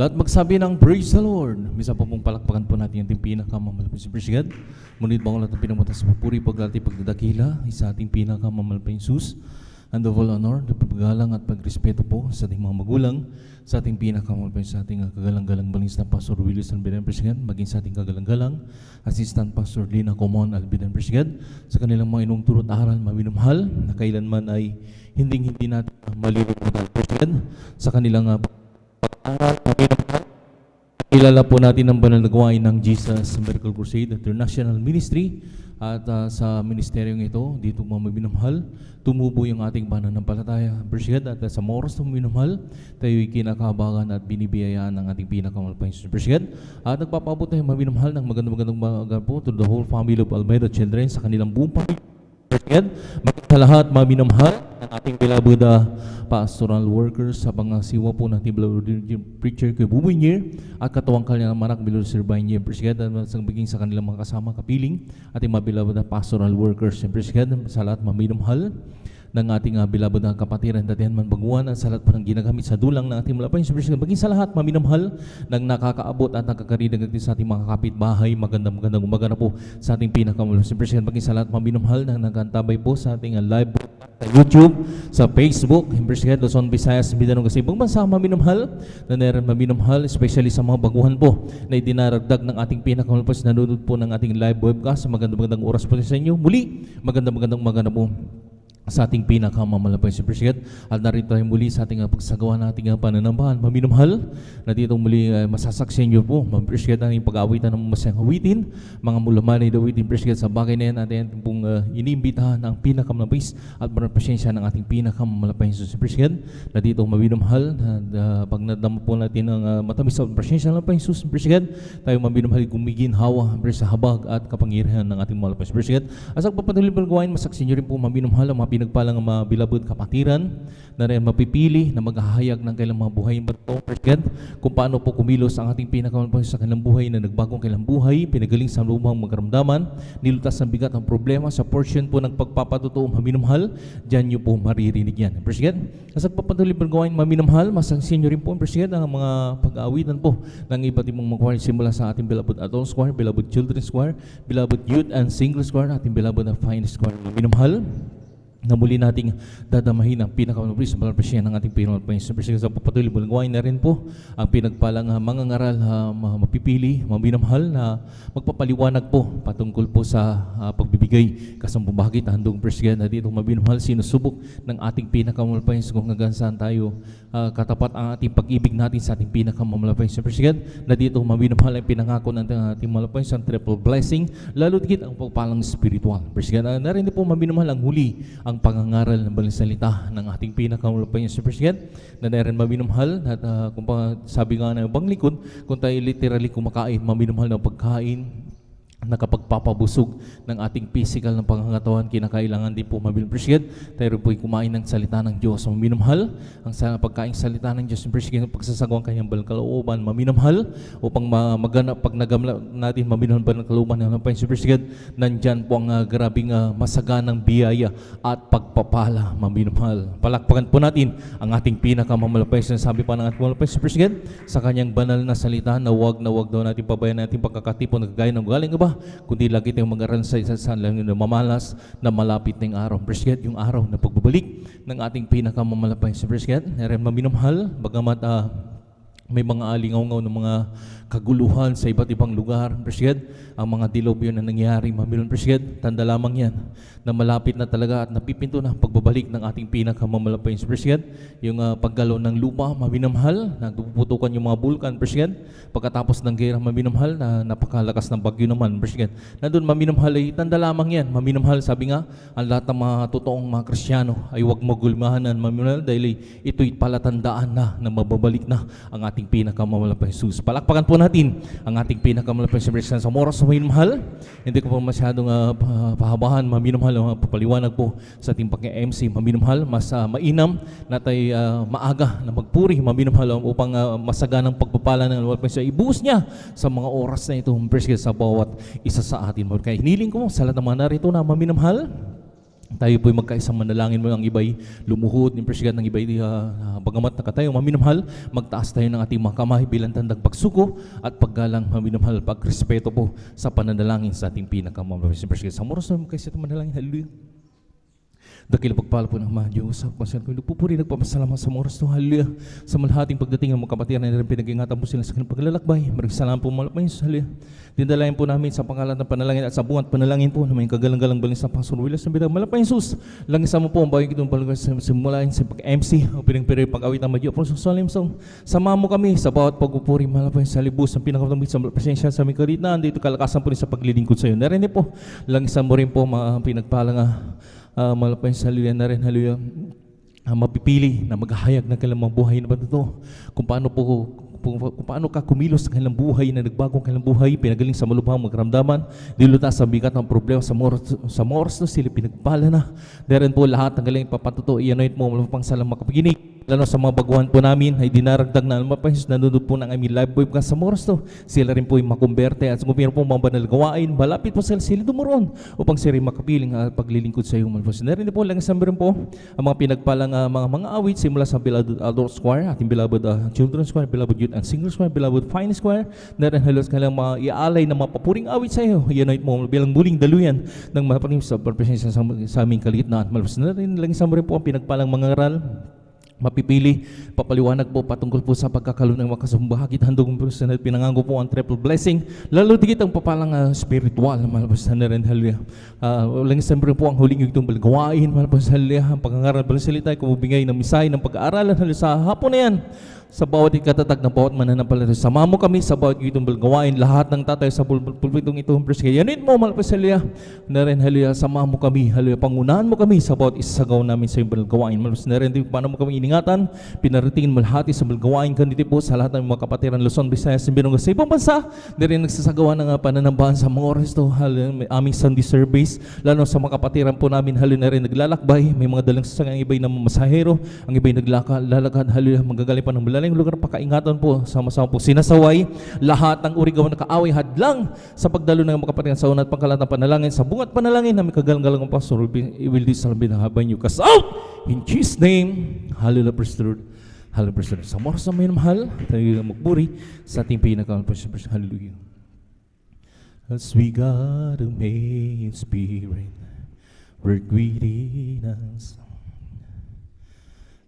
Lahat magsabi ng praise the Lord. Misa po pong palakpakan po natin yung ating pinakamamahal po si Presigad. Munit ba ang lahat ng pinamutas sa papuri, paglati, pagdadakila, isa ating pinakamamahal pa Jesus. And of all honor, paggalang at pagrespeto po sa ating mga magulang, sa ating pinakamamahal pa sa ating kagalang-galang balings na Pastor Willis Albidan Presigad, maging sa ating kagalang-galang Assistant Pastor Lina Comon Albidan Presigad, sa kanilang mga inong turot aral maminumhal, na kailanman ay hindi natin malilimutan Presigad, sa kanilang pag-aral, kilala po natin ang banal na gawain ng Jesus Miracle Crusade International Ministry at sa ministeryong ito, dito mga minamahal, tumubo yung ating pananampalataya. Presigad, at sa oras na minamahal, tayo'y kinakabagan at binibiyayaan ng ating pinakamahal pa Jesus. Presigad, at nagpapabot tayo minamahal ng magandang mga po to the whole family of Almeida children sa kanilang buong pamilya. Presigad, sa lahat mga minamahal ng ating beloved pastoral workers sa pangasiwa po natin beloved preacher kay Buboy Nier at katuwang kanyang manak beloved Sir Bainye Presigad, at maging sa kanilang mga kasama kapiling ating mga beloved pastoral workers. Presigad, sa lahat mga minamahal ng ating beloved na kapatiran datihan man baguan at sa lahat pa ng ginagamit sa dulang ng ating malapay sa Presigad, maging sa lahat mga minamahal ng nakakaabot at nakakarinig sa ating mga kapitbahay. Magandang umaga na po sa ating pinakamahal sa Presigad, maging sa lahat mga minamahal na nagkantabay po sa ating live sa YouTube, sa Facebook, Presigad, Luzon, Visayas, Mindanao, kasi ibang bansa mga minamahal na naroon mga minamahal, especially sa mga baguhan po na idinaragdag ng ating pinakamahal po sa nanonood po ng ating live webcast. Magandang oras po sa inyo. Muli, magandang umaga na po sa ating pinakamamahal si Presigad, at narito tayo muli sa ating pagsagawa nating pananambahan. Maminamahal na dito muli masasaksihan nyo po, Presigad, ang pag-aawitan ng masayang awitin, mga mulaman na awitin Presigad. Sa bagay na yan, atin pong iniimbitahan ang pinakamalapis at marapasensya ng ating pinakamalapis si Presigad, na dito maminamahal pag nadama po natin ang matamis at pasensya ng Jesus Presigad, tayo maminamahal gumiginhawa sa habag at kapangyarihan ng ating malapis Presigad. As ang papatuloy palgawain, masaksihan nyo rin po maminamahal ang mga pinagpalang mga bilabod kapatiran na rin mapipili na maghahayag ng kailang mga buhay Presigad, kung paano po kumilos ang ating pinakamahal sa kanilang buhay na nagbagong kailang buhay, pinagaling sa lumang magkaramdaman, nilutas ng bigat ang problema sa portion po ng pagpapatotoo maminamahal. Diyan nyo po maririnig yan Presigad. Sa pagpatuloy palgawain maminamahal, masaksihan nyo rin po Presigad ang mga pag-aawitan po ng iba't ibang mga choir simula sa ating beloved adults choir, beloved children's choir, beloved youth and singles choir, ating beloved na finest choir maminamahal, na muli nating dadamahin ang pinakamalapis sa presya ng ating pinakamalapis. Sa papatuloy bulgawain na rin po ang pinagpalang mga ngaral mapipili, maminamahal na magpapaliwanag po patungkol po sa pagbibigay kasambubahagit handong Presigad, na dito maminamahal sinusubok ng ating pinakamalapis kung hanggang saan tayo katapat ang ating pag-ibig natin sa ating pinakamalapis sa Presigad, na dito maminamahal ang pinangako ng ating malapis ang triple blessing, lalo digit ang pagpalang spiritual Presigad. Na rin po maminamahal ang huli ang pangangaral ng baling salita ng ating pinakamalapay sa Presigad, na narin maminamahal at kung sabi nga ng ibang likod, kung tayo literally kumakain, maminamahal ng pagkain na kapagpapabusog ng ating physical ng pangangatawan, kinakailangan din po mabilang Presigad, tayo po'y kumain ng salita ng Diyos. Maminamahal ang pagkain salita ng Diyos, Presigad, pagsasagawang kanyang balang kalooban, maminamahal, upang maganap pag nagamla natin maminamahal balang kalooban ng Presigad, nandyan po ang grabing masaganang biyaya at pagpapala maminamahal. Palakpakan po natin ang ating pinakamamalapay, sinasabi pa ng ating mamalapay Presigad sa kanyang banal na salita, na wag daw natin pabayan natin pagkakatipon na kagaya ng galing iba, kundi lagi tayong mag-aral sa isa-isa lang na mamalas na malapit ng araw Presigad, yung araw na pagbabalik ng ating pinakamamalapay sa Presigad. Narin maminamahal, bagamat may mga alingaw-ngaw ng mga kaguluhan sa iba't ibang lugar Presigad, ang mga dilobyo na nangyari maminamahal Presigad, tanda lamang yan na malapit na talaga at napipinto na pagbabalik ng ating pinakamamalapay sa Presigad, yung paggalaw ng lupa maminamahal, nagpuputukan yung mga bulkan Presigad, pagkatapos ng gera maminamahal na napakalakas ng bagyo naman Presigad, na doon maminamahal ay tanda lamang yan maminamahal. Sabi nga, ang lahat ng mga totoong mga Kristiyano ay huwag magulmahanan maminamahal, dahil ito'y palatandaan na mababalik na ang ating pinakamamalapay Jesus. Palakpakan po natin ang ating pinakamalapay sa Presigad. Sa oras sa maminamahal, hindi ko pa masyadong pahabahan maminamahal, papaliwanag po sa ating pag-MC maminamahal, mas mainam na tayo maaga na magpuri maminamahal, upang masaganang pagpapala ng Lord sa ibuhos niya sa mga oras na ito Presigad sa bawat isa sa atin. Kaya hiniling ko sa lahat ng mga narito na maminamahal, tayo po'y magkaisang manalangin mo, ang iba'y lumuhod, ng presyon ng iba'y bagamat nakatayo, maminamhal, magtaas tayo ng ating mga kamay bilang tandang pagsuko at paggalang, maminamhal, pagrespeto po sa pananalangin sa ating pinakamamahal. Sa oras na magkaisa itong manalangin, hallelujah. Dakil pagpala po ng mga Diyos sa konsen ko. Nagpupuri, nagpapasalamat sa oras to. Hallelujah. Sa malahating pagdating ng mga kapatid na rin pinag-ingatan po sila sa kanilang paglalakbay. Maraming salamat po malapay sa Hallelujah. Dindalayan po namin sa pangalan ng panalangin at sa buwan at panalangin po na may kagalang-galang balin sa Pastor Willis ng Bidang Malapay Jesus. Langisa mo po ang bagay kitong palagay sa simulain sa pag-MC o pinang-piri pag-awit ng Madyo. Pero sa solemn song, sama mo kami sa bawat pagpupuri malapay sa libus ng pinakatamit sa presensya sa aming kalitan. Dito kalakasan po rin sa paglilingkod sa iyo. Narinig po, langisa mo rin po mga pinagpalang malapay sa hallelujah na rin, hallelujah, mapipili na maghahayag ng kanilang mga buhay na patuto. Kung paano ka kumilos ng kanilang buhay na nagbagong kanilang buhay, pinagaling sa malubhang magramdaman, diluta sa bigat ng problema sa moros na sila pinagpala na. Darin po lahat ng galing papatuto, i-anoint mo malapang salang makapaginig. Lalo sa mga baguhan po namin ay dinaragdag na almapahis, nanonood po ng aming live boy sa moros to. Sila rin po ay makumberte at kung meron po mga banal gawain, malapit po sila dumuron upang sila rin makapiling paglilingkod sa iyo. Narin po lang isang rin po ang mga pinagpalang mga awit simula sa Beloved Adult Choir, ating Beloved Children's Choir, Beloved Youth and Singers Choir, Beloved Finest Choir. Narin halos kanilang mga iaalay na mga papuring awit sa iyo. I-anoint mo bilang muling daluyan ng mapanim sa presensya sa aming kalitnaan. Narin lang isang rin po ang pinagpalang mga ngaral, mapipili, papaliwanag po patungkol po sa pagkakaroon ng makasumbahagit handog po sa pinangango po ang triple blessing, lalo digit ang papalang spiritual, malabas na rin, hallelujah. Walang siyempre po ang huling yung gawain, malabas, hallelujah, ang pagkangaral ng salita, kumubingay ng misay ng pag-aaralan, hallelujah, sa hapon na yan. Sa bawat ikatatag ng bawat mananampalataya, sama mo kami sa bawat itong gawain, lahat ng tatay sa pulpitong ito, yanit mo, malapit sa hallelujah, na rin, hallelujah, sama mo kami, hallelujah, pangunahan mo kami sa bawat isagaw namin sa iyong gawain, malapit na rin, paano mo kami iningatan, pinaratingin malhati sa gawain kanito po sa lahat ng mga kapatiran Luzon, Visayas, Mindanao, sa ibang bansa, na rin nagsasagawa ng pananambahan sa mga oras to, hallelujah, aming Sunday service, lalo sa mga kapatiran po namin, hallelujah, na rin naglalakbay, may mga dalang sasakyan, ang iba'y na masahero, ang iba'y naglalakad, hallelujah, magagaling pa ng malaking lugar, pakaingatan po, sama-sama po sinasaway lahat ng uri gawa na kaaway hadlang sa pagdalo ng mga kapatiran sa una at pangkalat ng panalangin sa bungat panalangin na may kagalang-galang ang Pastor will this salambin habang you cast out in Jesus' name. Hallelujah, praise the Lord. Hallelujah, praise the Lord. Sa oras na may mahal, tayo magpuri sa ating pinaka-praise. Hallelujah. As we got a main spirit, work within us.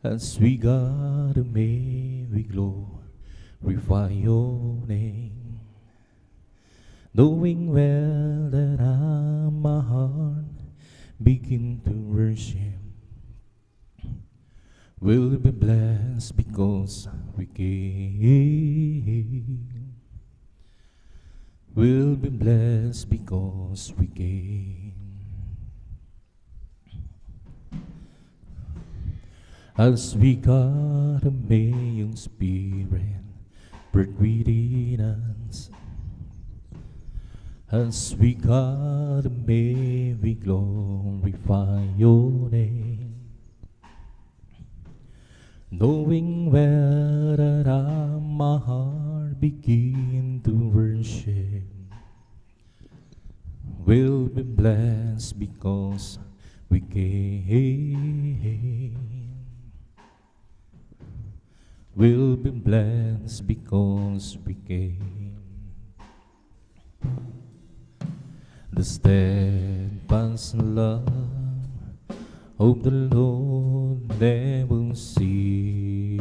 As we got a may we glorify your name, knowing well that my heart begin to worship, will be blessed because we came, will be blessed because we came. As we got a mayong spirit, birth within us. As we got a may we glorify your name, knowing well that my heart begin to worship, will be blessed because we came. Will be blessed because we came. The steadfast love of the Lord never ceases.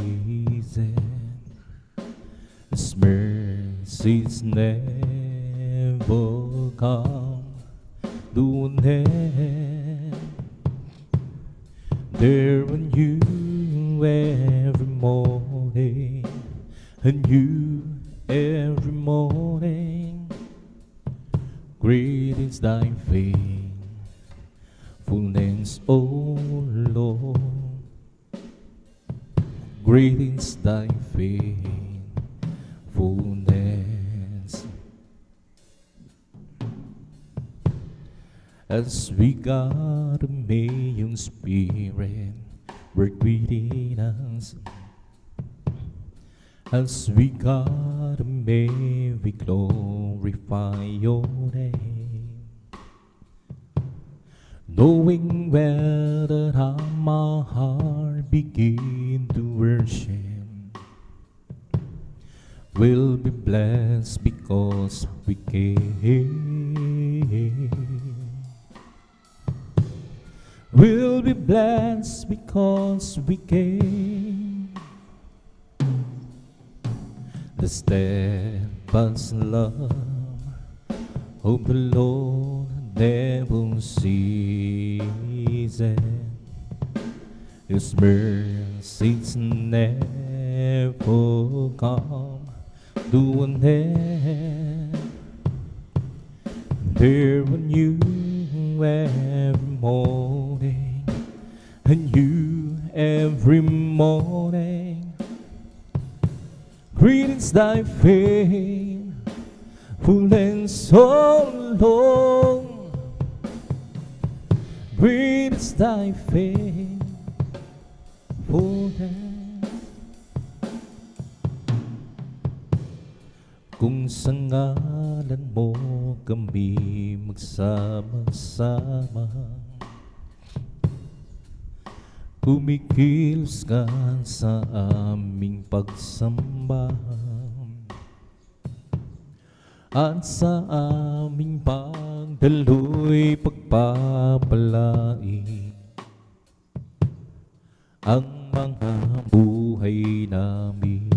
His mercies never come to an end. They're new every morning, and you every morning. Great is thy faithfulness, O Lord. Great is thy faithfulness. As we got a mayong spirit, work within us. As we God may we glorify your name, knowing well that how my heart begin to worship will be blessed because we came. Will be blessed because we came. The steadfast love of the Lord never ceases. His mercies never come to an end. They're new every morning, and you every morning. Great is thy fame, full and so long. Great is thy fame, full and. Kung sa ngalan mo kami magsama-sama, kumikilos ka sa aming pagsamba at sa aming pagdaloy pagpapalain ang mga buhay namin.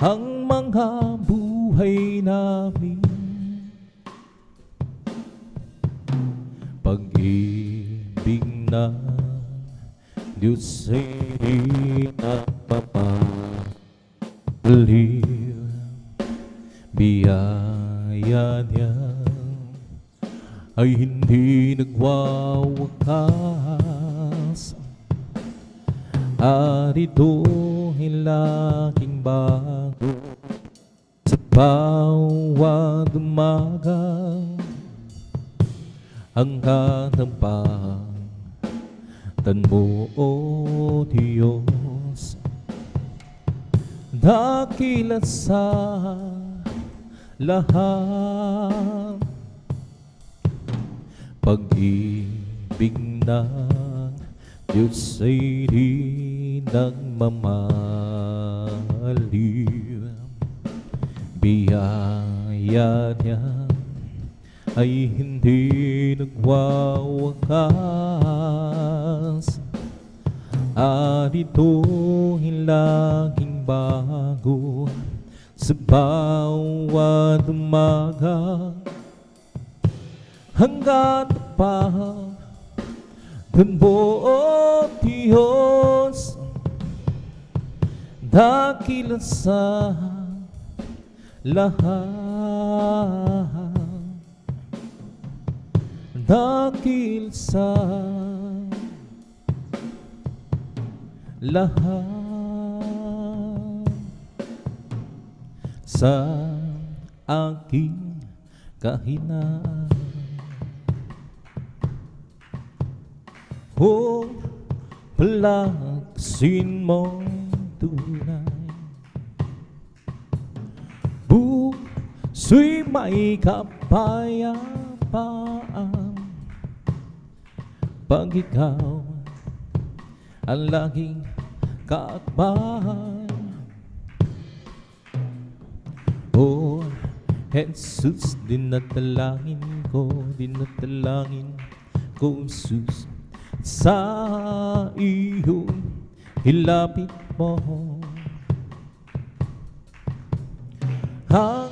Ang mga buhay namin, pag-ibig ng Diyos ay napapaliw, biyaya niya ay hindi nagwawakas, at ito'y laking bago sa bawat umaga. Hanggang napagtan mo, O Diyos, dakila sa lahat. Pag-ibig ng Diyos ay di nagmamaliw, biyaya niya ay hindi nagwawakas, at ito'y laging bago sa bawat umaga. Hanggat pa dun mo, O Diyos, dakila sa lahat. Dakil sa lahat, sa aking kahinaan. O palaksin mong tunay, puso'y may kapayapaan pag ikaw ang laging kaakbayan. O Jesus, dinadalangin ko, Jesus, sa iyong ilapit mo ang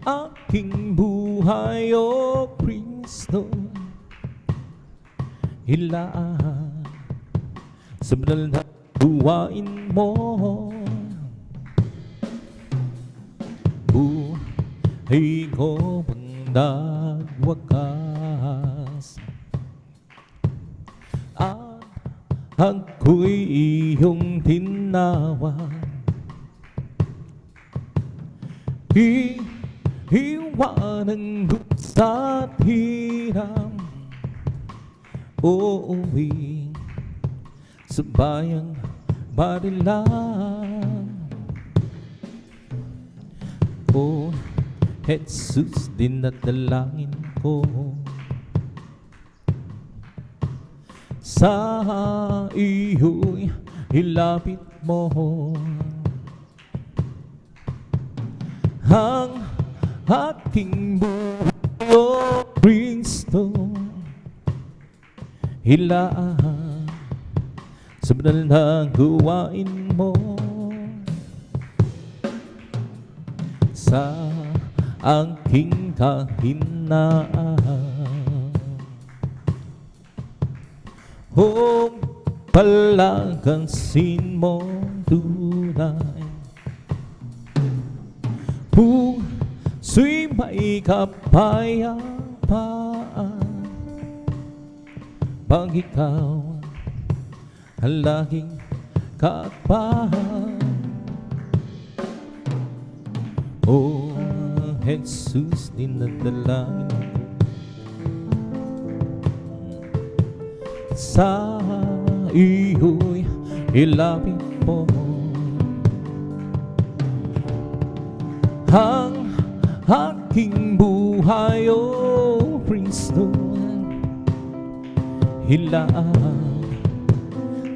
aking buhay, O Kristo. Ilaan sa banal na buhain mo, buhay ko pang nagwakas, at ako'y iyong tinawag. Iwanan sa hirap, uuwi sa bayang Barilan. O Jesus, dinadalangin ko. Sa iyo'y ilapit mo ang aking buhay, O Kristo. Hilaan sa banal na gawain mo sa aking kahinaan. O palagasin mo tunay, puso'y may kapayapaan pag ikaw ang laging kaakbahan. O Jesus, dinadalangin ko sa iyo'y ilapit mo ang aking buhay, O Kristo. Hilaan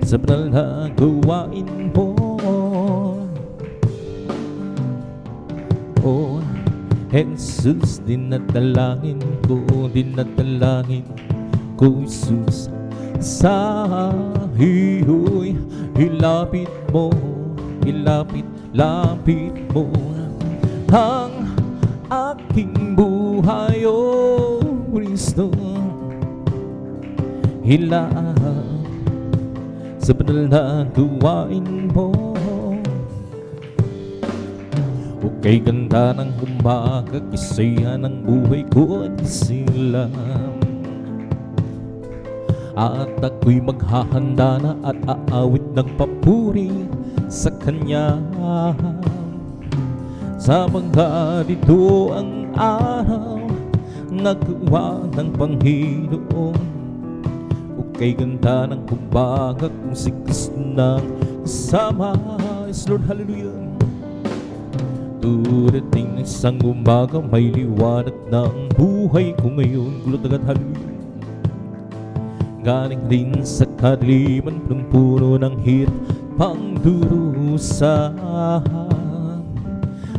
sa banal na gawain mo, O Jesus, dinadalangin ko, Jesus. Sa iyo'y ilapit mo, lapit mo ang aking buhay, O Kristo. Hilaan sa banal na gawain mo. O kay ganda ng umaga, kisaya ng buhay ko at isilang, at ako'y maghahanda na at aawit ng papuri sa Kanya. Sa mga dito ang araw nagawa ng Panginoon. O kay ganda ng umaga kung si Kristo nang kasama. Yes, Lord, hallelujah. Darating ng isang umaga, may liwanag na ang buhay ko ngayon. Gulot agad, hallelujah. Galing rin sa kadiliman, puno ng hirap pang durusa.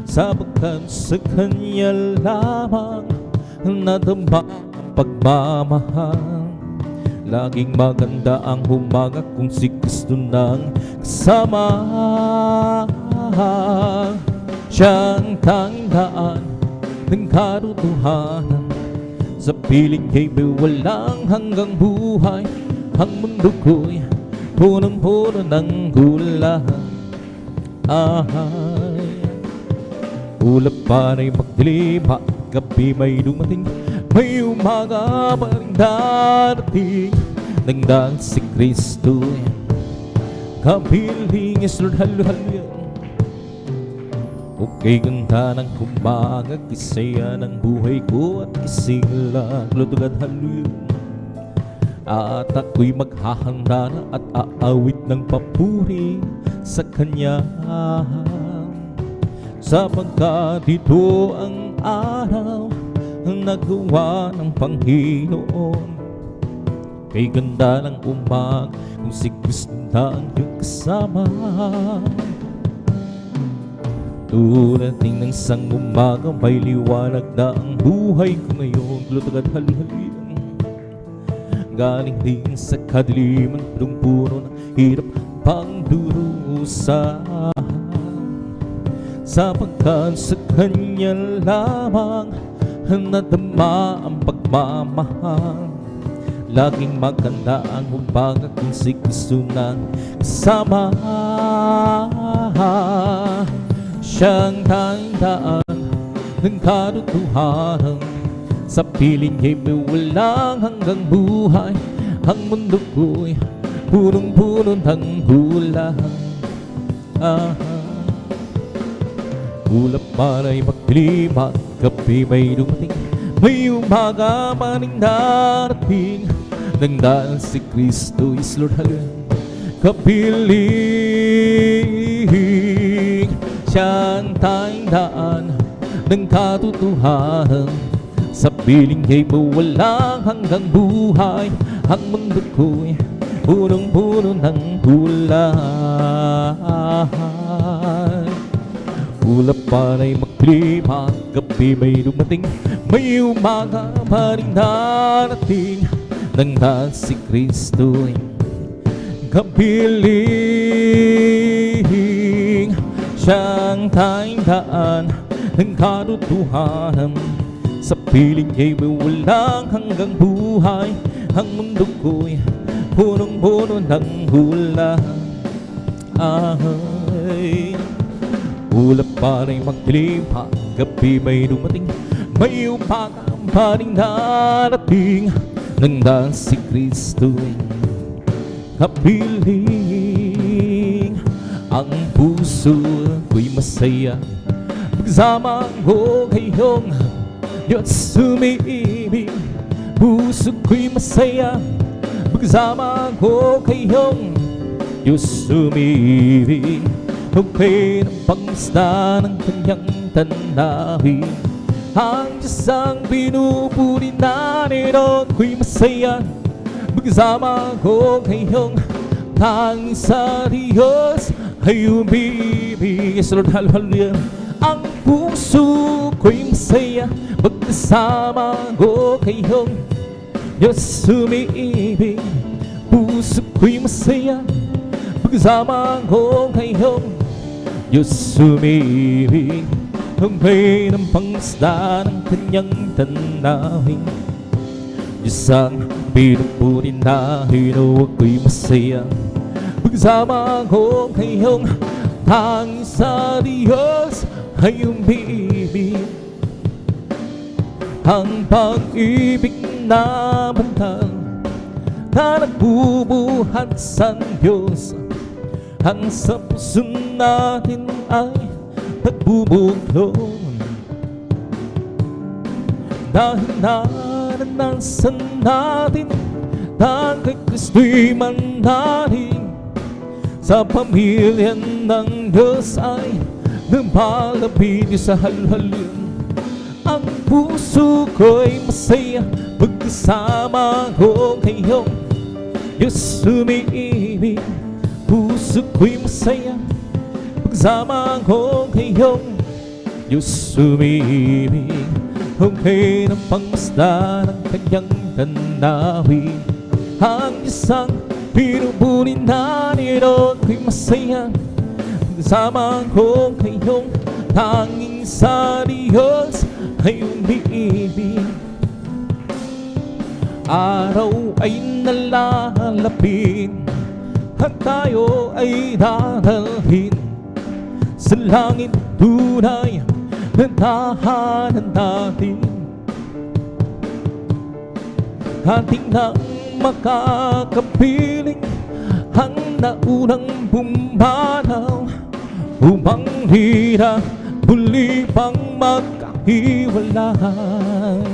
Sapagkat sa Kanya lamang nadama ang pagmamahal. Laging maganda ang umaga kung si Kristo nang kasama. Siyang tanging daan ng katotohanan, sa piling kay walang hanggang buhay. Ang mundo ko'y punong-puno ng gulahan. Ulap pa na'y magdilim at gabi may dumating, may umaga pa rin darating. Nang dahil si Kristo kapiling. Yes, Lord, hallelujah. O kay ganda ng umaga, kisaya ng buhay ko at isigla. Lord God, hallelujah. At ako'y maghahanda na at aawit ng papuri sa Kanya. Sapagkat ito ang araw ang nagawa ng Panginoon. Kay ganda ng umaga kung si Kristo na ang iyong kasama. Darating ng isang umaga, may liwanag na ang buhay ko ngayon. Lord God, hallelujah. Galing din sa kadiliman, punong-puno ng hirap pang durusa. Sapagkat sa Kanya lamang nadama ang pagmamahal. Laging maganda ang umaga kung si Kristo nang kasama. Siyang tanging daan ng katotohanan, sa piling niya may walang hanggang buhay. Ang mundo ko'y punong-puno ng gulahan. Ulap man ay magdilim at gabi may dumating, may umaga pa rin darating. Nang dahil si Kristo is Lord, hallelujah. Kapiling siyang tanging daan ng katotohanan. Sa piling niya'y mawalang hanggang buhay. Ang mundo ko'y punong-puno ng kulay. Ulap pana'y magdilim, ang gabi may dumating, may umaga pa rin darating. Nang dahil si Kristo'y kapiling, siyang tanging daan ng katotohanan. Sa piling niya'y walang hanggang buhay. Ang mundo ko'y punong-puno ng hula. Ulap pa rin magdilim, ang gabi may dumating, may umaga pa rin darating. Nang dahil si Kristo'y kapiling, ang puso ko'y masaya pagsama ko kayong Diyos umiibig. Puso ko'y masaya pagsama ko kayong Diyos umiibig. Okay ng pangmasda ng kanyang tanawin. Ang Diyos ang pinupuri natin, ako'y masaya pagsama ko kayong tanging sa Diyos ay umibig. Yes Lord, hallelujah. Ang puso ko'y masaya pagkasama ko kayong Diyos umiibig. Puso ko'y masaya pagkasama ko kayong Diyos umiibig. Humpay ng pangisda ng kanyang tanawin. Diyos ang pinupuri natin, ako'y masaya pagsama ko kayong tanging sa Diyos ay umibig. Ang pag-ibig na bantal na nagbubuhat sa Diyos, ang sa puso natin ay nagbubuklod. Dahil naranasan natin na kay Kristo'y mandaling, sa pamilya ng Diyos ay napalapit sa halhalin. Ang puso ko'y masaya pagkasama ko kayong Diyos umiibig. Puso ko'y masaya pagsama ko kayong Diyos umiibig. Humpay ng pangmasda ng kanyang tanawin. Ang Diyos ang pinupuri natin, ako'y masaya pagsama ko kayong tanging sa Diyos ay umiibig. Araw ay nalalapit at tayo ay dadalhin sa langit tunay na tahanan natin. Ating nang makakapiling ang naunang bumanaw, upang di na muli pang magkahiwalay.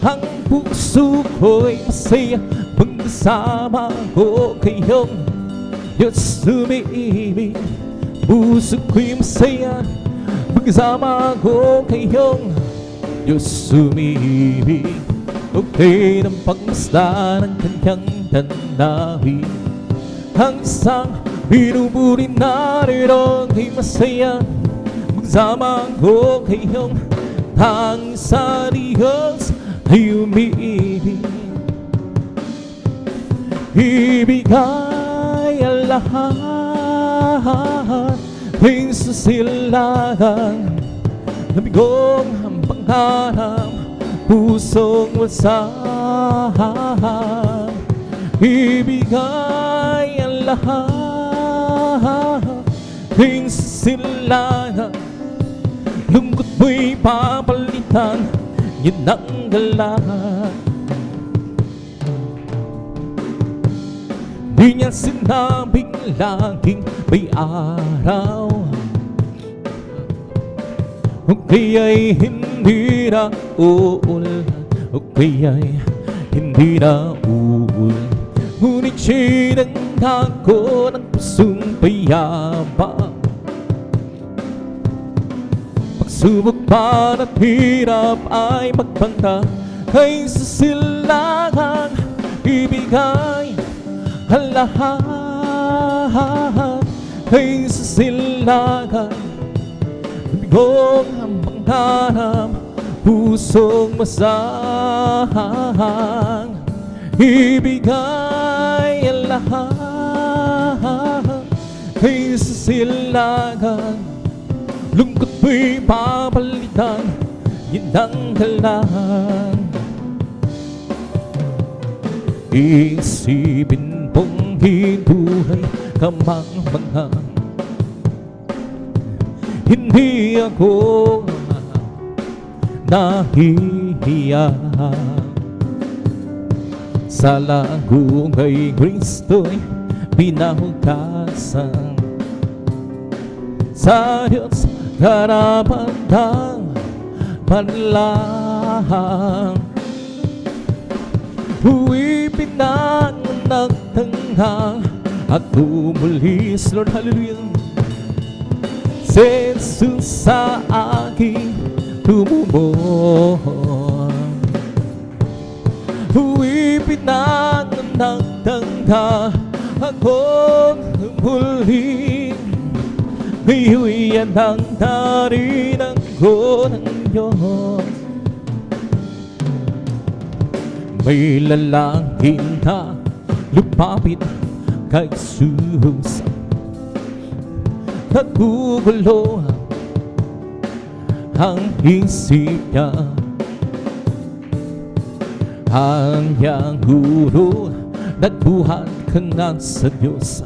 Ang puso ko'y masaya pagkasama ko kayong Diyos umiibig. Puso ko'y masaya pagkasama ko kayong Diyos umiibig. Okay ng pagmasda ng kanyang tanawin. Ang isang pinupuri natin, ako'y masaya pagsama ko kayong tanging sa Diyos ay umiibig. Ibigay ang lahat tuwing susilagan, nabigong ang pangarap, pusong wasahan. Ibigay ang lahat tuwing susilagan, lungkot mo'y papalitan, yun ang galaan. Di niya sinabing laging may araw, o kaya'y hindi na uulan, o kaya'y hindi na uulan. Ngunit sinanda ko ng pusong payapa, subok man at hirap ay magbanta, kay sa silangan ibigay ang lahat. Kay sa silangan bigong ang panghanap, pusong masahang ibigay ang lahat. Kay sa silangan lungkot mo'y papalitan, yun ang dalang. Isipin mong hibuhay ka mang mga, hindi ako nahihiya. Sa lago kay Kristo'y pinahugasan, sa Diyos karapatang panlahang. Huwi pinanagtanghang at umulis, Lord, hallelujah. Si Jesus sa aking tumumon, huwi pinanagtanghang akong umulis. Ngayon yan ang darinan ko ng Diyos. May lalangin na lumapit kay Jesus, nagugulo ang isip niya. Ang iyang guro nagbuhat ka nga sa Diyos,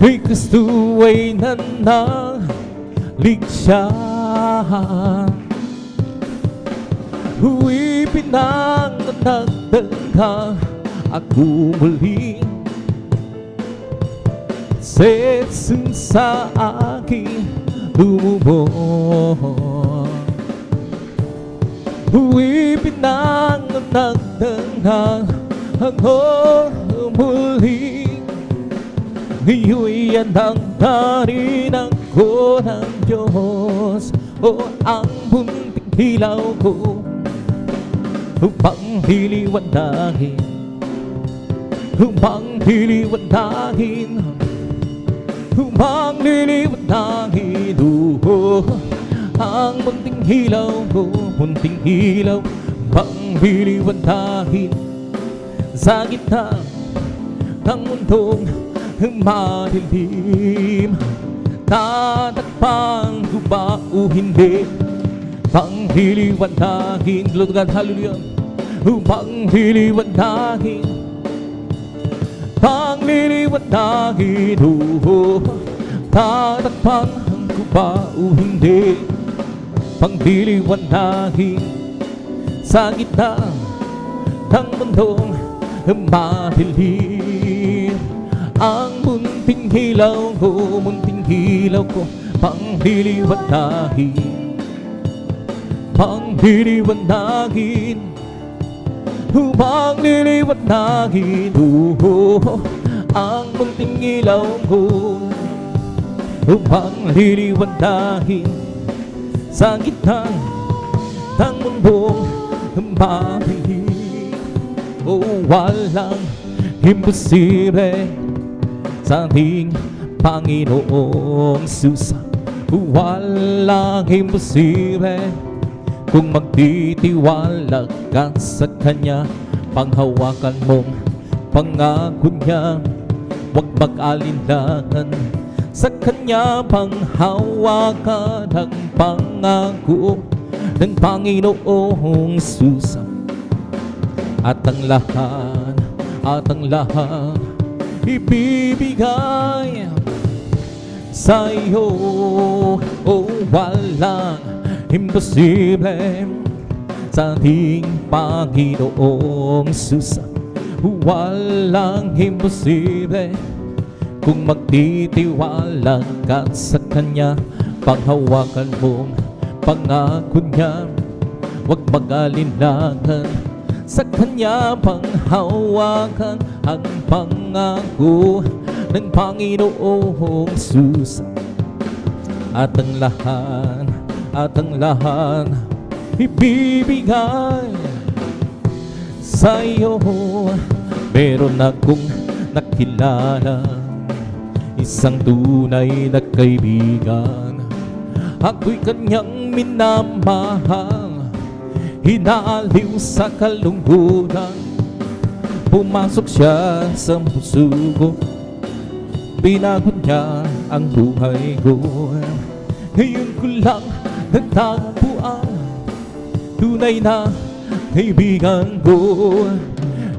kay Kristo ay nananaligsiya. Huwi pinanagdalha ako muli, si Jesus sa aking tumubong. Huwi pinanagdalha ako muli, ngayon yan ang darinan ko ng Diyos. O ang bunting hilaw ko upang diliwanagin, upang diliwanagin, upang diliwanagin. Ang bunting hilaw ko, bunting hilaw, upang diliwanagin sa gitna ng mundong madilim. Tatakpan ko ba o hindi? Pang diliwanagin, Lord God, hallelujah. Pang diliwanagin, pang diliwanagin. Tatakpan ko ba o hindi? Pang diliwanagin sa gitna ng mundong madilim. Ang munting hilaw ko, munting hilaw ko, pang diliwanagin, pang diliwanagin, pang diliwanagin. Ang munting hilaw ko, pang diliwanagin sa gitna ng mundong madilim. O walang imposible sa ating Panginoong Jesus. Walang imposible kung magtitiwala ka sa Kanya. Panghawakan mong pangako niya, huwag mag-alinlangan sa Kanya. Panghawakan ang pangako ng Panginoong Jesus. At ang lahat ibibigay sa iyo. O walang imposible sa ating Panginoong Jesus. Walang imposible kung magtitiwala ka sa Kanya. Panghawakan mong pangako niya, huwag mag-alinlangan sa Kanya. Panghawakan ang pangako ng Panginoong Jesus. at ang lahat ibibigay sa iyo. Meron akong nakilala, isang tunay na kaibigan. Ako'y kanyang minamahal, hinaaliw sa kalungkutan. Pumasok siya sa puso ko, binago niya ang buhay ko. Ngayon ko lang nagtagpuan, tunay na kaibigan ko.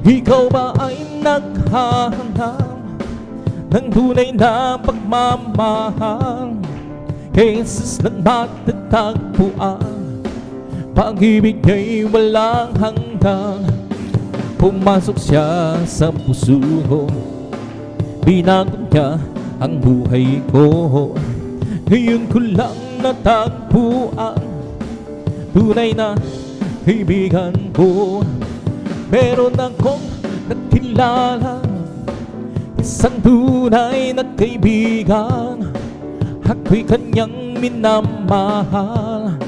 Ikaw ba ay naghahanap ng tunay na pagmamahal? Kay Jesus lang matatagpuan, pag-ibig niya'y walang hanggan. Pumasok siya sa puso ko, binago niya ang buhay ko. Ngayon ko lang natagpuan, tunay na kaibigan ko. Meron akong nakilala, isang tunay na kaibigan. Ako'y kanyang minamahal,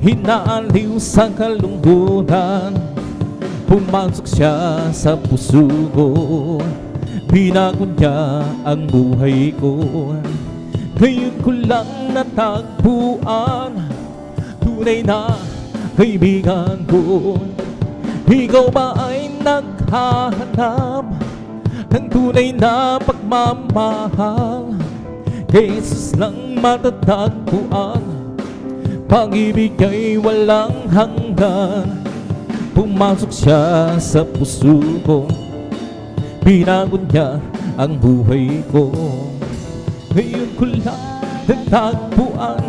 hinaaliw sa kalungkutan. Pumasok siya sa puso ko, binago niya ang buhay ko. Ngayon ko lang natagpuan, tunay na kaibigan ko. Ikaw ba ay naghahanap ng tunay na pagmamahal? Kay Jesus lang matatagpuan, pag-ibig ay walang hanggan. Pumasok siya sa puso ko, binago niya ang buhay ko. Ngayon ko lang natagpuan,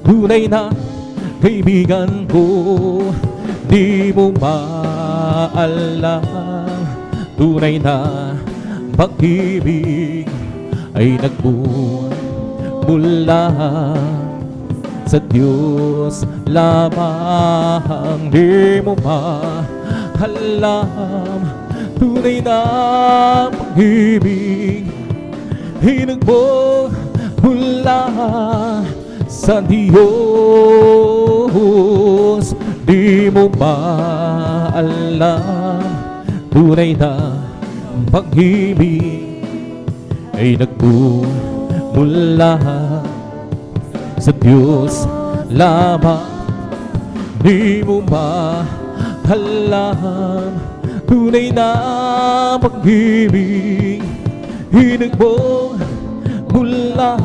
tunay na kaibigan ko. Di mo maalam, tunay na pag-ibig ay nagmula sa Diyos lamang. Di mo maalam, tunay na pag-ibig ay nagmula sa Diyos. Di mo maalam, tunay na pag-ibig ay nagmula sa Diyos lamang. Di mo maalam, tunay na pag-ibig ay nagmula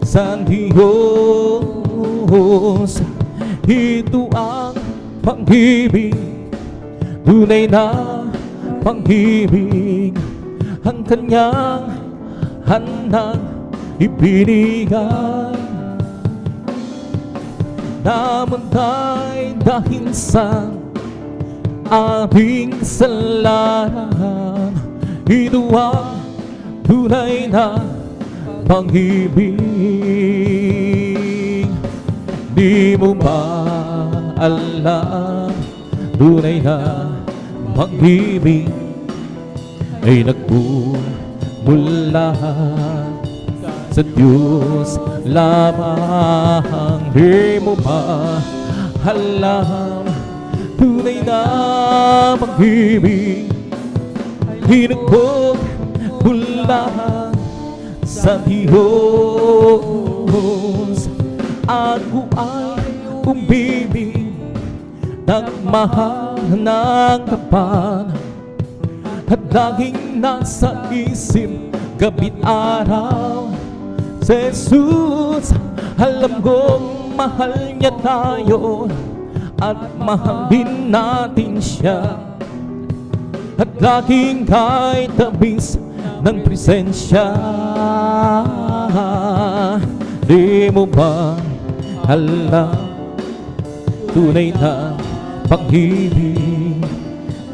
sa Diyos. Ito ang pag-ibig, tunay na pag-ibig, ang kanyang handang ibinigay. Namatay dahil sa ating kasalanan. Ito ang tunay na pag-ibig. Di mo maalam, tunay na pag-ibig ay nagmula sa Diyos lamang. Di mo maalam, tunay na pag-ibig ay nagmula sa Diyos. Ako ay umibig, nagmahal ng tapat, at laging nasa isip gabi't araw. Si Jesus, alam kong mahal niya tayo, at mahal din natin siya, at laging kay tabis ng presensya. Di mo ba alam, tunay na pag-ibig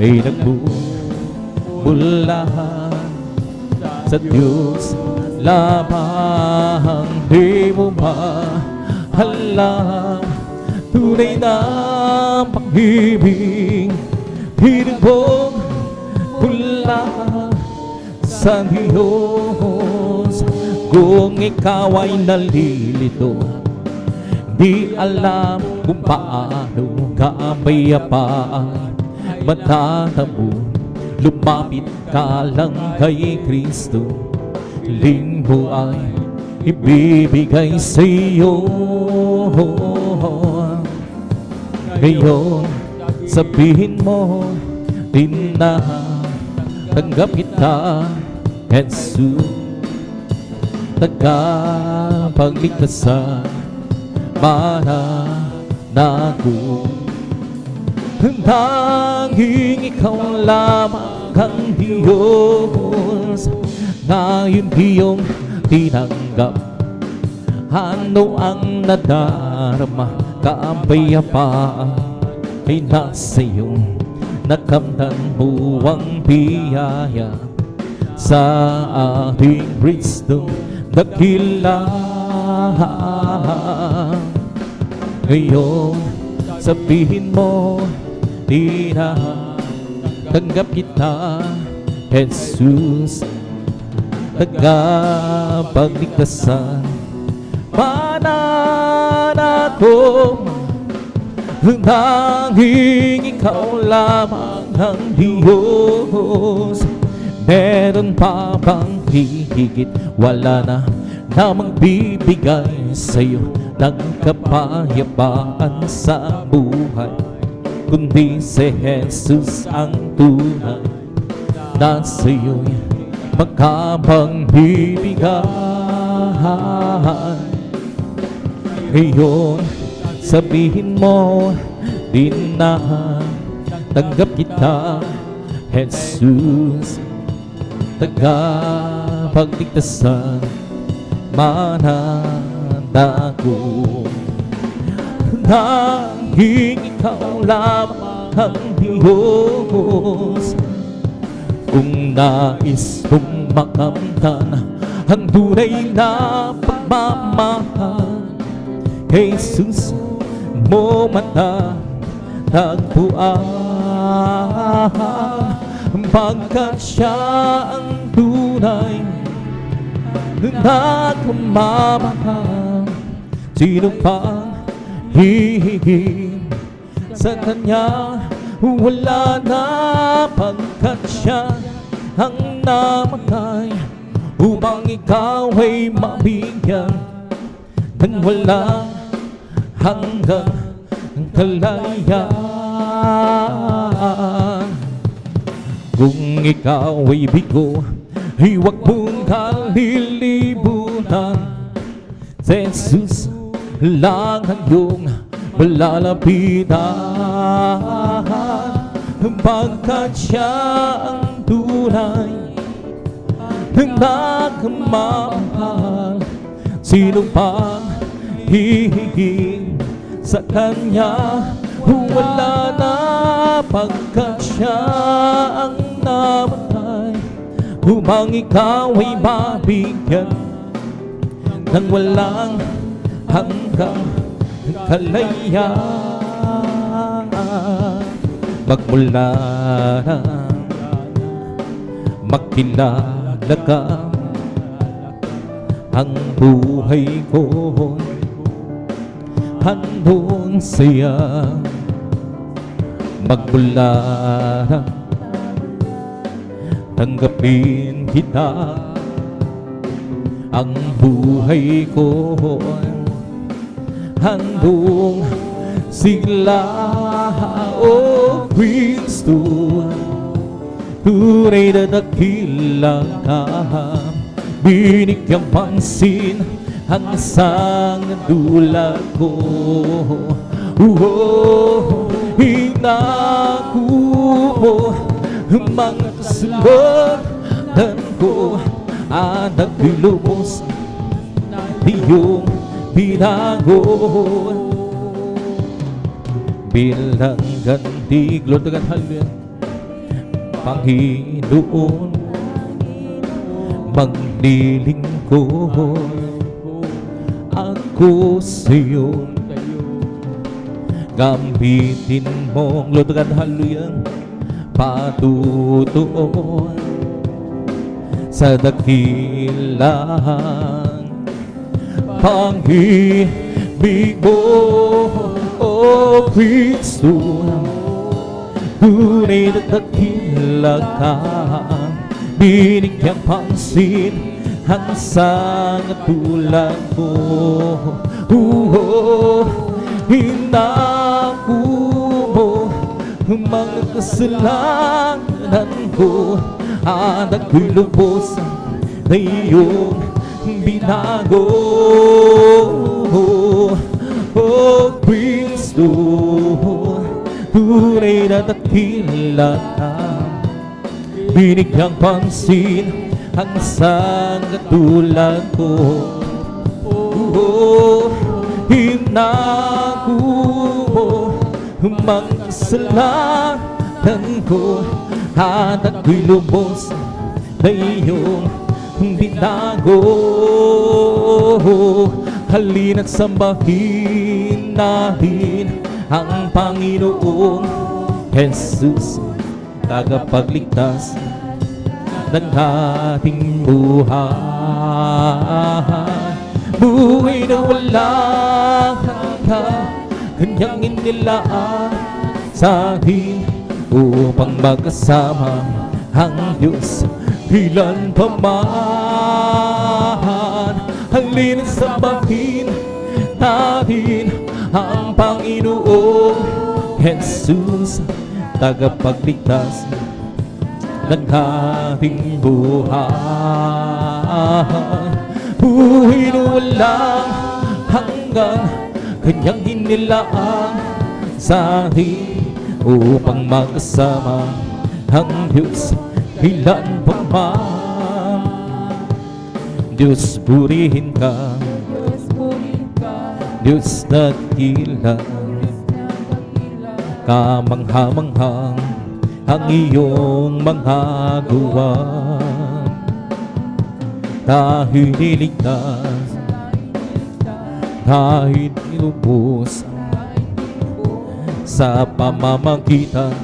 ay nagmula sa Diyos lamang. Di mo ba alam, tunay na pag-ibig ay nagmula sa Diyos. Kung ikaw ay nalilito, di alam kung paano kapayapaan matatamo, lumapit ka lang kay Kristo. Lingbo ay ibibigay sa iyo. Ngayon, sabihin mo, tanggap kita, Jesus, tagapagligtasan, mananako. Tanging ikaw lamang ang Diyos, ngayon iyong tinanggap. Ano ang nadarama, kapayapaan ay nasa iyo. Nakamtan mo ang biyaya sa ating Kristo dakila. Ngayon, sabihin mo, tanggap kita, Jesus, tagapagligtasan, mananako. Tanging ikaw lamang ang Diyos, meron pa bang hihigit? Wala na namang bibigay sa'yo ng kapayapaan sa buhay, kundi si Jesus ang tunay na sa'yo'y magkapagbibigay. Ngayon, sabihin mo, tanggap kita, Jesus, tagapagligtasan, mananako. Tanging ikaw lamang ang Diyos, kung nais mong makamtan ang tunay na pagmamahal, Jesus mo matatagpuan, pagkat siya ang tunay na kumamahal. Sino pang hihigit sa kanya? Wala na, pagkat siya ang namatay upang ikaw ay mabigyan ng walang hanggang kalayaan. Kung ikaw ay bigo, ay huwag mong kalilimutan, Jesus lang ang iyong malalapitan, pagkat siya ang tunay na kamamahal. Sino pang hihigit sa kanya? Wala na, pagkat siya ang namatay upang ikaw ay mabigyan ng walang hanggang kalayaan. Magmula na makilala ka, ang buhay ko handong saya. Magmula na tanggapin kita, ang buhay ko handong sigla. O Kristo, tunay na dakila ka, binigyang pansin ang isang dula ko. Hinako mo mga kasalanan ko, at nilubos iyong binago. Bilang ganti, glory to God, hallelujah, Panginoon, maglilingkod ako sa'yo. Gamitin mo, glory to God, hallelujah, patutuon sa dakilang pag-ibig mo, O Kristo. Tunay na dakila ka, binigyang pansin ang sangatulad mo. Hinako mo mga kasalanan ko, at ako'y lubos na iyong binago. O Kristo, tunay na dakila ka, binigyang pansin ang sangatulad ko. Hinako mo mga kasalanan ko, at ako'y lubos na iyong binago. Halina't sambahin natin ang Panginoong Jesus, tagapagligtas ng ating buhay. Buhay na walang hanggan, kanyang inilaan sa atin upang magkasama ang Diyos ilan pa man. Halina't sambahin natin ang Panginoong Jesus, tagapagligtas ng ating buhay. Buhay na walang hanggan, kanyang hinilaan sa atin upang magkasama ang Diyos ilan pa man. Diyos, purihin ka, Diyos dakila, kamangha-manghang ang iyong mga gawa. Dahil niligtas, dahil nilubos sa pamamagitan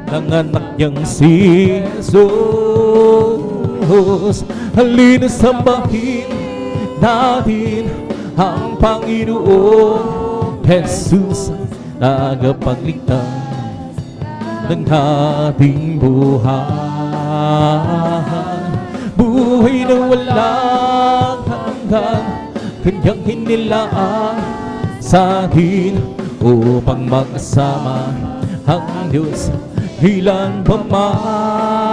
ng anak niyang si Jesus. Halina't sambahin natin ang Panginoong Jesus, tagapagligtas ng ating buhay. Buhay na walang hanggan, kanyang hinilaan sa atin upang magkasama ang Diyos ilan pa man.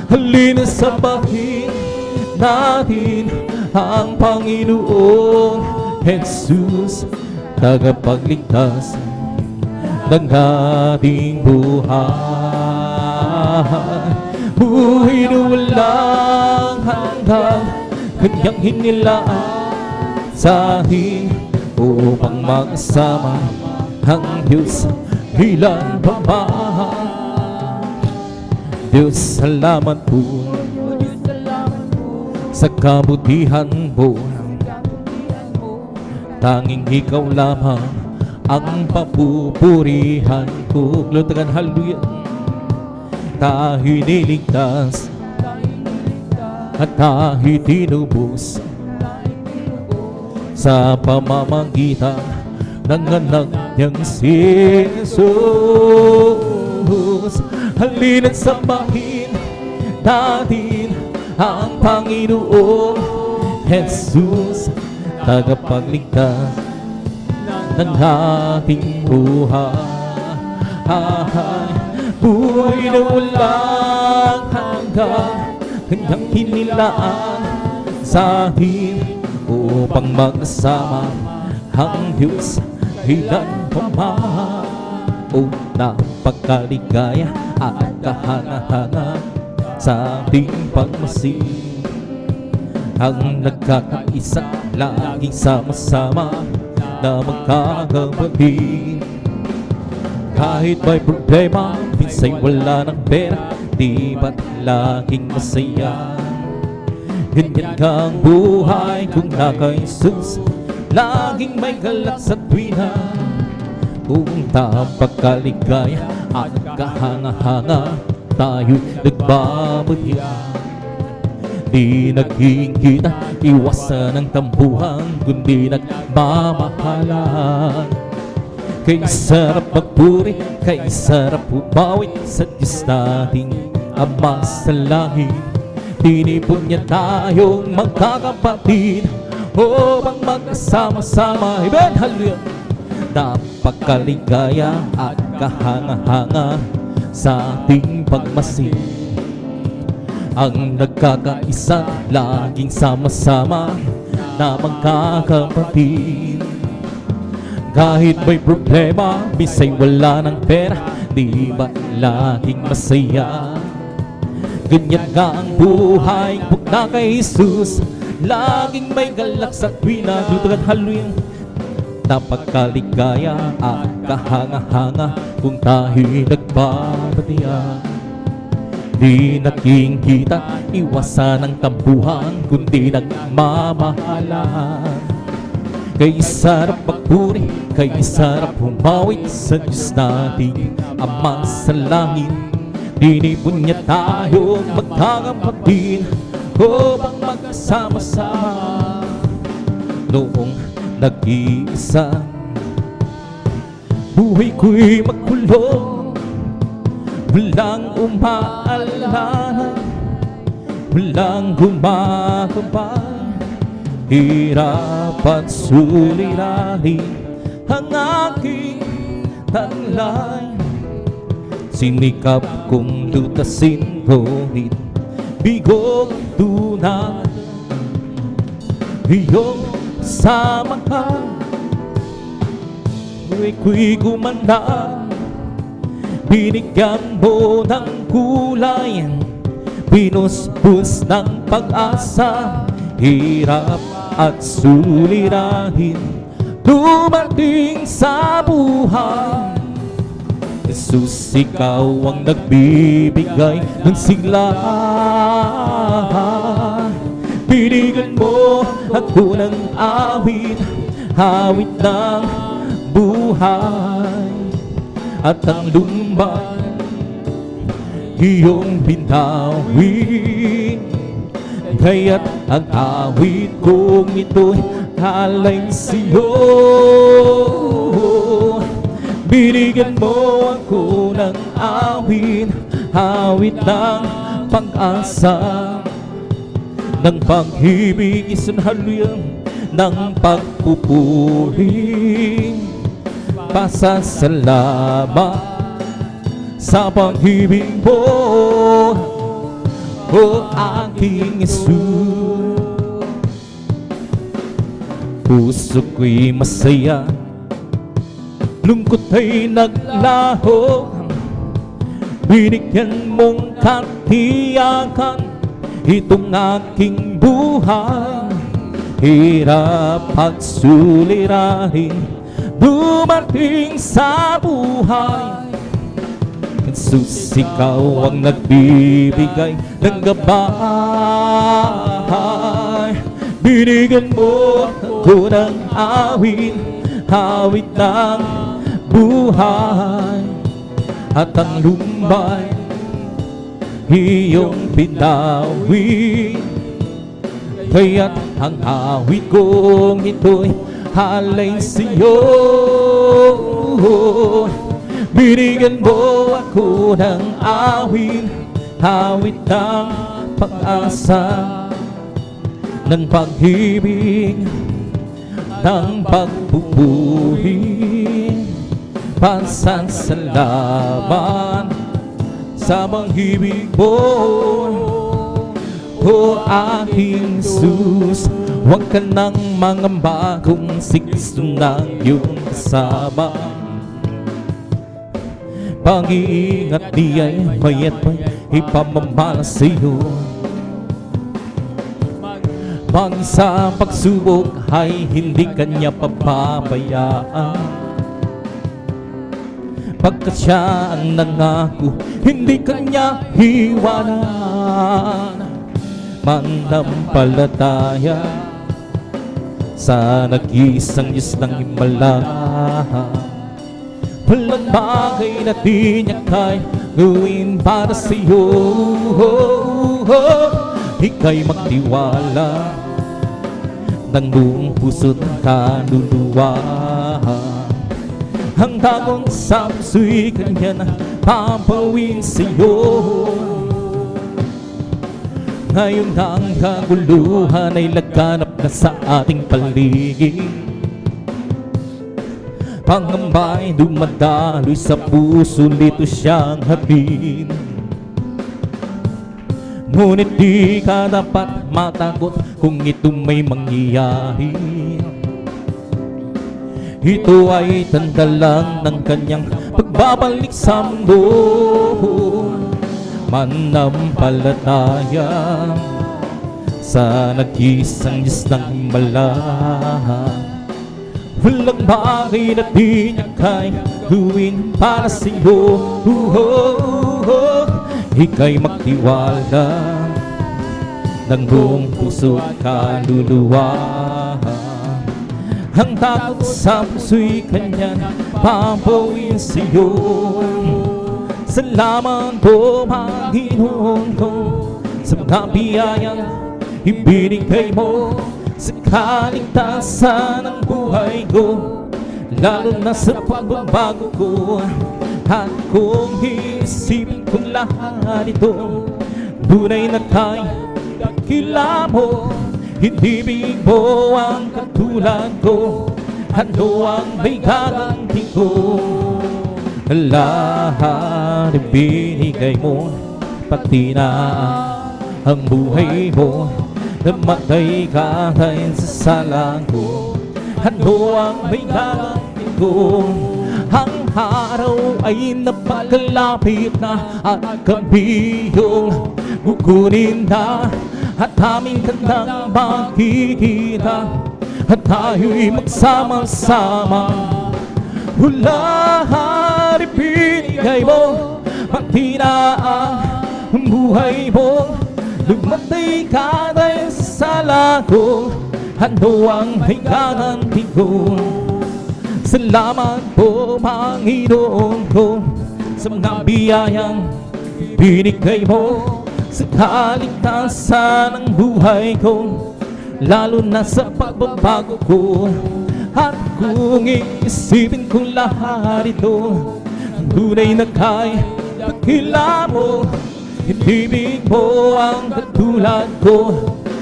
Halina't sambahin natin ang Panginoong Jesus, tagapagligtas ng ating buhay. Buhay na walang hanggan, kanyang hinilaan sa atin upang magkasama ang Diyos ilan pa man. Diyos, salamat po sa kabutihan mo. Tanging ikaw lamang ang papupurihan ko. Glutagan, hallelujah. Tayo'y niligtas at tayo'y tinubos sa pamamagitan ng anak niyang si Jesus. Halina't sambahin natin ang Panginoong Jesus, tagapagligtas ng ating buhay. Buhay na walang hanggan, kanyang hinilaan sa atin upang magkasama ang Diyos ilan pa man. O napakaligaya at kahanga-hanga sa ating pagmasid, ang nagkakaisa laging sama-sama na magkakapatid. Kahit may problema, minsa'y wala ng pera, di ba't laging masaya? Ganyan kang buhay kung naka-Jesus, laging may galak sa tuwina. Kung tapagkaligaya at kahanga-hanga tayo'y nagbabadya. Di naging kita iwasan ang tampuhan, kundi nagmamahalan. Kay sarap magpuri, kay sarap humawit sa Diyos nating Ama sa langit. Tinipon niya tayong magkakapatid upang magkasama-sama. Amen, hallelujah. Napakaligaya at kahanga-hanga sa ating pagmasid, ang nagkakaisa laging sama-sama na magkakapatid. Kahit may problema, bisay wala ng pera, di ba laging masaya? Ganyan nga ang buhay, bukna kay Jesus, laging may galak sa tuwing naglutag at haluin. Napakaligaya at kahanga-hanga kung tayo'y nagbabatian. Di naging kita iwasan ang tampuhan, kundi nagmamahalan. Kay sarap magpuri, kay sarap humawit sa Diyos nating Ama sa langit. Dinipon niya tayong magkakapatid upang magkasama-sama. Noong nag-iisa, buhay ko'y magkulong, walang umaalala, walang gumagabay. Hirap at suliranin ang aking taglay. Sinikap kong lutasin, ngunit bigong tunay. Iyong sama ka, ko'y gumanda. Binigyan mo ng kulay, pinuspos ng pag-asa. Hirap at suliranin dumating sa buhay. Jesus, ikaw ang nagbibigay ng sigla. Binigyan mo ako ng awit, awit ng buhay. At ang lumbay iyong binawin, kaya't ang awit kong ito'y alay sa'yo. Binigyan mo ako ng awit, awit ng pag-asa, ng pag-ibig, isanhaluyan ng pagpupuri. Pasasalamat sa pag-ibig mo, o aking Jesus. Puso ko'y masaya, lungkot ay naglaho. Binigyan mong katiyakan itong aking buhay. Hirap at suliranin dumating sa buhay. Jesus, ikaw ang nagbibigay ng gabay. Binigyan mo ako ng awit, awit ng buhay. At ang lumbay iyong pinawin, kaya't ang awit kong ito'y alay sa'yo. Binigyan mo ako ng awit, awit ng pag-asa, ng pag-ibig, ng pagpupuri. Pasasalamat sa pag-ibig mo, o aking Jesus. Huwag ka nang mangamba kung sikso ng iyong kasama. Pag-iingat niya'y mayat may ipamamala sa'yo. Mag-isa pagsubok ay hindi kanya papabayaan. Pagkat siya ang nangako, hindi kanya iwanan. Manampalataya sa nag-iisang Diyos ng himala, Walang bagay na di niya kaya gawin para sa'yo. Ika'y magtiwala ng buong puso't kaluluwa. Ang dagong sa puso'y kanya na papawin sa'yo. Ngayon na ang kaguluhan ay laganap na sa ating paligid. Pangamba'y dumadaloy sa puso, lito siyang hatid. Ngunit di ka dapat matakot kung ito may mangyayari. Ito ay tanda lang ng kanyang pagbabalik sa mundo. Manampalataya sa nag-iisang Diyos ng himala. Walang bagay na di niya kaya gawin para sa'yo. Ika'y magtiwala ng buong puso at kaluluwa. Ang takot sa puso'y kanya papawin sa'yo. Salamat po, Panginoon ko, sa mga biyayang ibinigay mo sa kaligtasan ng buhay ko, lalo na sa pagbabago ko. At kung iisipin kong lahat ito, tunay na tayo dakila mo. Hindi bigo ang katulad ko, ano ang may gaganti ko. Lahat ibinigay mo, pati na ang buhay mo. Namatay ka dahil sa sala ko, ano ang may gaganti ko. Ang araw ay napakalapit na at kami yung kukunin na. At aming kandang makikita at tayo'y magsama-sama. Lahat ibinigay mo, pati na ang buhay mo. Lumatay ka dahil sa sala ko, ano ang may gaganti ko. Salamat po, Panginoon ko, sa mga biyayang binigay mo sa kaligtasan ng buhay ko, lalo na sa pagbabago ko. At kung iisipin kong lahat ito, tunay na kaya dakila mo. Hindi bigo ang katulad ko,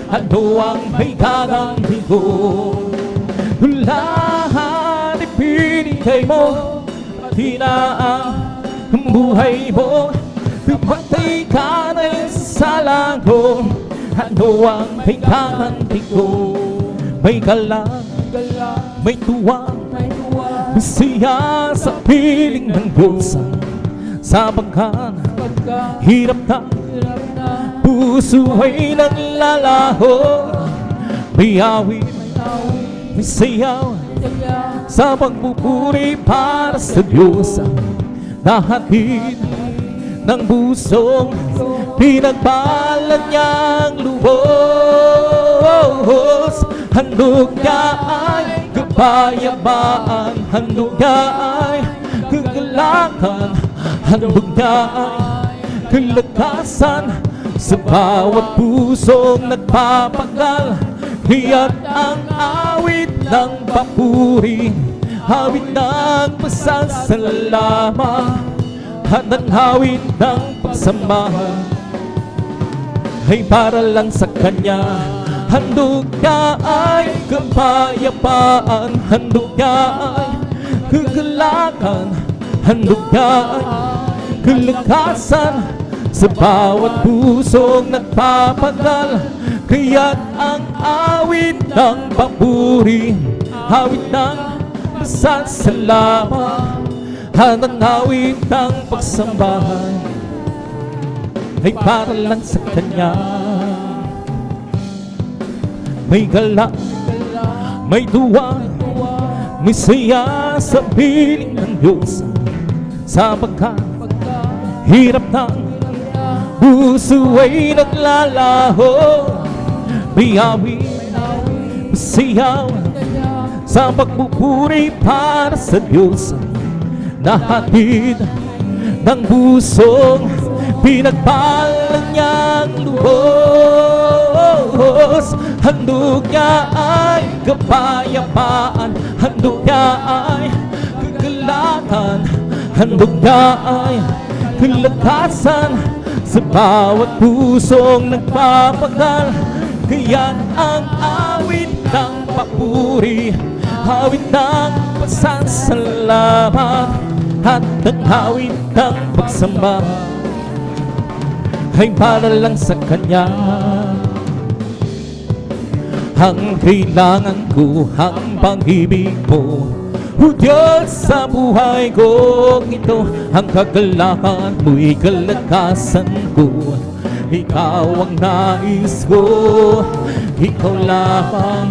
ano ang may gaganti ko. Lahat ibinigay mo, pati na ang buhay mo. Lumatay ka na sa sala ko, ano ang may gaganti ko. May galang, may tuwa, siya sa piling ng Diyos. Sa hirap na puso ay naglalaho. May awit, may sayaw sa pagpupuri para sa Diyos. Nahatid ng busong pinagbalan niyang lubos. Handog niya ay kapayapaan, handog niya ay kagalakan, handog niya ay kalakasan sa bawat pusong nagpapagal. Kaya't ang awit ng papuri, awit ng pasasalamat, at ang awit ng pagsamahan ay para lang sa Kanya. Handog niya ay kapayapaan, handog niya ay kagalakan, handog niya ay kalakasan sa bawat pusong nagpapagal. Kaya't ang awit ng papuri, awit ng pasasalamat, at ang awit ng pagsambahan ay para lang sa Kanya. May galak, may duwa, may saya sa piling ng Diyos. Sapagkat hirap ng puso ay naglalaho. May awit, sayaw sa pagpupuri para sa Diyos. nahatid ng pusong pinagpalang niyang lubos. Handog niya ay kapayapaan, handog niya ay kagalakan, handog niya ay kalakasan sa bawat pusong nagpapagal. Kaya't ang awit ng papuri, awit ng pasasalamat, at ang awit ng pagsamba ay para lang sa Kanya. Ang kailangan ko, ang pag-ibig mo, O Diyos, sa buhay ko ito. Ang kagalakan mo'y kalakasan ko. Ikaw ang nais ko, ikaw lamang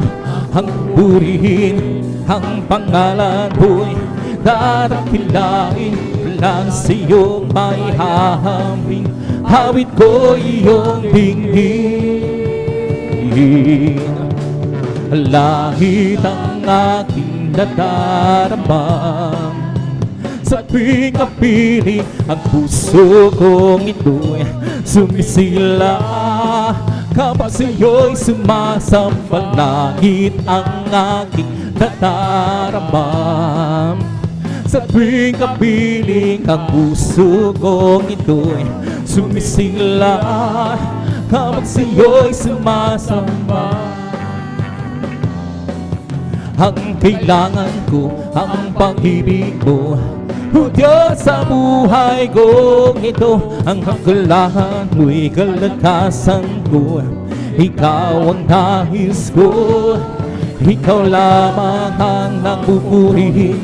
ang purihin. Ang pangalan mo'y dadakilain, lang sa iyong may hahambing. Hawit ko iyong dinggin. Lahit ang aking nadarama, sa tuwing kapili ang puso kong ito'y sumisila. Kapag sa'yo'y sumasambal, langit ang aking nadarama. Sa tuwing kapiling ang puso kong ito'y sumisila. Kapag sa'yo'y sumasamba, ang kailangan ko, ang pag-ibig mo, O Diyos, sa buhay ko ito. Ang kagalakan mo'y kalakasan ko. Ikaw ang nais ko, ikaw lamang ang napupurihin.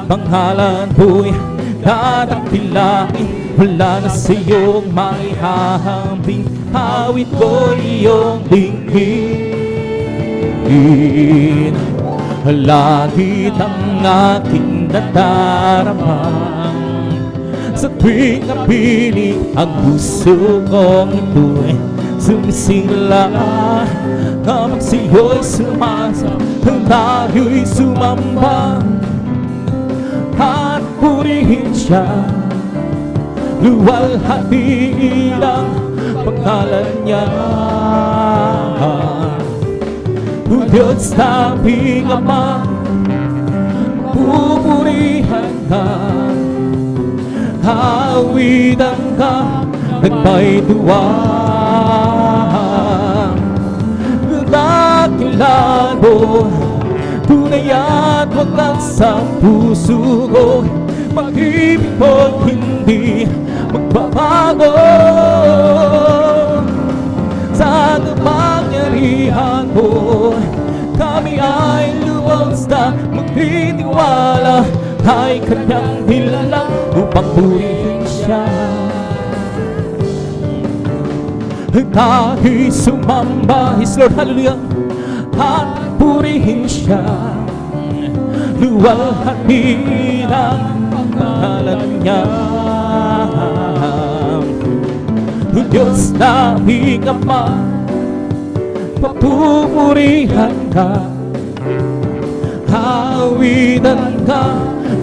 Pangalan mo'y dadakilain, wala na sa iyong may hahambing. Hawit ko iyong dinggin. Lahit ang aking nadarama, sa tuwing napili ang puso kong ito'y sumisila. Kapag sa'yo'y sumasamba, tayo'y sumamba at purihin siya. Luwalhati ang pangalan niya. O Diyos, naming Ama, pupurihan ka, hawitan ka ng may tuwa. Dakilan mo, tunay at wagas sa puso ko. Pag-ibig mo hindi magbabago. Sa kapangyarihan mo, kami ay luwas na magtitiwala. Ay Kanyang nilalang upang purihin siya. Tayo'y sumamba, His Lord, hallelujah, at purihin siya. Luwalhati ang pangalan niya. O Diyos, naming Ama, papupurihan ka, hawitan ka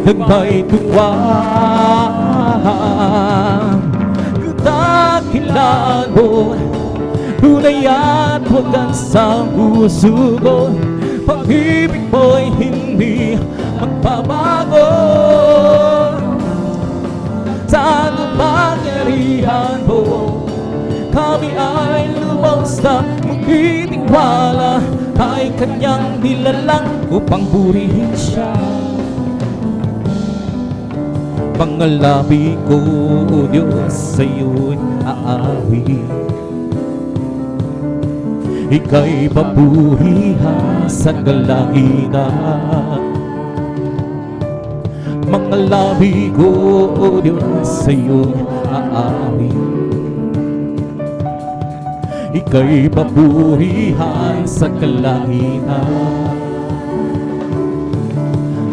ng may tuwa. Dakilan mo, tunay at wagas sa puso ko. Pag-ibig mo'y hindi magbabago. Sa kapangyarihan mo, kami ay lumaos na magtitiwala. Ay Kanyang nilalang upang purihin siya. Pangalabi ko, O Diyos, sa'yo'y aawi. Ika'y papurihan sa kalangitan. Pangalabi ko, O Diyos, sa'yo'y aawi. Ika'y papurihan sa kalangitan.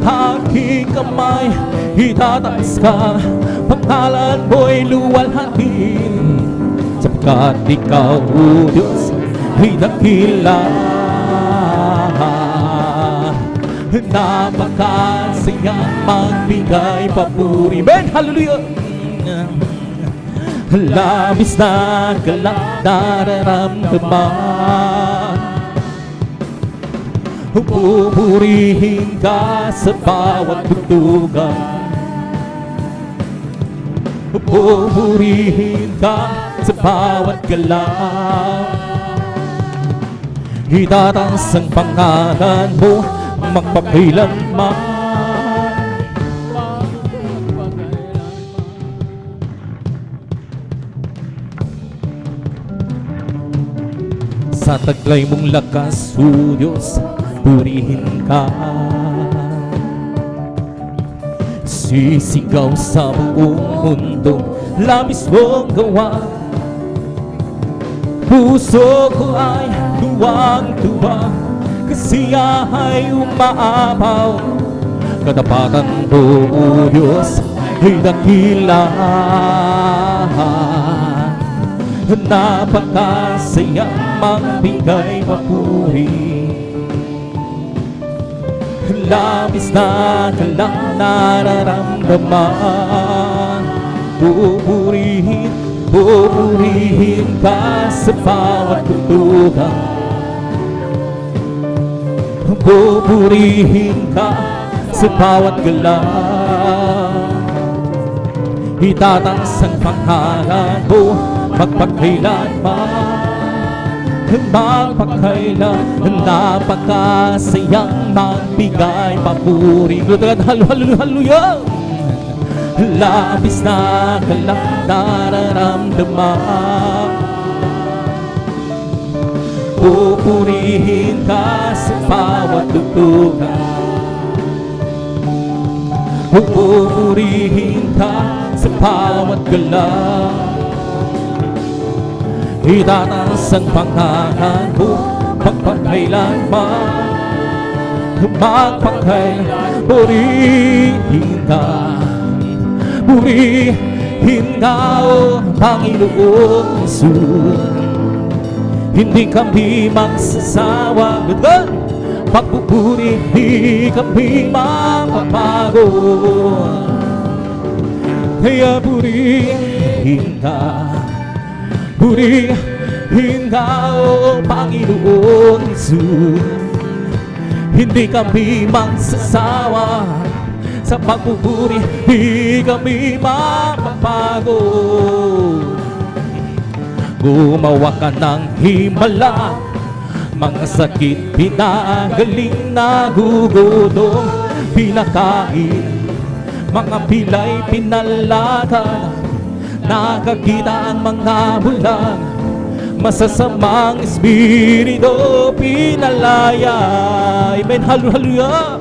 Aking kamay itataas ka, pangalan mo'y luwalhatin. Sapagkat ikaw, O Diyos, ay dakila. napakasayang magbigay papuri. Amen, hallelujah. Labis na galak nararamdaman, pupurihin ka sa bawat tugtugan, pupurihin ka sa bawat galaw. Itataas ang pangalan mo magpakailanman. Sa taglay mong lakas, O Diyos, purihin ka. Sisigaw sa buong mundo, labis mong gawa. Puso ko ay tuwang-tuwa, kasiyahay umaapaw. Katapatan mo, O Diyos, ay dakila. Napakasayang magbigay papuri, labis na galak nararamdaman. Pupurihin ka sa bawat tugtugan, pupurihin ka sa bawat galaw. Itataas ang pangalan mo magpakailanman, magpakailan. Napakasayang magbigay papuri. Hallelujah. Labis na galak nararamdaman, pupurihin ka sa bawat tugtugan, pupurihin ka sa bawat galaw. Itataas ang pangalan mo magpakailanman, magpakailan. Purihin ka, purihin ka, O Panginoong Hesus. Hindi kami magsasawa, pagpupuri, hindi kami mapapago. Kaya purihin ka, purihin ka, O Panginoong Hesus. Hindi kami magsasawa sa pagpupuri, hindi kami mapapago. Gumawa ka ng himala, mga sakit pinagaling, nagugutom pinakain, mga pilay pinalakad, nakakita ang mga bulag, masasamang espiritu pinalaya. Amen, hallelujah.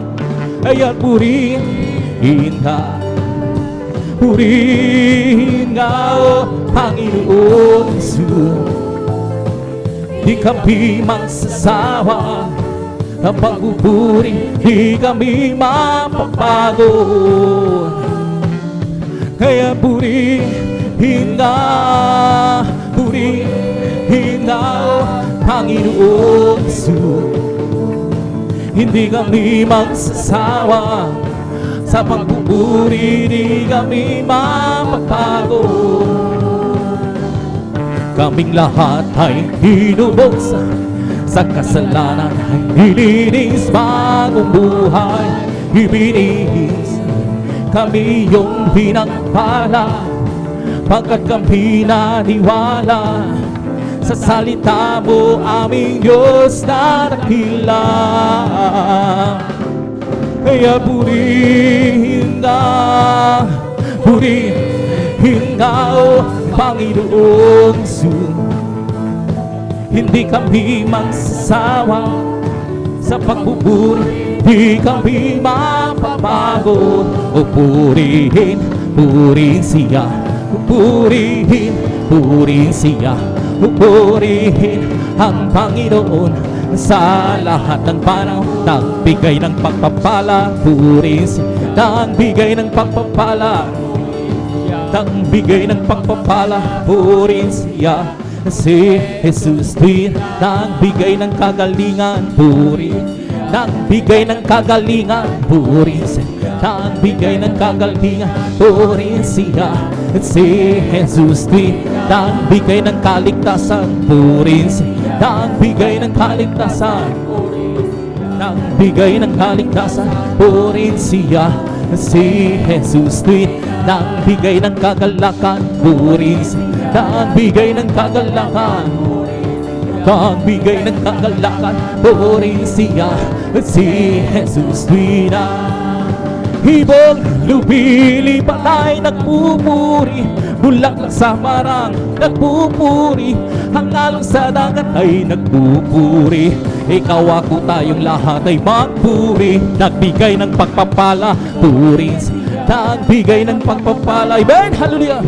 Ayan, purihin ka, purihin ka, O Panginoong Hesus. Di kami magsasawa sa pagpupuri, di kami mapapago. Kaya purihin ka, purihin ka, O Panginoong Hesus. Hindi kami magsasawa sa pagpupuri, di kami mapapago. Kaming lahat ay hinubos sa kasalanan, nilinis bagong buhay, ibinihis. Kami yung pinagpala pagkat kami naniwala sa salita mo, aming Diyos na dakila. Kaya purihin ka, purihin ka, O Panginoong Hesus. Hindi kami magsasawa sa pagpupuri, di kami mapapago. O purihin, purihin siya, purihin, purihin siya, purihin ang Panginoon sa lahat ng panahon. Nagbigay ng pagpapala, purihin siya, nagbigay ng pagpapala, nagbigay ng pagpapala, purihin siya. Si Jesus din nagbigay ng kagalingan, purihin nagbigay ng kagalingan, purihin siya. Nagbigay ng kagalingan, purihin siya. Si Jesus din, nagbigay ng kaligtasan, purihin siya. Nagbigay ng kaligtasan, nagbigay ng kaligtasan, purihin siya. Si Jesus din, nagbigay ng kagalakan, purihin siya. Nagbigay ng kagalakan, nagbigay ng kagalakan, purihin siya. Si Jesus din, ibong lumilipat ay nagpupuri, bulaklak sa marang nagpupuri, ang alon sa dagat ay nagpupuri. Ikaw ako tayong lahat ay magpuri, nagbigay ng pagpapala, puri. Nagbigay ng pagpapala, amen, hallelujah.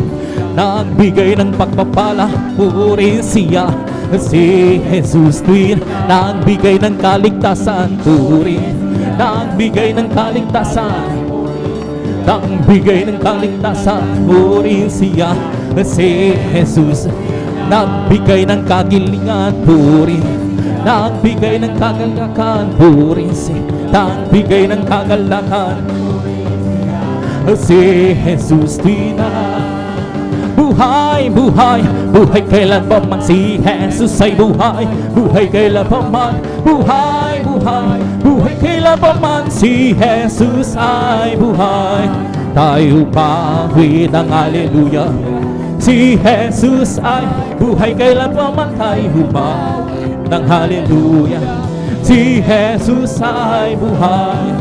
Nagbigay ng pagpapala, puri siya. Si Jesus din, nagbigay ng kaligtasan, puri. Nagbigay ng kaligtasan, nagbigay ng kaligtasan, puri siya. Si Jesus, nagbigay ng kagilingan, puri. Nagbigay ng kagalakan, puri siya. Nagbigay ng kagalakan, si Jesus din. Buhay, buhay, buhay kailan pa man, si Jesus ay buhay. Buhay kailan pa man, buhay, buhay, buhay kailan pa man, si Jesus ay buhay. Tayo pawid ang hallelujah. Si Jesus ay buhay kailan pa man, tayo pawid ang hallelujah. Si Jesus ay buhay.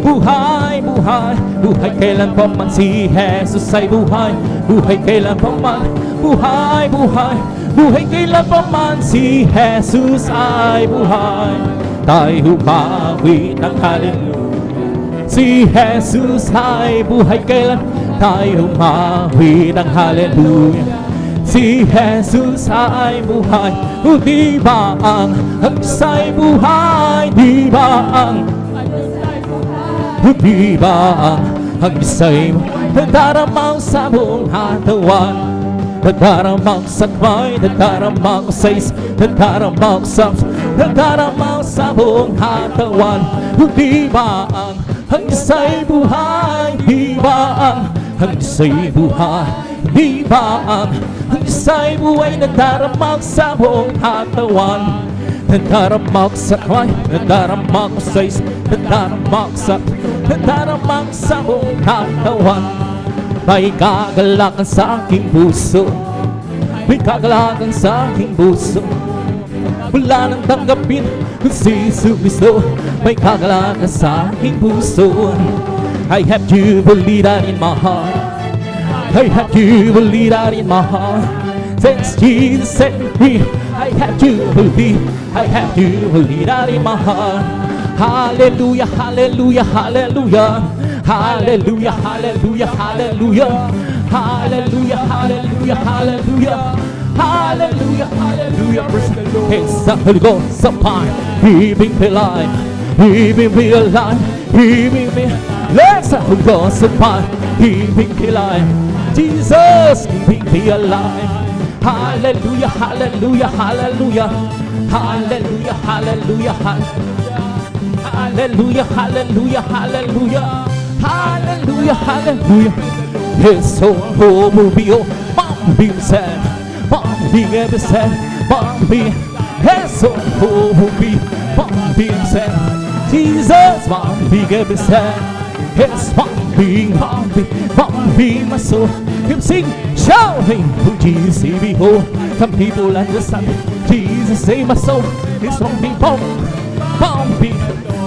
Buhay, buhay, buhay kailan pa man, si Jesus ay buhay. Buhay kailan pa man, buhay, buhay, buhay kailan pa man, si Jesus ay buhay. Tayo pawid ng hallelujah. Si Jesus ay buhay kailan, tayo pawid ng hallelujah. Si Jesus ay buhay. O di ba ang isa'y buhay? Di ba ang di ba ang isa'y nadaramang sa buong katawan? Nadaramang sa kamay, nadaramang sa isa, nadaramang sa buong katawan. Di ba ang isa'y buhay? Di ba ang isa'y buhay? Di ba ang isa'y buhay? Nadaramang sa buong katawan. Nadaramang sa kamay, nadaramang sa isa, nadaramang sa buong katawan. May kagalakan sa aking puso, may kagalakan sa aking puso. Wala nang tanggapin si Jesus Cristo. May kagalakan sa aking puso. I have to believe that in my heart. I have to believe that in my heart. Since Jesus set me free, I have to believe, I have to believe that in my heart. Hallelujah, hallelujah, hallelujah. Hallelujah, hallelujah, hallelujah. Hallelujah, hallelujah, hallelujah. Hallelujah, hallelujah. It's the Holy Ghost upon, keeping me alive, keeping me alive, keeping me. Let's the Holy Ghost upon, keeping me alive. Jesus, keeping me alive. Hallelujah, hallelujah, hallelujah. Hallelujah, hallelujah, hallelujah. Hallelujah, hallelujah, hallelujah. Hallelujah, hallelujah. His whole movie, oh, mom being sad, mom being ever sad, mom being. His whole movie, mom being sad. Jesus, mom being ever sad. His mom being, my soul. Him sing, shouting, oh Jesus, say behold. Some people understand. Jesus, save my soul. His mom being, being.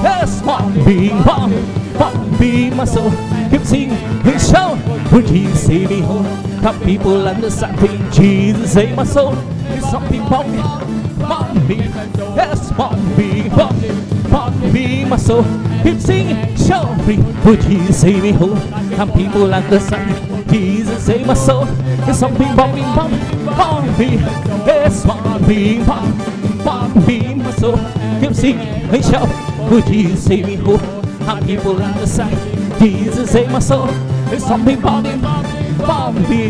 Yes, mom being, my soul. Him sing, him shout, oh Jesus, save me home. Some people understand. Jesus, save my soul. It's something bumping, yes, bumping, my soul. Him sing, shout me, oh Jesus, save me home. Some people understand. Jesus, save my soul. It's something bumping, yes, bumping, my soul. Him sing, him shout, oh Jesus, save me home. Some people understand. Jesus, save my soul. It's something bumping,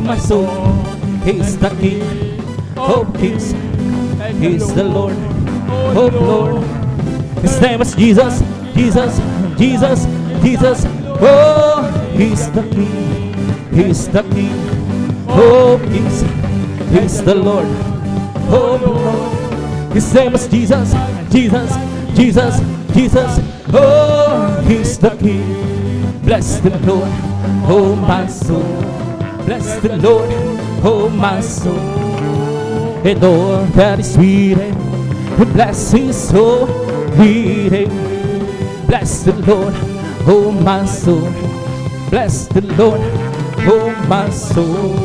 my soul. He's the King of Kings. He's the Lord of Lords. His name is Jesus, Jesus, Jesus, Jesus. Oh, He's the King, He's the King. Oh, He's the Lord. Oh, Lord. His name is Jesus, Jesus, Jesus, Jesus. Oh, He's the King. Bless the Lord, oh my soul. Bless the Lord, oh my soul. And all that is within, bless His soul. Bless the Lord, oh my soul. Bless the Lord, oh my soul.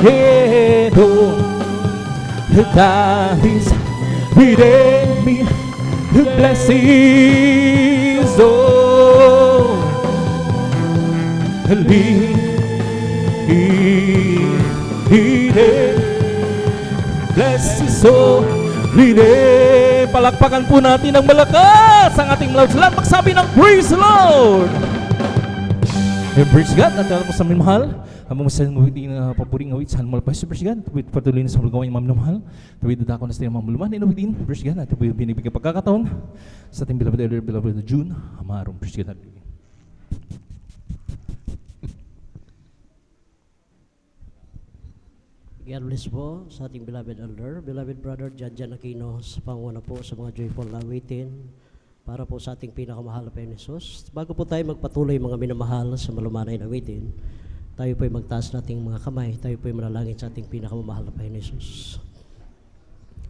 And all that is within me, bless His soul. Bless His soul. Palakpakan po natin ng malakas ang ating loud sa lahat. Magsabi ng praise the Lord. And praise God. At alam mo sa aming mahal, ang mga masayang ngawit na papuring ngawit sa hanmal pa si praise God. Patuloy na sa mga gawain mga mahal. Tawid na ako na sa mga maluluman. Inuwitin, praise God. At binibigyan pagkakataon sa ating beloved na June. Amarong praise God. God bless po sa ating beloved elder, beloved brother Jan Aquino, sa panguna po sa mga joyful na awitin para po sa ating pinakamahal na Panginoon Jesus. Bago po tayo magpatuloy mga minamahal sa malumanay na awitin, tayo po'y magtaas nating mga kamay, tayo po'y manalangin sa ating pinakamamahal na Panginoon Jesus.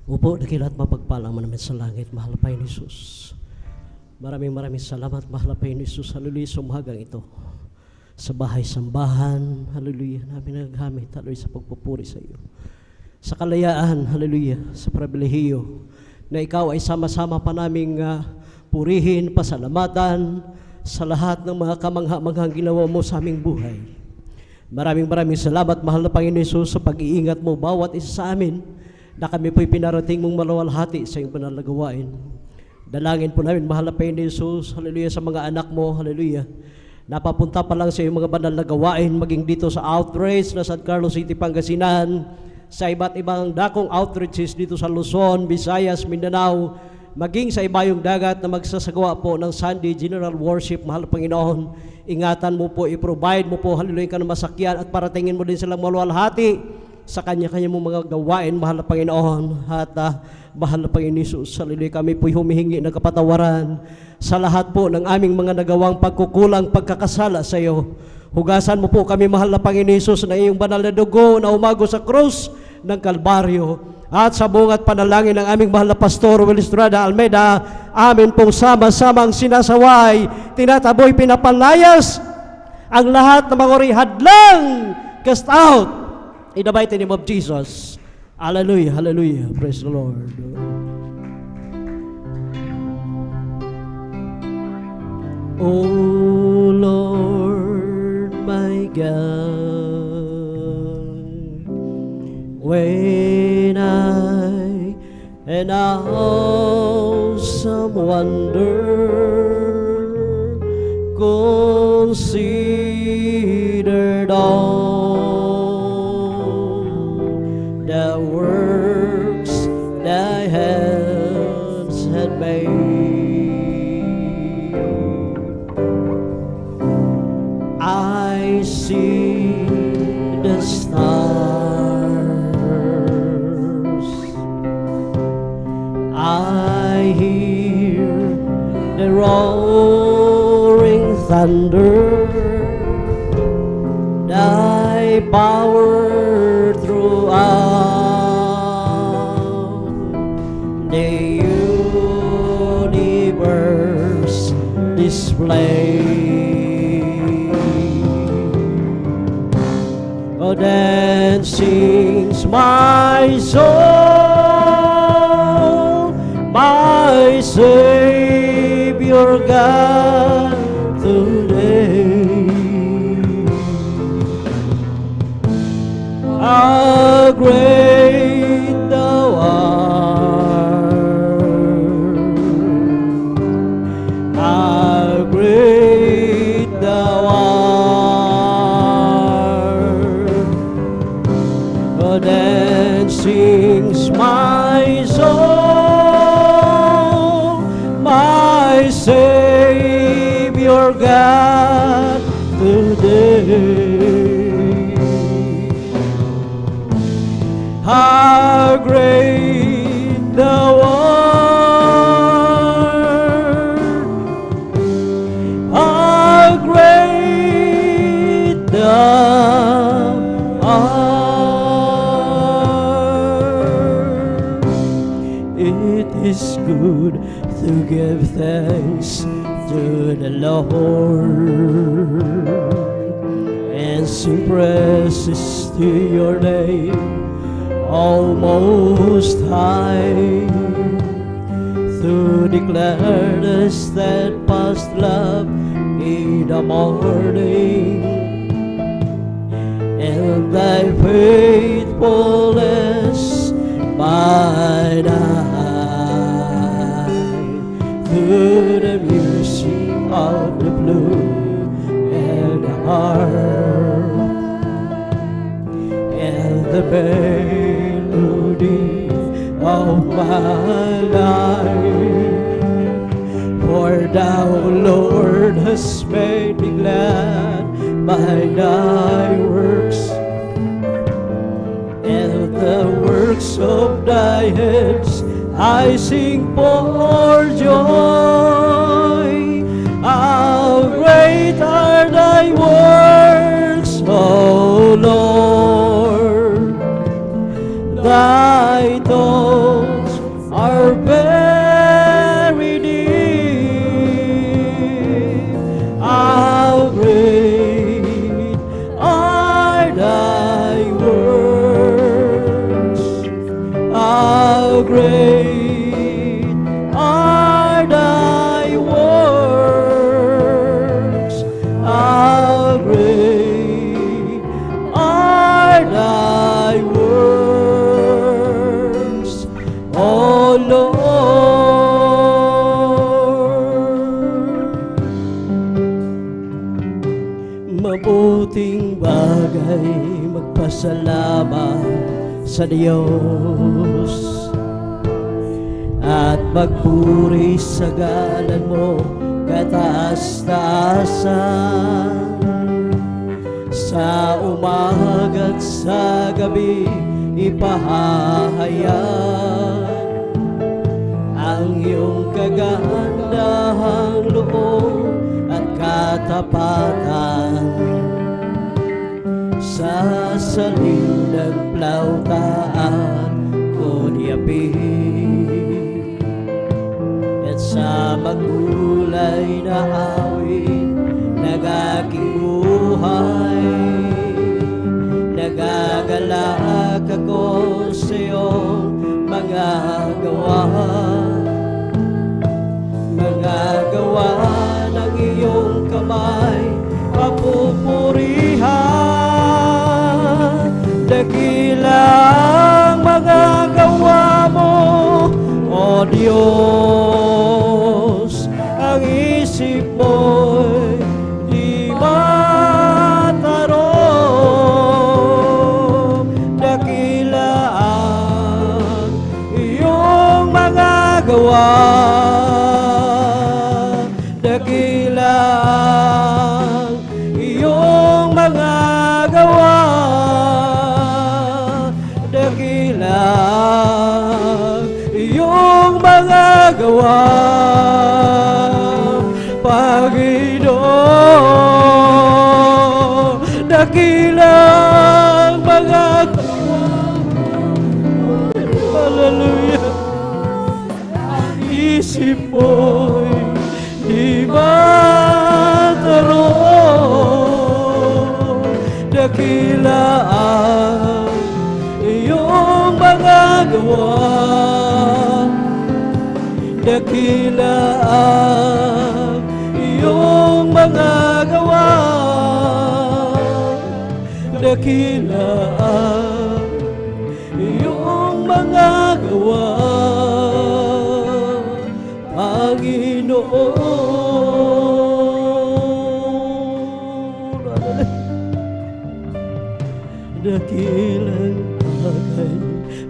Upo, dakilat mapagpalang manamin sa langit, mahal na Panginoon Jesus. Maraming salamat, mahal na Panginoon Jesus. Hallelujah, sa umagang ito. Sa bahay-sambahan, hallelujah, namin nagagamit, hallelujah, sa pagpupuri sa iyo. Sa kalayaan, hallelujah, sa pribilehiyo, na ikaw ay sama-sama pa naming purihin, pasalamatan, sa lahat ng mga kamangha-manghang ginawa mo sa aming buhay. Maraming salamat, mahal na Panginoon Jesus, sa pag-iingat mo, bawat isa sa amin, na kami po'y pinarating mong maluwalhati sa iyong banal na gawain. Dalangin po namin, mahal na Panginoon Jesus, hallelujah, sa mga anak mo, hallelujah, napapunta pa lang sa iyong mga banal na gawain, maging dito sa outreach na San Carlos City, Pangasinan, sa iba't ibang dakong outreaches dito sa Luzon, Visayas, Mindanao, maging sa ibayong dagat na magsasagawa po ng Sunday General Worship, mahal na Panginoon. Ingatan mo po, i-provide mo po, hallelujah, ka na masakyan at paratingin mo din silang maluwalhati sa kanya-kanya mong mga gawain, mahal na Panginoon. At mahal na Panginoon Jesus, hallelujah, kami po'y humihingi ng kapatawaran sa lahat po ng aming mga nagawang pagkukulang, pagkakasala sa iyo. Hugasan mo po kami, mahal na Panginoon Jesus, na iyong banal na dugo na umago sa krus ng Kalbaryo. At sa bungat panalangin ng aming mahal na Pastor Will Estrada Almeida, amin pong sama-samang sinasaway, tinataboy, pinapalayas ang lahat ng mga hadlang, cast out in the mighty name of Jesus. Hallelujah, hallelujah. Praise the Lord. Oh Lord, my God, when I an awesome wonder considered all the works thy hands had made, I see the stars, I hear the roaring thunder, thy power throughout the universe display. Oh, then sings my soul, my Savior God today. How great thou art, how great thou art. Oh, then sings my soul, Savior God today. How great thou art, how great thou art. It is good to give thanks to the Lord and sing praises to your name, Most High, to declare the steadfast love in the morning and thy faithfulness by night, to the music of the flute and the harp and the melody of my life. For thou, Lord, hast made me glad by thy works, and the works of thy hands I sing for joy. How great are thy works, O Lord! Thy thoughts are very deep. How great are thy works! How great are thy works! How great are thy works, O Lord. Mabuting bagay magpasalamat sa Diyos at magpuri sa ngalan mo kataas-taasan. Sa umaga at sa gabi ipahahayag ang iyong kagandahang loob at katapatan. Sa saling ng plautaan kunyapin, at sa magulay na awit ng aking buhay, nagagalak ako sa iyong mga gawa ng iyong kamay, papupurihan. Dakila ang mga gawa mo, O Diyos. Ang isip mo'y di matarong. Dakila ang iyong mga gawa, dakila ang iyong mga gawa, dakila ang iyong mga gawa, Panginoon. Dakila ang mga gawa, hallelujah. Isip mo'y di matarong. Dakila ang iyong mga gawa, dakila ang iyong mga gawa, dakila ang iyong mga gawa, Panginoon. Dakilang bagay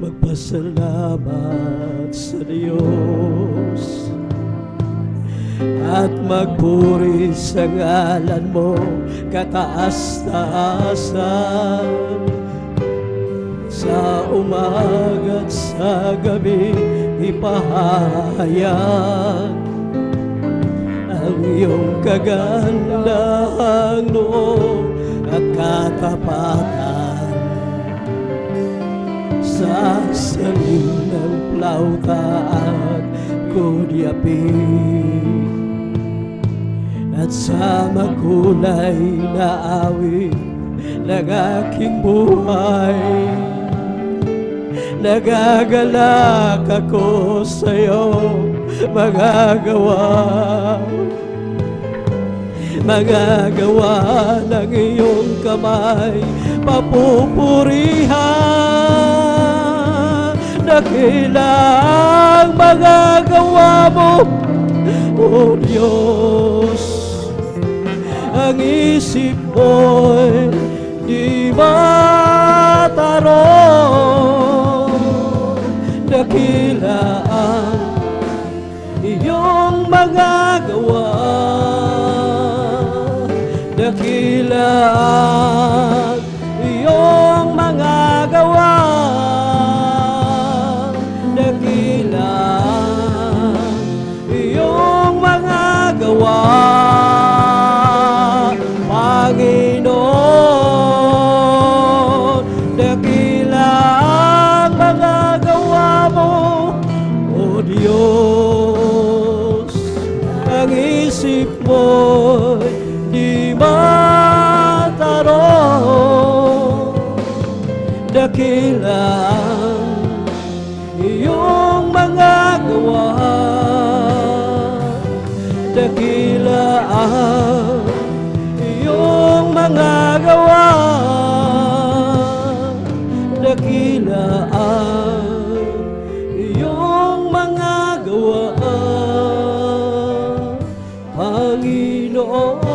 magpasalamat sa Diyos at magpuri sa ngalan mo kataas-taasan. Sa umaga at sa gabi ipahayag ang iyong kagandahang loob at katapatan. Sa saling ng plauta at kudyapi at sa makulay na awit ng aking buhay, nagagalak ako sa'yo, magagawa ng iyong kamay, papupurihan. Dakilang magagawa mo, O Diyos. Ang isip mo'y di matarong, dakila ang iyong magagawa, dakila ang iyong magagawa, dakila ang iyong magagawa, Panginoon. Dakila ang magagawa mo, O Diyos. Ang isip mo'y di matarong, dakila ang iyong magagawa, dakila ang iyong magagawa, dakila ang iyong magagawa, Panginoon.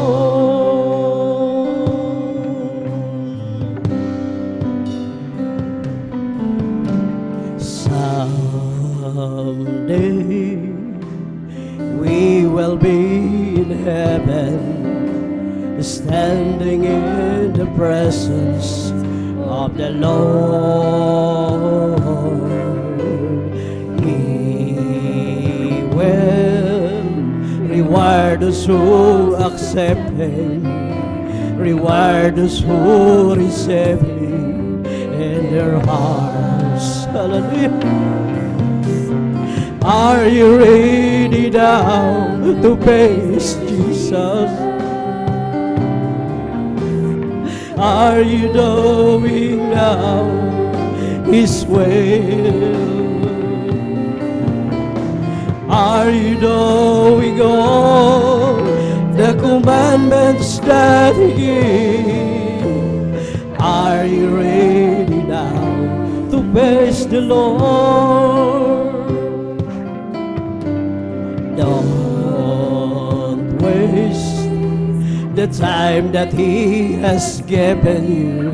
Someday we will be in heaven, standing in the presence of the Lord. He will reward those who accept Him, reward those who receive Him in their hearts. Hallelujah. Are you ready now to face Jesus? Are you doing now His will? Are you doing all the commandments that He gave? Are you ready now to face the Lord? Don't waste the time that He has given you.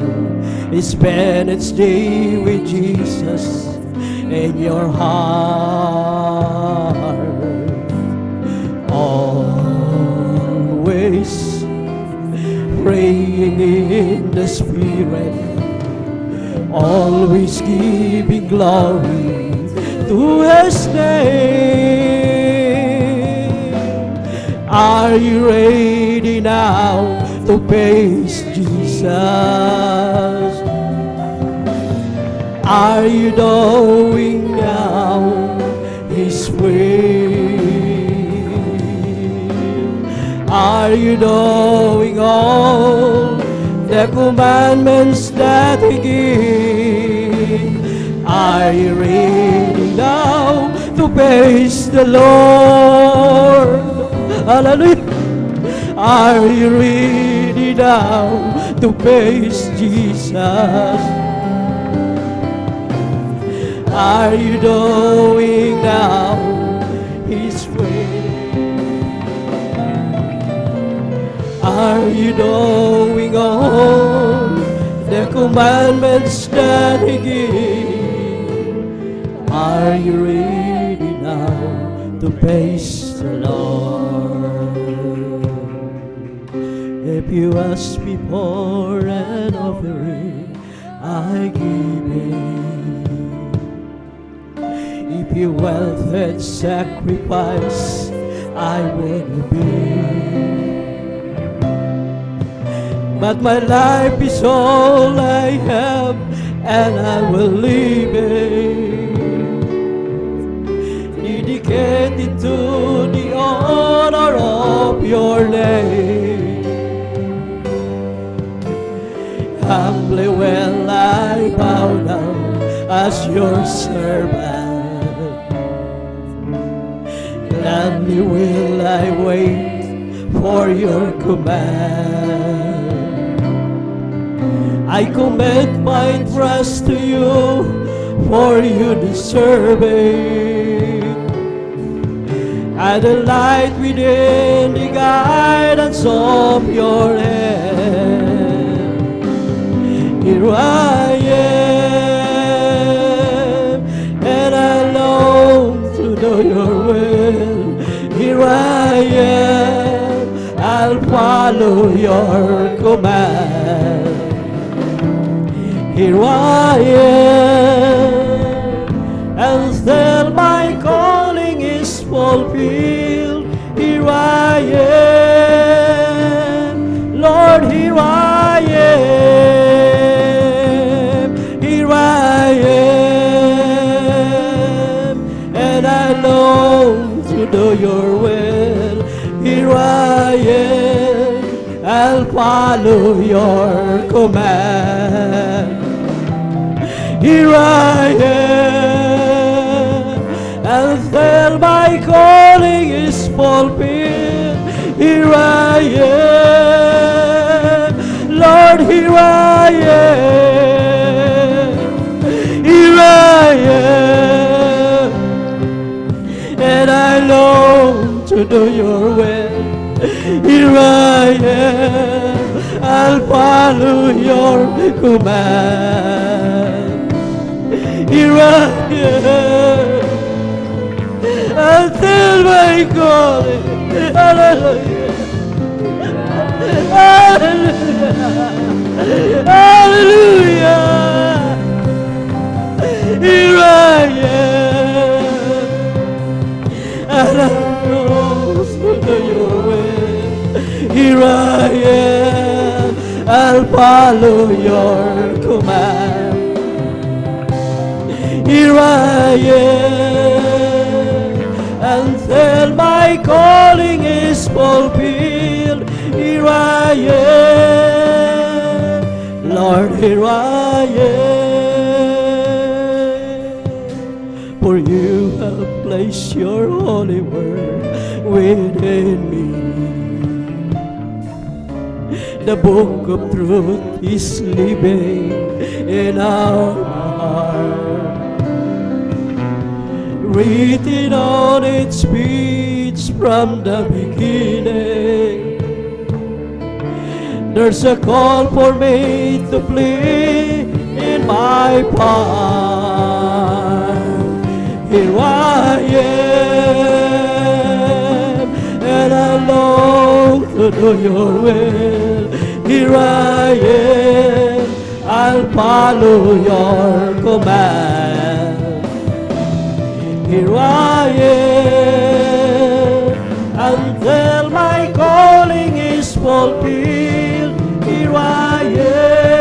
Spend each day with Jesus in your heart. Always praying in the Spirit, always giving glory to His name. Are you ready now to face Jesus? Are you doing now His will? Are you doing all the commandments that He gave? Are you ready now to face the Lord? Hallelujah. Are you ready now to face Jesus? Are you doing now His will? Are you doing all the commandments that He gave? Are you ready now to face the Lord? If you ask me for an offering, I give it. If you want that sacrifice, I will be. But my life is all I have, and I will leave it dedicated to the honor of your name. Humbly will I bow down as your servant. Gladly will I wait for your command. I commit my trust to you, for you deserve it. I delight within the guidance of your hand. Here I am, and I long to do your will. Here I am, I'll follow your command. Here I am, and still my calling is fulfilled. Here I am, Lord, here I am. Here I am, and I long to do your will. Here I am, I'll follow your command. Here I am, and still my calling is fulfilled. Here I am, Lord, here I am. Here I am, and I long to do your will. Here I am, I'll follow your command. Here I am, until my calling. Hallelujah. Hallelujah. Hallelujah. Here I am, and I know to do your will. Here I am, I'll follow your command. Here I am, until my calling is fulfilled. Here I am, Lord, here I am. For you have placed your holy word within me. The book of truth is living in our heart. Written on its page from the beginning. There's a call for me to play in my part. Here I am, and I long to do your will. Here I am, I'll follow your command. Here I am, until my calling is fulfilled. Here I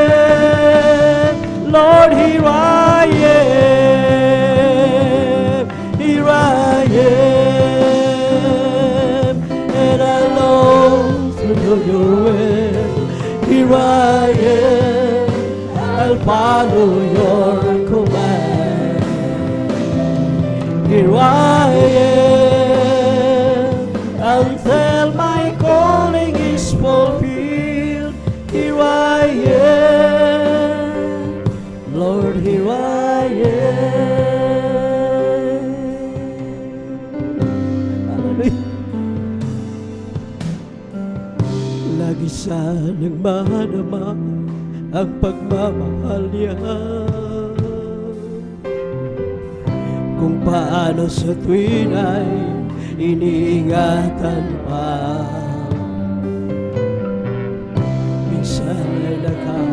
am, Lord, here I am. Here I am, and I long to do your will. Here I am, I'll follow your command. Here I am, until my calling is fulfilled. Here I am, Lord, here I am. Hallelujah. Lagi sanang madama ang pagmamahal niya, kung paano sa tuwin ay iniingatan pa.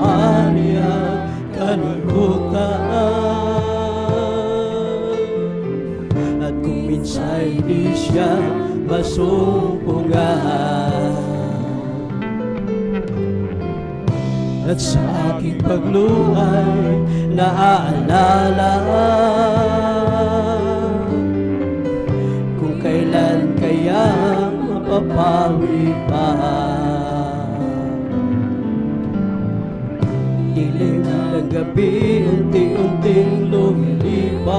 kahariang kanungkutan. At kung minsa'y di siya masumpungan, at sa aking pagluhay naaalala kung kailan kaya mapapawi pa. Dilim ng gabi unti-unting lumilipas,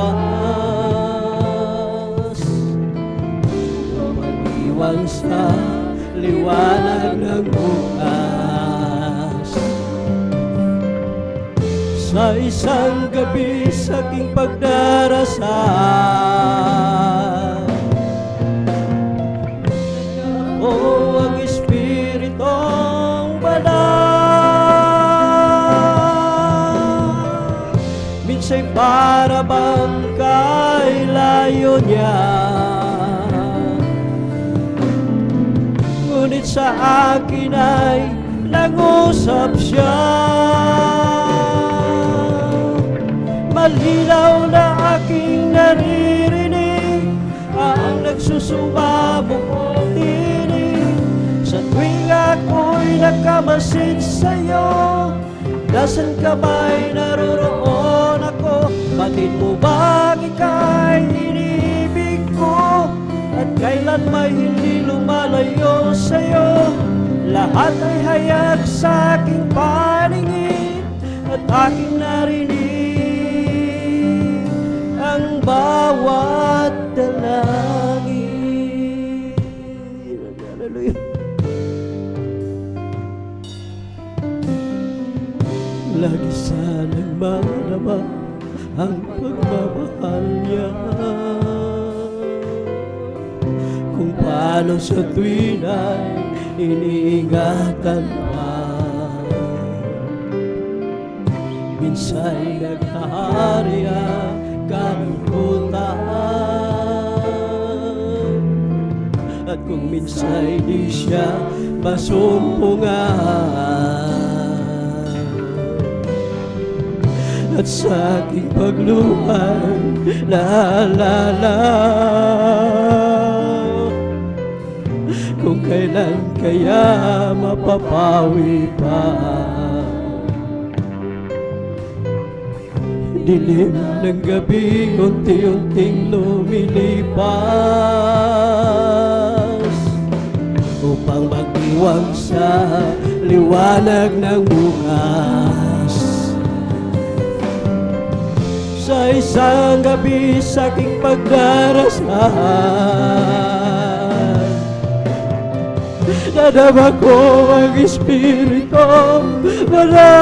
pag-iwan sa liwanag ng bukas. Sa isang gabi sa aking pagdarasal, o ang Espiritong Banal, minsa'y para bang kay layo niya, ngunit sa akin ay nangusap siya. Malinaw na aking naririnig ang nagsusumabong tinig. Sa tuwing ako'y nakamasid sa'yo, nasan ka ba'y naroroon ako? Batid mo bang ika'y inibig ko? At kailan may hindi lumalayo sa'yo? Lahat ay hayag sa aking paningin at aking narinig ang bawat dalangin. Hallelujah. Lagi sanang madama ang pagmamahal niya, kung paano sa tuwin ay iniingatan pa. Minsa'y naghahari ang kalungkutan, at kung minsa'y di siya masumpungan, at sa aking pagluhay naalala kung kailan kaya mapapawi pa. Dilim ng gabi unti-unting lumilipas, upang mag-iwang sa liwanag ng bukas. Sa isang gabi sa aking pagdarasal, nadama ko ang Espiritong Banal.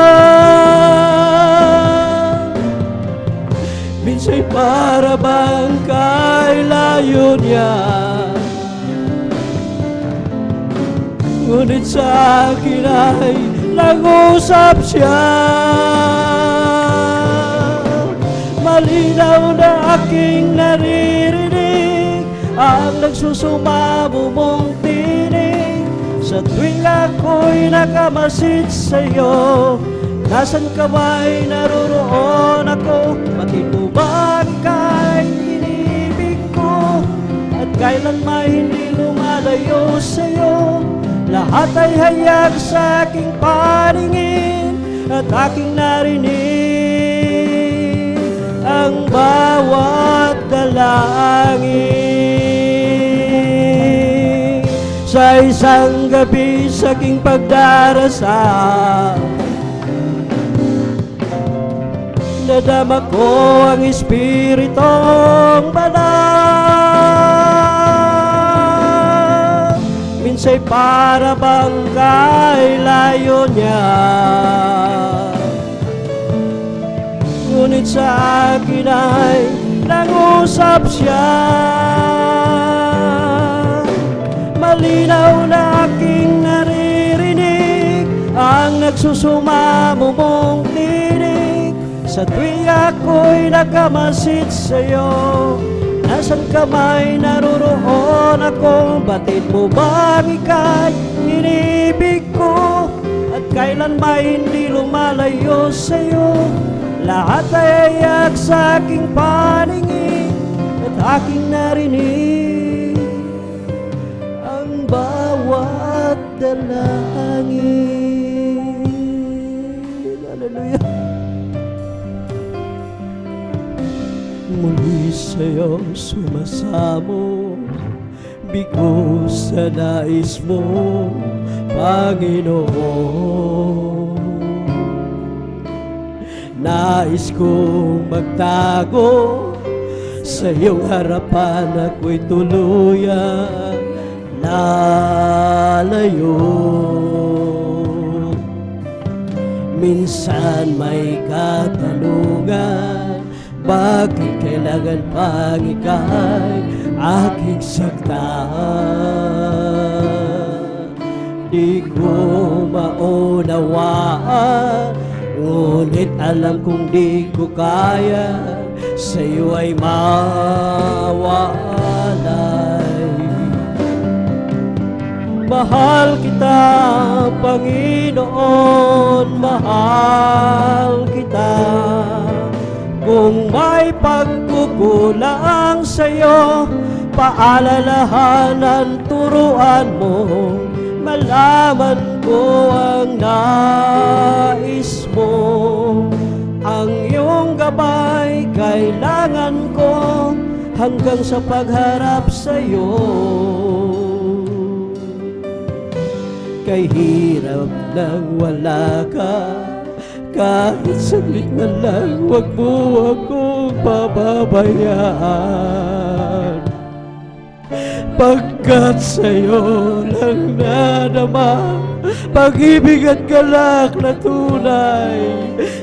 Minsa'y para bang kay layo niya, ngunit sa akin ay nangusap siya. Malinaw na aking naririnig ang nagsusumamo mong tinig. Sa tuwing ako'y nakamasid sa'yo, nasan ka ba'y naroroon ako? Batid mo ba ika'y inibig ko? At kailan may hindi lumalayo sa'yo? Lahat ay hayag sa aking paningin at aking narinig ang bawat dalangin. Sa isang gabi sa aking pagdarasal, nadama ko ang Espiritong Banal. Minsa'y para bang kay layo niya, ngunit sa akin ay nangusap siya. Malinaw na aking naririnig ang nagsusumamo mong tinig. Sa tuwing ako'y nakamasid sa'yo, nasan ka may naroroon ako? Batid mo bang ika'y inibig ko? At kailan ba hindi lumalayo sa'yo. Lahat ay ayak sa aking paningin at aking narinig ang bawat dalangin. Hallelujah. Muli sa'yo sumasamo, bigo sa nais mo, Panginoon. Nais kong magtago sa iyong harapan, ako'y tuluyan lalayo. Minsan may katanungan, bakit kailangan pang ika'y aking saktan? Di ko maunawaan, ngunit alam kong di ko kaya sa'yo ay mawalay. Mahal kita, Panginoon, mahal kita. Kung may pagkukulang sa'yo, paalalahanan, turuan mo, malaman ko ang nais mo. Ang iyong gabay kailangan ko hanggang sa pagharap sa'yo. Kay hirap nang wala ka, kahit saglit man lang, huwag mo akong pababayaan. Pagkat sa'yo lang nadama pag-ibig at galak na tunay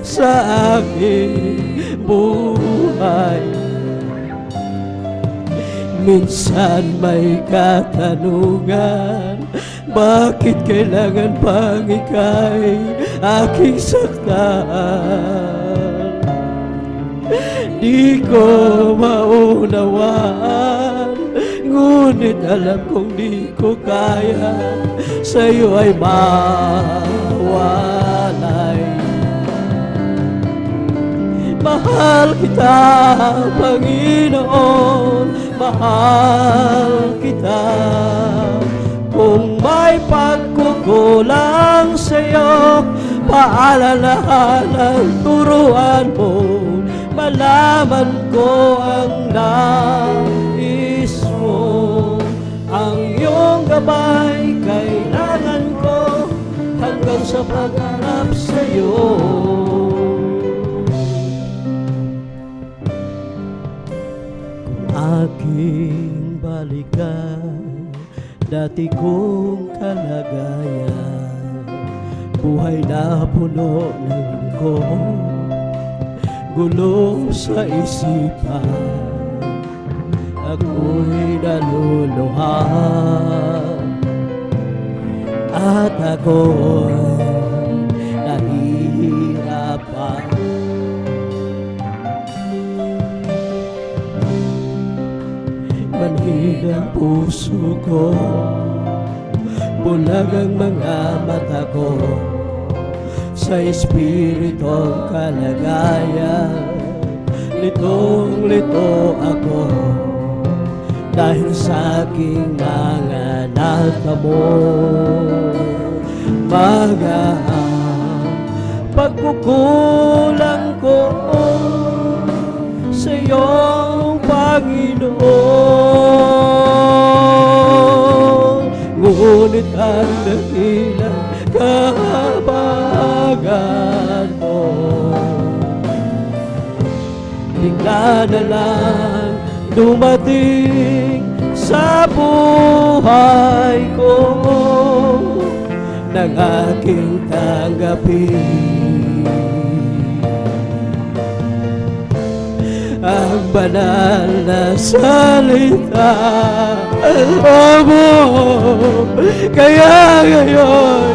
sa aking buhay. Minsan may katanungan, bakit kailangan pang ika'y aking saktan? Di ko maunawaan, ngunit alam kong di ko kaya sa'yo ay mawalay. Mahal kita, Panginoon, mahal kita. Kung may pagkukulang sa'yo, paalalahanan, turuan mo, malaman ko ang nais mo. Ang iyong gabay kailangan ko hanggang sa pagharap sa'yo. Aking balikan dati kong kalagayan, buhay na puno ng lungkot, gulo sa isipan, ako'y naluluha at ako'y nahihirapan. Manhid ang puso ko, bulag ang mga mata ko, sa espiritong kalagayan. Litong-lito ako dahil sa aking mga natamo. Mga pagkukulang ko sa iyong Panginoon, ngunit ang dakilang kahabagan mo, bigla na lang dumating sa buhay ko, nang aking tanggapin ang banal na salita mo. Kaya ngayon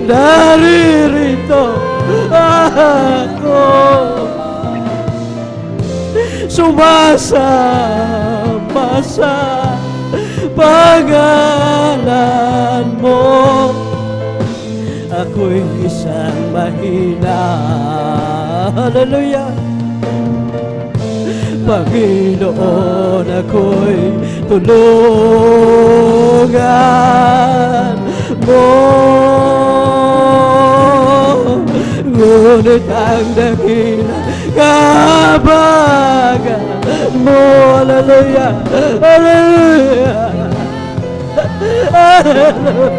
naririto ako, sumasama sa pangalan mo. ako'y isang mahina. Hallelujah. Panginoon, ako'y tulungan mo. Ngunit ang dakilang kahabagan mo. Hallelujah. Hallelujah. Hallelujah.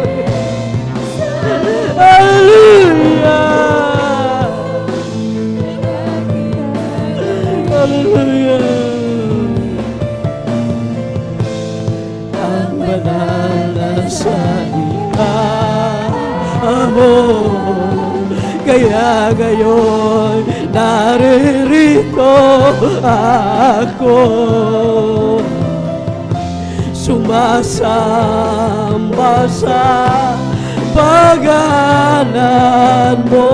Hallelujah. Ang banal na salita mo, kaya ngayon naririto ako, sumasamba sa paganan mo.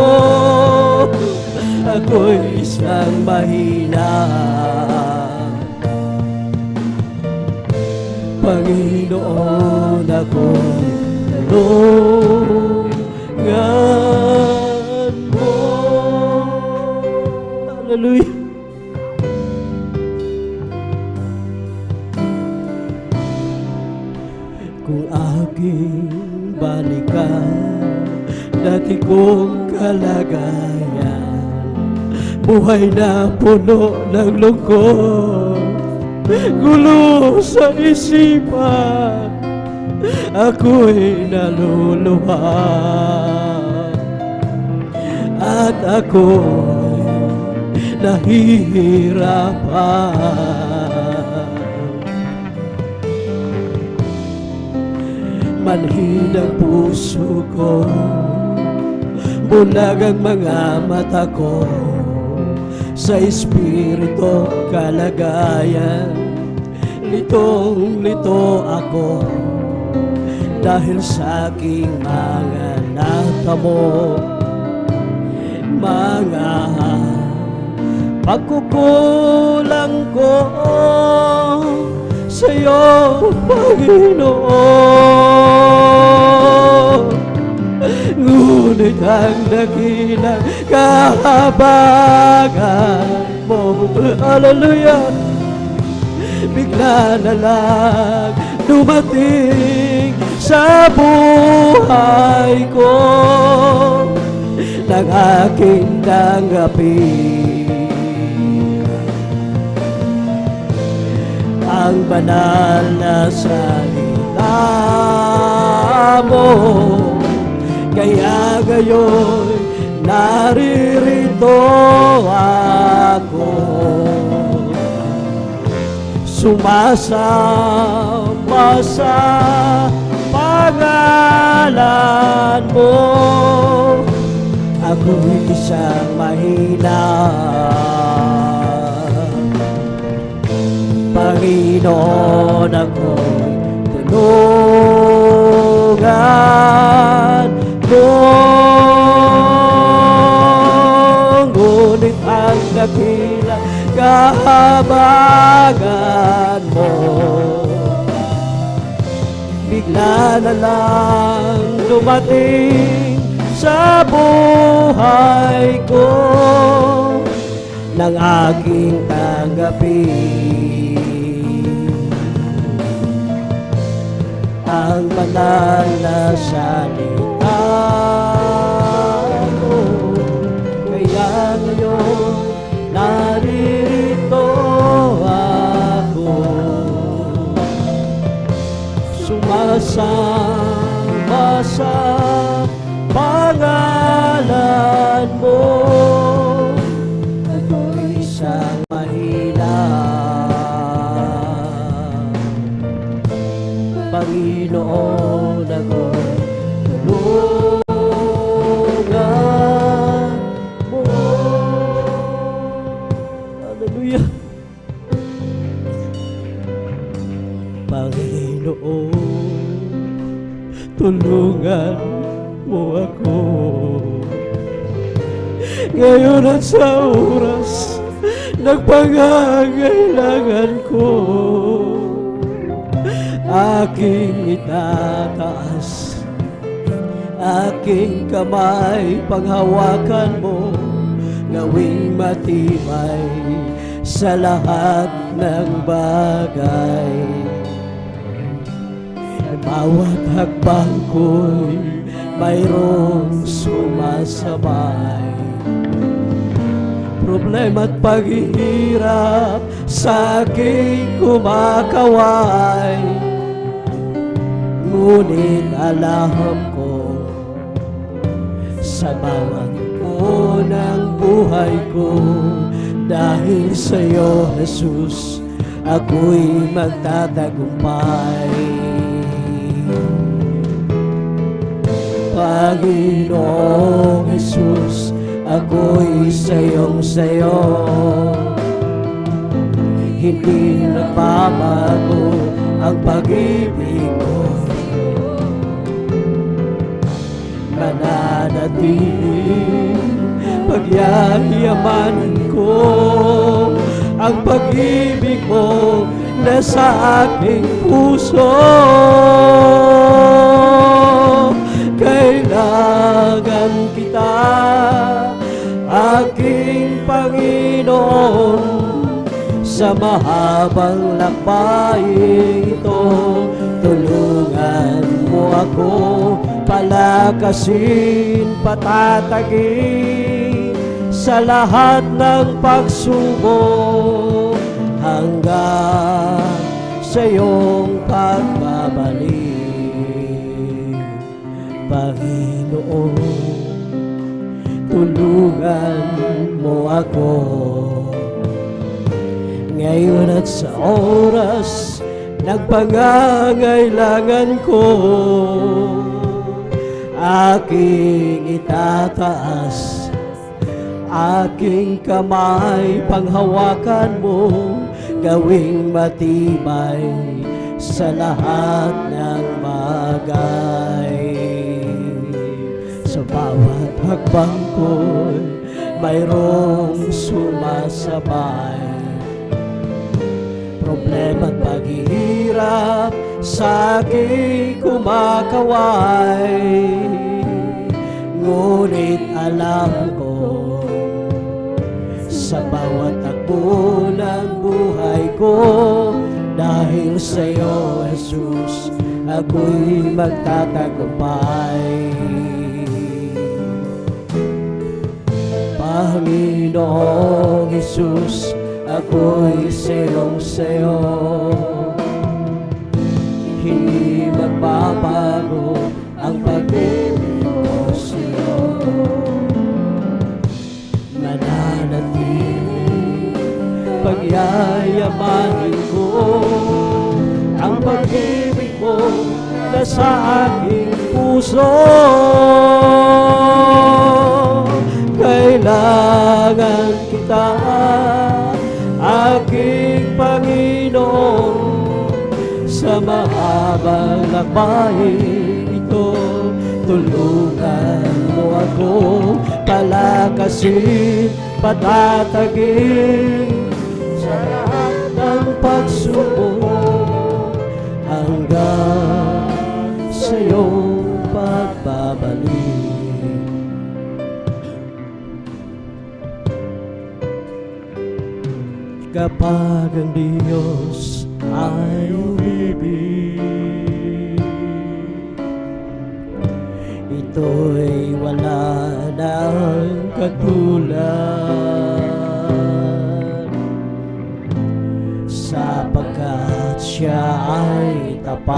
Ako'y isang mahina. Panginoon, ako'y tulungan mo. Hallelujah. Kung aking balikan dati kong kalagayan, buhay na puno ng lungkot, gulo sa isipan, ako'y naluluha at ako'y nahihirapan. Manhid ang puso ko, bulag ang mga mata ko, sa espiritu kalagayan, litong-lito ako, dahil sa aking mga natamo, mga pagkukulang ko sa'yo, Panginoon. Ngunit ang dakilang kahabagan mo, hallelujah, bigla na lang dumating sa buhay ko, nang aking tanggapin ang banal na salita mo. Kaya ngayon naririto ako, sumasamba sa pangalan mo. Ako'y isang mahina, Panginoon, ako'y tulungan mo. Ngunit ang dakilang kahabagan mo, bigla na lang dumating sa buhay ko, nang aking tanggapin ang banal na salita mo. Kaya ngayon naririto ako, sumasamba sa pangalan mo. Ako'y isang mahina, Panginoon, ako'y tulungan mo. Hallelujah. Panginoon, tulungan mo ako ngayon at sa oras ng pangangailangan ko. Aking itataas aking kamay, panghawakan mo, gawing matibay sa lahat ng bagay. Bawat hakbang ko'y mayroong sumasabay. Problema at paghihirap sa aking kumakaway, ngunit alam ko sa bawat mo ng buhay ko, dahil sa'yo, Jesus, ako'y magtatagumpay. Panginoong Jesus, ako'y sayo, hindi nagbabago ang pag-ibig ko, mananatiling pagyayamanin ko ang pag-ibig mo na sa aking puso. Kailangan kita, aking Panginoon, sa mahabang lakbay ito. Tulungan mo ako, palakasin, patatagin sa lahat ng pagsubok, hanggang sa iyong pagbabalik. Panginoon, tulungan mo ako ngayon at sa oras ng pangangailangan ko. Aking itataas, aking kamay, panghawakan mo, gawing matibay sa lahat ng bagay. Sa bawat hakbang ko'y mayroong sumasabay. Problema at paghihirap sa aking kumakaway, ngunit alam ko sa bawat takbo ng buhay ko, dahil sa'yo, Jesus, ako'y magtatagumpay. Panginoong Jesus, ako'y sa'yo, hindi magbabago ang pag-ibig ko sa'yo. Mananatiling pagyayamanin ko ang pag-ibig mo na sa aking puso. Kailangan kita, aking Panginoon, sa mahabang lakbay ito. Tulungan mo ako, palakasin, patatagin sa lahat ng pagsubok, hanggang sa iyong pagbabalik. Kapag ang Diyos ay umibig, ito'y wala nang katulad, sapagkat siya ay tapat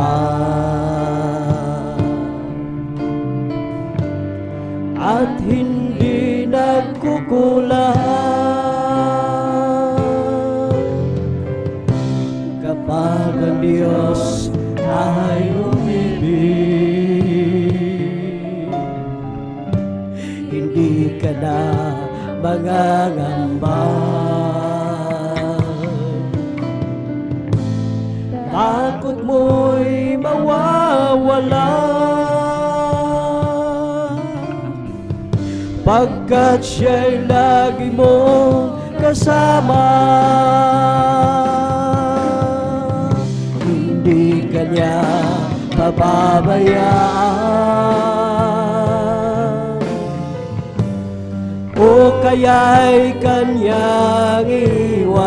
at hindi nagkukulang. Kapag ang Diyos ay umibig, hindi ka na mangangamba. Takot mo'y mawawala, pagkat siya'y lagi mong kasama. Hindi ka niya pababayaan, kaya'y kanyang iwan,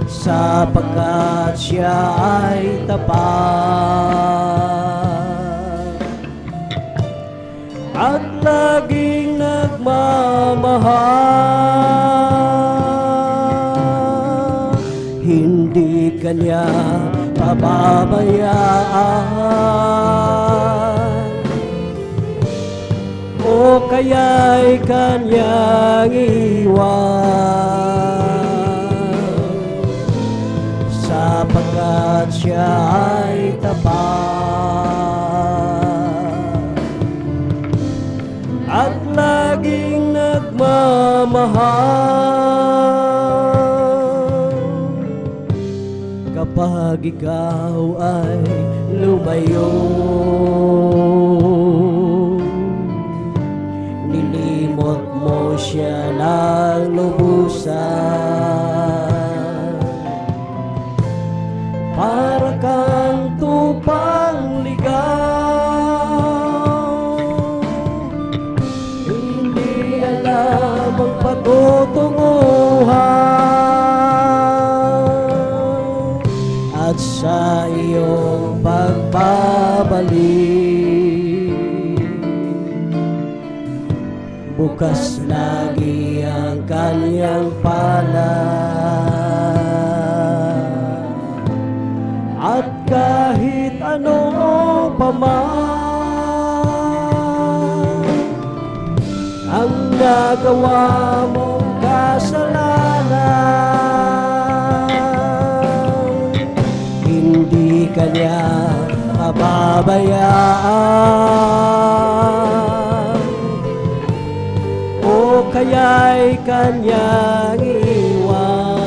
sapagkat siya ay tapat at laging nagmamahal. Hindi kanya pababayaan, o kaya'y kanyang iwan, sapagkat siya ay tapat at laging nagmamahal. Kapag ikaw ay lumayo, nilimot mo siya ng lubusan, para kang tupang ligaw. Hindi alam ang patutunguhan, at sa iyong pagbabalik, bukas lagi ang kanyang palad. At kahit ano pa man ang nagawa mong kasalanan, hindi kanya mababayaan, o kaya'y kanyang iwan,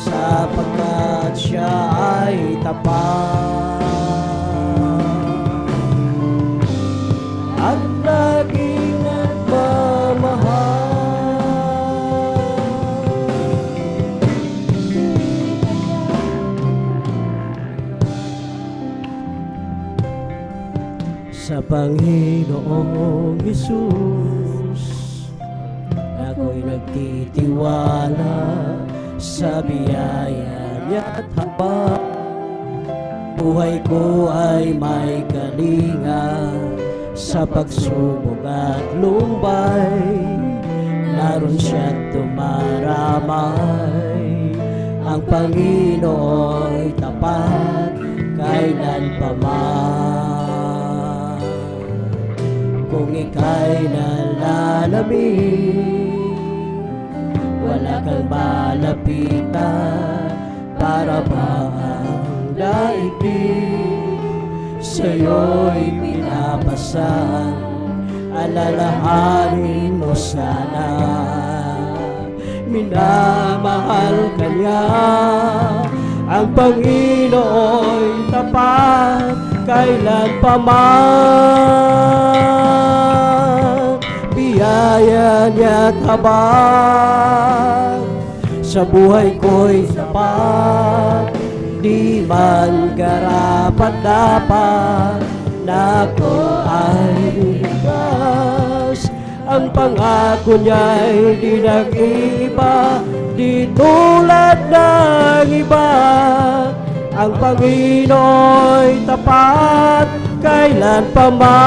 sapagkat siya ay tapat at laging nagmamahal. Sa Panginoong Hesus ako'y nagtitiwala, sa biyaya niya at habang buhay ko ay may kalinga. Sa pagsubok at lumbay, naroon siya't tumaramay. Ang Panginoo'y tapat kailan pa man. Kung ika'y nalalamig, wala kang malapitan, para ba ang daigdig sa'yo'y pinapasan? Alalahanin mo sana, minamahal ka niya. Ang Panginoo'y tapat kailan pa man. Biyaya niya't habang sa buhay ko'y sapat, di man karapat dapat na ako ay liligtas. Ang pangako niya'y di nag-iiba, di tulad ng iba. Ang Panginoo'y tapat kailan pa man.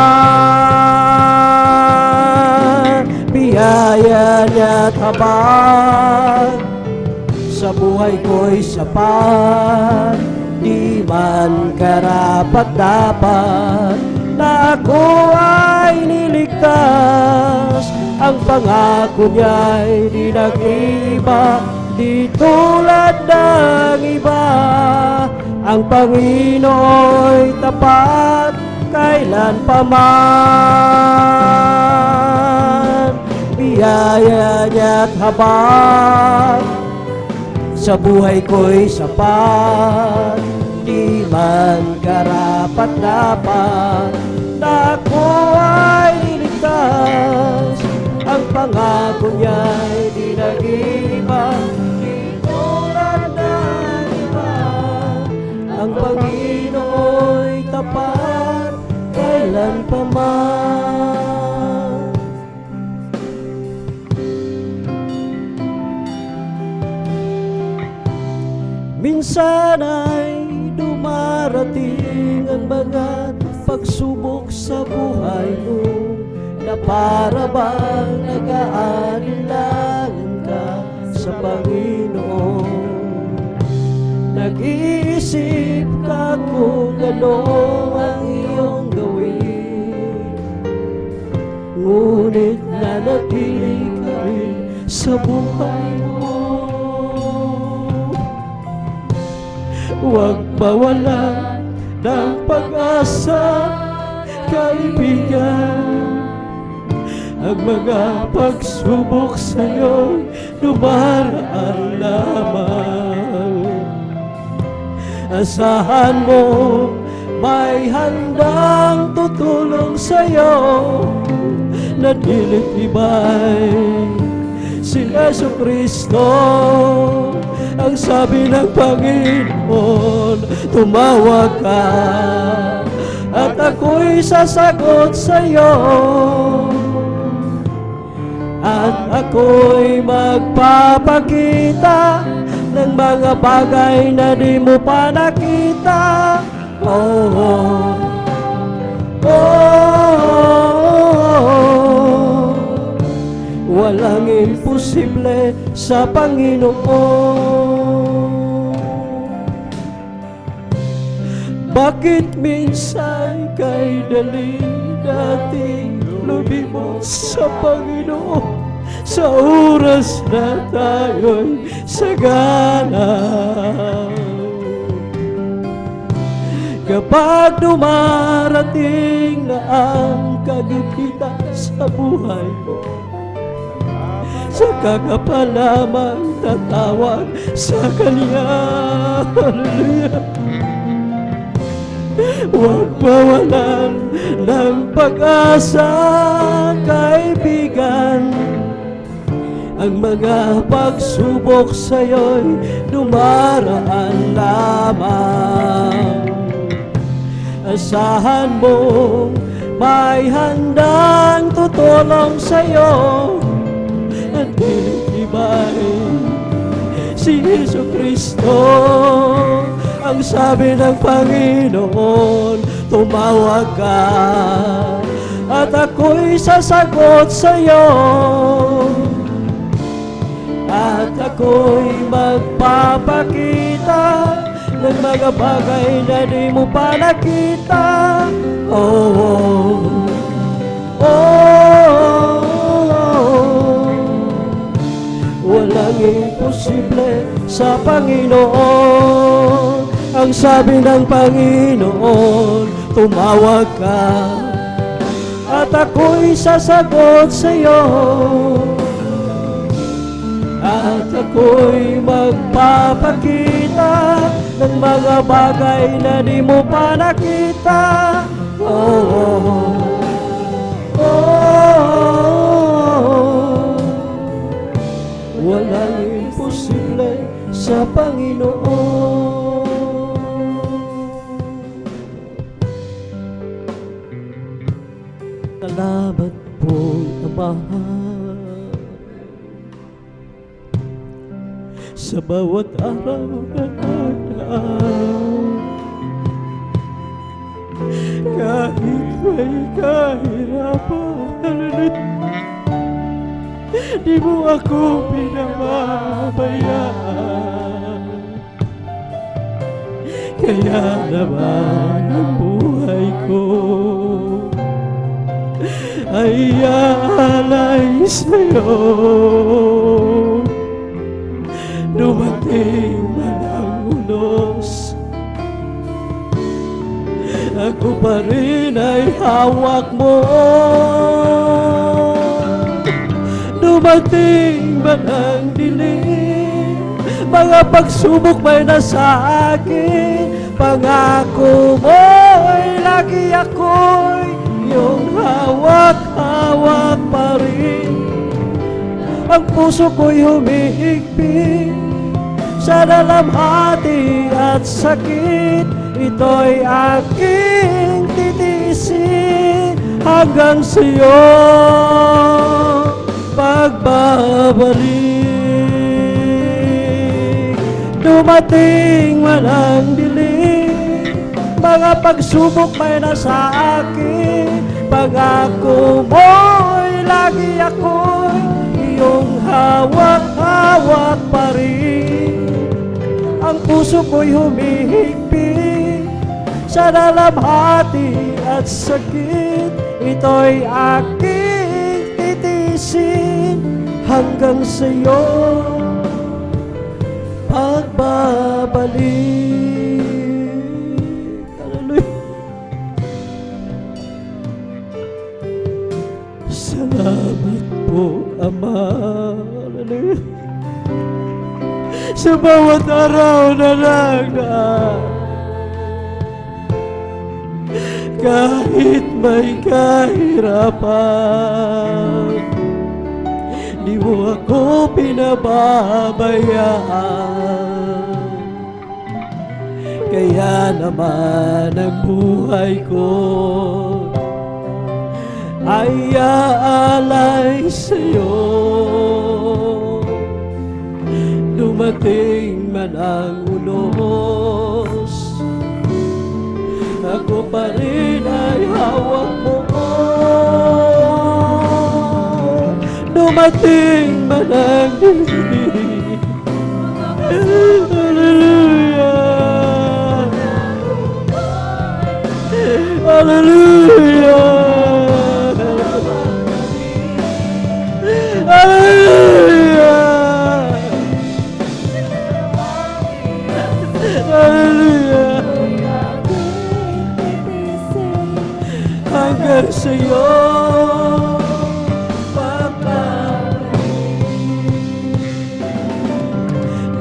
Biyaya niya't habang sa buhay ko'y sapat, di man karapat dapat na ako ay niligtas. Ang pangako niya'y di nag-iba, di tulad ng iba. Ang Panginoo'y tapat kailan pa man. Biyaya niya't habang sa buhay ko'y sapat, di man karapat dapat na ako ay niligtas. Ang pangako niya'y di nag-iba, di tulad ng iba. Ang Panginoo'y tapat kailan pa man. Minsan ay dumarating ang mga pagsubok sa buhay mo, na para bang nag-aalinlangan ka sa Panginoon. Nag-iisip ka kung ano ang iyong gawin, ngunit nanatili ka rin sa buhay mo. Huwag mawalan ng pag-asa, kaibigan. Ang mga pagsubok sa'yo'y dumaraan lamang. Asahan mo, may handang tutulong sa'yo na dilitibay. Si Jesucristo, ang sabi ng Panginoon, tumawag ka at ako'y sasagot sa'yo, at ako'y magpapakita ng mga bagay na di mo pa nakita. Oh, oh, oh, oh. Walang imposible sa Panginoon. Bakit minsan kay dali nating lumimot sa Panginoon sa oras na tayo'y sagana? Kapag dumarating na ang kagipitan sa buhay mo, saka ka pa lamang tatawag sa Kanya. Hallelujah. Huwag mawalan ng pag-asa, kaibigan. Ang mga pagsubok sa'yo'y dumaraan lamang. Asahan mo, may handang tutulong sa'yo at dilitibay. Si Jesucristo, ang sabi ng Panginoon, tumawag ka at ako'y sasagot sa'yo, at ako'y magpapakita ng mga bagay na di mo pa nakita. Oh, oh, oh, oh. Walang imposible sa Panginoon. Ang sabi ng Panginoon, tumawag ka at ako'y sasagot sa'yo, at ako'y magpapakita ng mga bagay na di mo pa nakita. Oh, oh, oh, oh. Walang imposible sa Panginoon. Salamat po, Ama, sa bawat araw na nagdaan. Kahit may kahirapan, di mo ako pinababayaan. Kaya naman ang buhay ko ay aalay sa'yo. Dumating man ang unos, ako pa rin ay hawak mo. Dumating man ang dilim, mga pagsubok may nasa akin, pangako mo'y lagi ako'y iyong hawak-hawak pa rin. Ang puso ko'y humihigpit sa dalamhati at sakit, ito'y aking titiisin. hanggang sa iyo pagbabalik. Dumating man ang dilim, mga pagsubok may nasa akin, pangako mo'y lagi ako'y iyong hawak-hawak pa rin. Ang puso ko'y humihigpit sa dalamhati at sakit, ito'y aking titiisin hanggang sa iyo pagbabalik. Hallelujah. Salamat po, Ama. Hallelujah. Sa bawat araw na nagdaan, kahit may kahirapan, di mo ako pinababayaan. Kaya naman ang buhay ko ay aalay sa'yo. Dumating man ang unos, ako pa rin ay hawak mo. Dumating man ang dilim, hallelujah, hallelujah, hallelujah, hallelujah, hanggang sa'yo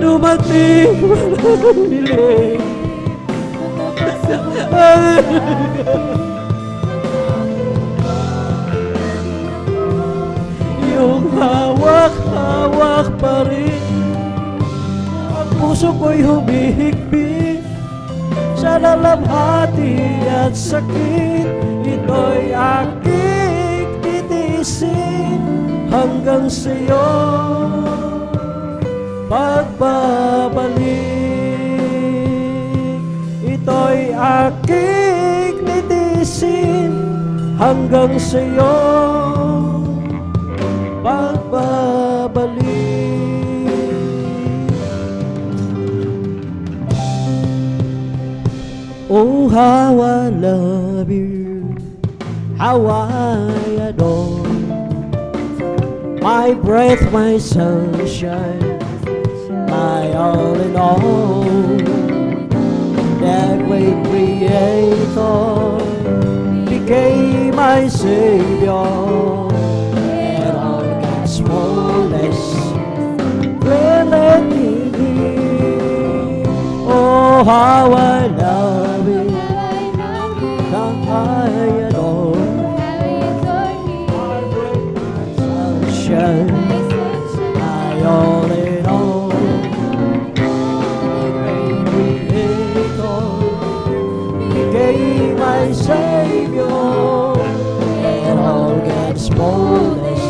dumating walang dilim. Yung hawak-hawak pa rin, ang puso ko'y humihigpit sa dalamhati at sakit, ito'y aking titiisin hanggang sa'yo pagbabalik. Ito'y aking titiisin hanggang sa'yo pagbabalik. Oh, how I love you, how I adore, my breath, my sunshine, my all in all. The great Creator became my Savior, and all God's fullness dwelleth in Him. Oh, how I love Him, how I adore, my breath, my sunshine, my all in all. My Savior, and all God's fullness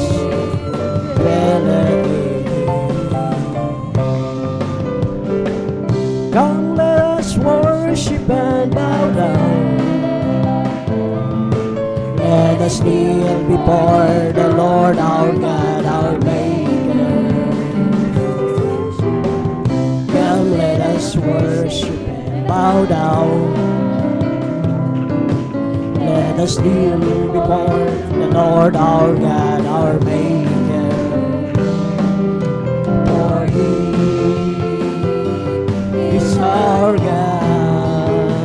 dwelleth in Him. Come, let us worship and bow down. Let us kneel before the Lord our God, our Maker. Come, let us worship and bow down. Let us kneel before the Lord our God, our Maker. For He is our God,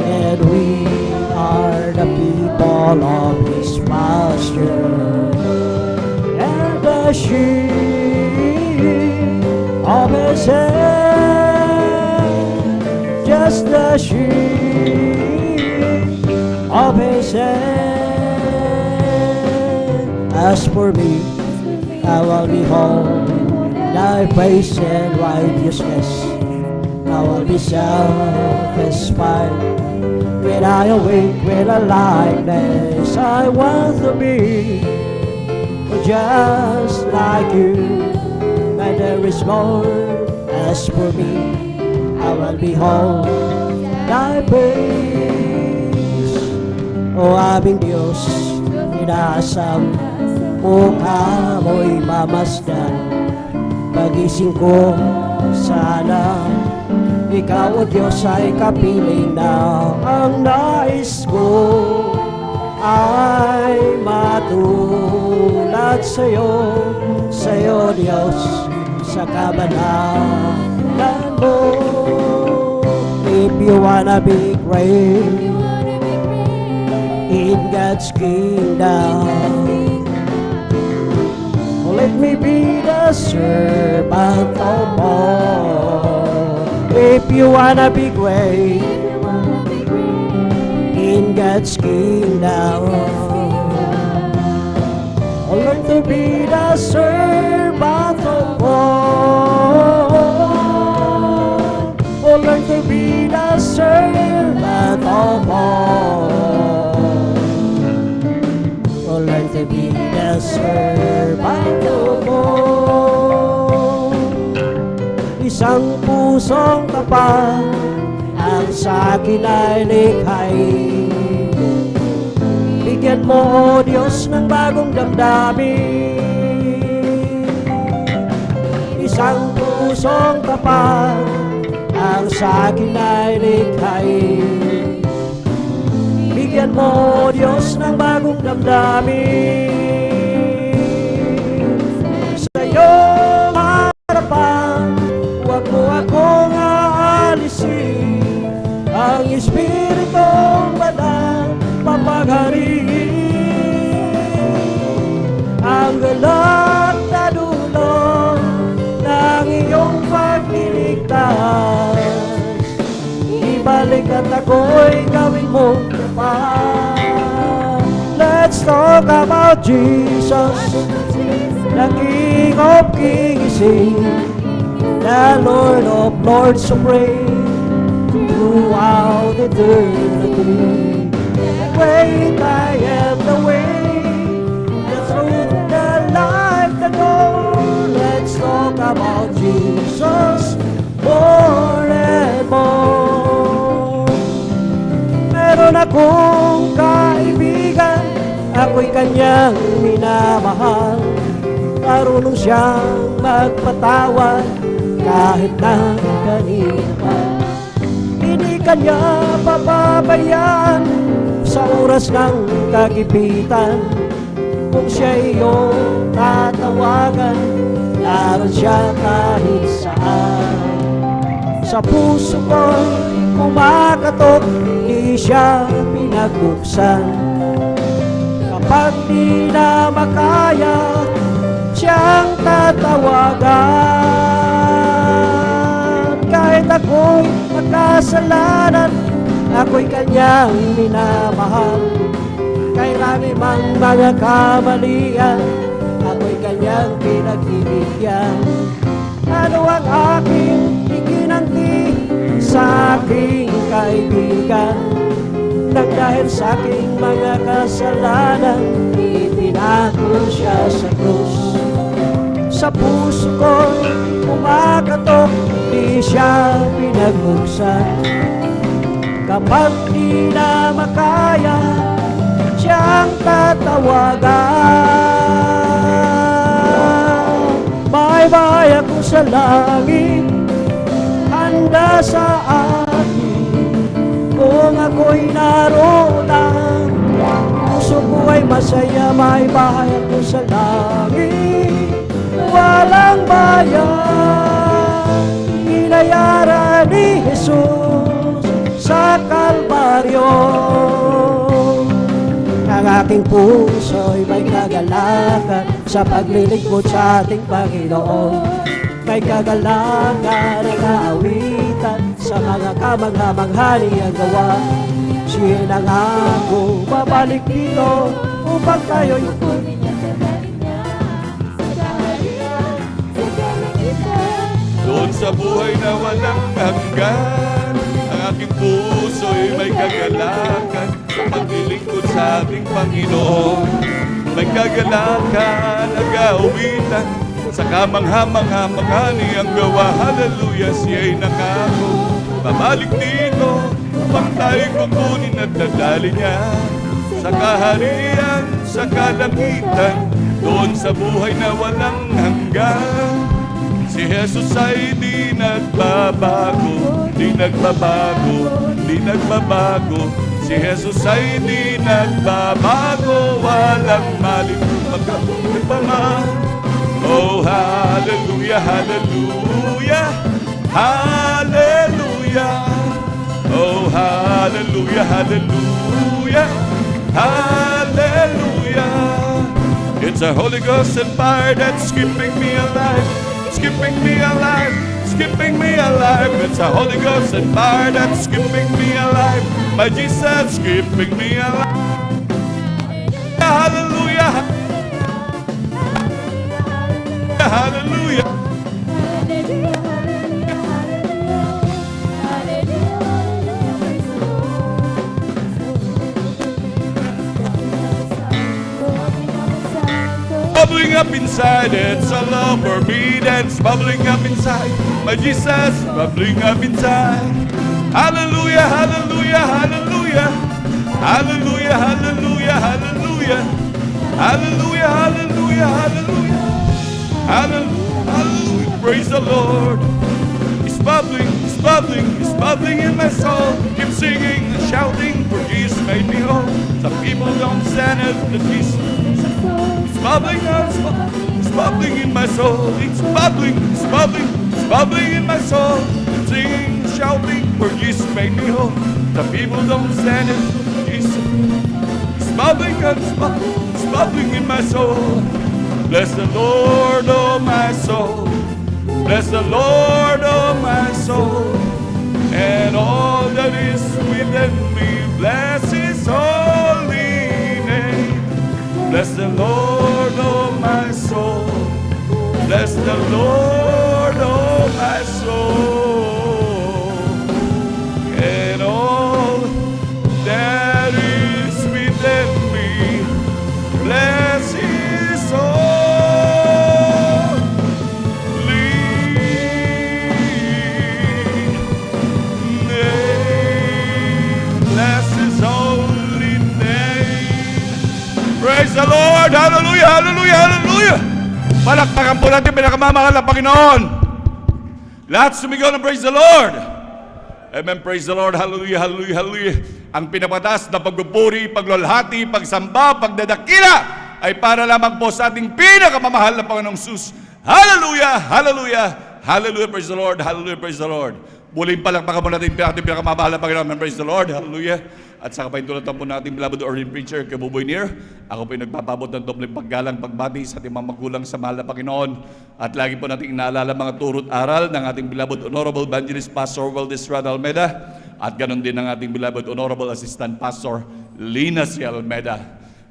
and we are the people of His pasture, and the sheep of His hand, just the sheep of His hand. As for me, I will behold Thy praise and righteousness. I will be satisfied When I awake with a likeness, I want to be just like you. But there is more. As for me, I will behold thy face. O aming Diyos, inaasam mukha mo'y mamasdan. Pagising ko, sana ikaw o Diyos ay kapiling na. Ang nais ko ay matulad sa'yo Diyos, sa kabanalan mo. If you wanna be great in God's kingdom, let me be the servant of all. If you wanna be great in God's kingdom, learn to be the servant of all. Learn to be the servant of all. Learn to be the servant of all. Isang pusong tapat ang sa'kin ay likhay. Bigyan mo, O Diyos, ng bagong damdamin. Isang pusong tapat ang sa'kin ay likhay. Bigyan mo, O Diyos, ng bagong damdamin. Sa iyong harapan, huwag mo akong aalisin. Ang Espiritong Banal papaghariin. Ang galak na dulong ng iyong pagliligtas, ibalik at ako'y gawin mong tapat. Let's talk about Jesus, the King of Kings, the Lord of Lords supreme, throughout eternity. Wait, I am the way, the truth, the life, the door. Let's talk about Jesus more and more. Meron akong kaibigan, ako'y kanyang minamahal. Marunong siyang magpatawad kahit na kanina pa. Hindi kanya papabayaan sa oras ng kagipitan. Kung siya iyong tatawagan, naroon siya kahit saan. Sa puso ko'y kumakatok, di siya pinagbuksan. Kapag di na makaya, siyang tatawagan. Kahit ako'y magkasalanan, ako'y kanyang minamahal. Kailangan mang mga kamalian, ako'y kanyang pinagbibigyan. Ano ang aking ikinanti sa aking kaibigan? Nang dahil sa aking mga kasalanan, itinako siya sa krus. Sa puso ko'y kumakatok, di siya pinagbuksan. Kapag di na makaya, siyang tatawagan. Bye-bye ako sa langit, handa sa akin. Kung ako'y naroon lang, puso ko ay masaya. May bahay ako sa langit, walang bayan. Inayaran ni Jesus sa Kalbaryo. Ang aking puso'y may kagalakan sa paglilingkod sa ating Panginoon. May kagalakan ang aawitan sa mga kamangha-manghani ang gawa. Siya nangako babalik dito upang tayo'y doon sa buhay na walang hanggan. Ang aking puso'y may kagalakan sa paglilingkod sa ating Panginoon. May kagalakan, nag-aawitan sa kamangha-mangha niyang gawa. Hallelujah, siya'y nangako babalik dito upang tayo kukunin at dadali niya sa kaharian, sa kalangitan, doon sa buhay na walang hanggan. Si Jesus ay di nagbabago, di nagbabago, di nagbabago. Si Jesus ay di nagbabago, walang malimut pa man. Oh, hallelujah, hallelujah, hallelujah. Oh, hallelujah, hallelujah, hallelujah. It's a Holy Ghost and fire that's keeping me alive, it's keeping me alive, it's keeping me alive. It's a Holy Ghost and fire that's keeping me alive. My Jesus keeping me alive. Hallelujah, hallelujah. Bubbling up inside, it's a love for me that's bubbling up inside. My Jesus, bubbling up inside. Hallelujah, hallelujah, hallelujah. Hallelujah, hallelujah, hallelujah. Hallelujah, hallelujah, hallelujah. Hallelujah, hallelujah. Praise the Lord. It's bubbling, it's bubbling, it's bubbling in my soul. Keep singing and shouting, for Jesus made me whole. Some people don't stand it, but Jesus. It's bubbling, it's bubbling in my soul. It's bubbling, it's bubbling, it's bubbling in my soul. I'm singing, shouting, for Jesus made me whole. The people don't stand it, Jesus. It's bubbling, it's bubbling in my soul. Bless the Lord, oh my soul. Bless the Lord, oh my soul. And all that is within me, bless His holy name. Bless the Lord, oh my soul. Bless the Lord, oh my soul. And all that is within me, bless His holy name. Bless His holy name. Praise the Lord! Hallelujah! Hallelujah! Hallelujah! Palakpakan po natin pinakamamahal na Panginoon. Lahat sumigaw ng praise the Lord. Amen. Praise the Lord. Hallelujah! Hallelujah! Hallelujah! Ang pinapatas na pagpupuri, paglulhati, pagsamba, pagdadakila ay para lamang po sa ating pinakamamahal na Panginoong Jesus. Hallelujah! Hallelujah! Hallelujah! Praise the Lord! Hallelujah! Praise the Lord! Muling palakpakan po natin ating pinakamamahal na Panginoon. Amen. Praise the Lord! Hallelujah! At sa kapaintulatan po natin beloved ordained preacher, kay Buboy Nier. Ako po yung nagpapabot ng dobleng paggalang pagbati sa ating mga magulang sa mahal na Panginoon. At lagi po natin inaalala mga turot aral ng ating beloved Honorable Evangelist Pastor Valdez Rad Almeda. At ganon din ng ating beloved Honorable Assistant Pastor Lina C. Almeda.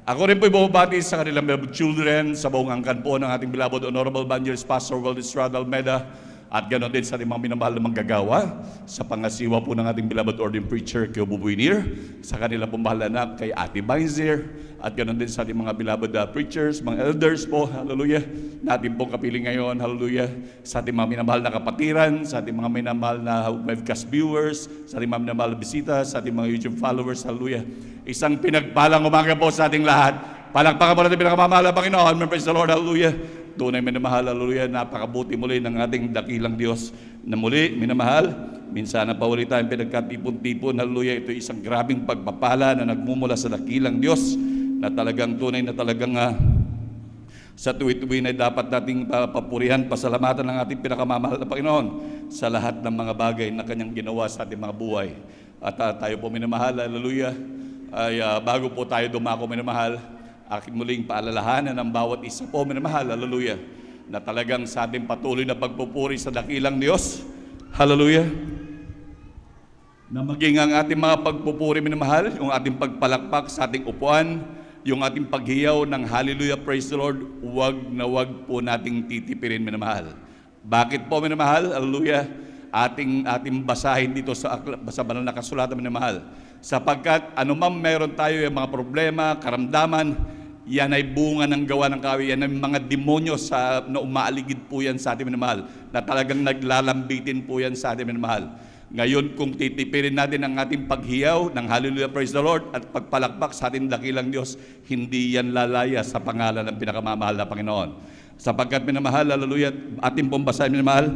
Ako rin po yung bumabati sa kanilang beloved children sa buong angkan po ng ating beloved Honorable Evangelist Pastor Valdez Rad Almeda. At ganoon din sa ating mga minamahal na manggagawa sa pangasiwa po ng ating beloved ordained preacher kay Buboy Nier, sa kanila pong mahal na anak kay Ate Binzer, at ganoon din sa ating mga beloved preachers, mga elders po, hallelujah, natin pong kapiling ngayon, hallelujah, sa ating mga minamahal na kapatiran, sa ating mga minamahal na webcast viewers, sa ating mga minamahal na bisita, sa ating mga YouTube followers, hallelujah. Isang pinagpalang umaga po sa ating lahat. Palakpakan po natin pinakamamahal na Panginoon. Praise the Lord, hallelujah. Tunay minamahal, hallelujah, napakabuti muli ng ating dakilang Diyos na muli, minamahal. Minsan na pa ulit tayong pinagkatipon-tipon, hallelujah. Ito isang grabing pagpapala na nagmumula sa dakilang Diyos na talagang tunay na talagang sa tuwi-tuwi na dapat nating papurihan, pasalamatan ng ating pinakamamahal na Panginoon sa lahat ng mga bagay na Kanyang ginawa sa ating mga buhay. At tayo po minamahal, hallelujah, ay bago po tayo dumako minamahal, aking muling paalalahanan ng bawat isa po, minamahal, hallelujah, na talagang sa ating patuloy na pagpupuri sa dakilang Diyos, hallelujah, na maging ang ating mga pagpupuri, minamahal, yung ating pagpalakpak sa ating upuan, yung ating paghiyaw ng hallelujah, praise the Lord, wag na wag po nating titipirin, minamahal. Bakit po, minamahal, hallelujah, ating basahin dito sa banal na kasulatan, minamahal. Sapagkat anumang meron tayo yung mga problema, karamdaman, yan ay bunga ng gawa ng kaaway. Yan ay mga demonyo na umaaligid po yan sa ating minamahal, na talagang naglalambitin po yan sa ating minamahal. Ngayon, kung titipirin natin ang ating paghiyaw ng hallelujah, praise the Lord, at pagpalakpak sa ating dakilang Diyos, hindi yan lalaya sa pangalan ng pinakamamahal na Panginoon. Sapagkat minamahal, hallelujah, ating pong basahin minamahal,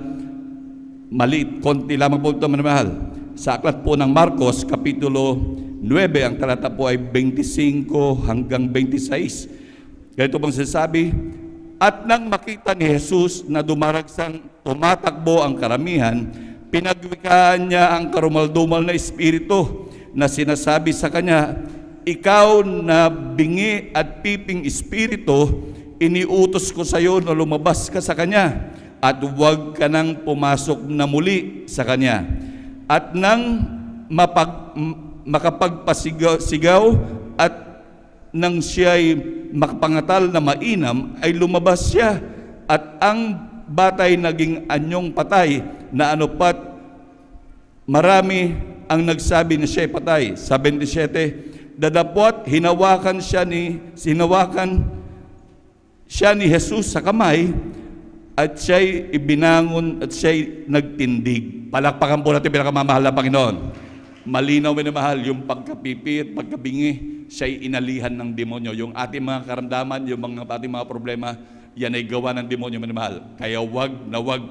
maliit, konti lamang po ito minamahal. Sa aklat po ng Marcos, Kapitulo 9, ang talata po ay 25 hanggang 26. Ganito pong sinasabi, at nang makita ni Jesus na dumaragsang tumatakbo ang karamihan, pinagwikaan niya ang karumaldumal na espiritu na sinasabi sa kanya, ikaw na bingi at piping espiritu, iniutos ko sa iyo na lumabas ka sa kanya at huwag ka nang pumasok na muli sa kanya. At nang makapagpasigaw at nang siya'y makapangatal na mainam, ay lumabas siya at ang batay naging anyong patay na anupat marami ang nagsabi na siya'y patay. Sa 27, dadapot hinawakan siya ni Jesus sa kamay at siya'y ibinangon at siya'y nagtindig. Palakpakan po natin pinakamamahal na Panginoon. Malinaw minamahal, yung pagkapipit, pagkabingi, siya'y inalihan ng demonyo. Yung ating mga karamdaman, yung ating mga problema, yan ay gawa ng demonyo minamahal. Kaya wag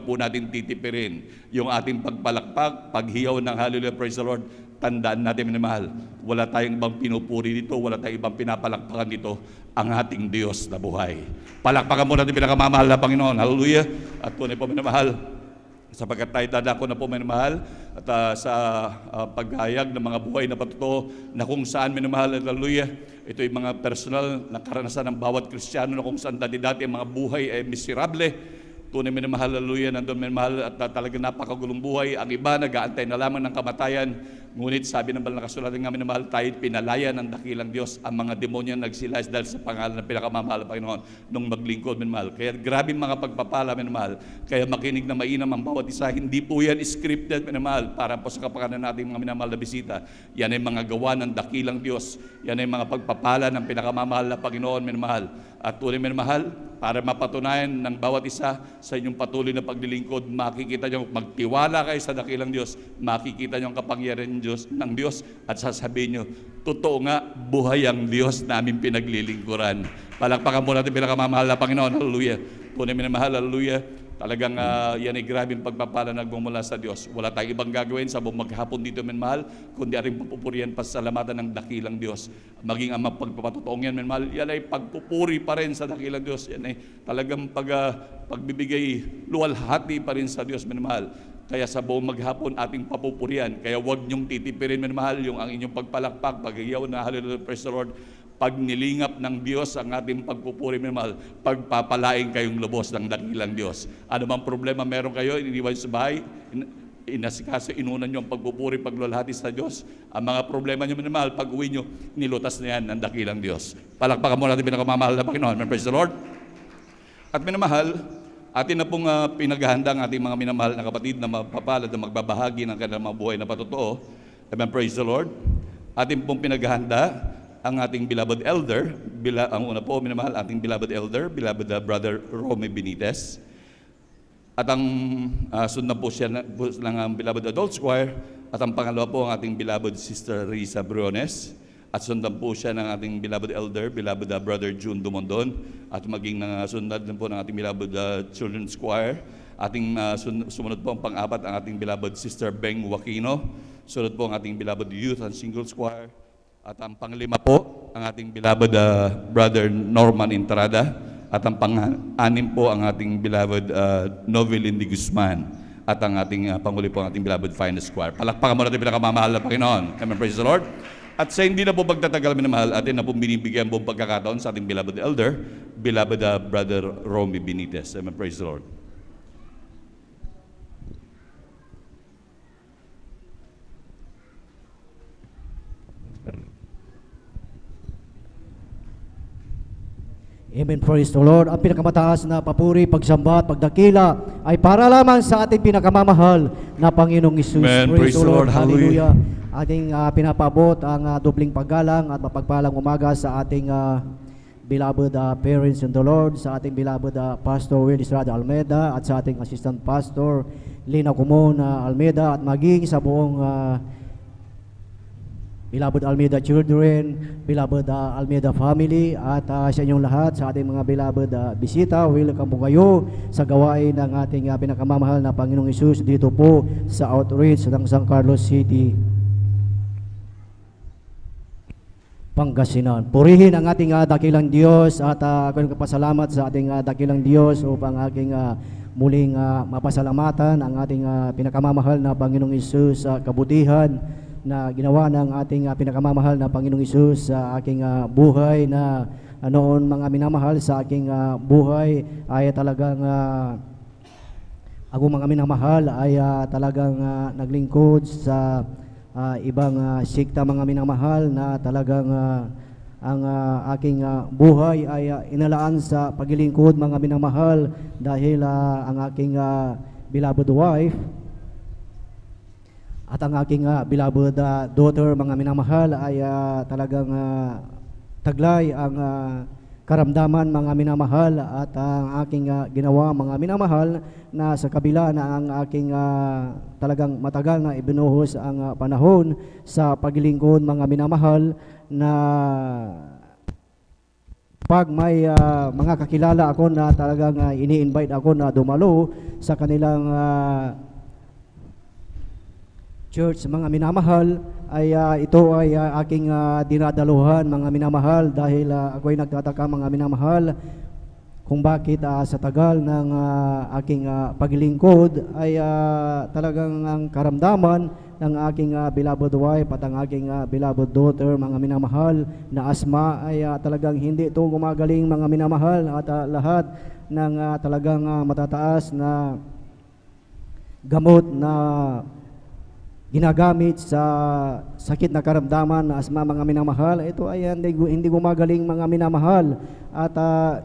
po natin titipirin yung ating pagpalakpak, paghiyaw ng hallelujah, praise the Lord. Tandaan natin minamahal, wala tayong ibang pinupuri dito, wala tayong ibang pinapalakpakan dito, ang ating Diyos na buhay. Palakpakan mo natin pinakamamahal na Panginoon. Hallelujah. At tunay po minamahal, sapagkat tayo dadako na po minamahal at sa paghayag ng mga buhay na patuto na kung saan minamahal, hallelujah, ito yung mga personal na karanasan ng bawat Kristiyano na kung saan dati-dati ang mga buhay ay miserable. Tunay minamahal, hallelujah, nandun minamahal at talagang napakagulong buhay. Ang iba nag-aantay na lamang ng kamatayan. Ngunit sabi ng banal na kasulatan nga minamahal, tayo pinalaya ng dakilang Diyos. Ang mga demonyo nagsilas dahil sa pangalan ng pinakamamahal na Panginoon nung maglingkod minamahal. Kaya grabe mga pagpapala minamahal. Kaya makinig na mainam ang bawat isa. Hindi po yan scripted minamahal para po sa kapakanan nating mga minamahal na bisita. Yan ay mga gawa ng dakilang Diyos. Yan ay mga pagpapala ng pinakamamahal na Panginoon minamahal. At tunay minamahal, para mapatunayan ng bawat isa sa inyong patuloy na paglilingkod, makikita nyo, magtiwala kayo sa dakilang Diyos, makikita nyo ang kapangyarihan ng Diyos at sasabihin nyo, totoo nga, buhay ang Diyos namin pinaglilingkuran. Palakpakan mo natin pinakamamahal na Panginoon, hallelujah. Tunay minamahal, hallelujah. Talagang yan ay grabing pagpapala nagmumula sa Diyos. Wala tayong ibang gagawin sa buong maghapon dito, minamahal, kundi aring papupurihan pasalamatan ng dakilang Diyos. Maging ang pagpapatotoong yan, minamahal, yan ay pagpupuri pa rin sa dakilang Diyos. Yan ay talagang pagbibigay luwalhati pa rin sa Diyos, minamahal. Kaya sa buong maghapon ating papupurihan. Kaya huwag niyong titipirin, minamahal, yung ang inyong pagpalakpak, paghiyaw na hallelujah, praise the Lord. Pag nilingap ng Diyos ang ating pagpupuri, minamahal, pagpapalain kayong lubos ng dakilang Diyos. Ano mang problema meron kayo, iniwan sa bahay, inasikaso, inunan nyo ang pagpupuri, paglulhati sa Diyos. Ang mga problema nyo, minamahal, pag uwi nyo, nilutas na yan ng dakilang Diyos. Palakpakan mo natin pinakamamahal na Panginoon. Praise the Lord. At minamahal, atin na pong pinaghahanda ang ating mga minamahal na kapatid na mapapalad na magbabahagi ng kanilang mga buhay na patotoo. Amen, praise the Lord. Atin pong pinaghahanda ang ating beloved elder, ang una po, minamahal, ating beloved elder, beloved Brother Romy Benitez. At ang sundan po siya ng beloved adult choir. At ang pangalawa po ang ating beloved Sister Risa Briones. At sundan po siya ng ating beloved elder, beloved Brother June Dumondon. At maging sundan din po ng ating beloved children's choir. Ating sumunod po ang pang-apat ang ating beloved Sister Beng Wakino. Sunod po ang ating beloved youth and singles choir. At ang panglima po, ang ating beloved Brother Norman Entrada. At ang pang-anim po, ang ating beloved Novelyn de Guzman. At ang ating panghuli po, ang ating beloved Finest Choir. Palakpakan mo natin pinakamamahal na Panginoon. Amen, praise the Lord. At sa hindi na po pagtatagal, minamahal, atin na po binibigyan po pagkakataon sa ating beloved elder, beloved Brother Romy Benitez. Amen, praise the Lord. Amen. Praise the Lord. Ang pinakamataas na papuri, pagsamba at pagdakila ay para lamang sa ating pinakamamahal na Panginoong Hesus. Amen. Praise the Lord. Hallelujah. Ating pinapabot ang dobling paggalang at mapagpalang umaga sa ating beloved parents in the Lord, sa ating beloved Pastor Will Estrada Almeida at sa ating Assistant Pastor Lina Kumon Almeida at maging sa buong beloved Almeida children, beloved Almeida family at sa inyong lahat, sa ating mga beloved bisita, welcome po kayo sa gawain ng ating pinakamamahal na Panginoong Hesus dito po sa outreach ng San Carlos City, Pangasinan. Purihin ang ating dakilang Diyos at ako nagpapasalamat sa ating dakilang Diyos upang aking muling mapasalamatan ang ating pinakamamahal na Panginoong Hesus sa kabutihan na ginawa ng ating pinakamamahal na Panginoong Hesus sa aking buhay na noon mga minamahal sa aking buhay ay talagang ako mga minamahal ay talagang naglingkod sa ibang sikta mga minamahal na talagang ang aking buhay ay inalaan sa paglilingkod mga minamahal dahil ang aking beloved wife at ang aking beloved daughter mga minamahal ay talagang taglay ang karamdaman mga minamahal at ang aking ginawa mga minamahal na sa kabila na ang aking talagang matagal na ibinuhos ang panahon sa paglilingkod mga minamahal na pag may mga kakilala ako na talagang ini-invite ako na dumalo sa kanilang church mga minamahal ay ito ay aking dinadaluhan mga minamahal dahil ako ay nagtataka mga minamahal kung bakit sa tagal ng aking paglilingkod ay talagang ang karamdaman ng aking beloved wife at ang aking beloved daughter mga minamahal na asma ay talagang hindi ito gumagaling mga minamahal at lahat ng talagang matataas na gamot na ginagamit sa sakit na karamdaman na asma mga minamahal, ito ay hindi gumagaling mga minamahal. At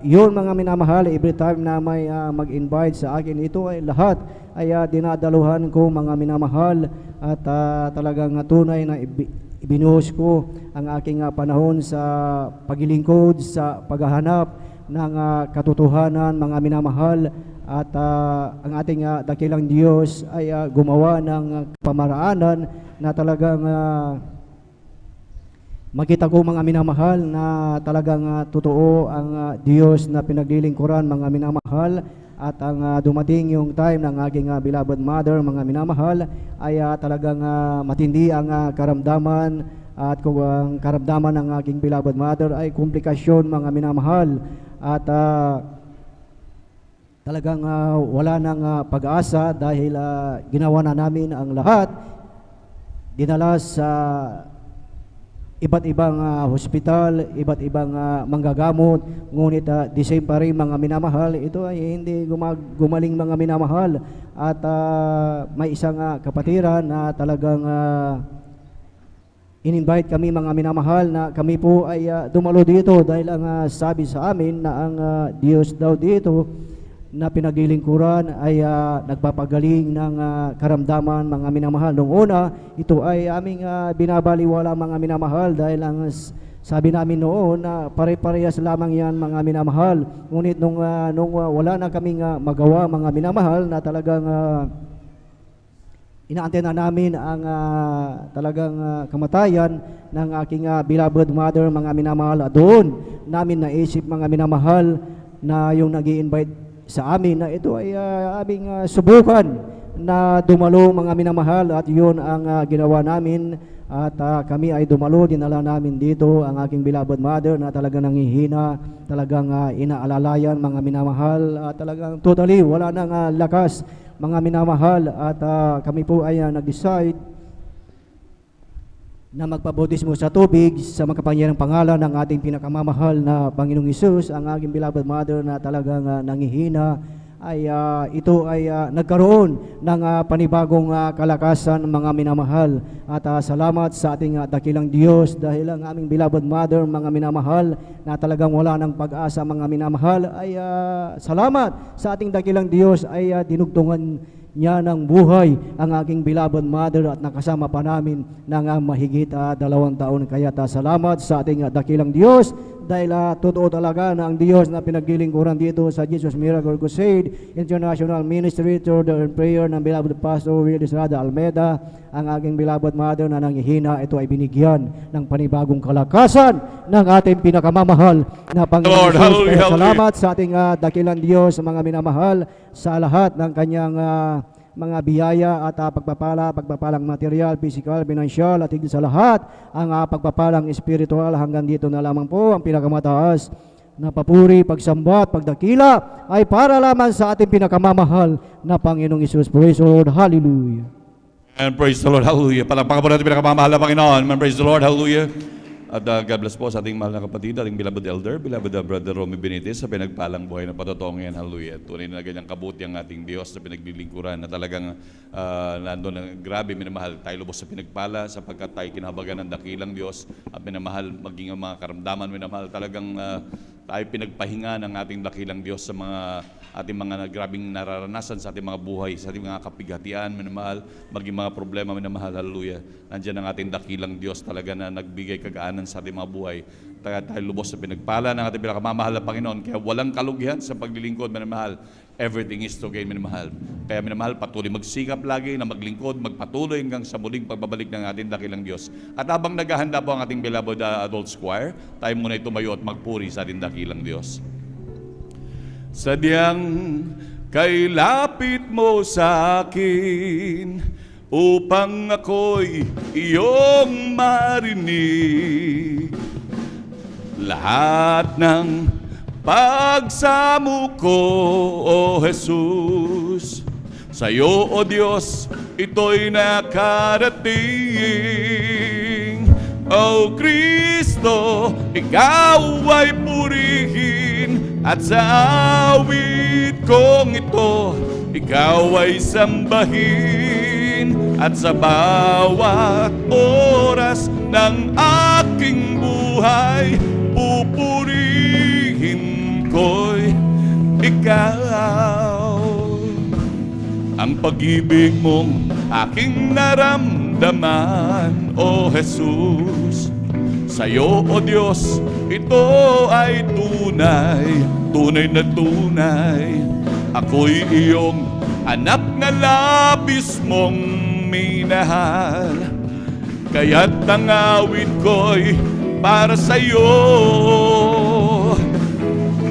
yun mga minamahal, every time na may mag-invite sa akin, ito ay lahat ay dinadaluhan ko mga minamahal at talagang tunay na ibinuhos ko ang aking panahon sa paglilingkod, sa paghahanap ng katotohanan mga minamahal. At ang ating dakilang Diyos ay gumawa ng pamaraanan na talagang makita ko mga minamahal na talagang totoo ang Diyos na pinaglilingkuran mga minamahal. At ang dumating yung time ng aking beloved mother mga minamahal ay talagang matindi ang karamdaman. At kung ang karamdaman ng aking beloved mother ay komplikasyon mga minamahal. At talagang wala nang pag-asa dahil ginawa na namin ang lahat. Dinala sa iba't ibang hospital, iba't ibang manggagamot, ngunit the same pa rin mga minamahal, ito ay hindi gumaling mga minamahal. At may isang kapatiran na talagang in-invite kami mga minamahal na kami po ay dumalo dito dahil ang sabi sa amin na ang Diyos daw dito na pinaglilingkuran ay nagpapagaling ng karamdaman mga minamahal. Noong una, ito ay aming binabaliwala mga minamahal dahil ang sabi namin noon na pare-parehas lamang yan mga minamahal. Ngunit nung wala na kaming magawa mga minamahal na talagang inaantena namin ang talagang kamatayan ng aking beloved mother mga minamahal. Doon namin naisip mga minamahal na yung nag-i-invite sa amin na ito ay aming subukan na dumalo mga minamahal at yun ang ginawa namin at kami ay dumalo, dinala namin dito ang aking beloved mother na talagang nanghihina, talagang inaalalayan mga minamahal at talagang totally wala nang lakas mga minamahal at kami po ay nag-decide na magpabautismo sa tubig sa makapangyarihang pangalan ng ating pinakamamahal na Panginoong Hesus, ang aking beloved mother na talagang nangihina ay ito ay nagkaroon ng panibagong kalakasan, mga minamahal. At salamat sa ating dakilang Diyos dahil ang aming beloved mother, mga minamahal, na talagang wala ng pag-asa, mga minamahal, ay salamat sa ating dakilang Diyos ay dinugtungan niya ng buhay ang aking beloved mother at nakasama pa namin ng mahigit 2 taon. Kaya salamat sa ating dakilang Diyos dahil totoo talaga na ang Diyos na pinaglilingkuran dito sa Jesus Miracle Crusade International Ministry through the prayer ng beloved Pastor Will Estrada Almeida, ang aking beloved mother na nangihina, ito ay binigyan ng panibagong kalakasan ng ating pinakamamahal na Panginoon Lord, Jesus. hallelujah, Kaya hallelujah. salamat sa ating dakilang Diyos, mga minamahal, sa lahat ng kanyang mga biyaya at pagpapalang material, physical, financial, at higit sa lahat, ang pagpapalang espiritual. Hanggang dito na lamang po ang pinakamataas na papuri, pagsamba at pagdakila ay para lamang sa ating pinakamamahal na Panginoong Isus. Praise the Lord. Hallelujah. And praise the Lord, hallelujah. Palakpakan po natin pinakamamahal na Panginoon. And praise the Lord, hallelujah. At God bless po sa ating mahal na kapatid, ating beloved elder, beloved Brother Romy Benitez, sa pinagpalang buhay na patotoo ngayon, hallelujah. Tunay na ganyang kabuti ang ating Diyos na pinaglilingkuran, na talagang nandun na grabe, minamahal. Tayo lubos sa pinagpala, sapagkat tayo kinahabagan ng dakilang Diyos, at minamahal, maging ang mga karamdaman, minamahal, talagang tayo pinagpahinga ng ating dakilang Diyos sa mga ating mga grabing nararanasan sa ating mga buhay, sa ating mga kapighatian, minamahal, maging mga problema, minamahal, hallelujah. Nandiyan ang ating dakilang Diyos talaga na nagbigay kagaanan sa ating mga buhay. Tayo lubos sa pinagpala ng ating pinakamamahal na Panginoon. Kaya walang kalugihan sa paglilingkod, minamahal. Everything is to gain, minamahal. Kaya minamahal, patuloy magsikap lagi na maglingkod, magpatuloy hanggang sa muling pagbabalik ng ating dakilang Diyos. At habang naghahanda po ang ating beloved adult choir, tayo muna tumayo at magpuri sa ating dakilang Diyos. Sadyang kay lapit mo sa akin upang ako'y iyong marinig. Lahat ng pagsamo ko, O Jesus, sa'yo, O Diyos, ito'y nakarating. O Kristo, ikaw ay purihin, at sa awit kong ito, ikaw ay sambahin. At sa bawat oras ng aking buhay, pupurihin ko'y ikaw. Ang pag-ibig mong aking naramdaman, O Jesus, sa'yo, O Diyos, ito ay tunay, tunay na tunay. Ako'y iyong anak na labis mong minahal, kaya't ang awit ko'y para sa'yo.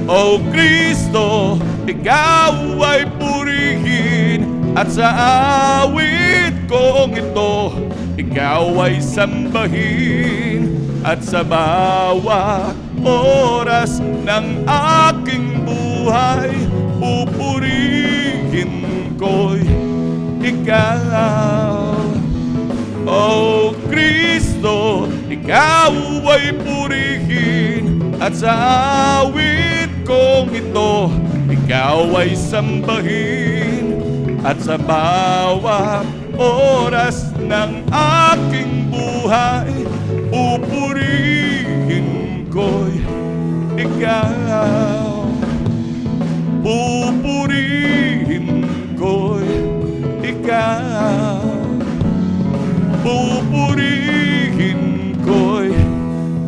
O Kristo, ikaw ay purihin, at sa awit kong ito, ikaw ay sambahin. At sa bawat oras ng aking buhay, pupurihin ko'y ikaw. O Kristo, ikaw ay purihin, at sa awit kong ito, ikaw ay sambahin. At sa bawat oras ng aking buhay, pupurihin ko'y ikaw. Pupurihin ko'y ikaw. Pupurihin ko'y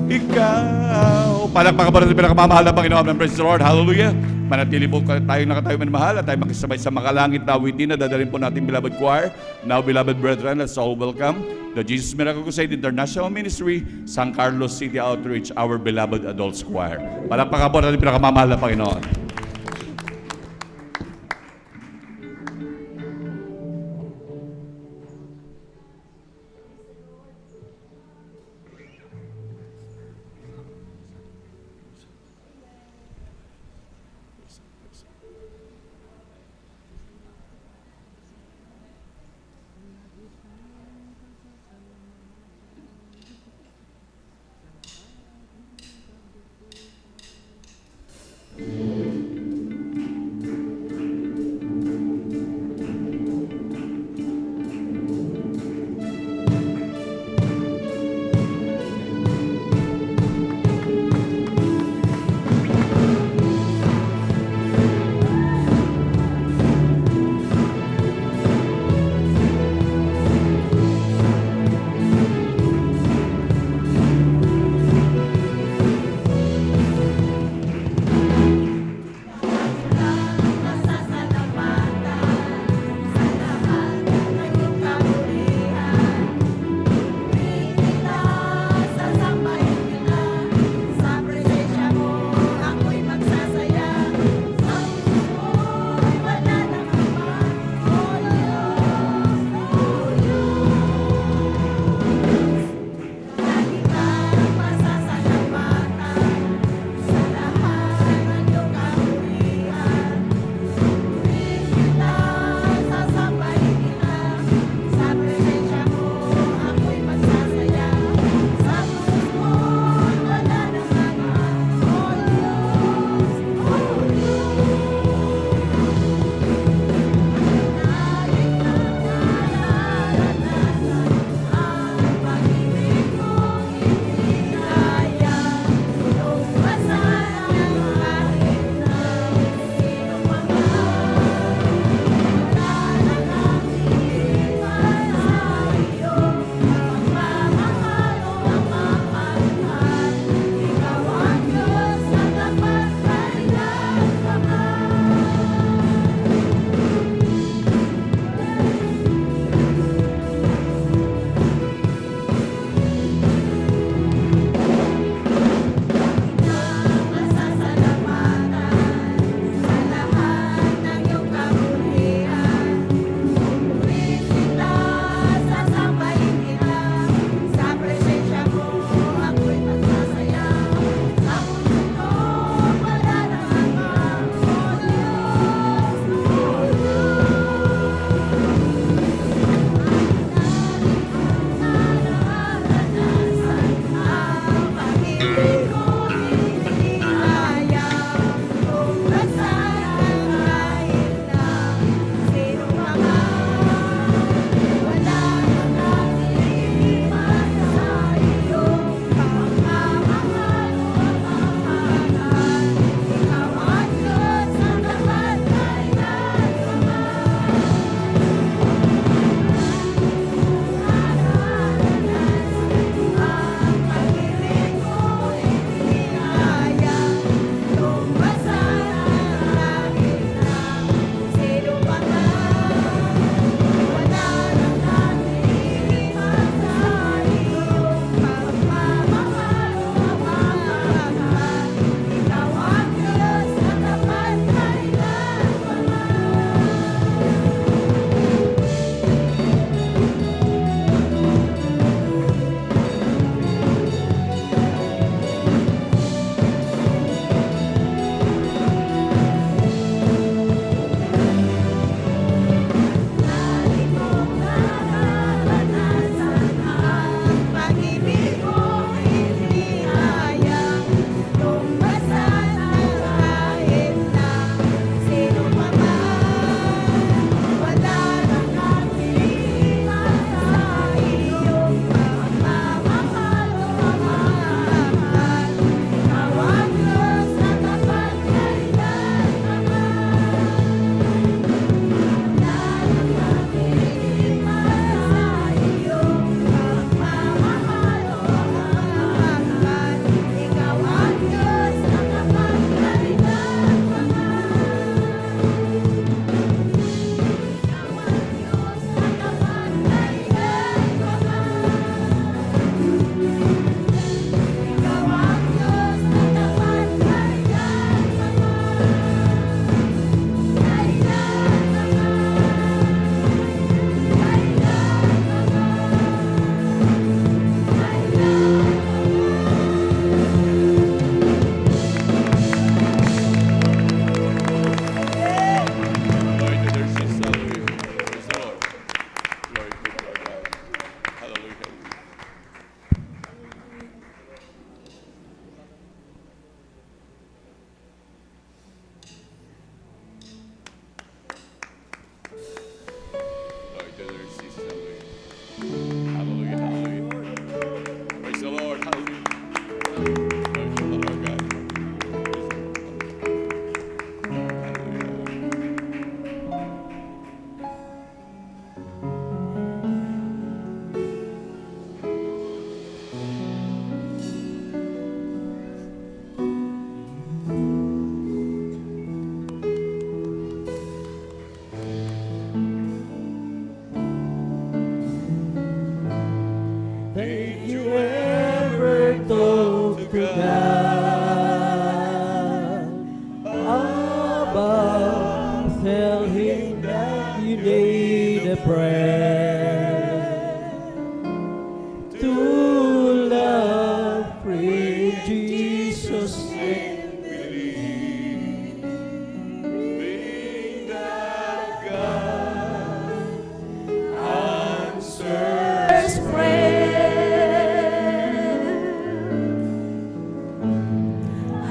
ikaw. Palakpakan pa natin pinakamamahal na Panginoon. Praise the Lord. Hallelujah. Manatili po tayo nakatayo minamahal at tayo makisabay sa makalangit na awitin na dadalhin po natin beloved choir. Now, beloved brethren, let's all welcome the Jesus Miracle Crusade International Ministry, San Carlos City Outreach, our beloved adults choir. Palakpakan po natin pinakamamahal na Panginoon. knowing that you need a prayer to love, free Jesus name. Believing that God answers. First prayer.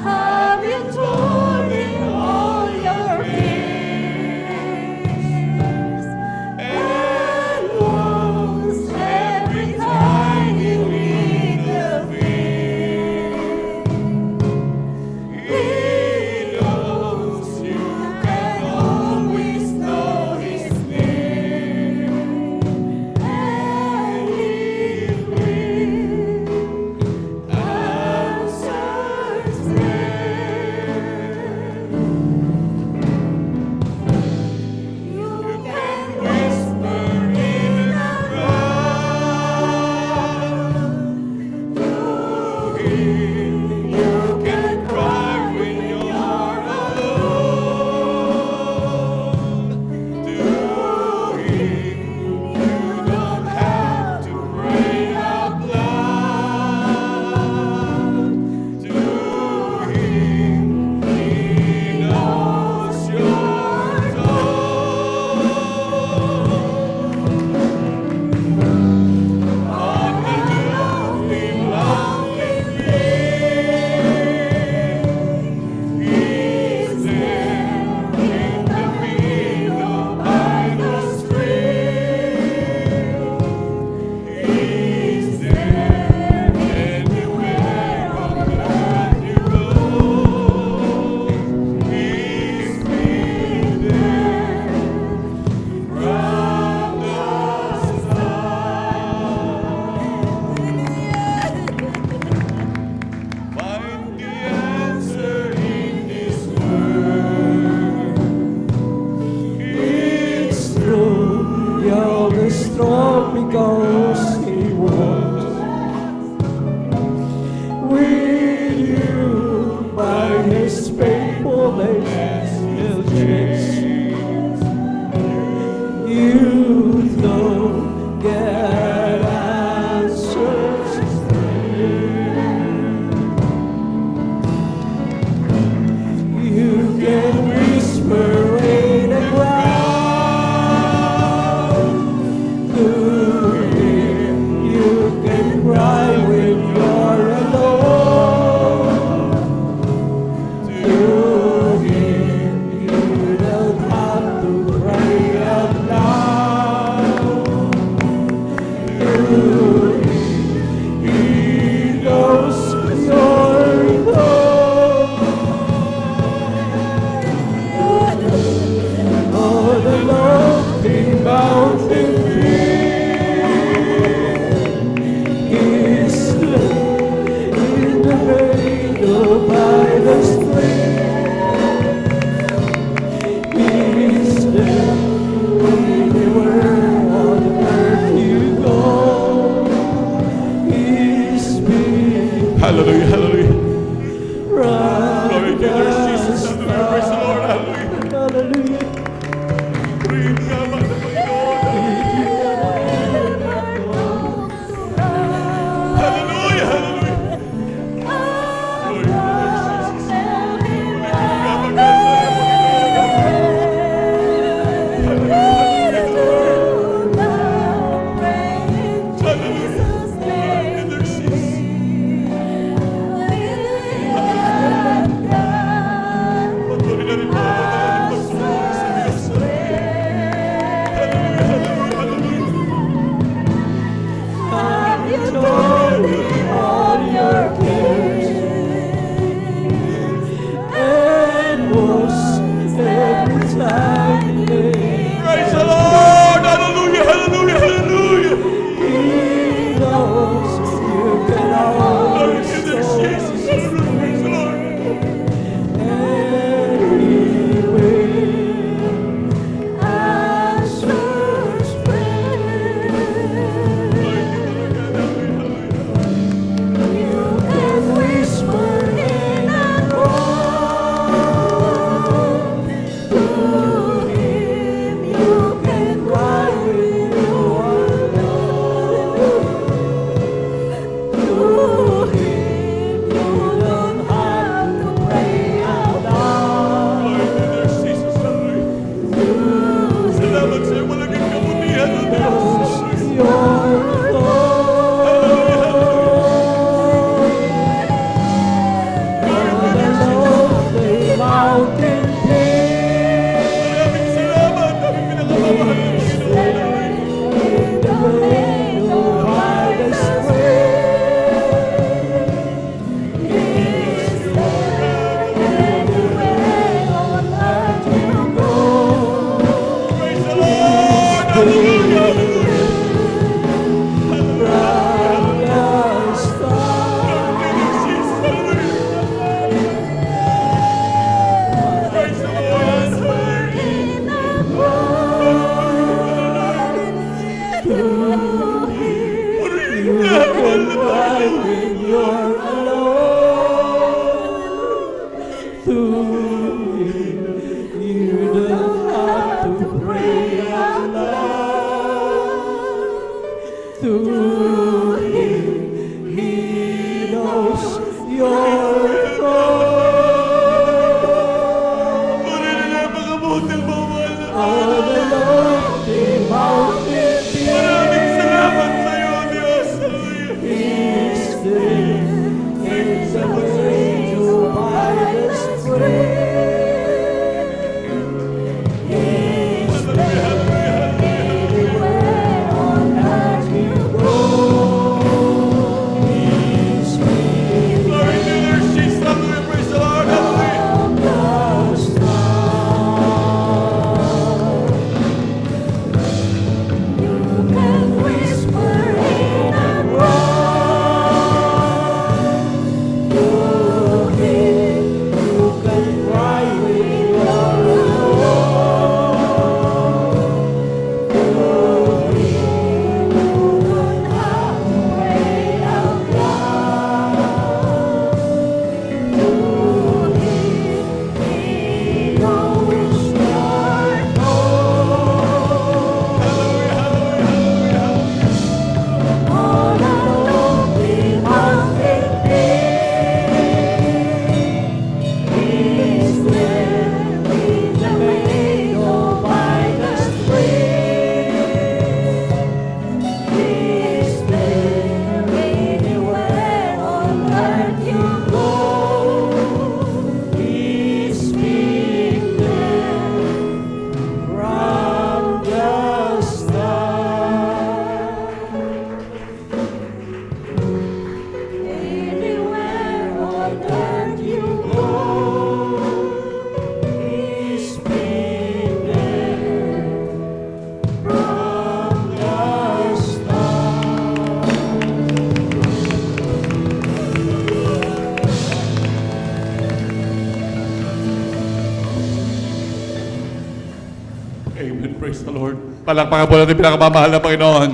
Have you told him all your fears and woes every time you need the He knows you can always know his name, and he will answer prayer. You can whisper in a crowd to him. You can cry when you're alone. To him, you don't have to pray out loud. To him, he knows your thoughts. On the lonely, lonely He's there in the middle by the stream. He's there anywhere on earth you go. He's been there from the start. Find the answer in His Word. It's true, you're strong because he was with you by his faithfulness. He'll chase you don't get answers. You can whisper in the crowd to him. Maraming salamat sa iyo, Diyos. Hallelujah. Glory to the Lord Jesus. Hallelujah. Praise the Lord. Hallelujah. Amen. Praise the Lord. Palakpakan po natin pinakamamahal na Panginoon.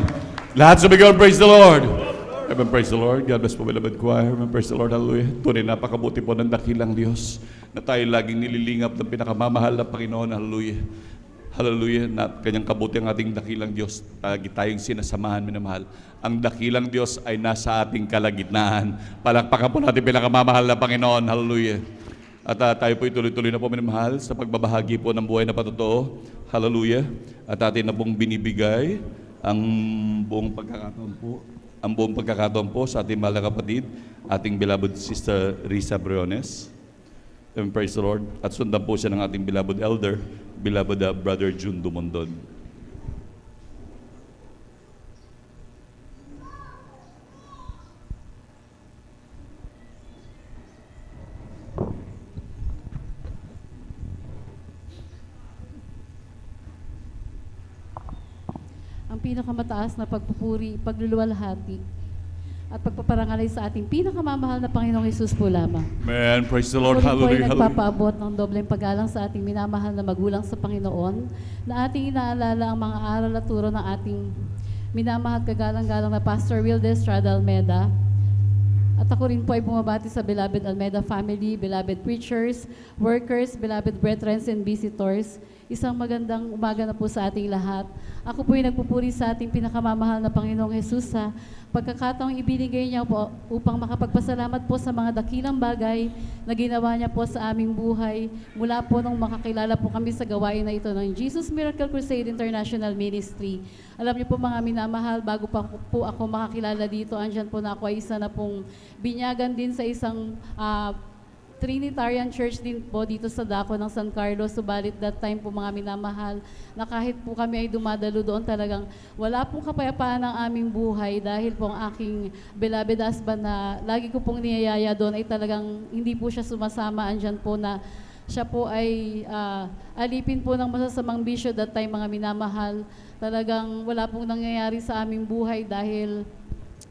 Lahat sumigaw, praise the Lord. Amen. Praise the Lord. God bless po, beloved choir. Amen. Praise the Lord. Hallelujah. Tunay napakabuti po ng dakilang Diyos na tayo laging nililingap ng pinakamamahal na Panginoon. Hallelujah. Hallelujah. Na kanyang kabuti ang ating dakilang Diyos. Lagi tayong sinasamahan, minamahal. Ang dakilang Diyos ay nasa ating kalagitnaan. Palakpakan po natin pinakamamahal na Panginoon. Hallelujah. At tayo po tuloy-tuloy na po minamahal sa pagbabahagi po ng buhay na patotoo. Hallelujah. At atin na pong binibigay ang buong pagkakataon po sa ating mahal na kapatid, ating beloved Sister Risa Briones. And praise the Lord. At sundan po siya ng ating beloved elder, beloved Brother June Dumondon. Ang pinakamataas na pagpupuri, pagluluwalhati, at pagpaparangalay sa ating pinakamamahal na Panginoong Hesus po lamang. Man, praise the Lord. Muli po ay Hallelujah. Hallelujah. nagpapaabot ng dobleng paggalang sa ating minamahal na magulang sa Panginoon, na ating inaalala ang mga aral at turo ng ating minamahal kagalang-galang na Pastor Wilde Estrada Almeda. At ako rin po ay bumabati sa beloved Almeda family, beloved preachers, workers, beloved brethren and visitors. Isang magandang umaga na po sa ating lahat. Ako po ay nagpupuri sa ating pinakamamahal na Panginoong Hesus sa pagkakataong ibinigay niya po upang makapagpasalamat po sa mga dakilang bagay na ginawa niya po sa aming buhay mula po nung makakilala po kami sa gawain na ito ng Jesus Miracle Crusade International Ministry. Alam niyo po mga minamahal, bago pa po ako makakilala dito, andyan po na ako ay isa na pong binyagan din sa isang Trinitarian Church din po dito sa Dako ng San Carlos. Subalit that time po mga minamahal, na kahit po kami ay dumadalo doon, talagang wala pong kapayapaan ng aming buhay dahil po ang aking beloved husband na lagi ko pong niyayaya doon ay talagang hindi po siya sumasama. Andyan po na siya po ay alipin po ng masasamang bisyo that time mga minamahal. Talagang wala pong nangyayari sa aming buhay dahil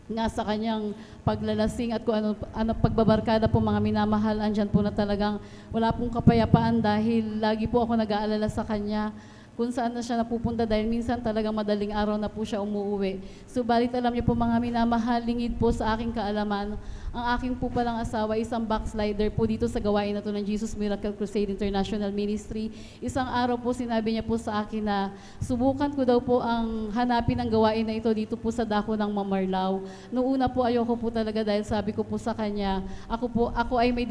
nga sa kanyang paglalasing at kung ano pagbabarkada po mga minamahal, andyan po na talagang wala pong kapayapaan dahil lagi po ako nag-aalala sa kanya kung saan na siya napupunta dahil minsan talagang madaling araw na po siya umuuwi. Subalit alam niyo po mga minamahal, lingid po sa aking kaalaman, ang aking po palang asawa isang backslider po dito sa gawain na to ng Jesus Miracle Crusade International Ministry. Isang araw po sinabi niya po sa akin na subukan ko daw po ang hanapin ang gawain na ito dito po sa dako ng Mamarlao. Noong una po ayoko po talaga dahil sabi ko po sa kanya, ako ay may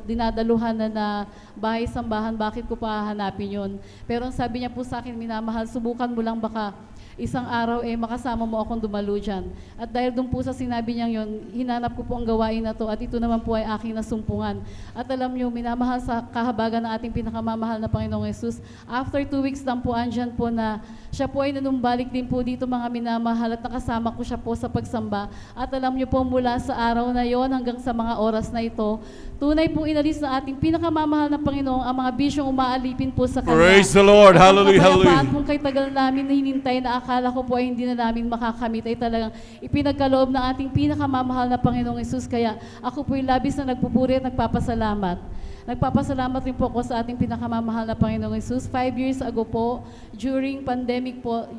dinadaluhan na bahay-sambahan, bakit ko pa hahanapin yun? Pero ang sabi niya po sa akin, minamahal, subukan mo lang, baka isang araw makasama mo akong dumalo dyan. At dahil doon po sa sinabi niya yun, hinanap ko po ang gawain na to at ito naman po ay aking nasumpungan. At alam niyo, minamahal sa kahabagan ng ating pinakamamahal na Panginoong Yesus, after 2 weeks lang po, andyan po na siya po ay nanumbalik din po dito mga minamahal at nakasama ko siya po sa pagsamba. At alam niyo po, mula sa araw na yon hanggang sa mga oras na ito, tunay pong inalis na ating pinakamamahal na Panginoong ang mga bisyong umaalipin po sa Kanya. Praise the Lord. At ang Hallelujah, kapayapaan hallelujah. kung kay tagal namin na hinintay na akala ko po ay hindi na namin makakamit ay talagang ipinagkaloob ng ating pinakamamahal na Panginoong Yesus. Kaya ako po'y labis na nagpupuri at nagpapasalamat. Nagpapasalamat rin po ako sa ating pinakamamahal na Panginoong Yesus. 5 years ago po, during pandemic po,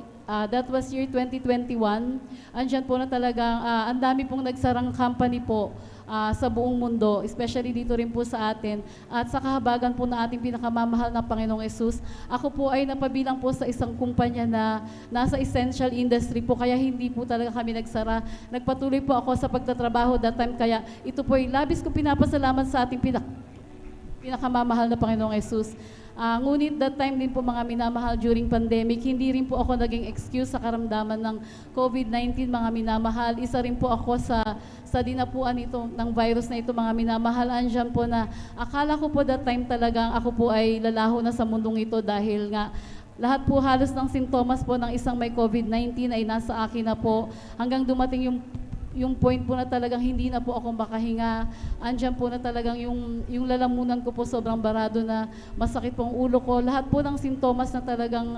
that was year 2021, andyan po na talagang ang dami pong nagsarang company po sa buong mundo, especially dito rin po sa atin. At sa kahabagan po na ating pinakamamahal na Panginoong Yesus, ako po ay napabilang po sa isang kumpanya na nasa essential industry po, kaya hindi po talaga kami nagsara. Nagpatuloy po ako sa pagtatrabaho that time, kaya ito po ay labis ko pinapasalamat sa ating pinakamamahal na Panginoong Yesus. Ngunit that time din po mga minamahal during pandemic, hindi rin po ako naging excuse sa karamdaman ng COVID-19 mga minamahal. Isa rin po ako sa dinapuan ito ng virus na ito mga minamahal. Andyan po na akala ko po that time talagang ako po ay lalaho na sa mundong ito dahil nga lahat po halos ng sintomas po ng isang may COVID-19 ay nasa akin na po hanggang dumating yung point po na talagang hindi na po ako makahinga. Andyan po na talagang yung lalamunan ko po sobrang barado na masakit po ang ulo ko. Lahat po ng sintomas na talagang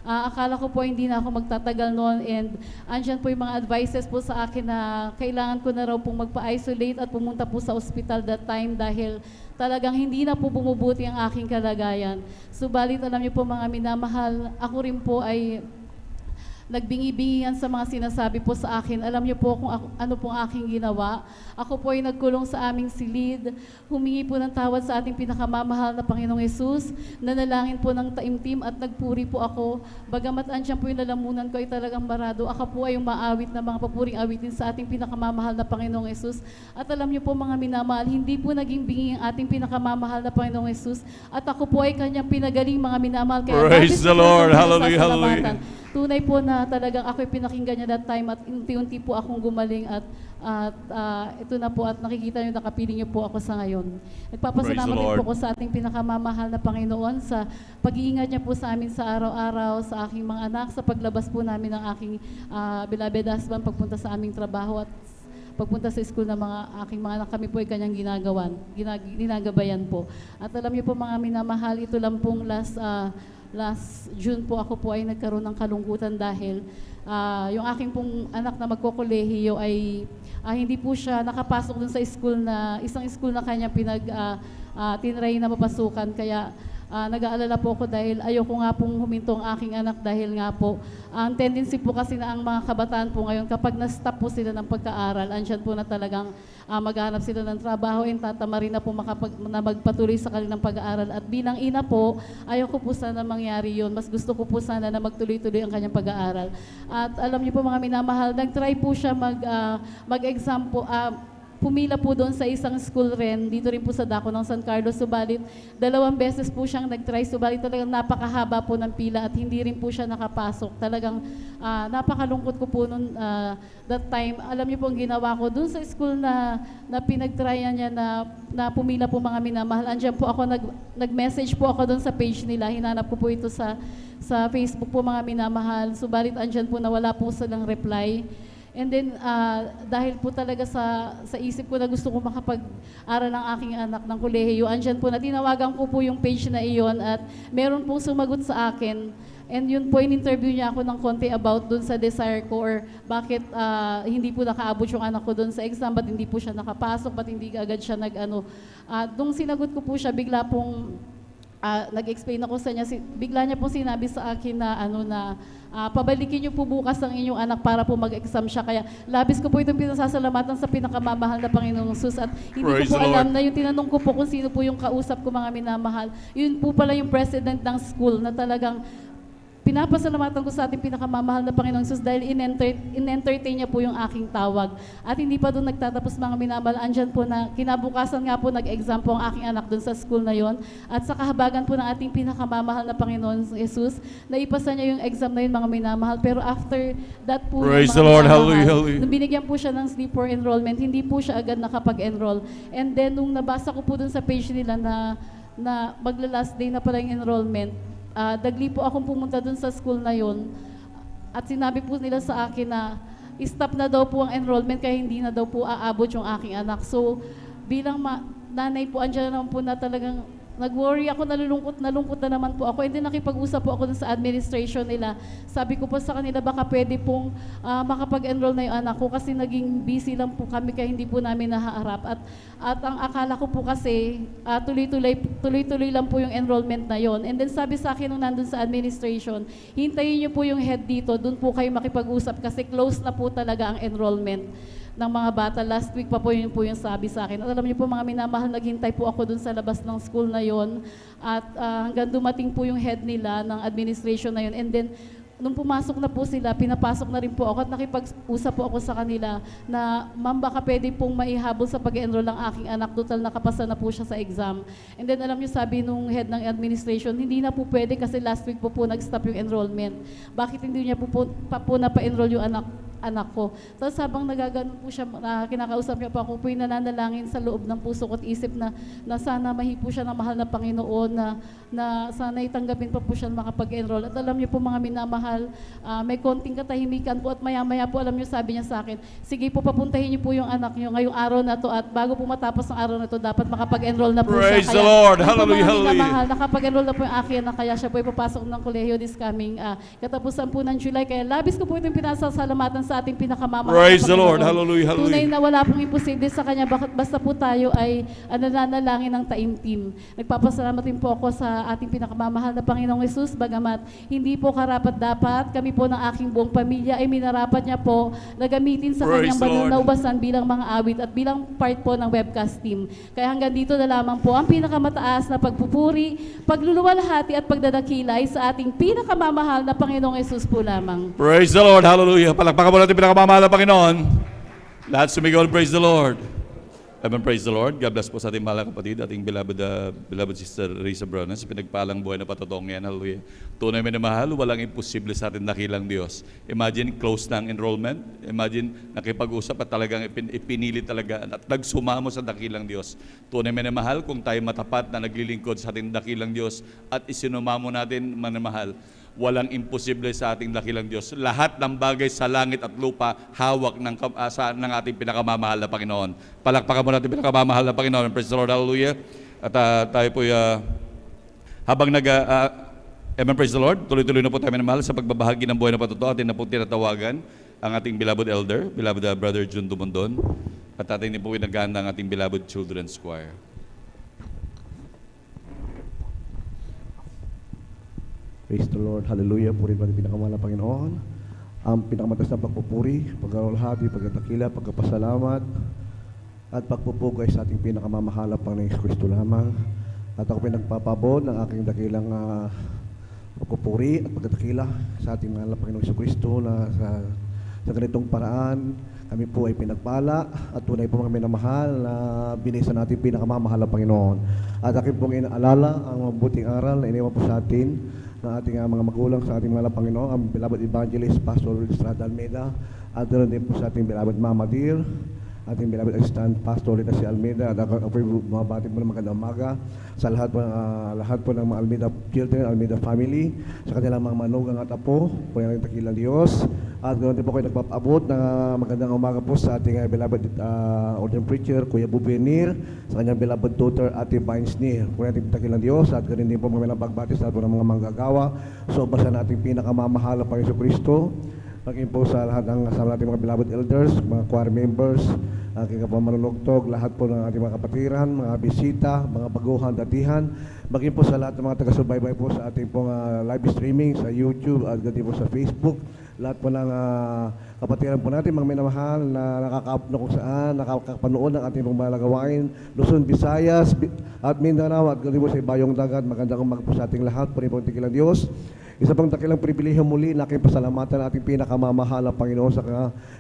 akala ko po hindi na ako magtatagal noon. And andyan po yung mga advices po sa akin na kailangan ko na raw pong magpa-isolate at pumunta po sa ospital that time dahil talagang hindi na po bumubuti ang aking kalagayan. Subalit alam niyo po mga minamahal, ako rin po ay nagbingi-bingihan sa mga sinasabi po sa akin. Alam niyo po kung ano pong aking ginawa. Ako po ay nagkulong sa aming silid, humingi po ng tawad sa ating pinakamamahal na Panginoong Yesus, nanalangin po ng taimtim at nagpuri po ako. Bagamat andyan po yung lalamunan ko ay talagang barado, ako po ay umaawit na mga papuring awitin sa ating pinakamamahal na Panginoong Yesus. At alam niyo po mga minamahal, hindi po naging bingi ang ating pinakamamahal na Panginoong Yesus. At ako po ay kanyang pinagaling mga minamahal. Kaya Praise the Lord. Hallelujah, sasalamatan. hallelujah. Tunay po na talagang ako'y pinakinggan niya that time at unti-unti po akong gumaling at ito na po at nakikita niyo, nakapiling niyo po ako sa ngayon. Nagpapasalamat Praise the din Lord. po ako sa ating pinakamamahal na Panginoon sa pag-iingat niya po sa amin sa araw-araw, sa aking mga anak, sa paglabas po namin ng aking beloved husband, pagpunta sa aming trabaho at pagpunta sa school ng mga aking mga anak, kami po ay kanyang ginagabayan po. At alam niyo po mga minamahal, ito lang pong last June po ako po ay nagkaroon ng kalungkutan dahil yung aking pong anak na magkokolehiyo ay hindi po siya nakapasok dun sa school na, isang school na kanya tinry na mapasukan. Kaya nag-aalala po ako dahil ayoko nga pong huminto ang aking anak dahil nga po ang tendency po kasi na ang mga kabataan po ngayon kapag na-stop po sila ng pagkaaral, andyan po na talagang maghanap sila ng trabaho and tatama rin na po na magpatuloy sa kanilang pag-aaral. At bilang ina po, ayoko po sana mangyari yun. Mas gusto ko po sana na magtuloy-tuloy ang kanyang pag-aaral. At alam niyo po mga minamahal, nag-try po siya mag-exam po, pumila po doon sa isang school rin, dito rin po sa dako ng San Carlos. Subalit, 2 beses po siyang nag-try. Subalit talagang napakahaba po ng pila at hindi rin po siya nakapasok. Talagang napakalungkot ko po noon that time. Alam niyo po ang ginawa ko doon sa school na pinag-tryan niya na pumila po mga minamahal. Andiyan po ako, nag-message po ako doon sa page nila. Hinanap ko po ito sa Facebook po mga minamahal. Subalit andyan po na wala po silang reply. And then, dahil po talaga sa isip ko na gusto ko makapag-aral ng aking anak ng kolehiyo, andyan po na tinawagan ko po yung page na iyon at meron pong sumagot sa akin. And yun po, in-interview niya ako ng konti about dun sa desire ko or bakit hindi po nakaabot yung anak ko dun sa exam, ba't hindi po siya nakapasok, ba't hindi agad siya nung sinagot ko po siya, bigla pong nag-explain ako sa niya, bigla niya po sinabi sa akin na pabalikin niyo po bukas ang inyong anak para po mag-exam siya. Kaya labis ko po itong pinasasalamatan sa pinakamamahal na Panginoong Jesus. At hindi Praise ko po the Lord. alam na yung tinanong ko po kung sino po yung kausap ko, mga minamahal. Yun po pala yung president ng school na talagang pinapasalamatan ko sa ating pinakamamahal na Panginoong Jesus dahil in-entertain niya po yung aking tawag. At hindi pa doon nagtatapos, mga minamahal. Andyan po na kinabukasan nga po nag-exam po ang aking anak doon sa school na yon. At sa kahabagan po ng ating pinakamamahal na Panginoong Jesus, naipasa niya yung exam na yun, mga minamahal. Pero after that po, Praise mga the Lord. minamahal, Hallelujah, hallelujah. nung binigyan po siya ng sleep for enrollment, hindi po siya agad nakapag-enroll. And then nung nabasa ko po doon sa page nila na magla-last day na pala yung enrollment, dagli po akong pumunta dun sa school na yon at sinabi po nila sa akin na stop na daw po ang enrollment kaya hindi na daw po aabot yung aking anak. So bilang nanay po, andyan naman po na talagang nag-worry ako, nalulungkot na naman po ako. And then nakipag-usap po ako dun sa administration nila. Sabi ko po sa kanila, baka pwede pong makapag-enroll na yung anak ko kasi naging busy lang po kami kaya hindi po namin nahaharap. At ang akala ko po kasi tuloy-tuloy lang po yung enrollment na yon. And then sabi sa akin nung nandun sa administration, hintayin niyo po yung head dito, dun po kayo makipag-usap kasi close na po talaga ang enrollment ng mga bata. Last week pa po yun po yung sabi sa akin. At alam niyo po, mga minamahal, naghintay po ako dun sa labas ng school na yon. At hanggang dumating po yung head nila ng administration na yun. And then, nung pumasok na po sila, pinapasok na rin po ako at nakipag-usap po ako sa kanila na, ma'am, baka pwede pong maihabol sa pag-enroll ng aking anak. Total nakapasa na po siya sa exam. And then, alam niyo, sabi nung head ng administration, hindi na po pwede kasi last week po nag-stop yung enrollment. Bakit hindi niya po napa-enroll yung anak ko? Tapos habang nagaganon po siya, kinakausap niya po ako, po yung nananalangin sa loob ng puso ko at isip na sana mahipo siya ng mahal na Panginoon na sana itanggapin pa po siya na makapag-enroll. At alam niyo po, mga minamahal, may konting katahimikan po at maya-maya po, alam niyo, sabi niya sa akin, sige po, papuntahin niyo po yung anak niyo ngayong araw na to at bago po matapos ang araw na to, dapat makapag-enroll na po siya. Praise the Lord. yun po, Hallelujah, mga hallelujah. minamahal, nakapag-enroll na po yung akin na kaya siya po ipapasok ng kolehiyo this coming katapusan po ng July. Kaya labis ko po itong pinasasalamatan sa ating pinakamamahal. Praise na the Lord. Panginoon. Hallelujah, hallelujah. Tunay na wala pong imposible sa Kanya, basta po tayo ay nananalangin ng taimtim. Nagpapasalamat din po ako sa ating pinakamamahal na Panginoong Jesus, bagamat hindi po karapat-dapat, kami po ng aking buong pamilya ay minarapat niya po na gamitin sa Praise Kanyang the banal Lord. na ubasan bilang mga awit at bilang part po ng webcast team. Kaya hanggang dito na lamang po ang pinakamataas na pagpupuri, pagluluwalhati at pagdadakilay sa ating pinakamamahal na Panginoong Jesus po lamang. Praise the Lord. Hallelujah. Palakpakan mo natin pinakamamahal na Panginoon. Lahat sumigaw, praise the Lord. Amen, praise the Lord. God bless po sa ating mahal na kapatid, ating beloved sister Risa Brown, sa pinagpalang buhay na patotong yan. Hallelujah. Tunay minamahal, walang imposible sa ating dakilang Diyos. Imagine, close na ang enrollment. Imagine, nakipag-usap at talagang ipinili talaga at nagsumamo sa dakilang Diyos. Tunay minamahal, kung tayo matapat na naglilingkod sa ating dakilang Diyos at isinumamo natin, manamahal, walang imposible sa ating dakilang Diyos. Lahat ng bagay sa langit at lupa, hawak ng ating pinakamamahal na Panginoon. Palakpakan mo natin pinakamamahal na Panginoon. Praise the Lord, hallelujah. At tayo po, habang amen, praise the Lord, tuloy-tuloy na po tayo minamahal sa pagbabahagi ng buhay na patotoo. Atin na po tinatawagan ang ating beloved elder, beloved Brother June Dumondon. At atin din po pinaganda ang ating beloved children's choir. Praise the Lord. Hallelujah. Puri ba ang pinakamahal na Panginoon. Ang pinakamataas na pagpupuri, pagkaulhati, pagkatakila, pagkapasalamat, at pagpupugay sa ating pinakamamahal na Panginoong Kristo lamang. At ako pinagpapabot ng aking dakilang pagpupuri at pagkatakila sa ating mahal na Panginoong Kristo na sa ganitong paraan, kami po ay pinagpala at tunay po mga minamahal na binisa natin pinakamamahal na Panginoon. At akin pong inaalala ang mabuting aral na iniwan po sa atin ng ating mga magulang sa ating mga Panginoon, ang beloved evangelist, Pastor Estrada Almeida, at doon din po sa ating beloved Mama Dear, ating beloved assistant Pastor Rita C. Almeida, at ako mabati po ng magandang umaga sa lahat po ng mga Almeida children, Almeida family, sa kanilang mga manugang at apo, po yung takilang Diyos. At ganoon din po kayo nagpapaabot ng magandang umaga po sa ating beloved ordained preacher, Kuya Bubenir, sa kanyang beloved daughter, Ate Vines Nir. Po yung takilang Diyos, at ganoon din po mga pagbati sa ating mga manggagawa, so basta nating pinakamamahal na Panginoon Kristo. Maging po sa lahat ng kasama natin mga beloved elders, mga choir members, aking kapamanunugtog, lahat po ng ating mga kapatiran, mga bisita, mga baguhan, datihan, maging po sa lahat ng mga taga-subaybay po sa ating pong live streaming sa YouTube at gati po sa Facebook. Lahat po ng kapatiran po natin, mga minamahal na nakakaapno kung saan, nakakapanood ng ating pong malagawain, Luzon, Visayas, at Mindanao, at gati po sa Ibayong Dagat. Magandang umaga po sa ating lahat, po rin po tikilang Diyos. Isa pang dakilang pribilehyo muli na aking pasalamatan ng ating pinakamamahal na Panginoon sa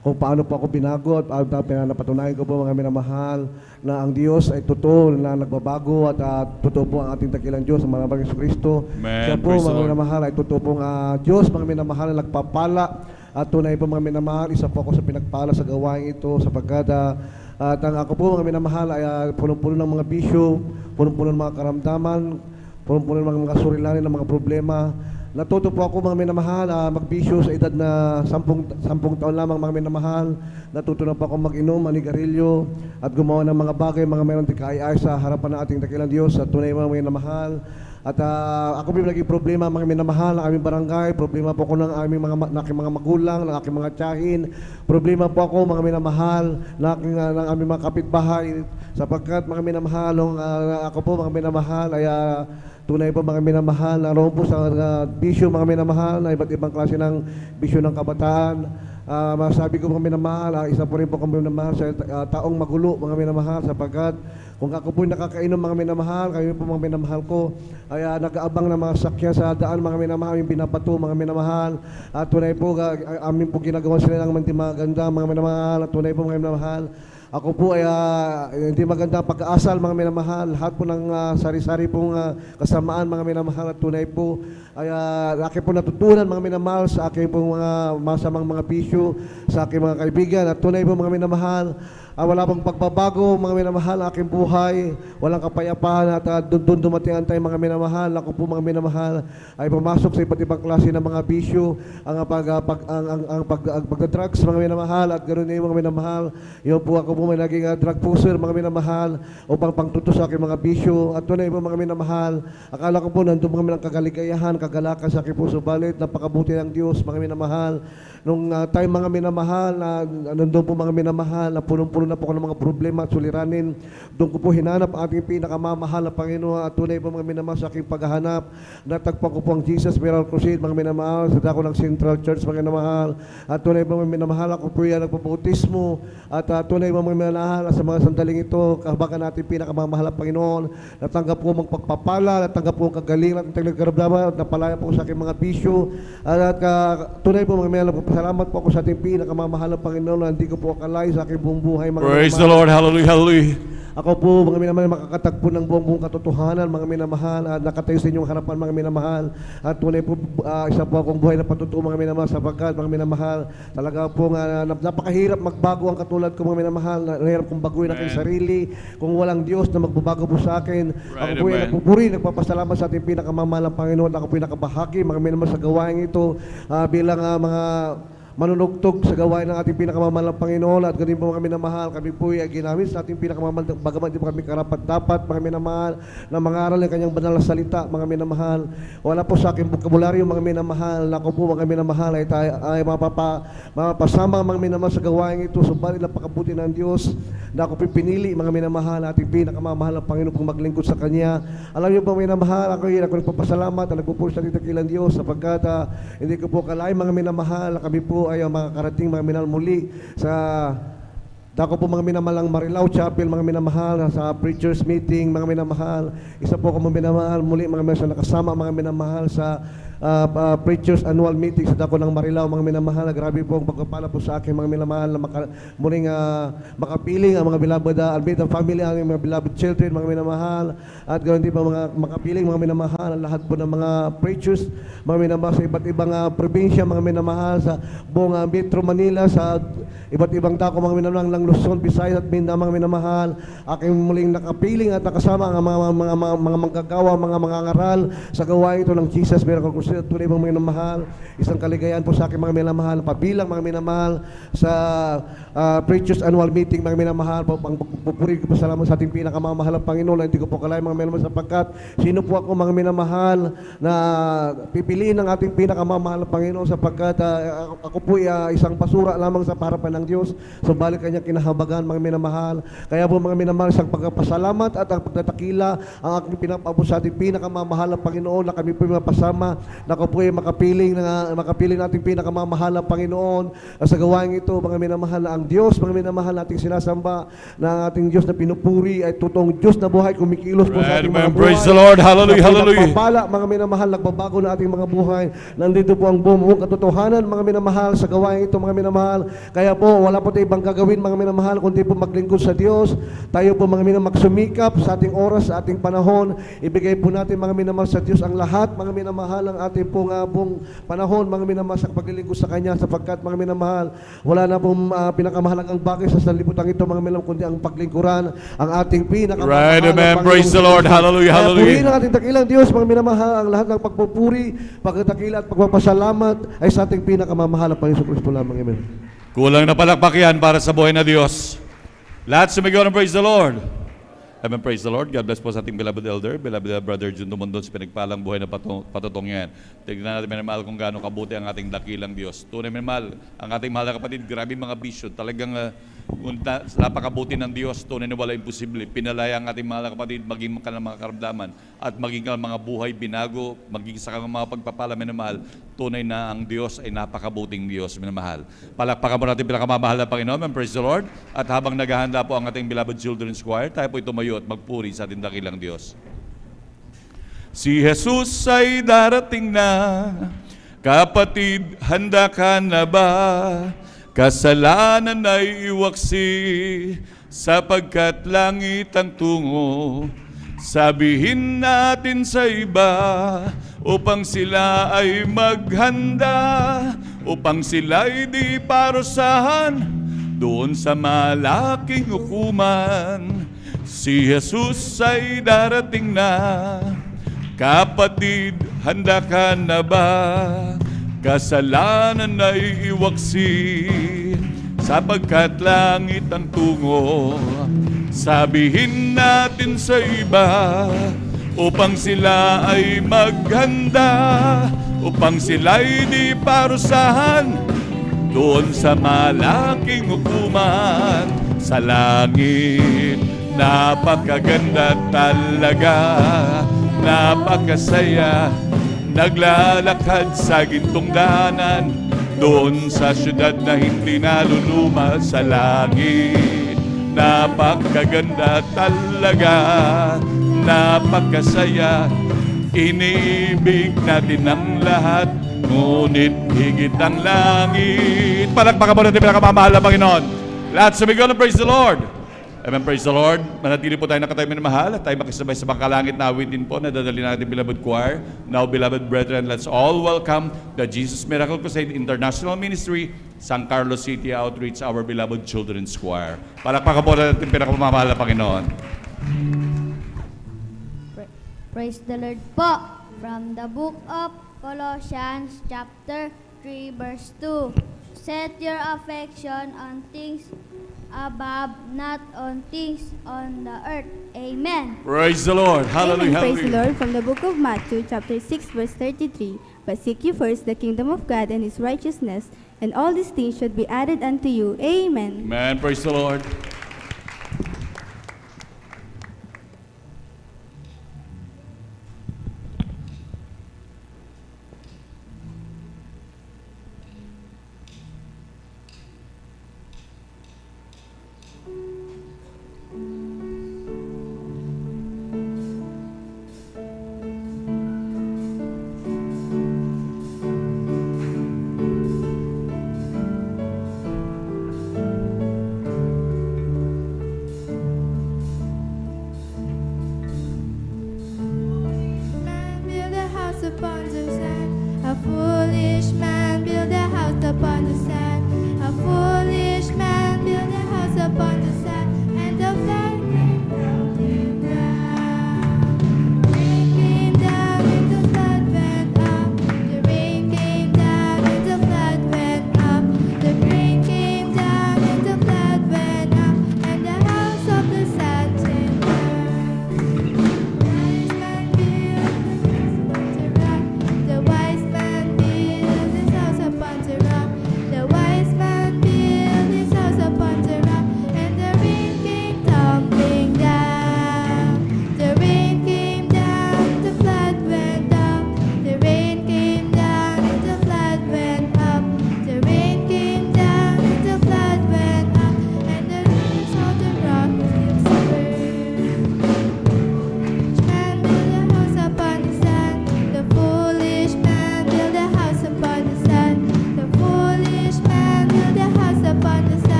kung paano po ako binago at napatunayan ko po mga minamahal na ang Diyos ay totoo na nagbabago at totoo po ang ating dakilang Diyos, ang mga Yesus Kristo. Amen. Siya po Praise the mga Lord. minamahal ay totoo pong Diyos, mga minamahal na nagpapala at tunay po mga minamahal. Isa po ako sa pinagpala sa gawain ito sapagkat at ang ako po mga minamahal ay punong-puno ng mga bisyo, punong-puno ng mga karamdaman, punong-puno ng mga surilanin ng mga problema. Natuto po ako mga minamahal magbisyo sa edad na 10 taon lamang mga minamahal. Natuto na po ako mag-inom, manigarilyo at gumawa ng mga bagay, mga mayroong tikay-ay sa harapan ng ating dakilang Diyos at tunay mga minamahal. At ako po naging problema mga minamahal ng aming barangay, problema po ako ng aming mga magulang, ng aking mga tiyahin, problema po ako mga minamahal ng aming mga kapitbahay sapagkat mga minamahal, ako po mga minamahal ay tunay po mga minamahal, naroon po sa bisyo mga minamahal na iba't ibang klase ng bisyo ng kabataan. Masabi ko mga minamahal, isa po rin po kami minamahal sa taong magulo mga minamahal sapagkat kung ako po nakakainom mga minamahal, kayo po mga minamahal ko ay nag-aabang ng mga sakyan sa daan mga minamahal, yung binabato mga minamahal at tunay po amin po ginagawa sila ng hindi maganda mga minamahal at tunay po mga minamahal. Ako po ay hindi maganda pag-aasal mga minamahal. Lahat po ng sari-sari pong kasamaan mga minamahal at tunay po ay aking po natutunan mga minamahal sa aking pong mga masamang mga bisyo, sa aking mga kaibigan at tunay po mga minamahal. Wala pang pagbabago mga minamahal aking buhay, walang kapayapaan at doon dumating ang time mga minamahal. Ako po mga minamahal ay pumasok sa iba't ibang klase ng mga bisyo, ang pagdadrugs mga minamahal at ganoon din mga minamahal. Yun po ako po may naging drug pusher mga minamahal upang pangtuto sa aking mga bisyo at tunay po mga minamahal. Akala ko po nandun mga kagaligayahan, kagalakan sa aking puso, balit napakabuti ng Diyos mga minamahal. Nung time mga minamahal na nandun po mga minamahal na punong-puno na po ako ng mga problema at suliranin, doon ko po hinanap ang ating pinakamamahal na Panginoon at tunay po mga minamahal sa aking paghahanap. Natagpuan ko po ang Jesus Miracle Crusade mga minamahal sa dako ng Central Church mga minamahal at tunay po mga minamahal ako po yan nagpabautismo at tunay po mga minamahal sa mga sandaling ito kahabakan natin pinakamamahal na Panginoon. Natanggap po magpagpapala, natanggap po ang kagalingan at nagkaramdaman at napalaya po sa aking mga bisyo at tunay po mga minamahal. Salamat po ako sa ating pinakamamahal na Panginoon na hindi ko po akalay sa aking buong buhay mga Praise the minamahal. Lord. Hallelujah. Hallelujah. Ako po mga minamahal makakatagpo ng buong katotohanan mga minamahal at nakatayo sa inyong harapan mga minamahal at tunay po isa po akong buhay na patutuo mga minamahal sapagkat mga minamahal talaga po napakahirap magbago ang katulad ko mga minamahal. Nahirap kong baguhin ang aking sarili kung walang Diyos na magbabago po sa akin. Ako po ay nagpupuri, nagpapasalamat sa ating pinakamamahal na Panginoon. Ako po ay nakabahagi mga minamahal sa gawain ito bilang mga manunugtog sa gawain ng ating pinakamamahal ng Panginoon at ganun po mga minamahal. Kami po ay ginamit sa ating pinakamamahal bagaman di po kami karapat-dapat mga minamahal na mangaral ng kanyang banal na salita mga minamahal. Wala po sa aking bokabularyo mga minamahal. Ako po mga minamahal ay mapapasama mga minamahal sa gawain ito. Subalit napakabuti ng Diyos na ako pinili mga minamahal ating pinakamamahal ng Panginoon kung maglingkod sa Kanya. Alam niyo po mga minamahal, ako nagpapasalamat at nagpupulis sa dakilang Diyos sapagkat hindi ko po kalay mga minamahal na kami po ay makakarating mga minamahal muli sa dako po mga minamalang Marilao Chapel, mga minamahal sa preachers meeting, mga minamahal. Isa po ako mga minamahal muli mga minamahal nakasama mga minamahal sa preachers annual meeting sa dako ng Marilao, mga minamahal. Grabe po ang pagpapala po sa akin mga minamahal na muling makapiling ang mga beloved Almeida family, ang mga beloved children, mga minamahal. At ganoon din po mga makapiling mga minamahal ang lahat po ng mga preachers, mga minamahal sa iba't ibang probinsya, mga minamahal sa buong Metro Manila, sa iba't ibang dako mga minamahal ng Luzon, Visayas at Mindanao, mga minamahal. Aking muling nakapiling at nakasama ang mga manggagawa, mga ngaral sa gawain ito ng Jesus Miracle Crusade. tunay mga minamahal. Isang kaligayahan po sa aking mga minamahal, pabilang mga minamahal sa Preachers Annual Meeting, mga minamahal po, pupuri ko po salamat sa ating pinakamamahal ng Panginoon na hindi ko po kalahin mga minamahal sapagkat sino po ako mga minamahal na pipiliin ng ating pinakamamahal ng Panginoon sapagkat ako po isang basura lamang sa harapan ng Diyos. Subalit kanyang kinahabagan mga minamahal. Kaya po mga minamahal, isang pagpapasalamat at ang pagtatakila ang aking pinapabot sa ating pinakamamahal ng Panginoon na kami po mapasama na ako po ay makapiling nating pinakamamahal ng Panginoon sa gawain ito mga minamahal na ang Diyos mga minamahal nating sinasamba na ang ating Diyos na pinupuri ay totoong Diyos na buhay kumikilos po sa ating mga buhay. Praise the Lord. Hallelujah, hallelujah. Nagpapala mga minamahal, nagbabago na ating mga buhay. Nandito po ang buong katotohanan mga minamahal sa gawain ito mga minamahal. Kaya po wala po tayong ibang gagawin mga minamahal kundi po maglingkod sa Diyos. Tayo po mga minamahal magsumikap sa ating oras, sa ating panahon. Ibigay po natin mga minamahal sa Diyos ang lahat mga minamahal ang ating buong panahon mga minamahal sa paglilingkod sa Kanya sapagkat mga minamahal wala na pong pinakamahalagang bagay sa sanlibutan ito mga minamahal kundi ang paglingkuran ang ating pinakamahal. Right, amen. Praise the Lord. Hallelujah, Kaya hallelujah. purihin ang ating dakilang Diyos mga minamahal. Ang lahat ng pagpupuri, pagdatakila at pagpapasalamat ay sa ating pinakamamahal na Panginoon Kristo lamang. Amen. Kulang na palakpakihan para sa buhay na Diyos. Lahat sumigaw ng praise the Lord. Amen, praise the Lord. God bless po sa ating beloved elder, beloved brother Jun Dumondon sa pinagpalang buhay na patutong yan. Tignan natin minamahal kung gaano kabuti ang ating dakilang Diyos. Tunay minamahal, ang ating mahal na kapatid, grabe mga bisyo. Talagang napakabuti ng Diyos, tunay na wala imposible. Pinalaya ang ating mahal na kapatid, maging ka ng mga karamdaman at maging ka mga buhay binago, maging sa mga pagpapala minamahal. Tunay na ang Diyos ay napakabuting Diyos minamahal. Palakpakan mo natin pinakamamahal na Panginoon. And praise the Lord. At habang naghahanda po ang ating beloved children's choir, tayo po tumayo at magpuri sa ating dakilang Diyos. Si Jesus ay darating na, kapatid, handa ka na ba? Kasalanan ay iwaksi, sapagkat langit ang tungo. Sabihin natin sa iba, upang sila ay maghanda, upang sila ay di parusahan, doon sa malaking hukuman. Si Jesus ay darating na, kapatid, handa ka na ba? Kasalanan ay iwaksi, sapagkat langit ang tungo. Sabihin natin sa iba, upang sila ay maghanda, upang sila ay di parusahan, doon sa malaking hukuman. Sa langit, napakaganda talaga, napakasaya, naglalakad sa gintong daanan, doon sa syudad na hindi naluluma. Sa langit, napakaganda talaga, napakasaya, iniibig natin ang lahat, ngunit higit ang langit. Palakpakan mo natin pinakamamahal na Panginoon. Lahat sumigaw ng praise the Lord. Amen, praise the Lord. Manatili po tayo nakatayo minamahal at tayo makisabay sa pangkalangit na awitin po na dadali natin beloved choir. Now, beloved brethren, let's all welcome the Jesus Miracle Crusade International Ministry, San Carlos City Outreach, our beloved children's choir. Palakpakan po natin pinakamamahal na Panginoon. Praise the Lord po. From the book of Colossians chapter 3 verse 2. Set your affection on things above, not on things on the earth. Amen. Praise the Lord. Hallelujah. Amen. Praise the Hallelujah. Lord. From the book of Matthew, chapter 6, verse 33. But seek ye first the kingdom of God and his righteousness, and all these things should be added unto you. Amen. Amen. Praise the Lord.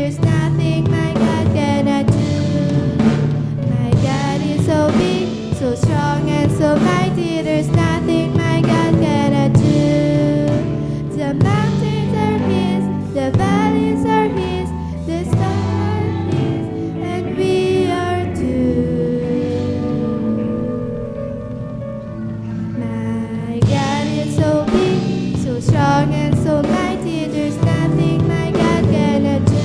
there's nothing my God cannot do. My God is so big, so strong and so mighty, there's nothing my God cannot do. The mountains are His, the valleys are His, the stars are His, and we are too. My God is so big, so strong and so mighty, there's nothing my God cannot do.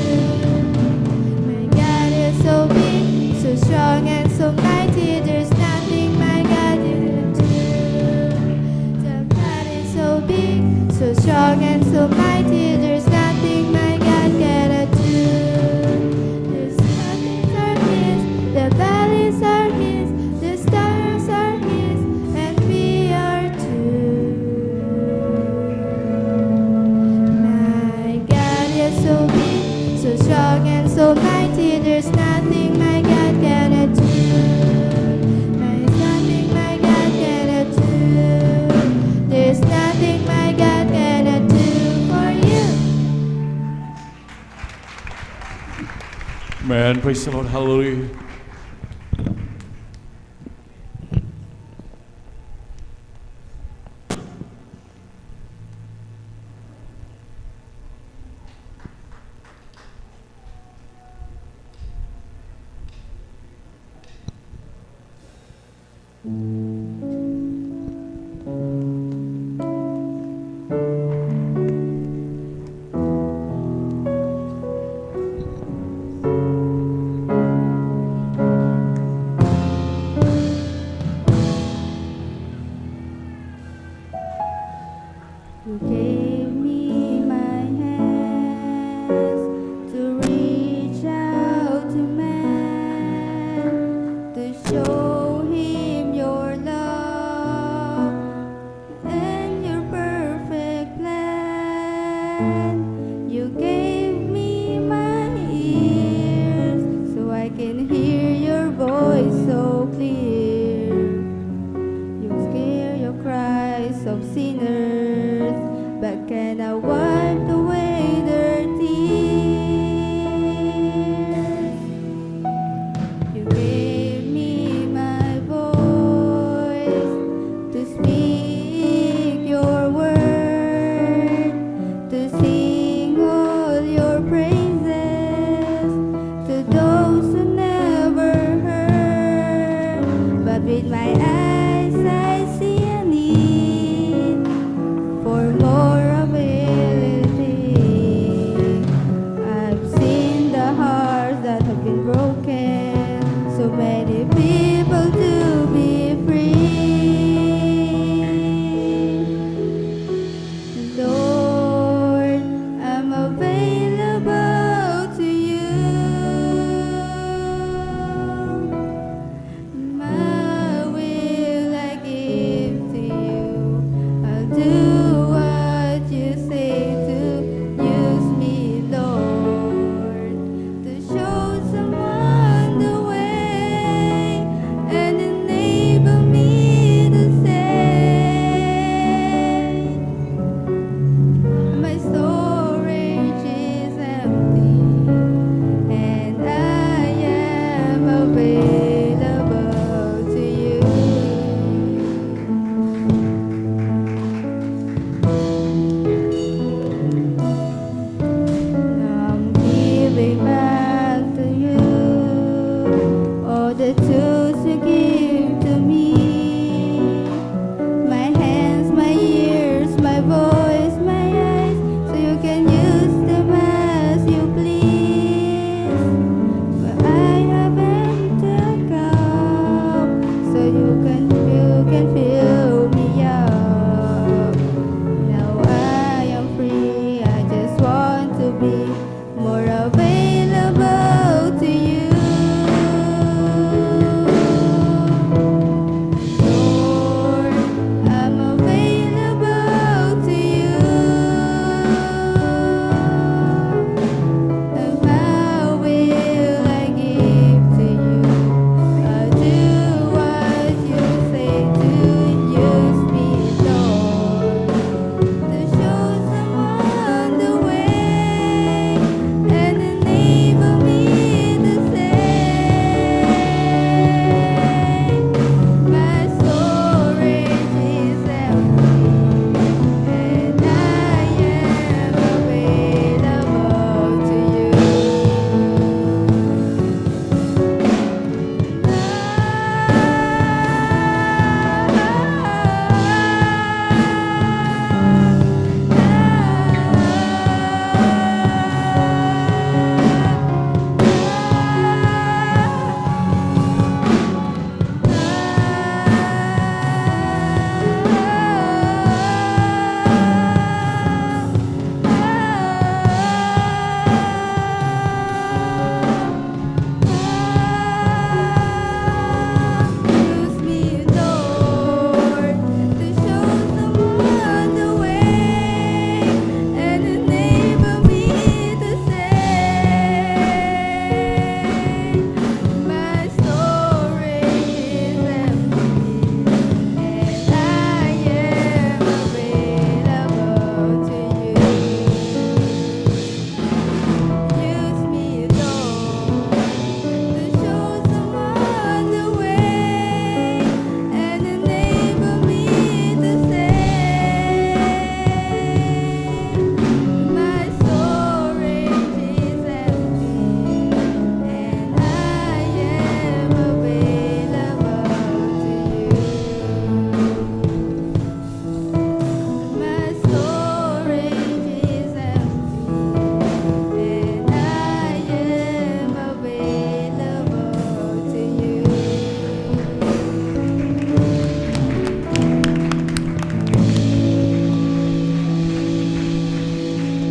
My God is so big, so strong and so mighty, there's nothing my God cannot do. The God is so big, so strong and so mighty, there's nothing my God cannot do. The mountains are His, the valleys are His, the stars are His, and we are too. My God is so big, so strong and so mighty, there's nothing my God cannot do. There's nothing my God cannot do. There's nothing my God cannot do for you. Man, praise the Lord. Hallelujah. You gave me my hands to reach out to man, to show him your love and your perfect plan. You gave me my ears so I can hear your voice so clear. You scare your cries of sinners, but can I wipe away their tears? You gave me my voice to speak your word, to sing all your praises to those who never heard. But with my eyes I see a need for more ability. I've seen the hearts that have been broken, so many people to be free. Lord, I'm available to you. My will I give to you. I'll do what you say to use me, Lord, to show someone the way and enable me to say, my storage is empty and I am available to you. I'm giving back to you all the tools you give to me. My hands, my ears, my voice, my eyes, so you can use them as you please. But I haven't a cup, so you can fill me up. Now I am free, I just want to be more available to you. Lord, I'm available to you.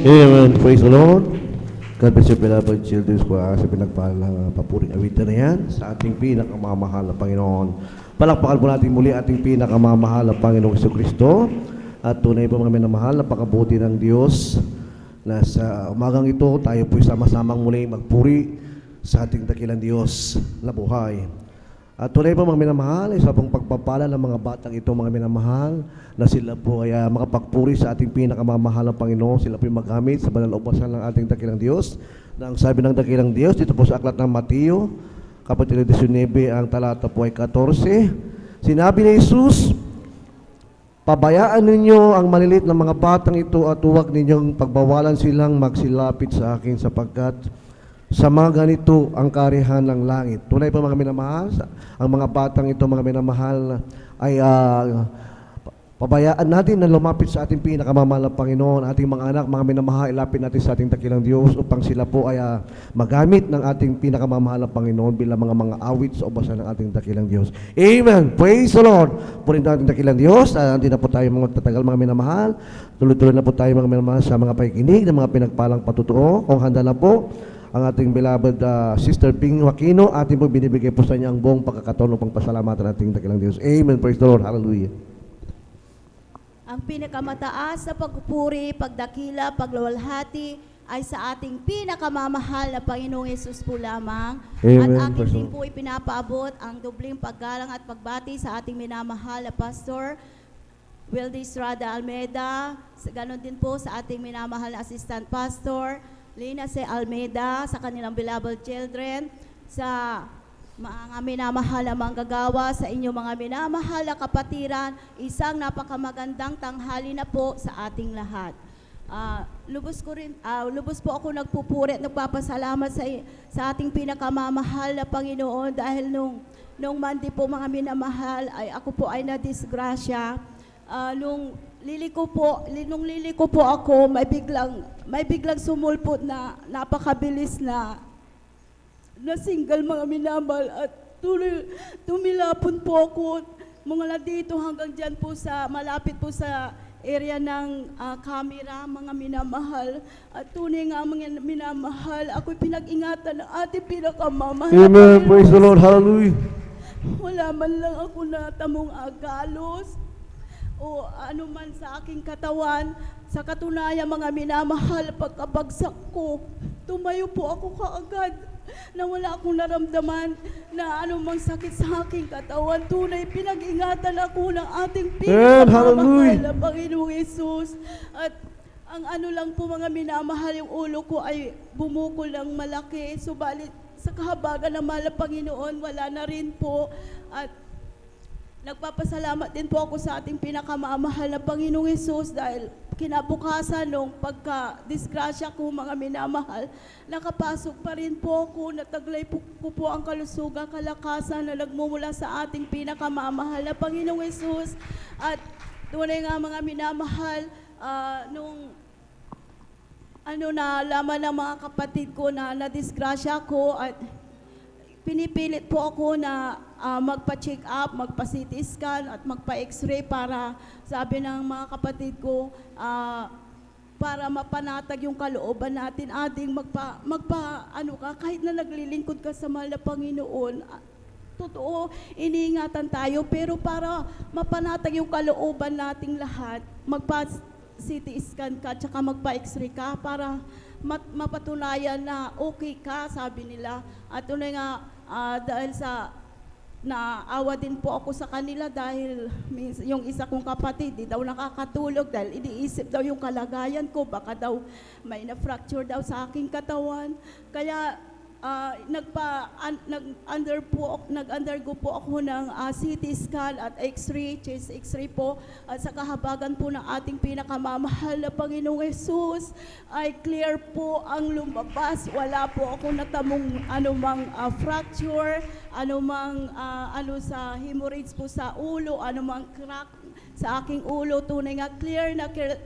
Amen. Praise the Lord. God bless you, beloved children, sa pinagpalang papuring awitan na yan sa ating pinakamamahal na Panginoon. Palakpakan po natin muli ating pinakamamahal na Panginoong Jesucristo. At tunay po mga minamahal, napakabuti ng Diyos na sa umagang ito tayo po sama-samang muli magpuri sa ating dakilang Diyos na buhay. At tunay po mga minamahal, isa pong pagpapala ng mga batang ito mga minamahal na sila po ay makapagpuri sa ating pinakamamahal na Panginoon. Sila po magamit sa banal na ubasan ng ating dakilang Diyos. Na ang sabi ng dakilang Diyos dito po sa aklat ng Mateo, kapitulo 19, ang talata po ay 14. Sinabi ni Jesus, pabayaan ninyo ang maliliit na mga batang ito at huwag ninyong pagbawalan silang magsilapit sa akin sapagkat sa mga ganito ang karihan ng langit. Tunay po mga minamahal, ang mga batang ito mga minamahal ay pabayaan natin na lumapit sa ating pinakamamahal na Panginoon. Ating mga anak, mga minamahal, ilapit natin sa ating dakilang Diyos upang sila po ay magamit ng ating pinakamamahal na Panginoon bilang mga awit sa ubasan ng ating dakilang Diyos. Amen. Praise the Lord. Purin natin dakilang Diyos. Hindi na po tayo mga tatagal mga minamahal. Tuloy-tuloy na po tayo mga minamahal sa mga pakikinig ng mga pinagpalang patutuo. Kung handa na po, ang ating beloved Sister Ping Aquino, ating po binibigay po sa niya ang buong pagkakataon upang pasalamatan ating dakilang Diyos. Amen. Praise the Lord. Hallelujah. Ang pinakamataas na pagpupuri, pagdakila, pagluwalhati ay sa ating pinakamamahal na Panginoong Yesus po lamang. Amen. At aking Praise din the po ipinapaabot ang dubling paggalang at pagbati sa ating minamahal na Pastor Wildy Estrada Almeida. Ganon din po sa ating minamahal na Assistant Pastor Lina C. Almeida, sa kanilang beloved children, sa mga minamahal na manggagawa, sa inyong mga minamahal na kapatiran, isang napakamagandang tanghali na po sa ating lahat. Lubos po ako nagpupuri at nagpapasalamat sa ating pinakamamahal na Panginoon dahil nung Monday po mga minamahal ay ako po ay nadisgrasya. Nung liliko po ako, may biglang sumulpot na napakabilis na single mga minamahal at tumilapon po ako mula dito hanggang dyan po sa malapit po sa area ng camera mga minamahal at tunay nga mga minamahal ako'y pinag-ingatan ng ating pinakamamahal. Amen. Praise the Lord. Hallelujah. Wala man lang ako natamong agalos o ano man sa aking katawan. Sa katunayan mga minamahal, pagkabagsak ko, tumayo po ako kaagad na wala akong naramdaman na anumang sakit sa aking katawan. Tunay, pinag-ingatan ako ng ating pinakamamahal na Panginoong Yesus. At ang ano lang po mga minamahal, yung ulo ko ay bumukol ng malaki. Subalit sa kahabagan ng mahal na Panginoon, wala na rin po. At nagpapasalamat din po ako sa ating pinakamamahal na Panginoong Yesus dahil kinabukasan nung pagka-disgrasya ko mga minamahal, nakapasok pa rin po ako, nataglay ko po ang kalusugan, kalakasan na nagmumula sa ating pinakamamahal na Panginoong Yesus. At tunay nga mga minamahal, nung nalaman ng mga kapatid ko na nadisgrasya ko at pinipilit po ako na magpa-check up, magpa-CT scan at magpa-x-ray para sabi ng mga kapatid ko para mapanatag yung kalooban natin ating kahit na naglilingkod ka sa mahal na Panginoon. Totoo, iniingatan tayo pero para mapanatag yung kalooban nating lahat, magpa-CT scan ka at magpa-x-ray ka para mapatunayan na okay ka, sabi nila. At tunay nga, dahil sa naawa din po ako sa kanila dahil yung isa kong kapatid, di daw nakakatulog dahil iniisip daw yung kalagayan ko, baka daw may na-fracture daw sa aking katawan. Kaya nag-undergo po ako ng CT scan at x-ray, chest x-ray po, at sa kahabagan po ng ating pinakamamahal na Panginoong Yesus ay clear po ang lumabas. Wala po ako natamong anumang fracture, anumang sa hemorrhage po sa ulo, anumang crack sa aking ulo. Tunay nga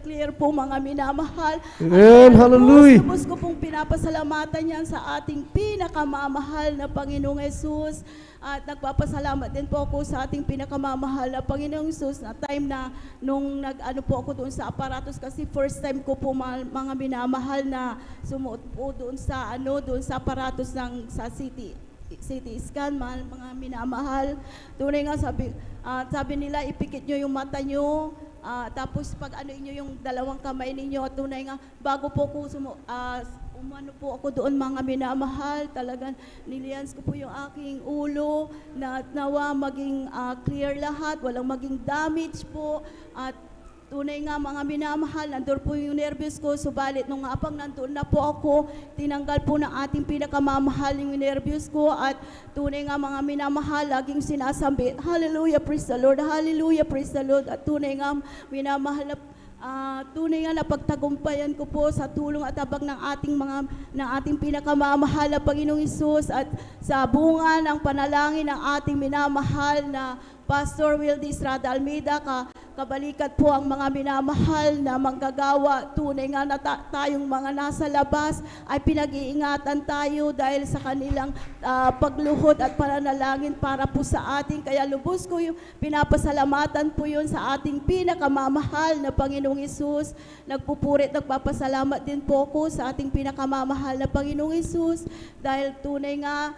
clear po mga minamahal. Amen. Hallelujah. Lubos ko pong pinapasalamatan yan sa ating pinakamamahal na Panginoong Yesus. At nagpapasalamat din po ako sa ating pinakamamahal na Panginoong Yesus na time na nung nag-ano po ako doon sa aparatos kasi first time ko po mga minamahal na sumuot po doon sa aparatos ng sa CT scan, mga minamahal. Tunay nga sabi nila ipikit nyo yung mata nyo, tapos pag ano inyo yung dalawang kamay ninyo, tunay nga bago po ko umano po ako doon mga minamahal, talagang niliyans ko po yung aking ulo na nawa maging clear lahat, walang maging damage po. At tunay nga mga minamahal, nandun po yung nervous ko, subalit nung apang nandun na po ako, tinanggal po ng ating pinakamamahal yung nervous ko. At tunay nga mga minamahal, laging sinasambit, hallelujah, praise the Lord, hallelujah, praise the Lord. At tunay nga minamahal na tunay nga napagtagumpayan ko po sa tulong at abag ng ating pinakamamahal na Panginoong Hesus at sa bunga ng panalangin ng ating minamahal na Pastor Wildy Estrada Almeida, kabalikat po ang mga minamahal na manggagawa. Tunay nga na tayong mga nasa labas ay pinag-iingatan tayo dahil sa kanilang pagluhod at pananalangin para po sa ating. Kaya lubos ko yung pinapasalamatan po yun sa ating pinakamamahal na Panginoong Hesus. Nagpupurit, nagpapasalamat din po ako sa ating pinakamamahal na Panginoong Hesus dahil tunay nga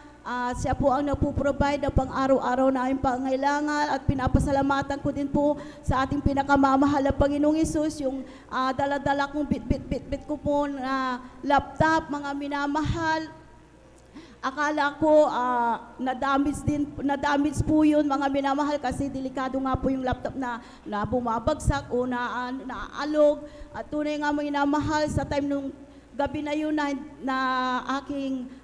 siya po ang nagpo-provide ng pang-araw-araw na aming pangailangan. At pinapasalamatan ko din po sa ating pinakamamahal na Panginoong Hesus yung dala-dala kong bit ko po na laptop, mga minamahal. Akala ko na-damage po yun mga minamahal kasi delikado nga po yung laptop na bumabagsak o naaalog. At tunay nga mga minamahal sa time nung gabi na yun na aking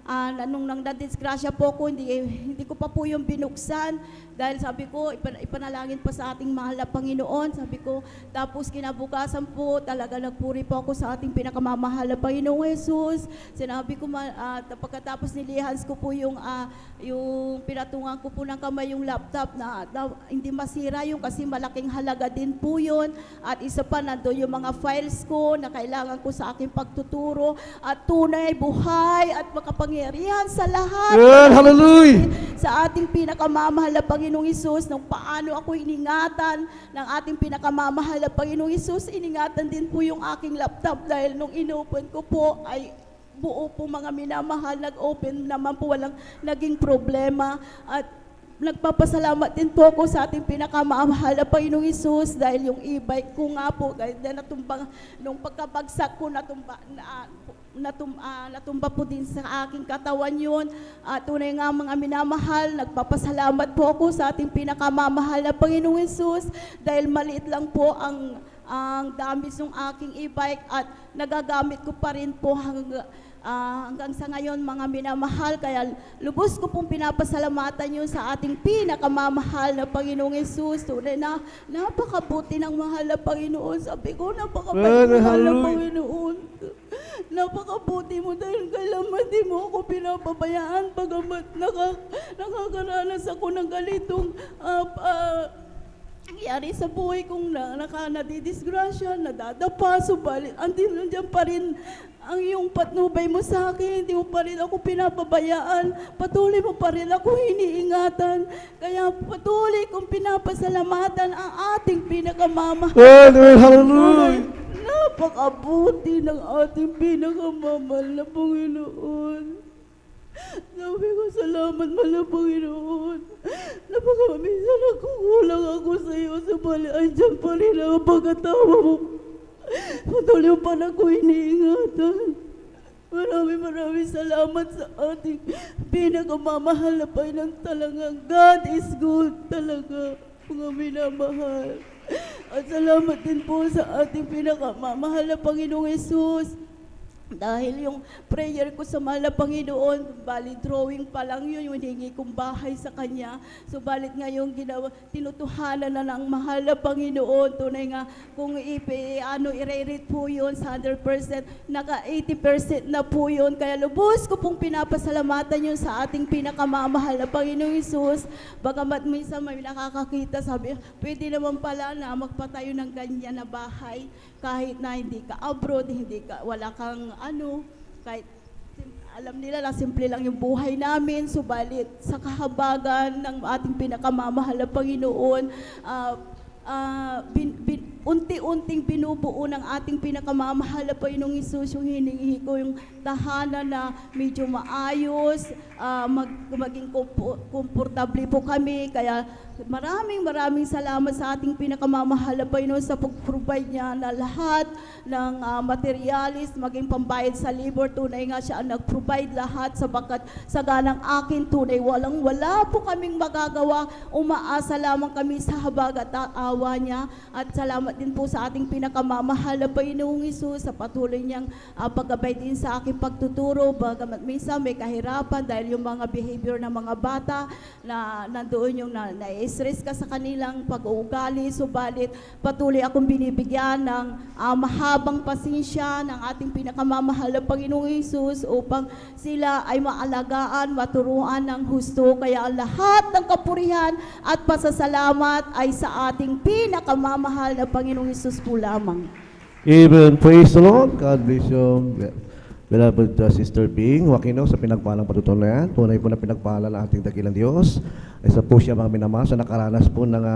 nung nadisgrasya po ko, hindi ko pa po yung binuksan dahil sabi ko ipanalangin pa sa ating mahal na Panginoon, sabi ko. Tapos kinabukasan po talaga nagpuri po ako sa ating pinakamamahal na Panginoong Hesus. Sinabi ko pagkatapos nilihans ko po yung pinatungan ko po ng kamay yung laptop na hindi masira yung kasi malaking halaga din po yun. At isa pa nandoon yung mga files ko na kailangan ko sa aking pagtuturo at tunay, buhay at makapangyarihan sa lahat. Hallelujah! Sa ating pinakamamahal na Panginoong Hesus, nung paano ako iningatan ng ating pinakamamahal na Panginoong Hesus, iningatan din po yung aking laptop dahil nung inopen ko po ay buo po mga minamahal, nag-open naman po, walang naging problema. At nagpapasalamat din po ako sa ating pinakamamahal na Panginoong Hesus dahil yung e-bike ko nga po, dahil natumbang, nung pagkabagsak ko, natumba po din sa aking katawan yun. Tunay nga mga minamahal, nagpapasalamat po ako sa ating pinakamamahal na Panginoong Hesus dahil maliit lang po ang damage ng aking e-bike at nagagamit ko pa rin po hanggang sa ngayon mga minamahal. Kaya lubos ko pong pinapasalamatan yun sa ating pinakamamahal na Panginoong Hesus. Tunay na napakabuti ng mahal na Panginoon. Sabi ko, napakabuti mahal na Panginoon. Napakabuti mo dahil kailangan di mo ako pinapabayaan pagamat nakakaranas ako ng ganitong nangyari sa buhay kong nadidisgrasya, nadadapa, subalit nandiyan pa rin ang iyong patnubay mo sa akin, hindi mo pa rin ako pinapabayaan, patuloy mo pa rin ako iniingatan, kaya patuloy kong pinapasalamatan ang ating pinakamamahal. Hallelujah! Napakabuti ng ating pinakamamahal na Panginoon. Sabi ko, salamat mahal na Panginoon. Napakaminsan nagkukulang ako sa iyo, subalit andyan pa rin ang pagkatawa mo. Patuloy pa na ako iniingatan. Maraming salamat sa ating pinakamamahal na Panginoon. Talagang God is good talaga, mga minamahal. At salamat din po sa ating pinakamamahal na Panginoong Hesus Dahil yung prayer ko sa mahal na Panginoon, bali drawing pa lang yun, yung hiningi kong bahay sa Kanya. Subalit ngayon tinutuhanan na ng mahal na Panginoon. Tunay nga, kung i-rate po yun sa 100%, naka 80% na po yun. Kaya lubos ko pong pinapasalamatan yun sa ating pinakamamahal na Panginoong Hesus. Bagamat minsan may nakakakita, sabi, pwede naman pala na magpatayo ng ganyan na bahay kahit na hindi ka abroad, wala kang kahit alam nila na simple lang yung buhay namin, subalit sa kahabagan ng ating pinakamamahal na Panginoon, unti-unting binubuo ng ating pinakamamahal na Panginoong Hesus yung hiningi ko, yung tahanan na medyo maayos, maging komportable po kami. Kaya maraming salamat sa ating pinakamamahal na Panginoon sa pag-provide niya na lahat ng materialis, maging pambayad sa labor. Tunay nga siya ang nag-provide lahat, sabagat sa ganang akin tunay wala po kaming magagawa. Umaasa lamang kami sa habag at awa niya. At salamat din po sa ating pinakamamahal na Panginoong Hesus sa patuloy niyang paggabay din sa aking pagtuturo. Bagamat minsan may kahirapan dahil yung mga behavior ng mga bata na nandoon yung na-stress ka sa kanilang pag-uugali, subalit patuloy akong binibigyan ng mahabang pasensya ng ating pinakamamahal na Panginoong Hesus upang sila ay maalagaan, maturuan ng husto. Kaya lahat ng kapurihan at pasasalamat ay sa ating pinakamamahal na Panginoong Hesus po lamang. Amen. Praise the Lord. God bless you. Beloved Sister Bing Wakino, sa pinagpalang patutunan na yan, tunay po na pinagpala ng ating dakilang Diyos. Isa po siya mga minamahal sa nakaranas po ng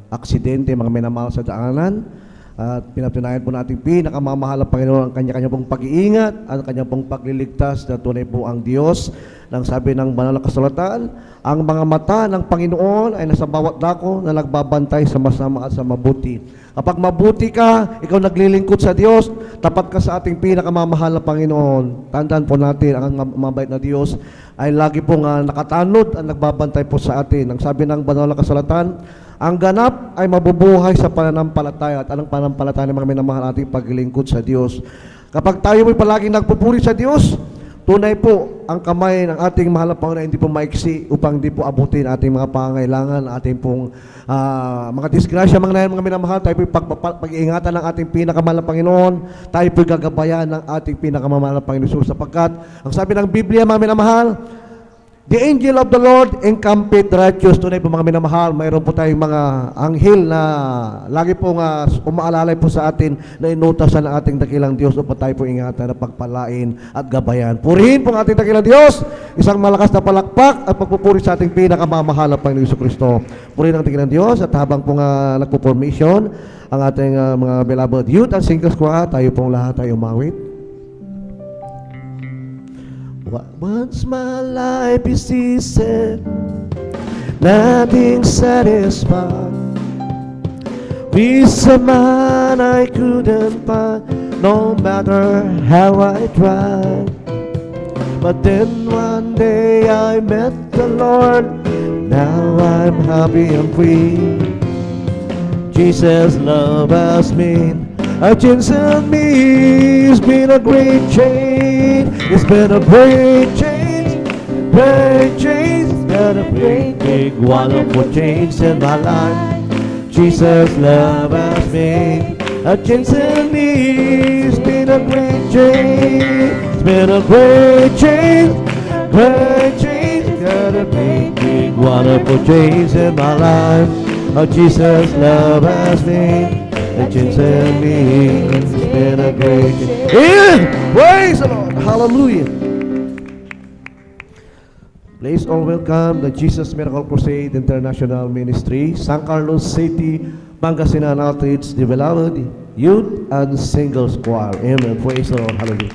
aksidente, mga minamahal sa daanan. At pinatunayan po natin pinakamamahal ang Panginoon ang kanya-kanya pong pag-iingat at ang kanya pong pagliligtas na tunay po ang Diyos. Nang sabi ng banal na kasulatan, ang mga mata ng Panginoon ay nasa bawat dako na nagbabantay sa masama at sa mabuti. Kapag mabuti ka, ikaw naglilingkod sa Diyos, tapat ka sa ating pinakamamahal na Panginoon. Tandaan po natin, ang mabait na Diyos ay lagi pong nakatanod at nagbabantay po sa atin. Ang sabi ng banal na kasulatan, ang ganap ay mabubuhay sa pananampalataya. At anong pananampalataya ng mga minamahal ating paglilingkod sa Diyos? Kapag tayo may palaging nagpupuri sa Diyos, tunay po ang kamay ng ating mahal na Panginoon hindi po maiksi upang hindi po abutin ating mga pangailangan, ating pong mga disgrasya, mga minamahal. Tayo po pag-iingatan ng ating pinakamahal na Panginoon. Tayo po gagabayan ng ating pinakamahal na Panginoon, sapagkat ang sabi ng Biblia, mga minamahal, the angel of the Lord encampeth righteous. Tunay po mga minamahal, mayroon po tayong mga anghel na lagi pong umaalalay po sa atin na inutasan ng ating dakilang Diyos upang tayo po ingatan na pagpalain at gabayan. Purihin po ang ating dakilang Diyos. Isang malakas na palakpak at pagpupuri sa ating pinakamamahal na Panginoon Jesucristo. Purihin ang dakilang Diyos. At habang pong nagpo-formation ang ating mga beloved youth and singles choir, tayo pong lahat ay umawit. Once my life is easy, nothing satisfied. Peace of mind I couldn't find, no matter how I tried. But then one day I met the Lord, now I'm happy and free. Jesus' love has been a change in me. It's been a great change. It's been a great change. Great change. It's been a great, big, wonderful change in my life. Jesus' love has been a change in me. It's been a great change. It's been a great change. Great change. It's been a great, big, wonderful change in my life. Oh, Jesus' love has been a change in me. It's been a great change. Praise the Lord. Hallelujah. Please all welcome the Jesus Miracle Crusade International Ministry, San Carlos City, Pangasinan Outreach, the beloved youth and singles choir. Amen. Praise the Lord. Hallelujah.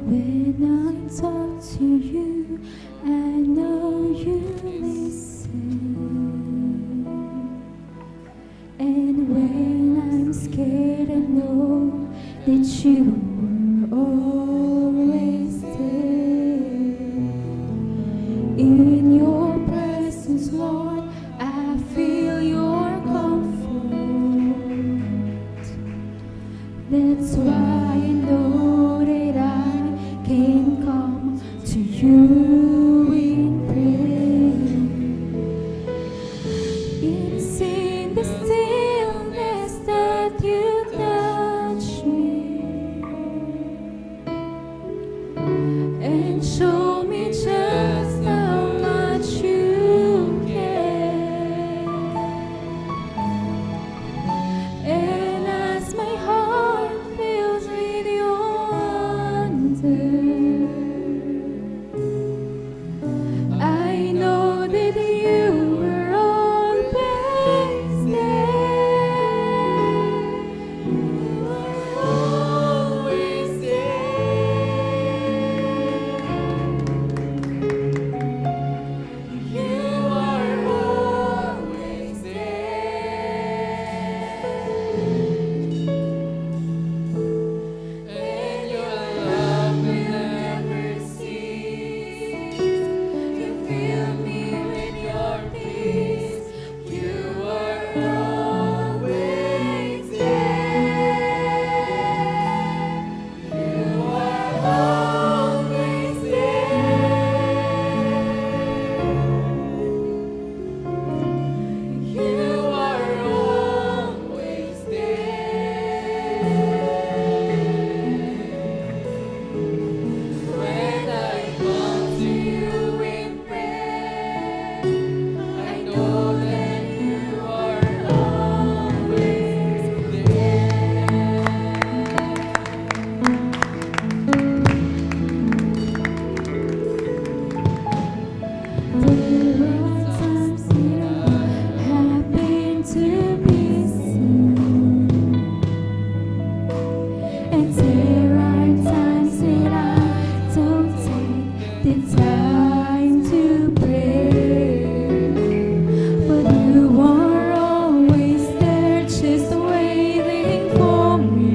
When I talk to you, I know you listen. And when I'm scared, I know that you were always there. In your presence, Lord, I feel your comfort. That's why I know that I can come to you in prayer. It's in the stillness that you touch me and show me just how much you care. And as my heart fills with your wonder, I know that you were always there. You were always there. You are always there. And your love will never cease. You fill me with your peace. You are always there. You are always there. You are always there. When I come to you in prayer, I know that you are always there. There are times that I have been to be seen, and there are times that I don't take the time to pray. But you are always there, just waiting for me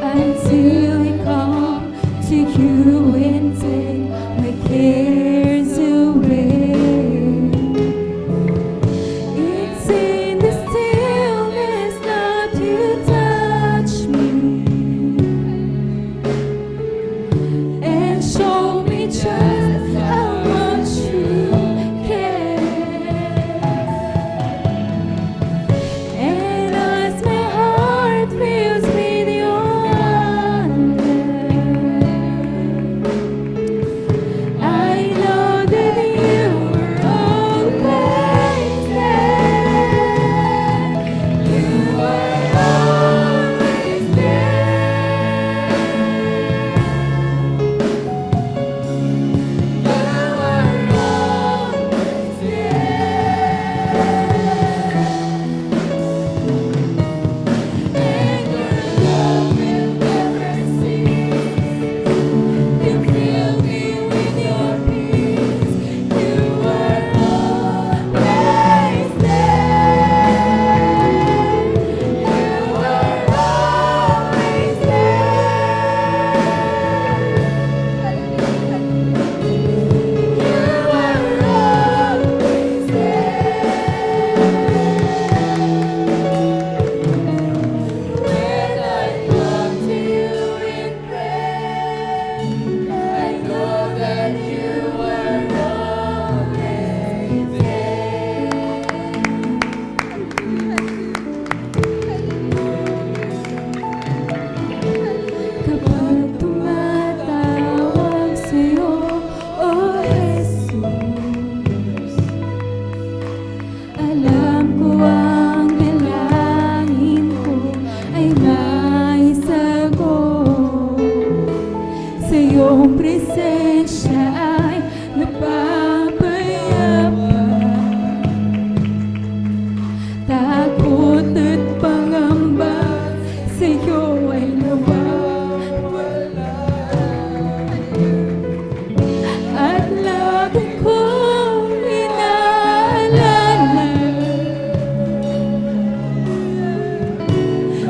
until I come to you and take my cares away. It's in the stillness that you touch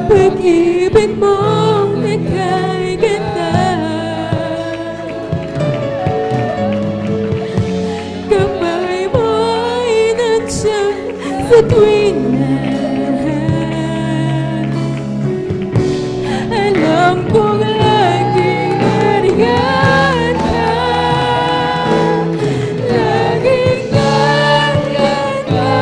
Pag-ibig mong ika'y ganda. Kamay mo'y nandiyan sa tuwing lahat. Alam kong laging nariyan ka. Laging nariyan ka.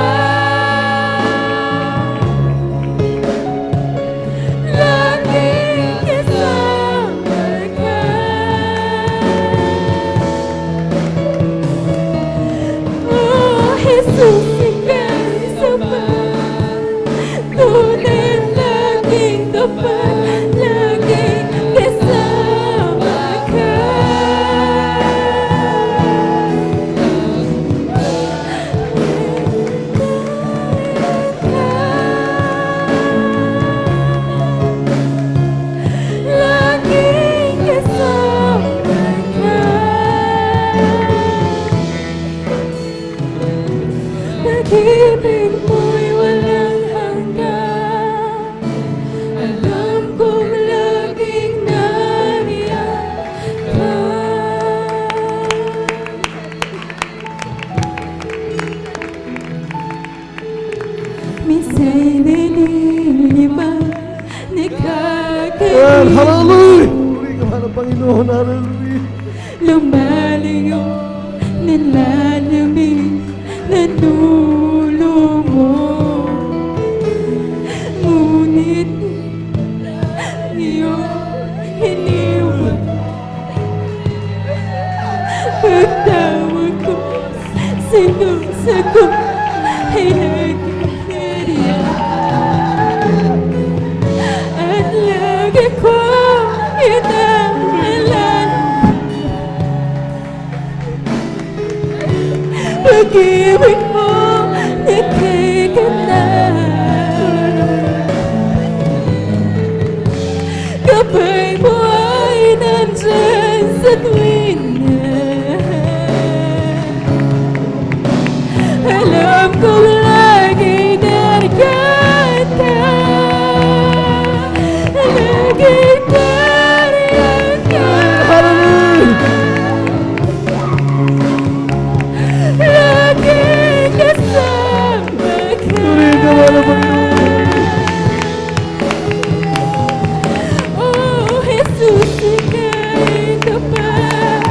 Laging kasama ka. Oh, Jesus, ika'y sapat. Tunay laging tapat. Laging kasama ka. Laging kasama ka. Pag-ibig mo'y walang hanggan. Alam kong laging nariyan ka. Minsa'y nililibang nakakalimutan. Hallelujah! Puri ka mahal ng Panginoon. Hallelujah! Lumalayo, nilalamig, nanulumog. Ngunit iyong hiniwag. Pagtawag ko, sagot ay laging nariyan. At lagi ko inaalala. Pag-ibig mo ika'y ganda. Kapay mo ay nandyan sa tuwing lahat. Alam kong lagi nariyan ka. Lagi nariyan ka. Lagi kasama ka. Puri ka mahal ng Panginoon. Oh, Jesus, ika'y tapat.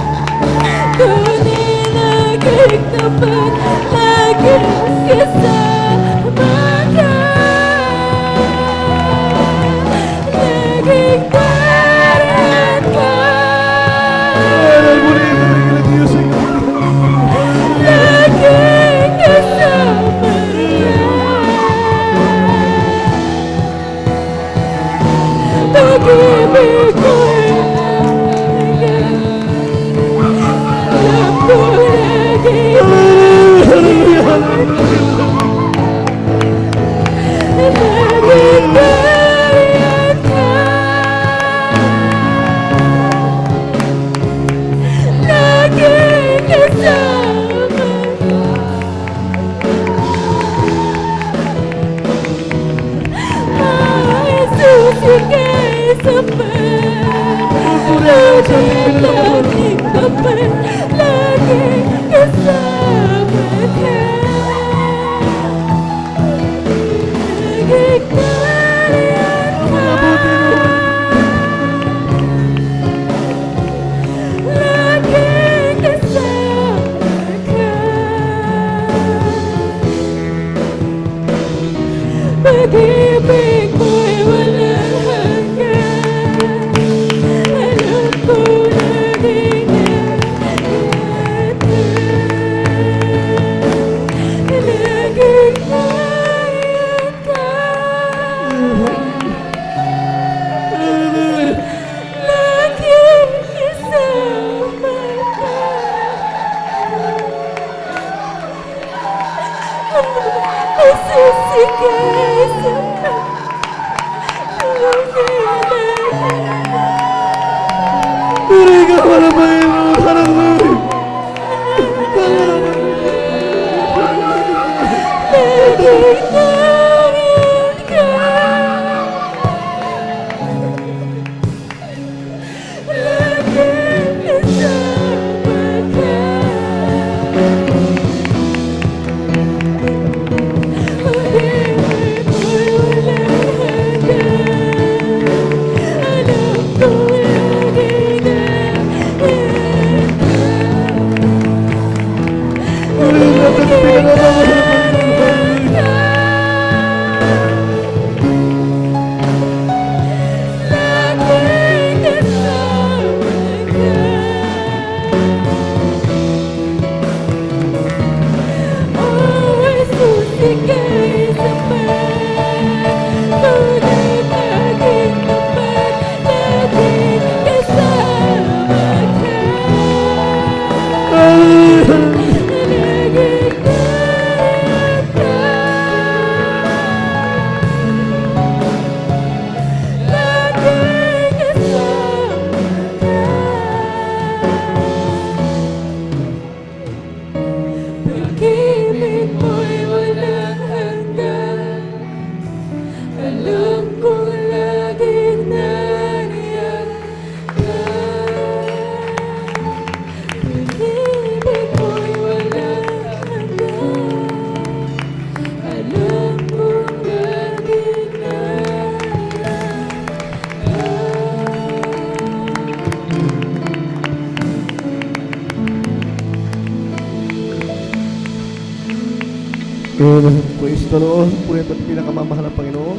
Amen. Praise the Lord. Purihin po pinakamamahal ng Panginoon.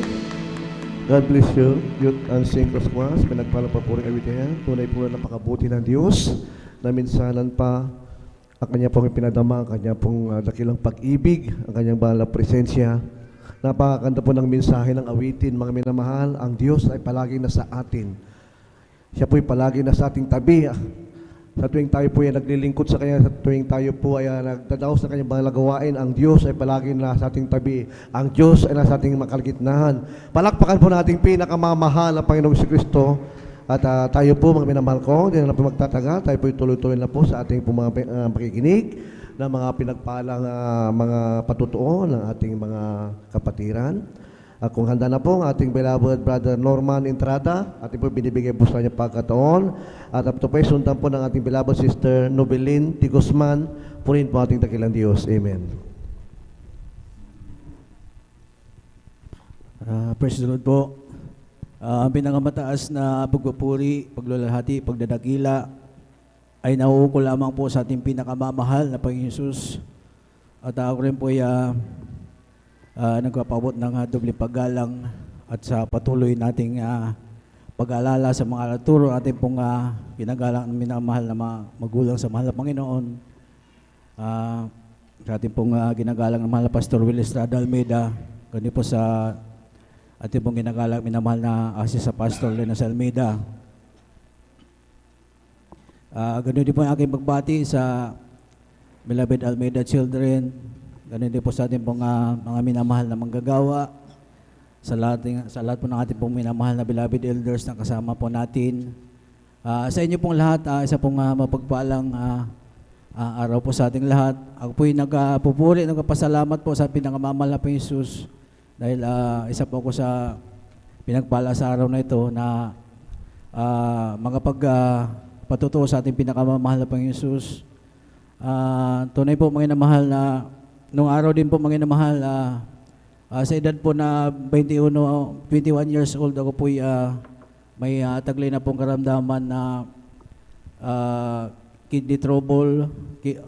God bless you. Youth and Singles Class. Pinagpala pa po rin kawitin. Tunay po na napakabuti ng Diyos na minsanan pa ang kanya pong pinadama, ang kanya pong dakilang pag-ibig, ang kanyang banal na presensya. Napakaganda po ng mensahe ng awitin, mga minamahal. Ang Diyos ay palagi nasa atin. Siya po ay palagi nasa ating tabi. Sa tuwing tayo po ay naglilingkod sa Kanya, sa tuwing tayo po ay nagdadaos sa Kanyang mga gawain, ang Diyos ay palagi nasa ating tabi. Ang Diyos ay nasa ating makalagitnaan. Palakpakan po nating pinakamamahal na Panginoong Kristo. At tayo po, mga minamahal ko, hindi na po magtataga. Tayo po tuloy-tuloy na po sa ating pakikinig ng mga pinagpalang mga patutuo ng ating mga kapatiran. Kung handa na po ang ating beloved brother Norman Entrada, ating po binibigay po sa kanya pagkataon. At up to po, sundan po ng ating beloved sister Nobelin T. Guzman, purihin po ating dakilang Diyos. Amen. Praise the Lord po. Ang pinakamataas na pagpupuri, paglulalhati, pagdadakila ay nauuko lamang po sa ating pinakamamahal na Panginoon Hesus. At ako rin po ay nagpapabot ng doble paggalang at sa patuloy nating pag-aalala sa mga alaturo ating pong ginagalang ng minamahal na magulang sa mahal na Panginoon. Sa ating pong ginagalang ng mahal na Pastor Will Estrada Almeida, ganito po sa ating pong ginagalang minamahal na sa Pastor Lenas Almeida. Ganito din po ang aking pagbati sa beloved Almeida children. Ganun din po sa ating pong mga minamahal na manggagawa, sa lahat po ng ating pong minamahal na beloved elders na kasama po natin. Sa inyo pong lahat, isa pong mapagpalang araw po sa ating lahat. Ako po'y nagpupuri, nagpapasalamat po sa pinakamamahal na Panginoon Hesus dahil isa po ako sa pinagpala sa araw na ito na mga pagpatutuo sa ating pinakamamahal na Panginoon Hesus. Tunay po mga namahal na nung araw din po mga namahal, sa edad po na 21 years old, ako po may taglay na pong karamdaman na kidney trouble.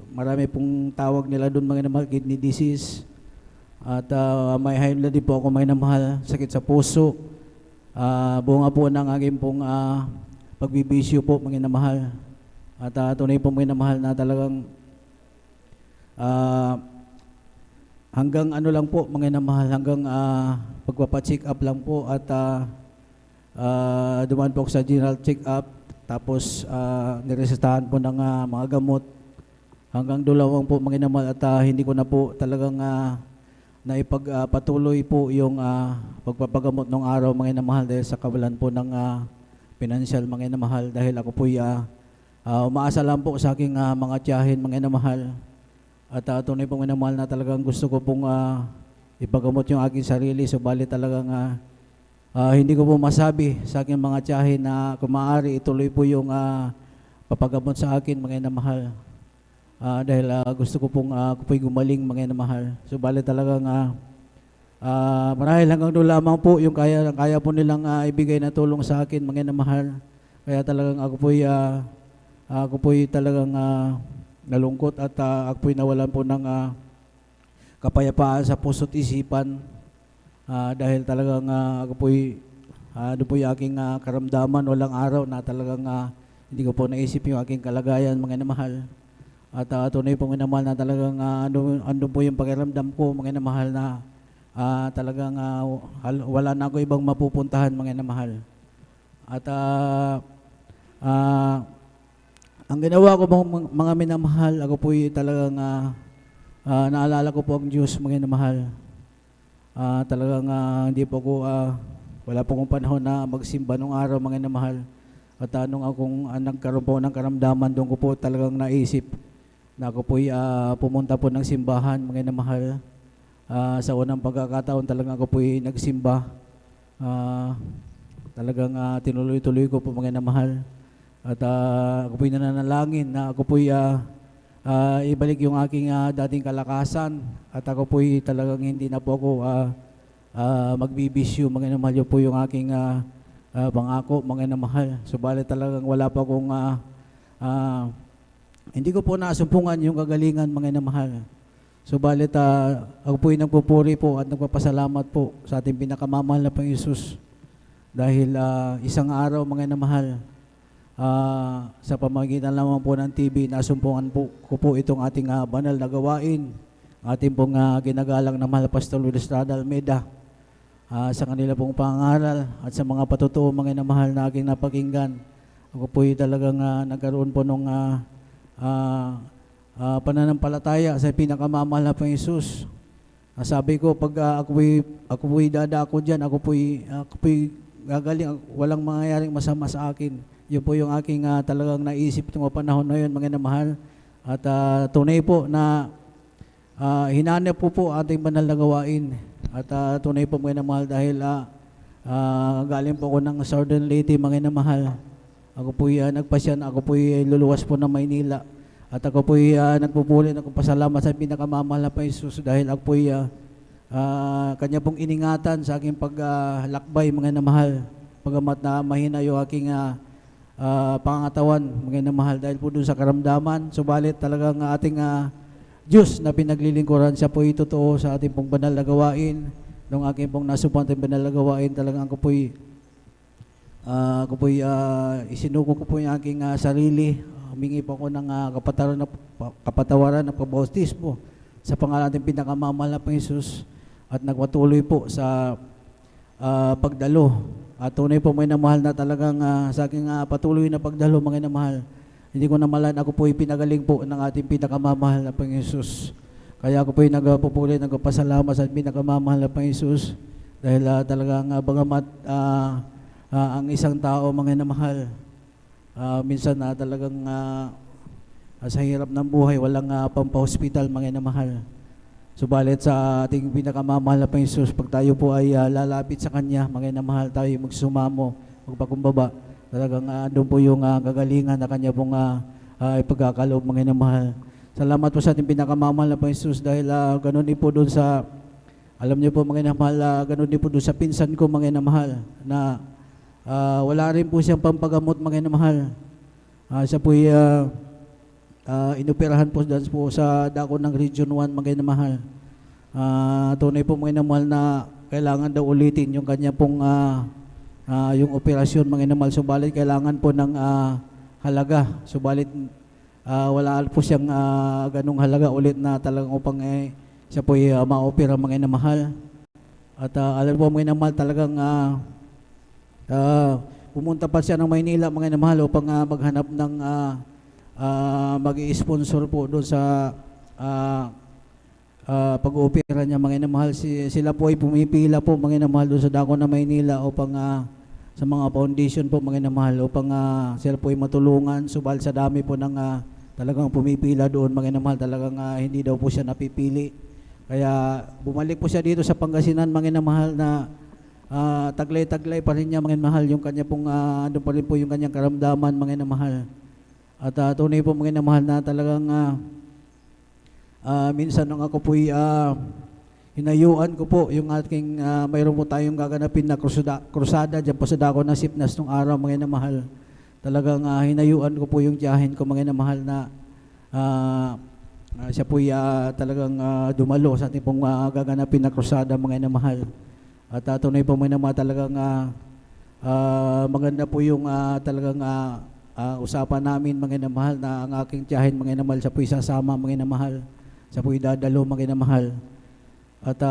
Marami pong tawag nila doon mga namahal, kidney disease. At may high blood din po ako mga namahal, sakit sa puso. Bunga po ng aking pong pagbibisyo po mga namahal. At tunay po mga namahal na talagang hanggang ano lang po, mga namahal, hanggang pagpapacheck up lang po at dumaan po ako sa general check up, tapos niresetahan po ng mga gamot. Hanggang dulawang po mga namahal at hindi ko na po talagang naipagpatuloy po yung pagpapagamot ng araw mga namahal dahil sa kawalan po ng financial mga namahal dahil ako po umaasa lang po sa aking mga tiyahin mga namahal. At tunay pong minamahal na talagang gusto ko pong ipagamot yung aking sarili. Subalit talagang hindi ko po masabi sa aking mga tiyahin na kung maaari ituloy po yung papagamot sa akin mga namahal. Dahil gusto ko pong gumaling mga namahal. Subalit talagang marahil hanggang doon lamang po yung kaya po nilang ibigay na tulong sa akin mga namahal. Kaya talagang ako po'y talagang nalungkot at ako po'y nawalan po ng kapayapaan sa puso't isipan dahil talagang ako po'y doon po'y aking karamdaman walang araw na talagang hindi ko po naisip yung aking kalagayan mga namahal. At tunay po mga namahal na talagang andun po yung pakiramdam ko mga namahal na talagang wala na ako ibang mapupuntahan mga namahal. At ang ginawa ko mga minamahal, ako po'y talagang naalala ko po ang Diyos mga minamahal. Talagang hindi po ako, wala po akong panahon na magsimba nung araw mga minamahal. At nung akong nagkaroon po ng karamdaman, doon ko po talagang naisip na ako po'y pumunta po ng simbahan mga minamahal. Sa unang pagkakataon talagang ako po'y nagsimba. Talagang tinuloy-tuloy ko po mga minamahal. At ako po'y nananalangin na ako po'y ibalik yung aking dating kalakasan. At ako po'y talagang hindi na po ako magbibisyo mga namahal. Yun po yung aking pangako mga namahal. Subalit talagang wala pa akong hindi ko po nasumpungan yung kagalingan mga namahal. Subalit, ako po'y nagpupuri po at nagpapasalamat po sa ating pinakamamahal na Panginoong Hesus dahil isang araw, mga namahal, sa pamagitan lamang po ng TV, nasumpungan po ko po itong ating banal na gawain, ating pong ginagalang na mahal Pastor Will Estrada Almeida, sa kanila pong pangaral at sa mga patutuo, mga namahal na aking napakinggan. Ako po'y talagang nagkaroon po nung pananampalataya sa pinakamamahal na Panginoong Hesus. Sabi ko, pag ako po'y dadako dyan, ako po'y gagaling, walang mangyayaring masama sa akin. Yun po yung aking talagang naisip ng panahon na yun, mga namahal. At tunay po na hinanap po ating banal na gawain. At tunay po, mga namahal, dahil galing po ako ng Southern Leyte, mga namahal. Ako po'y nagpasyan, ako po'y luluwas po ng Maynila. At ako po'y nagpupuli, nagpapasalamat sa pinakamamahal na Panginoong Hesus dahil ako po'y kanya pong iningatan sa aking paglakbay, mga namahal. Pagamat na mahina yung aking pangatawan, mga namahal, dahil po doon sa karamdaman. Subalit talagang ating Diyos na pinaglilingkuran, siya po'y totoo sa ating pong banal na gawain. Nung aking pong nasupan ating banal na gawain, talagang ako po'y isinuko ko po yung aking sarili. Humingi po ako ng kapatawaran ng pabautismo sa pangalan ng pinakamamahal na Panginoong Hesus at nagpatuloy po sa pagdalo. At tunay po, mga namahal, na talagang sa aking patuloy na pagdalo, mga namahal, hindi ko namalan, ako po'y pinagaling po ng ating pinakamamahal na Panginoong Hesus. Kaya ako po'y nagpupuli, nagpapasalamat sa pinakamamahal na Panginoong Hesus dahil talagang bagamat ang isang tao, mga namahal, minsan talagang sa hirap ng buhay, walang pampahospital, mga namahal. Subalit sa ating pinakamamahal na Panginoong Hesus, pag tayo po ay lalapit sa Kanya, mga namahal, tayo magsumamo, magpakumbaba, talagang doon po yung kagalingan na Kanya pong ipagkakaloob, mga namahal. Salamat po sa ating pinakamamahal na Panginoong Hesus dahil ganun din po doon sa, alam niyo po, mga namahal, ganun din po doon sa pinsan ko, mga namahal, na wala rin po siyang pampagamot, mga namahal. Siya po'y inoperahan po dyan po sa dako ng Region 1, mga namahal. Tunay po, mga namahal, na kailangan daw ulitin yung kanya pong yung operasyon, mga namahal. Subalit kailangan po ng halaga. Subalit wala po siyang ganung halaga ulit na talagang upang siya po'y ma-opera, mga namahal. At alam po, mga namahal, talagang pumunta pa siya ng Maynila, mga namahal, upang maghanap ng mag-i-sponsor po doon sa pag-oopera niya, mga namahal. Sila po ay pumipila po, mga namahal, doon sa dako ng Maynila upang sa mga foundation po, mga namahal, upang sila po ay matulungan. Subal sa dami po ng talagang pumipila doon, mga namahal, talagang hindi daw po siya napipili. Kaya bumalik po siya dito sa Pangasinan, mga namahal, na taglay-taglay pa rin niya, mga namahal, yung kanya pong doon pa rin po yung kanyang karamdaman, mga namahal. At tunay po, mga namahal, na talagang minsan nung ako po'y hinayuan ko po yung aking mayroon po tayong gaganapin na krusada dyan po sa dako ng Sipnas nung araw, mga namahal. Talagang hinayuan ko po yung tiyahin ko, mga namahal, na siya po'y talagang dumalo sa ating pong gaganapin na krusada, mga namahal. At tunay po, mga namahal, talagang maganda po yung talagang usapan namin, mga namahal, na ang aking tiyahin, mga namahal, siya po'y sasama, mga namahal. Siya po'y dadalo, mga namahal. At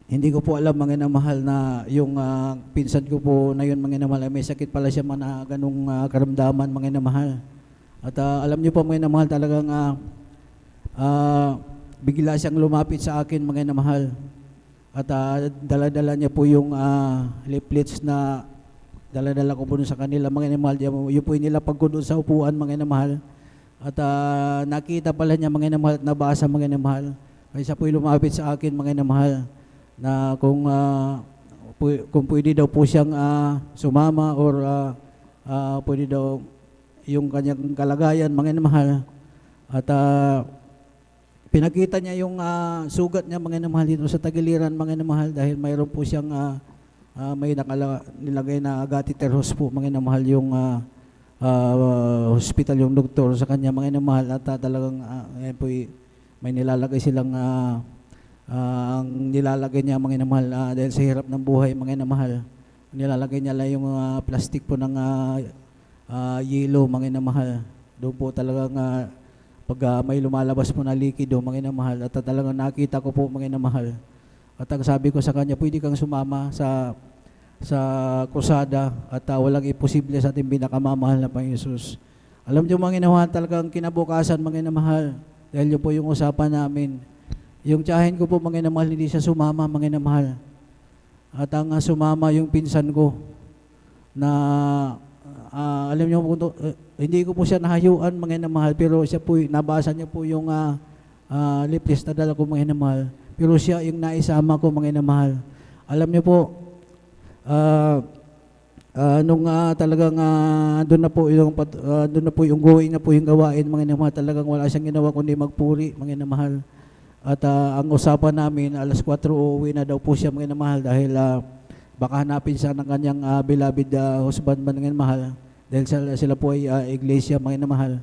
hindi ko po alam, mga namahal, na yung pinsan ko po na yun, mga namahal, may sakit pala siya man na ganung karamdaman, mga namahal. At alam niyo po, mga namahal, talagang bigla siyang lumapit sa akin, mga namahal. At dala-dala niya po yung leaflets na dala-dala ko po sa kanila, mga namahal. Yung po nilapag ko doon sa upuan, mga namahal. At nakita pala niya, mga namahal, at nabasa, mga namahal. Kaya siya po lumapit sa akin, mga namahal, na kung pwede daw po siyang sumama or pwede daw yung kanyang kalagayan, mga namahal. At pinakita niya yung sugat niya, mga namahal, dito sa tagiliran, mga namahal, dahil mayroon po siyang may nilagay na catheter hose po, mga namahal, yung hospital, yung doktor sa kanya, mga namahal. At talagang po may nilalagay silang ang nilalagay niya mga inamahal dahil sa hirap ng buhay mga inamahal. Nilalagay niya lang yung plastic po ng yelo mga inamahal. Doon po talagang pag may lumalabas po na likido mga inamahal at talagang nakita ko po mga inamahal. At ang sabi ko sa kanya, pwede kang sumama sa krusada at walang imposible sa ating pinakamamahal na Panginoon Jesus. Alam niyo mga inamahal, talagang kinabukasan mga inamahal dahil yun po yung usapan namin. Yung tiyahin ko po mga inamahal, hindi siya sumama mga inamahal. At ang sumama yung pinsan ko na alam niyo po, hindi ko po siya nahayuan mga inamahal, pero siya po, nabasa niya po yung leaflet na dala ko mga inamahal. Pero siya yung naisama ko mga inamahal. Alam niyo po, nung talagang doon na po yung going na po yung gawain mga inamahal, talagang wala siyang ginawa kundi magpuri mga inamahal. At ang usapan namin, alas 4 uuwi na daw po siya mga inamahal dahil baka hanapin siya ng kanyang beloved husband mga inamahal dahil sila po ay iglesia mga inamahal.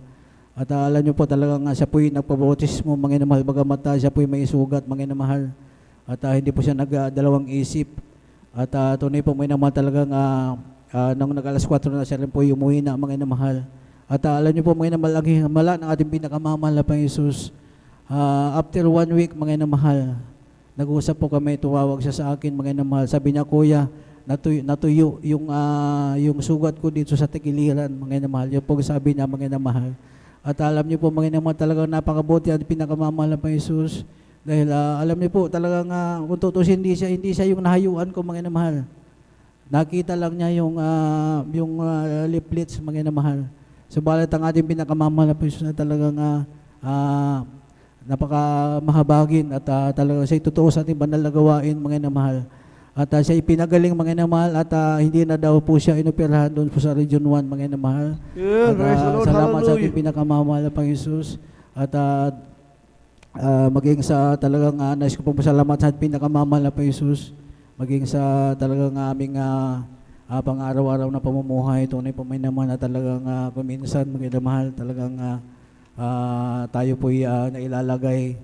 At alam niyo po talagang siya po yung nagpabautismo mga inamahal, bagamat siya po yung may sugat mga inamahal. At hindi po siya nagdalawang isip. At tunay po mga inamahal talagang nung nag-alas 4 na siya rin po yung umuwi na mga inamahal. At alam niyo po mga inamahal, ang himala ng ating pinakamamahal na Panginoon Jesus. After 1 week, mga inamahal, nag-uusap po kami, tumawag siya sa akin, mga inamahal. Sabi niya, kuya, natuyo yung sugat ko dito sa tigiliran, mga inamahal. Yung po sabi niya, mga inamahal. At alam niyo po, mga inamahal, talagang napakabuti at pinakamamahal na Panginoon Jesus. Dahil alam niyo po, talagang kung tutusin, hindi siya yung nahayuan ko, mga inamahal. Nakita lang niya yung leaflets, mga inamahal. Subalit ang ating pinakamamahal na Panginoon Jesus na talagang napakamahabagin at talagang siya totoo sa ating banal na gawain mga inamahal. At siya ipinagaling mga inamahal at hindi na daw po siya inoperahan doon po sa Region 1 mga inamahal. Yeah, At salamat sa ating pinakamamahal na Panginoon Jesus. At maging sa talagang nais ko pong pasalamat sa ating pinakamamahal na Panginoon Jesus. Maging sa talagang aming pang-araw-araw na pamumuhay. Tunay po may naman na talagang kuminsan mga inamahal talagang tayo po'y nailalagay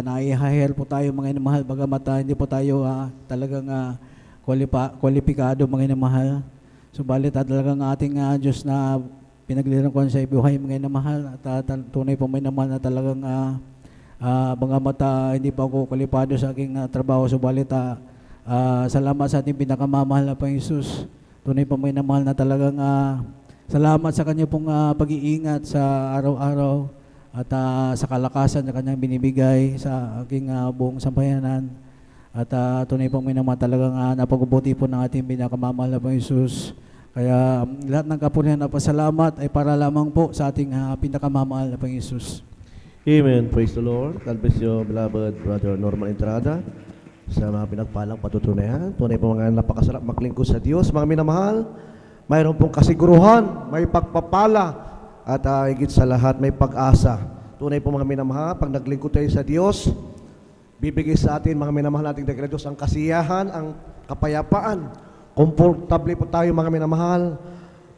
nai-hire po tayo mga inamahal bagamat hindi po tayo talagang kwalipikado mga inamahal. Subalit talagang ating Diyos na pinaglilingkuran sa buhay mga inamahal at tunay po may inamahal na talagang bagamat hindi pa ako kwalipado sa aking trabaho. Subalit salamat sa ating pinakamamahal na Panginoon Jesus. Tunay po may namahal na talagang salamat sa kanya pong pag-iingat sa araw-araw at sa kalakasan na kanyang binibigay sa aking buong sambayanan. At tunay po may namahal talagang napagubuti po ng ating pinakamamahal na Panginoon Jesus. Kaya lahat ng kapurihan na pasalamat ay para lamang po sa ating pinakamamahal na Panginoon Jesus. Amen. Praise the Lord. God bless you, beloved Brother Norman Entrada, sa mga pinagpalang patutunayan. Tunay po mga napakasarap maglingkod sa Diyos. Mga minamahal, mayroon pong kasiguruhan, may pagpapala, at higit sa lahat, may pag-asa. Tunay po mga minamahal, pag naglingkod tayo sa Diyos, bibigay sa atin mga minamahal nating dakilang Diyos ang kasiyahan, ang kapayapaan. Komportable po tayo mga minamahal.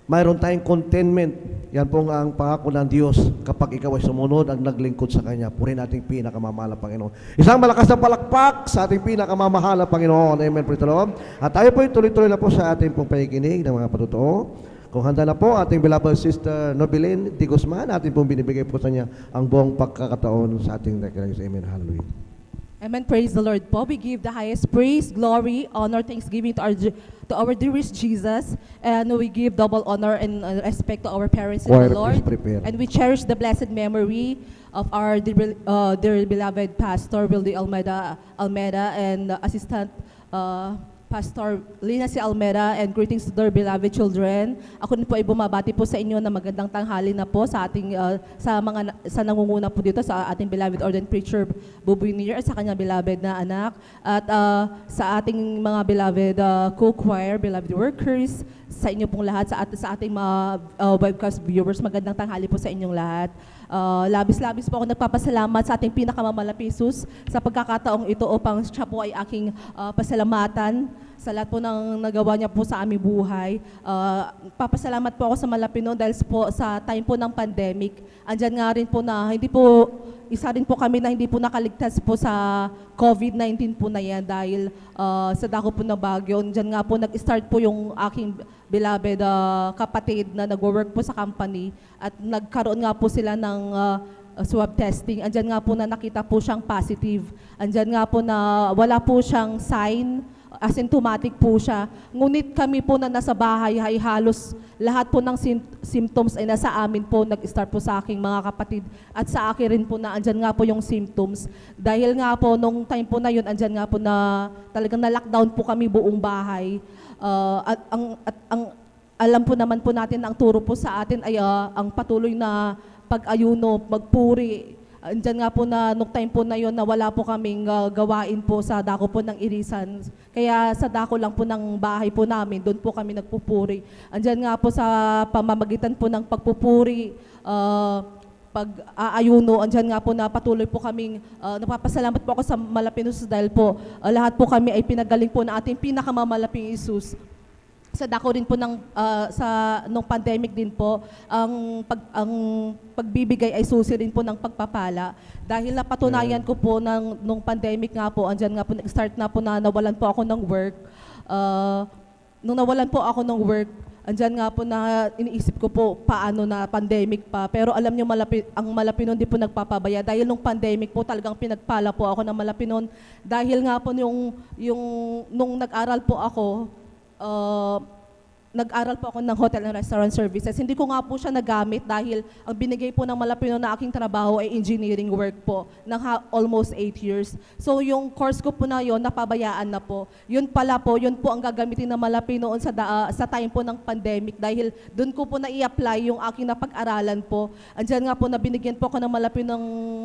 Mayroon tayong contentment. Yan po ang pangako ng Diyos kapag ikaw ay sumunod ang naglingkod sa Kanya. Purihin nating pinakamamahal na Panginoon. Isang malakas na palakpak sa ating pinakamamahal na Panginoon. Amen. Praise the Lord. At tayo po tuloy-tuloy na po sa ating pong pakikinig ng mga patutuo. Kung handa na po, ating beloved sister Nobilin D. Guzman, ating pong binibigay po sa niya ang buong pagkakataon sa ating dakilang Diyos. Amen. Hallelujah. Amen. Praise the Lord po. We give the highest praise, glory, honor, thanksgiving to our dearest Jesus. And we give double honor and respect to our parents in the Lord. And we cherish the blessed memory of our dear beloved Pastor Wildy Almeida and Assistant Pastor Lina C. Almeida, and greetings to their beloved children. Ako din po ay bumabati po sa inyo na magandang tanghali na po sa ating sa nangunguna po dito sa ating beloved ordained preacher Buboy Nier at sa kanyang beloved na anak, at sa ating mga beloved co-choir, beloved workers, sa inyo pong lahat, sa ating mga webcast viewers, magandang tanghali po sa inyong lahat. Labis-labis po ako nagpapasalamat sa ating pinakamamahal na Jesus sa pagkakataong ito upang siya po ay aking pasalamatan sa lahat po ng nagawa niya po sa aming buhay. Papasalamat po ako sa Malapinon dahil po sa time po ng pandemic. Andyan nga rin po na isa rin po kami na hindi po nakaligtas po sa COVID-19 po na yan dahil sa dako po na Baguio. Diyan nga po nag-start po yung aking beloved kapatid na nag-work po sa company at nagkaroon nga po sila ng swab testing. Andyan nga po na nakita po siyang positive. Andyan nga po na wala po siyang sign, asymptomatic po siya. Ngunit kami po na nasa bahay ay halos lahat po ng symptoms ay nasa amin po, nag-start po sa aking mga kapatid at sa akin rin po na andyan nga po yung symptoms. Dahil nga po nung time po na yun, andyan nga po na talagang na-lockdown po kami buong bahay. Alam po naman po natin ang turo po sa atin ay ang patuloy na pag-ayuno, magpuri. Andyan nga po na nung time po na yon na wala po kaming gawain po sa dako po ng Irisan. Kaya sa dako lang po ng bahay po namin, doon po kami nagpupuri. Andyan nga po sa pamamagitan po ng pagpupuri, pag-aayuno, andyan nga po na patuloy po kaming, napapasalamat po ako sa Malapinos dahil po lahat po kami ay pinagaling po na ating pinakamamalaping Isus. Sa dako rin po nung pandemic din po, ang pagbibigay ay susi rin po ng pagpapala. Dahil napatunayan ko po nung pandemic nga po, andyan nga po, nag-start na po na nawalan po ako ng work. Nung nawalan po ako ng work, andyan nga po na iniisip ko po paano na pandemic pa. Pero alam niyo, ang Malapinon di po nagpapabaya. Dahil nung pandemic po, talagang pinagpala po ako ng Malapinon. Dahil nga po nung nag-aral po ako, nag-aral po ako ng hotel and restaurant services. Hindi ko nga po siya nagamit dahil ang binigay po ng Malapinon na aking trabaho ay engineering work po ng almost 8 years. So yung course ko po na yon napabayaan na po. Yun pala po, yun po ang gagamitin ng Malapinon sa time po ng pandemic dahil doon ko po na-i-apply yung aking napag-aralan po. Andyan nga po na binigyan po ako ng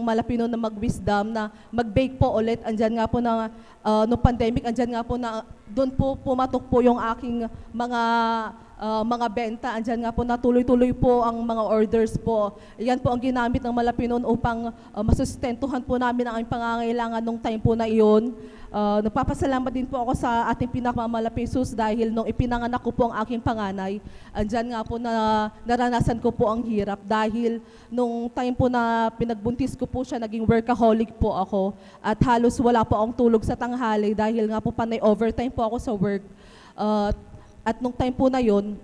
Malapinon na mag-wisdom na mag-bake po ulit. Andyan nga po na no pandemic, andyan nga po na doon po pumatok po yung aking mga benta. Andyan nga po na tuloy-tuloy po ang mga orders po. Yan po ang ginamit ng Malapinon upang masustentuhan po namin ang aming pangangailangan nung time po na iyon. Nagpapasalamat din po ako sa ating pinakamalaping Isus dahil nung ipinanganak ko po ang aking panganay, andyan nga po na naranasan ko po ang hirap dahil nung time po na pinagbuntis ko po siya, naging workaholic po ako at halos wala po akong tulog sa tanghali dahil nga po panay overtime po ako sa work. At nung time po na yun,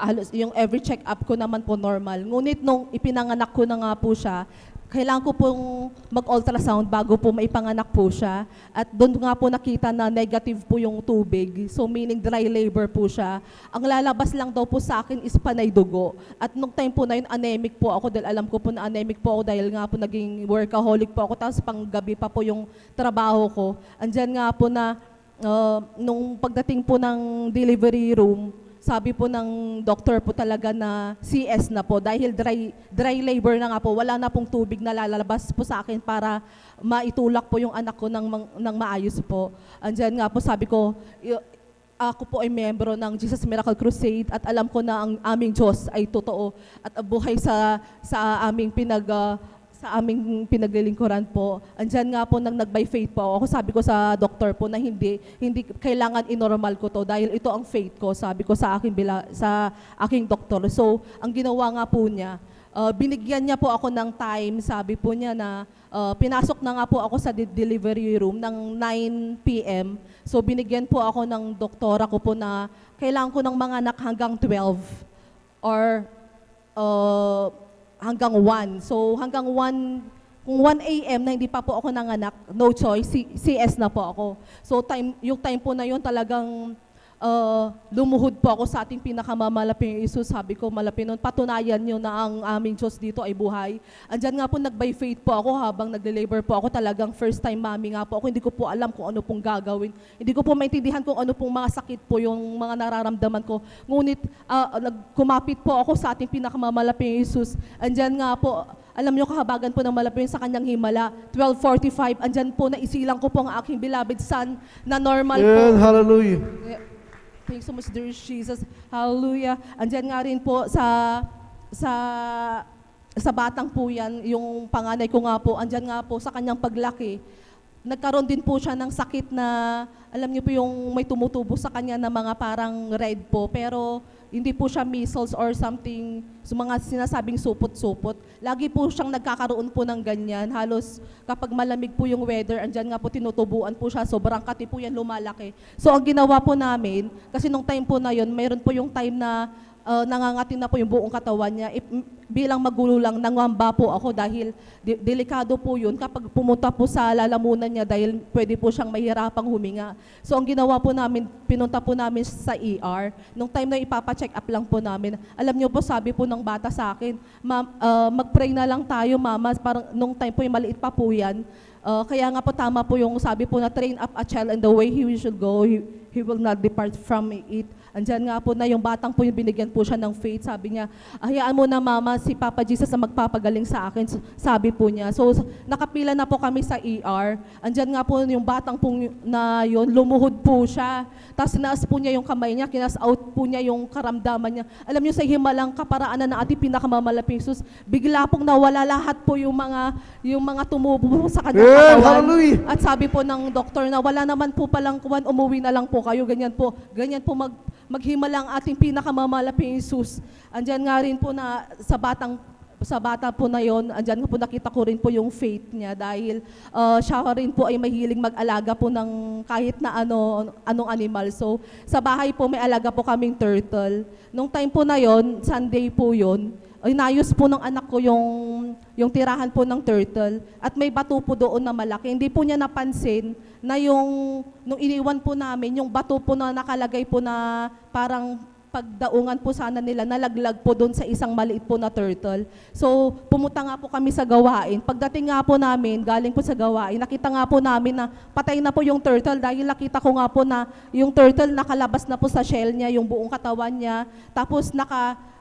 halos yung every check-up ko naman po normal. Ngunit nung ipinanganak ko na nga po siya, kailangan ko pong mag-ultrasound bago po maipanganak po siya. At doon nga po nakita na negative po yung tubig. So meaning dry labor po siya. Ang lalabas lang daw po sa akin is panay dugo. At nung time po na yun, anemic po ako dahil alam ko po na anemic po ako dahil nga po naging workaholic po ako. Tapos panggabi pa po yung trabaho ko. Andyan nga po na nung pagdating po ng delivery room, sabi po ng doktor po talaga na CS na po dahil dry labor na nga po, wala na pong tubig na lalabas po sa akin para maitulak po yung anak ko ng maayos po. Andyan nga po sabi ko, ako po ay miyembro ng Jesus Miracle Crusade at alam ko na ang aming Diyos ay totoo at buhay sa aming pinaglilingkuran po. Andyan nga po nang nag-by faith po ako. Sabi ko sa doktor po na hindi kailangan inormal ko to dahil ito ang faith ko, sabi ko sa aking doktor. So, ang ginawa nga po niya, binigyan niya po ako ng time, sabi po niya na pinasok na nga po ako sa delivery room ng 9 p.m. So, binigyan po ako ng doktora ko po na kailangan ko ng mga anak hanggang 12 or hanggang 1. So hanggang 1, kung 1 a.m. na hindi pa po ako nanganak, no choice, CS na po ako. So yung time po na yun talagang lumuhod po ako sa ating pinakamamalaping Isus. Sabi ko, Malapinon, patunayan nyo na ang aming Diyos dito ay buhay. Andyan nga po nag-by faith po ako habang nag-labor po ako. Talagang first time mami nga po ako. Hindi ko po alam kung ano pong gagawin. Hindi ko po maintindihan kung ano pong mga sakit po yung mga nararamdaman ko. Ngunit kumapit po ako sa ating pinakamamalaping Isus. Andyan nga po, alam nyo, kahabagan po ng Malapinon sa kanyang himala, 12:45, andyan po na isilang ko po ang aking beloved son na normal po. Hallelujah. Thanks so much, dear Jesus. Hallelujah. Andyan nga rin po sa batang po yan, yung panganay ko nga po, andyan nga po sa kanyang paglaki. nagkaroon din po siya ng sakit na, alam niyo po yung may tumutubo sa kanya na mga parang red po, pero hindi po siya measles or something, mga sinasabing supot-supot. Lagi po siyang nagkakaroon po ng ganyan. Halos kapag malamig po yung weather, andyan nga po tinutubuan po siya, sobrang kati po yan lumalaki. So ang ginawa po namin, kasi nung time po na yun, mayroon po yung time na nangangatin na po yung buong katawan niya. Bilang magulang, nangamba po ako dahil delikado po yun kapag pumunta po sa lalamunan niya dahil pwede po siyang mahirapang huminga. So ang ginawa po namin, pinunta po namin sa ER. Nung time na ipapacheck up lang po namin, alam niyo po, sabi po ng bata sa akin, mag-pray na lang tayo, mama. Parang nung time po yung maliit pa po yan. Kaya nga po tama po yung sabi po na train up a child in the way he should go, he will not depart from it. Andyan nga po na yung batang po yung binigyan po siya ng faith. Sabi niya, hayaan mo na mama, si Papa Jesus ang magpapagaling sa akin. Sabi po niya. So nakapila na po kami sa ER. Andyan nga po yung batang po na yun, lumuhod po siya. Tapos sinaas po niya yung kamay niya, kinas out po niya yung karamdaman niya. Alam niyo sa himalang kaparaanan ng ating pinakamamalaping Jesus, bigla pong nawala lahat po yung mga tumubo sa kanyang katawan. At sabi po ng doktor na wala naman po palang kuwan, umuwi na lang po kayo. Ganyan po maghimalang ating pinakamamalaping Jesus. Andyan nga rin po na sa bata po na yon, andyan nga po nakita ko rin po yung faith niya dahil siya rin po ay mahiling mag-alaga po ng kahit na anong animal. So sa bahay po may alaga po kaming turtle. Nung time po na yon, Sunday po yon, inayos po ng anak ko yung tirahan po ng turtle at may bato po doon na malaki. Hindi po niya napansin na nung iniwan po namin, yung bato po na nakalagay po na parang pagdaungan po sana nila, nalaglag po doon sa isang maliit po na turtle. So, pumunta nga po kami sa gawain. Pagdating nga po namin, galing po sa gawain, nakita nga po namin na patay na po yung turtle dahil nakita ko nga po na yung turtle nakalabas na po sa shell niya, yung buong katawan niya, tapos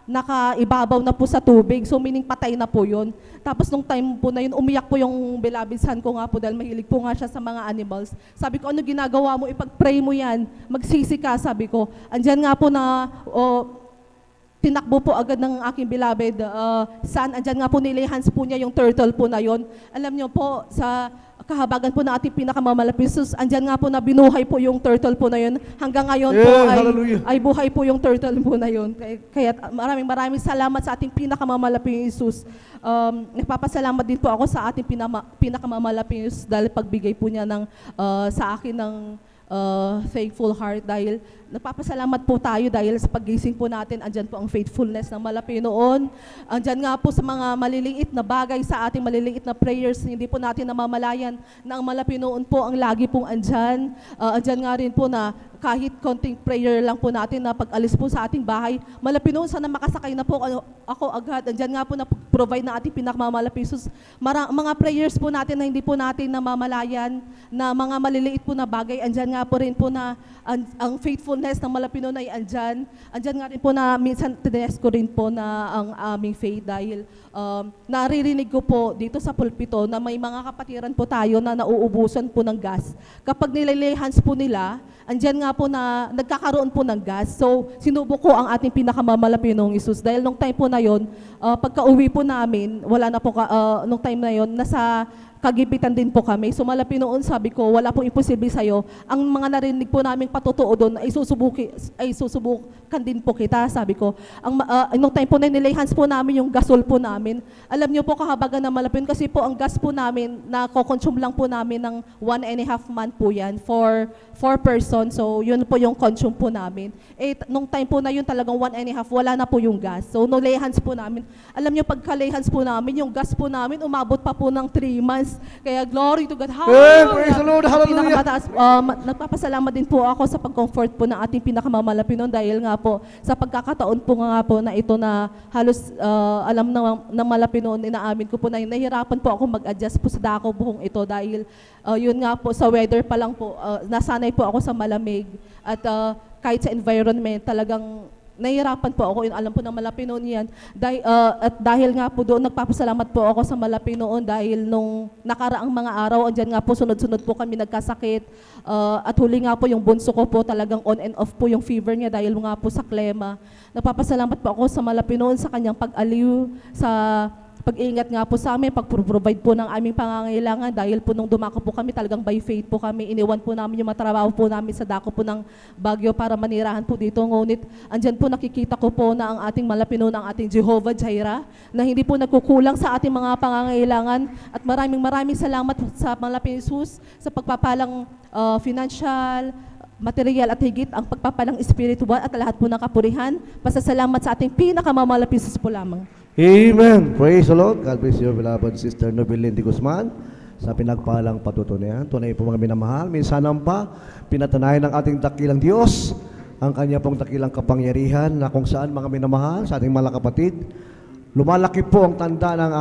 nakaibabaw na po sa tubig, so meaning patay na po yun. Tapos nung time po na yun, umiyak po yung beloved son ko nga po dahil mahilig po nga siya sa mga animals. Sabi ko, ano ginagawa mo? Ipag-pray mo yan. Magsisi ka, sabi ko. Andyan nga po na tinakbo po agad ng aking beloved son. Andyan nga po nilihans po niya yung turtle po na yun. Alam niyo po, sa kahabagan po na ating pinakamamalapit, andyan nga po na binuhay po yung turtle po na yun. Hanggang ngayon po ay buhay po yung turtle po na yun. Kaya maraming salamat sa ating pinakamamalapit Jesus. Nagpapasalamat din po ako sa ating pinakamamalapit Jesus dahil pagbigay po niya sa akin ng thankful heart dahil nagpapasalamat po tayo dahil sa paggising po natin, andyan po ang faithfulness ng Malapinoon. Andyan nga po sa mga maliliit na bagay sa ating maliliit na prayers, hindi po natin namamalayan na ang Malapinoon po ang lagi pong andyan. Andyan nga rin po na kahit konting prayer lang po natin na pag-alis po sa ating bahay, Malapinoon, sana makasakay na po ako agad. Andyan nga po na provide na ating pinakamamalapit Jesus. Mga prayers po natin na hindi po natin namamalayan na mga maliliit po na bagay, andyan nga po rin po na ang faithfulness ng Malapinoon ay andyan. Andyan nga rin po na minsan tinest ko rin po na ang aming faith dahil naririnig ko po dito sa pulpito na may mga kapatiran po tayo na nauubusan po ng gas. Kapag nililihans po nila, andyan nga po na nagkakaroon po ng gas. So, sinubok ko ang ating pinakamamalapinong Jesus. Dahil nung time po na yon, pagka-uwi po namin, wala na po, nung time na yon, nasa kagipitan din po kami. So Malapinoon, sabi ko, wala pong imposible sa'yo. Ang mga narinig po namin patotoo doon ay susubukan din po kita, sabi ko. Nung time po na nilihans po namin yung gasol po namin, alam niyo po kahabagan na Malapinoon kasi po ang gas po namin, nako-consume lang po namin ng 1.5 month po yan for 4 person. So yun po yung consume po namin. Nung time po na yun talagang 1.5, wala na po yung gas. So nung lihans po namin, alam niyo pagka-lihans po namin, yung gas po namin umabot pa po ng 3 months. Kaya glory to God. Praise the Lord. Hallelujah. Nagpapasalamat din po ako sa pag-comfort po ng ating pinakamamalapinoon dahil nga po sa pagkakataon po nga po na ito na halos alam ng Malapinoon, inaamin ko po na nahihirapan po ako mag-adjust po sa dako buhong ito dahil yun nga po sa weather pa lang po, nasanay po ako sa malamig at kahit sa environment talagang nahihirapan po ako, alam po ng Malapinoon yan. At dahil nga po doon, nagpapasalamat po ako sa Malapinoon dahil nung nakaraang mga araw, andyan nga po, sunod-sunod po kami nagkasakit. At huli nga po yung bunso ko po, talagang on and off po yung fever niya dahil nga po sa klema. Nagpapasalamat po ako sa Malapinoon sa kanyang pag-aliw, sa pag-iingat nga po sa amin, pag-provide po ng aming pangangailangan dahil po nung dumako po kami, talagang by faith po kami, iniwan po namin yung matrabaho po namin sa dako po ng Bagyo para manirahan po dito. Ngunit andyan po nakikita ko po na ang ating malapino ng ating Jehovah Jireh na hindi po nagkukulang sa ating mga pangangailangan at maraming salamat sa malapin Jesus sa pagpapalang financial, material at higit ang pagpapalang spiritual at lahat po ng kapurihan. Pasasalamat sa ating pinakamamalapit Jesus po lamang. Amen. Praise the Lord. God bless you, beloved Sister Nobilin de Guzman, sa pinagpalang patutunayan. Tunay po mga minamahal, minsanan pa, pinatunayan ng ating dakilang Diyos ang kanya pong dakilang kapangyarihan na kung saan mga minamahal sa ating mga kapatid, lumalaki po ang tanda ng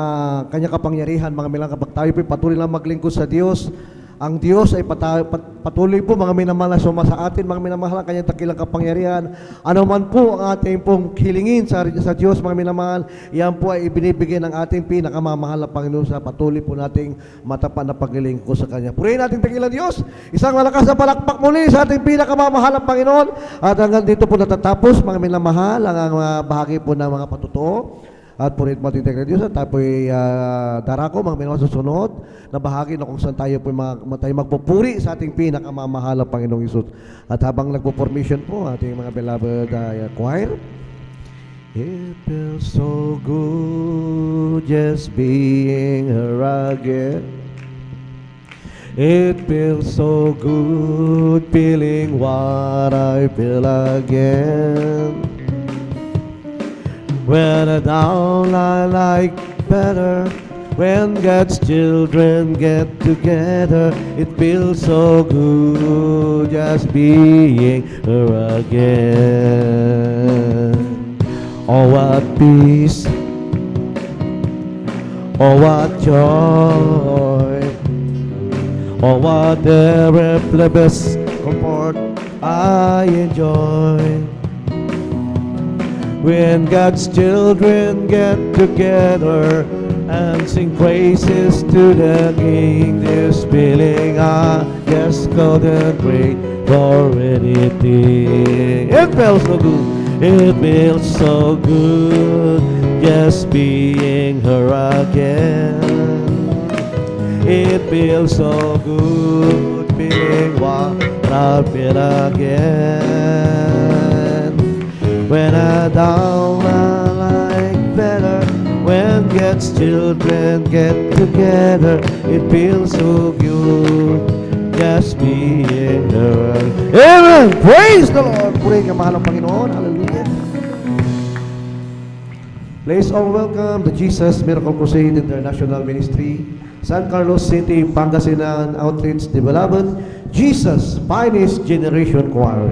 kanya kapangyarihan, mga minamahal, kapag tayo po patuloy lang maglingkod sa Diyos. Ang Diyos ay patuloy po mga minamahal na suma sa atin, mga minamahal ang kanyang dakilang kapangyarihan. Ano man po ang ating pong hilingin sa Diyos, mga minamahal, yan po ay ibinibigay ng ating pinakamamahal na Panginoon sa patuloy po nating matapat na paglilingkod sa Kanya. Purihin natin dakilang Diyos. Isang malakas na palakpak muli sa ating pinakamamahal na Panginoon. At hanggang dito po natatapos, mga minamahal, ang bahagi po ng mga patutuo. At purihin mo ating dakilang Diyos. At tayo po'y darako, mga minamahal, susunod na bahagi na kung saan tayo po'y magpupuri sa ating pinakamamahal na Panginoong Isus. At habang nagpo-formation po ating mga beloved choir, it feels so good just being here again. It feels so good feeling what I feel again. When I'm down, I like better. When God's children get together, it feels so good just being here again. Oh, what peace, oh, what joy, oh, what irreplaceable comfort I enjoy. When God's children get together and sing praises to the King, this feeling I just couldn't wait for anything. It feels so good, it feels so good just being here again. It feels so good feeling what I feel again. When I'm down, I like better. When God's children get together, it feels so good just being there. Amen! Praise the Lord! Purihin ang mahal ng Panginoon. Hallelujah! Please all welcome the Jesus Miracle Crusade International Ministry, San Carlos City, Pangasinan Outreach Development, Jesus Finest Generation Choir.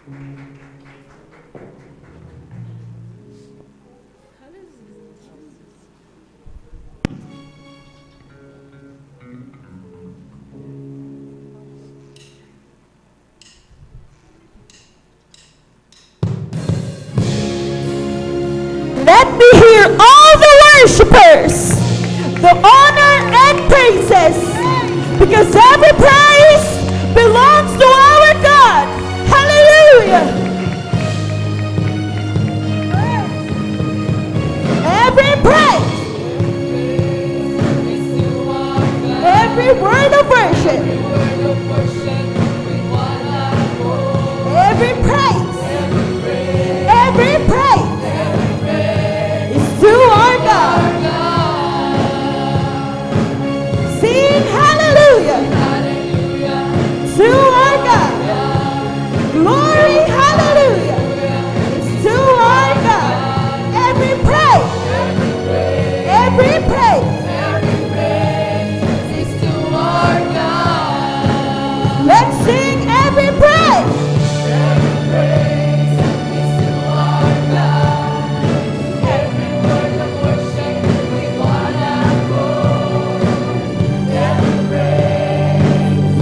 Let me hear all the worshipers, the honor and praises, because every praise belongs to our God. Hallelujah. Every praise, every word of worship, every praise, every praise to our God. Sing hallelujah to our God. Glory, hallelujah to our God. Every praise is to our God. Let's sing every praise. Is to our God. Every word of worship we wanna go. Every praise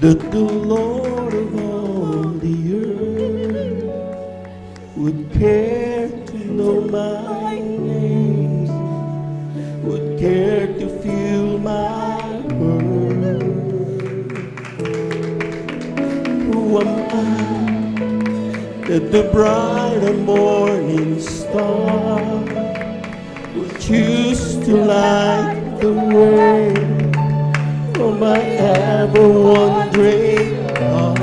that the Lord of all the earth would care to know my name, would care to feel my hurt. Who am I that the bright and morning star would choose to light the way for my ever-wandering heart?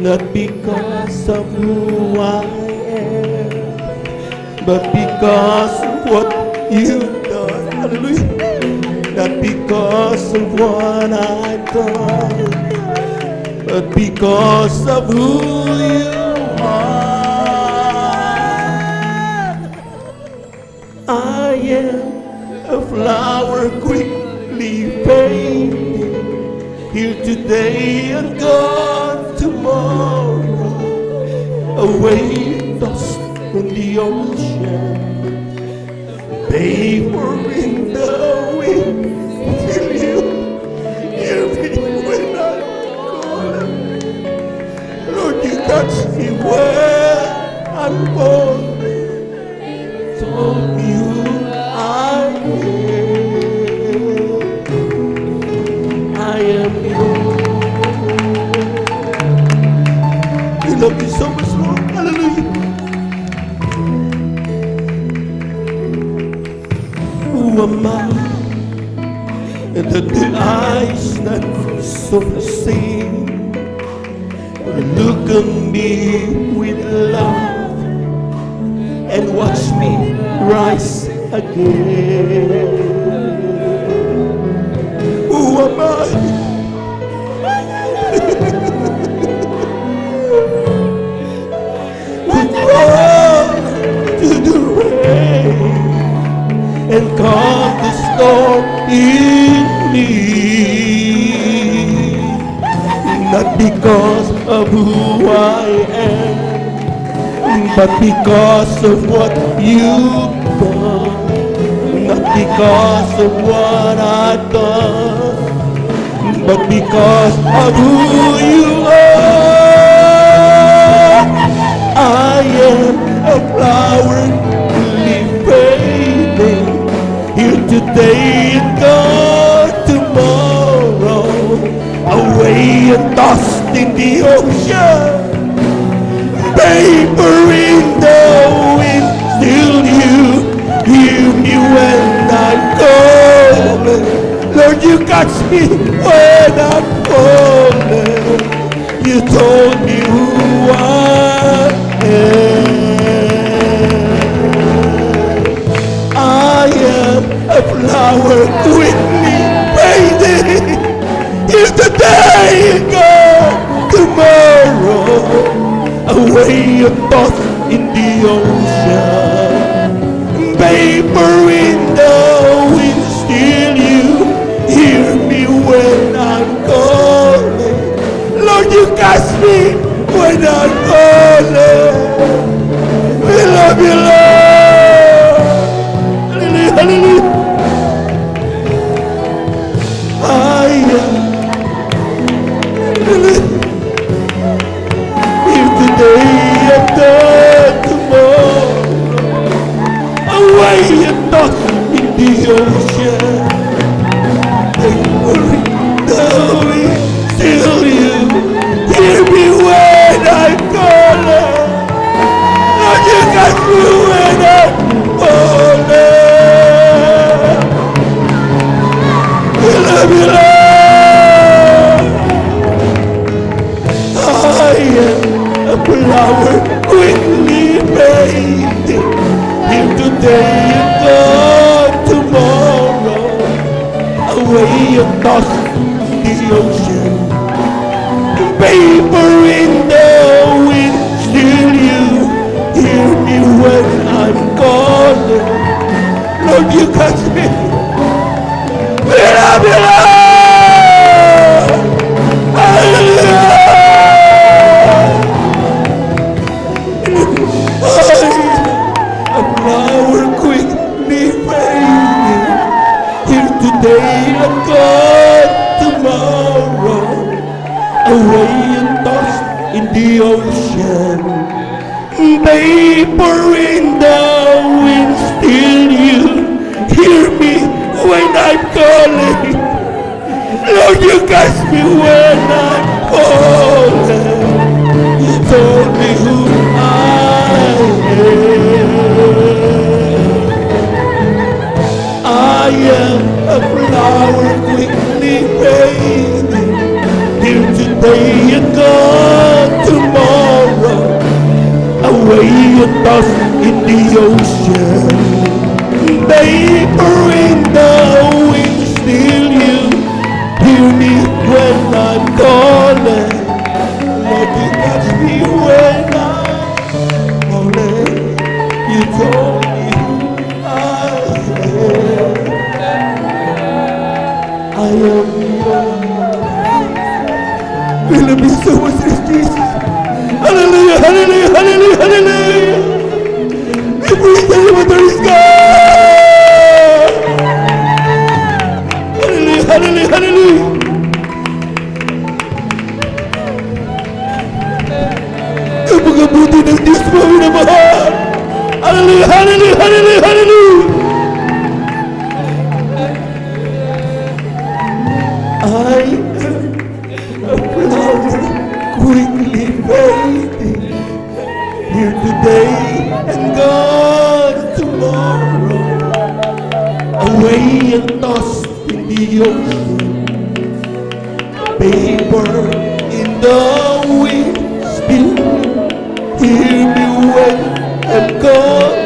Not because of who I am, but because of what you've done. Hallelujah. Not because of what I've done, but because of who you are. I am a flower quickly fading, here today and gone tomorrow, away lost in the ocean, vapor in the wind. Till you hear me when I call, Lord, you touch me where I'm born, told me who I am yours. You love me so much, Lord. Hallelujah. Who am I? And that the eyes that so see look at me with love and watch me rise again. Who am I? Would run to the rain and calm the storm in me, not because of who I am, but because of what you've done, not because of what I've done, but because of who you are. I am a flower fading, here today and gone tomorrow, away and tossed in the ocean, vapor in the wind. Still you hear me when I'm calling. Lord, you catch me when I'm falling. You told me who I am. I am a flower quickly fading, here today and gone tomorrow, away and tossed in the ocean, vapor in the wind. Still you hear me when I'm calling. Lord, you catch me when I'm calling. We love you, Lord. Hallelujah. I am here today and gone tomorrow, away and tossed in the ocean, vapor in the wind. Still you hear me when I'm calling. Lord, you got me when I'm calling. We love you, Lord. I am a flower quickly fading, here today and gone tomorrow, away and tossed in the ocean, vapor in the wind. Still you hear me when I'm calling. Lord, you catch me. We love you, Lord. Hallelujah. A flower quickly fading, here today and gone the ocean, vapor in the wind, still you hear me when I'm calling. Lord, you catch me when I'm falling. You told me who I am. I am a flower quickly fading, here today and gone tomorrow, away and tossed in the ocean, vapor in the wind, still you hear me when I'm calling. Lord, you catch me when I'm falling. You told me who I am yours. We love you so much, Jesus. Hallelujah, hallelujah, hallelujah, hallelujah. We praise the name of the Lord God. Hallelujah, hallelujah, hallelujah. Napakabuti ng Diyos mo, minamahal. Hallelujah, hallelujah, hallelujah, hallelujah. I am a flower quickly fading, here today and gone tomorrow, away and tossed in the ocean, vapor in the wind, still hear me when I'm gone.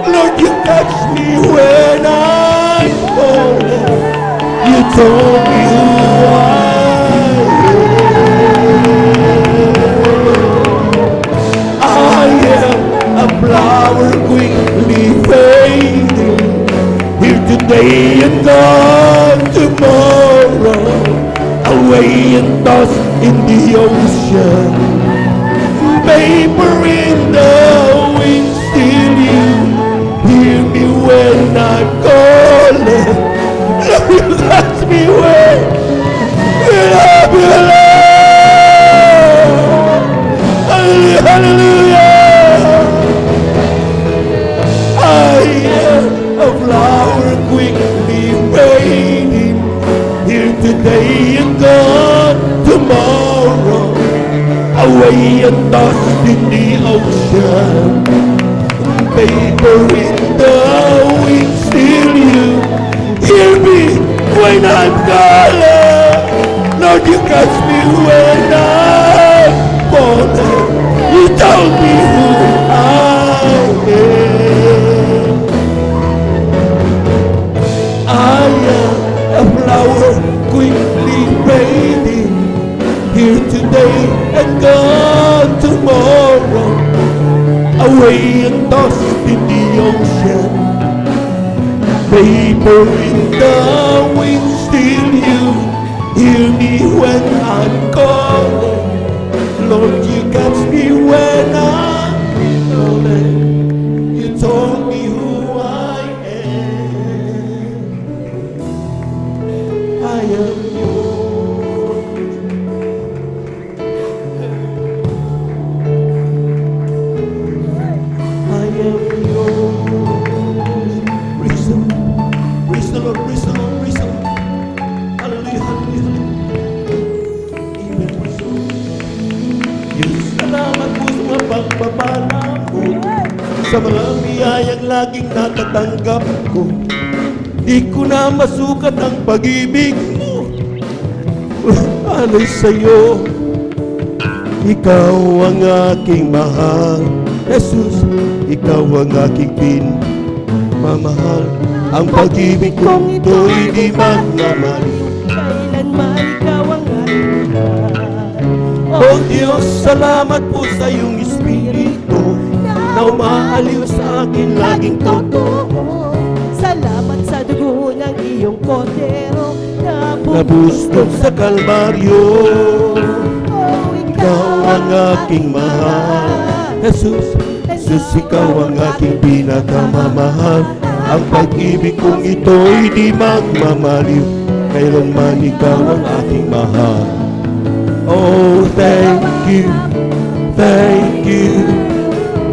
Lord, you catch me when I'm falling. You told me who I am a flower quickly fading, here today and gone tomorrow, away and tossed in the ocean, vapor in the wind, still you hear me when I'm calling. Lord, you catch me when I'm alone. Hallelujah, hallelujah. I am a flower quickly fading, here today and gone tomorrow, away and tossed in the ocean, vapor in the wind, still you hear me when I'm calling. Lord, you catch me when I'm falling. You told me who I am. I am a flower quickly fading, here today and gone tomorrow, away and tossed in the ocean, vapor in the wind, still you hear me when I'm calling. Lord, you catch me when I'm falling. You told me who I am. I am yours. I am yours. Praise the Lord, praise the Lord, praise the Lord, praise the Lord. Hallelujah, hallelujah. Amen, praise the Lord. Diyos, salamat po sa mga pagpapala mo, sa mga biyayang laging natatanggap ko. Di ko na masukat ang pag-ibig mo. Alay sa'yo, ikaw ang aking mahal. Jesus, ikaw ang aking pinamamahal. Ang pag-ibig kong ito'y di magmamaliw, Kailanman ikaw ang aking mahal. O Diyos, salamat po sa iyong Espiritu na umaaliw sa akin laging totoo. Salamat sa dugo ng iyong kordero na Nabustog sa Kalbaryo. Ikaw ang aking mahal. Jesus, Jesus, ikaw ang aking pinakamamahal. Ang pag-ibig kong ito'y di magmamaliw, kailanman ikaw ang aking mahal. Oh, thank you, thank you.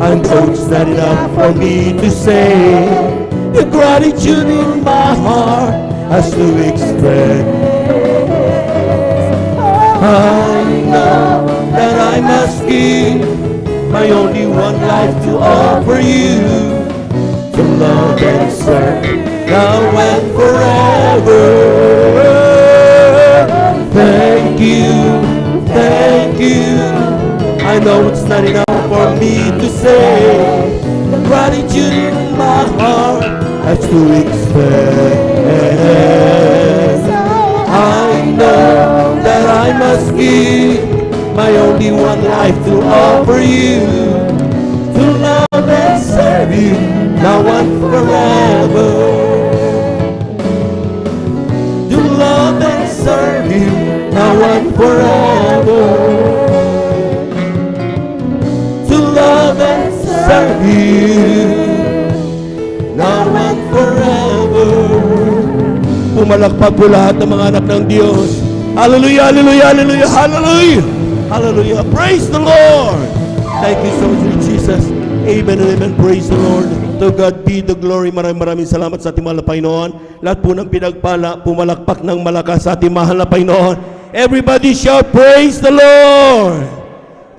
I know it's not enough for me to say. The gratitude in my heart has to express. I know that I must give my only one life to offer you, to love and serve now and forever. Thank you, thank you. I know it's not enough for me to say. The gratitude in my heart has to express. I know that I must give my only one life to offer you, to love and serve you now and forever. To love and serve you now and forever. To love and serve you now and forever. Pumalakpak po lahat ng mga anak ng Diyos. Hallelujah, hallelujah, hallelujah, hallelujah. Hallelujah. Praise the Lord. Thank you so much, Jesus. Amen and amen. Praise the Lord. To God be the glory. Maraming salamat sa ating mahal na Panginoon. Lahat po ng pinagpala, pumalakpak ng malakas sa ating mahal na Panginoon. Everybody shout, praise the Lord.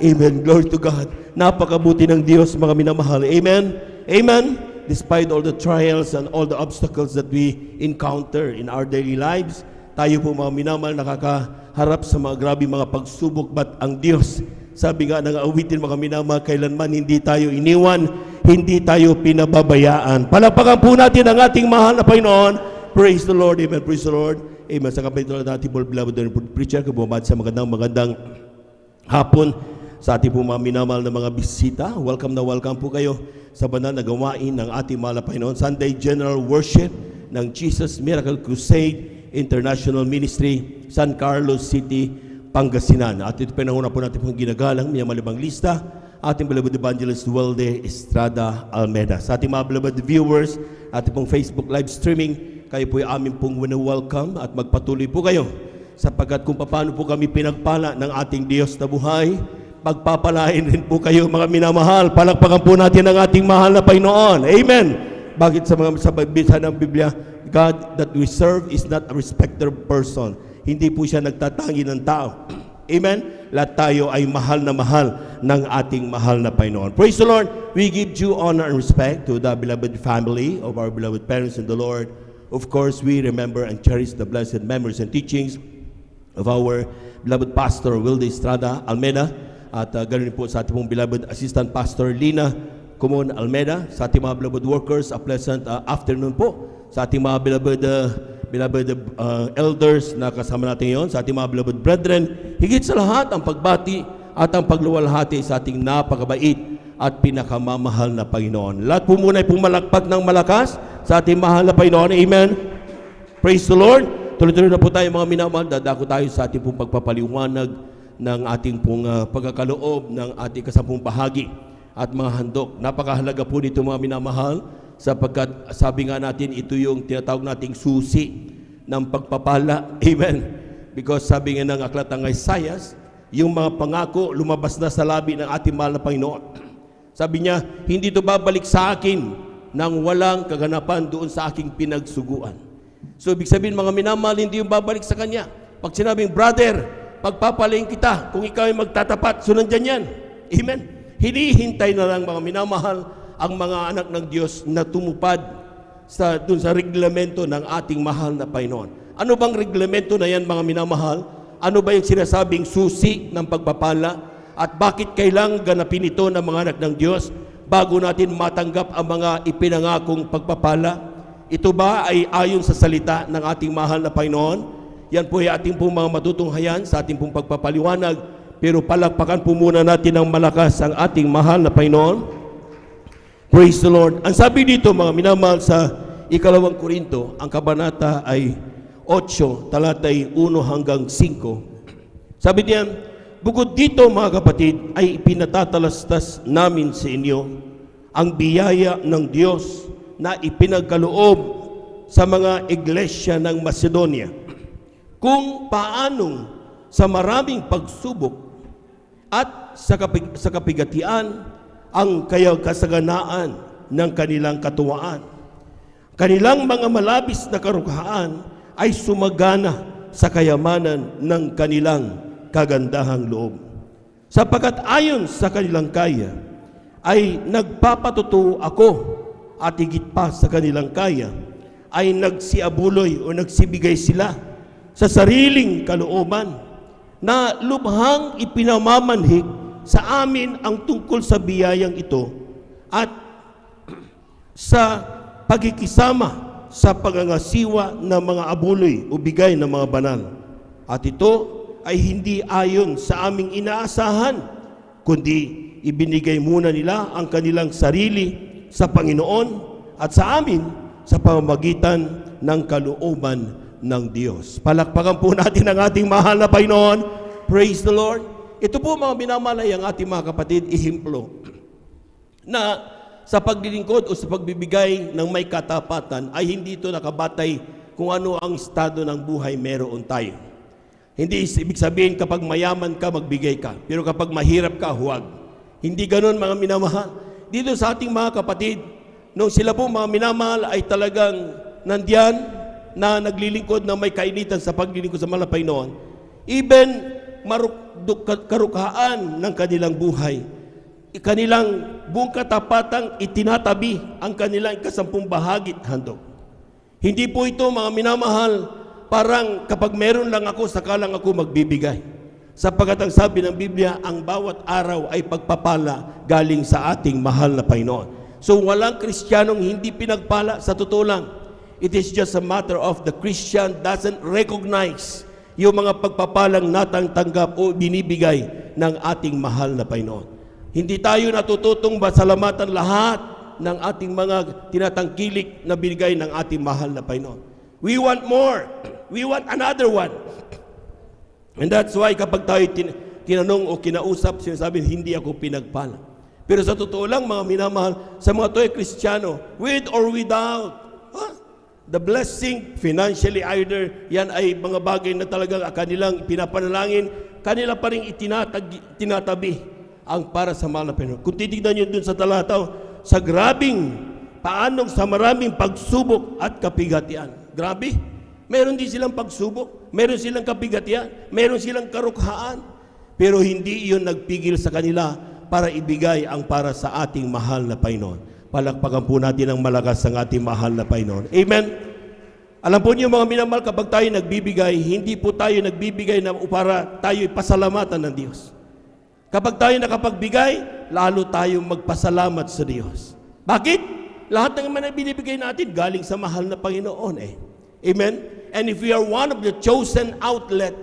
Amen. Glory to God. Napakabuti ng Diyos, mga minamahal. Amen. Amen. Despite all the trials and all the obstacles that we encounter in our daily lives, tayo po mga minamahal nakakaharap sa mga grabe mga pagsubok, but ang Diyos, sabi nga ng awitin mga minamahal, kailanman hindi tayo iniwan, hindi tayo pinababayaan. Palakpakan po natin ang ating mahal na Panginoon. Praise the Lord. Amen. Praise the Lord. Amen. Sa kapitulo natin po, beloved preacher, kabumabad sa magandang hapon sa ating po mga minamahal na mga bisita. Welcome na welcome po kayo sa banal na gawain ng ating mahal na Panginoon. Sunday General Worship ng Jesus Miracle Crusade International Ministry, San Carlos City, Pangasinan. At ito pinahuna po natin pong ginagalang minamalibang lista, ating beloved evangelist Welde Estrada Almeda. Sa ating mga beloved viewers, ating pong Facebook live streaming, kayo po ay amin pong welcome at magpatuloy po kayo sapagkat kung paano po kami pinagpala ng ating Diyos na buhay, pagpapalain rin po kayo mga minamahal. Palakpakan po natin ang ating mahal na Panginoon. Amen. Bakit sa bisa ng Biblia, God that we serve is not a respecter of person. Hindi po siya nagtatangi ng tao. Amen? Lahat tayo ay mahal ng ating mahal na Panginoon. Praise the Lord. We give due honor and respect to the beloved family of our beloved parents in the Lord. Of course, we remember and cherish the blessed memories and teachings of our beloved Pastor Wilde Estrada Almeda. At ganoon po sa ating beloved Assistant Pastor Lina Kumon Almeda. Sa ating mga beloved workers, a pleasant afternoon po. Sa ating mga beloved elders na kasama natin ngayon, sa ating mga beloved brethren, higit sa lahat ang pagbati at ang pagluwalhati sa ating napakabait at pinakamamahal na Panginoon. Lahat po muna ay pumalakpak ng malakas sa ating mahal na Panginoon. Amen. Praise the Lord. Tuloy-tuloy na po tayo mga minamahal. Dadako tayo sa ating pong pagpapaliwanag ng ating pong pagkakaloob ng ating kasampung bahagi at mga handog. Napakahalaga po nito mga minamahal, sapagkat sabi nga natin, ito yung tinatawag nating susi ng pagpapala. Amen. Because sabi nga ng aklat ng Isaiah, yung mga pangako lumabas na sa labi ng ating mahal na Panginoon. Sabi niya, hindi ito babalik sa akin nang walang kaganapan doon sa aking pinagsuguan. So ibig sabihin mga minamahal, hindi yung babalik sa Kanya. Pag sinabing, brother, pagpapalain kita, kung ikaw ay magtatapat, so nandyan yan. Amen. Hinihintay na lang mga minamahal ang mga anak ng Diyos na tumupad dun sa reglamento ng ating mahal na Panginoon. Ano bang reglamento na yan mga minamahal? Ano ba yung sinasabing susi ng pagpapala? At bakit kailangang ganapin ito ng mga anak ng Diyos bago natin matanggap ang mga ipinangakong pagpapala? Ito ba ay ayon sa salita ng ating mahal na Panginoon? Yan po ay ating pong mga matutunghayan sa ating pong pagpapaliwanag. Pero palakpakan po muna natin ng malakas ang ating mahal na Panginoon. Praise the Lord. Ang sabi dito mga minamahal sa 2 Korinto, ang kabanata ay 8, talatay 1 hanggang 5. Sabi niya, bukod dito mga kapatid, ay pinatatalastas namin sa inyo ang biyaya ng Diyos na ipinagkaloob sa mga iglesia ng Macedonia. Kung paanong sa maraming pagsubok at sa kapigatian ang kasaganaan ng kanilang katuwaan. Kanilang mga malabis na karukhaan ay sumagana sa kayamanan ng kanilang kagandahang loob. Sapagkat ayon sa kanilang kaya, ay nagpapatutuo ako at higit pa sa kanilang kaya, ay nagsiabuloy o nagsibigay sila sa sariling kalooban na lubhang ipinamamanhik sa amin ang tungkol sa biyayang ito at sa pagkikisama sa pangangasiwa ng mga abuloy o bigay ng mga banal. At ito ay hindi ayon sa aming inaasahan, kundi ibinigay muna nila ang kanilang sarili sa Panginoon at sa amin sa pamamagitan ng kalooban ng Diyos. Palakpakan po natin ang ating mahal na Panginoon. Praise the Lord. Ito po mga minamalay ang ating mga kapatid, ihimplo na sa paglilingkod o sa pagbibigay ng may katapatan ay hindi ito nakabatay kung ano ang estado ng buhay meron tayo. Hindi ibig sabihin kapag mayaman ka, magbigay ka. Pero kapag mahirap ka, huwag. Hindi ganun mga minamahal. Dito sa ating mga kapatid, nung sila po mga minamahal ay talagang nandiyan na naglilingkod na may kainitan sa paglilingkod sa mahal na Panginoon, even karukhaan ng kanilang buhay, kanilang buong katapatang itinatabi ang kanilang ikasampung bahagit handog. Hindi po ito mga minamahal, parang kapag meron lang ako, saka lang ako magbibigay. Sapagkat ang sabi ng Biblia, ang bawat araw ay pagpapala galing sa ating mahal na Panginoon. So walang Kristiyanong hindi pinagpala, sa totoo lang. It is just a matter of the Christian doesn't recognize yung mga pagpapalang natanggap o binibigay ng ating mahal na Panginoon. Hindi tayo natututong salamatan lahat ng ating mga tinatangkilik na binigay ng ating mahal na Panginoon. We want more. We want another one. And that's why kapag tayo tinanong o kinausap, sinasabi, hindi ako pinagpala. Pero sa totoo lang, mga minamahal, sa mga to'y Kristiyano, with or without, the blessing financially, either yan ay mga bagay na talagang kanilang pinapanalangin, kanila pa rin itinatabi ang para sa mahal na Panginoon. Kung titignan nyo dun sa talataw, sa grabing paanong sa maraming pagsubok at kapigatian. Grabe. Meron din silang pagsubok, meron silang kapigatian, meron silang karukhaan, pero hindi iyon nagpigil sa kanila para ibigay ang para sa ating mahal na Panginoon. Palakpakan po natin ang malakas ang ating mahal na Panginoon. Amen? Alam po niyo mga minamahal, kapag tayo nagbibigay, hindi po tayo nagbibigay na para tayo pasalamatan ng Diyos. Kapag tayo nakapagbigay, lalo tayong magpasalamat sa Diyos. Bakit? Lahat ng mga binibigay natin galing sa mahal na Panginoon eh. Amen? And if we are one of the chosen outlet,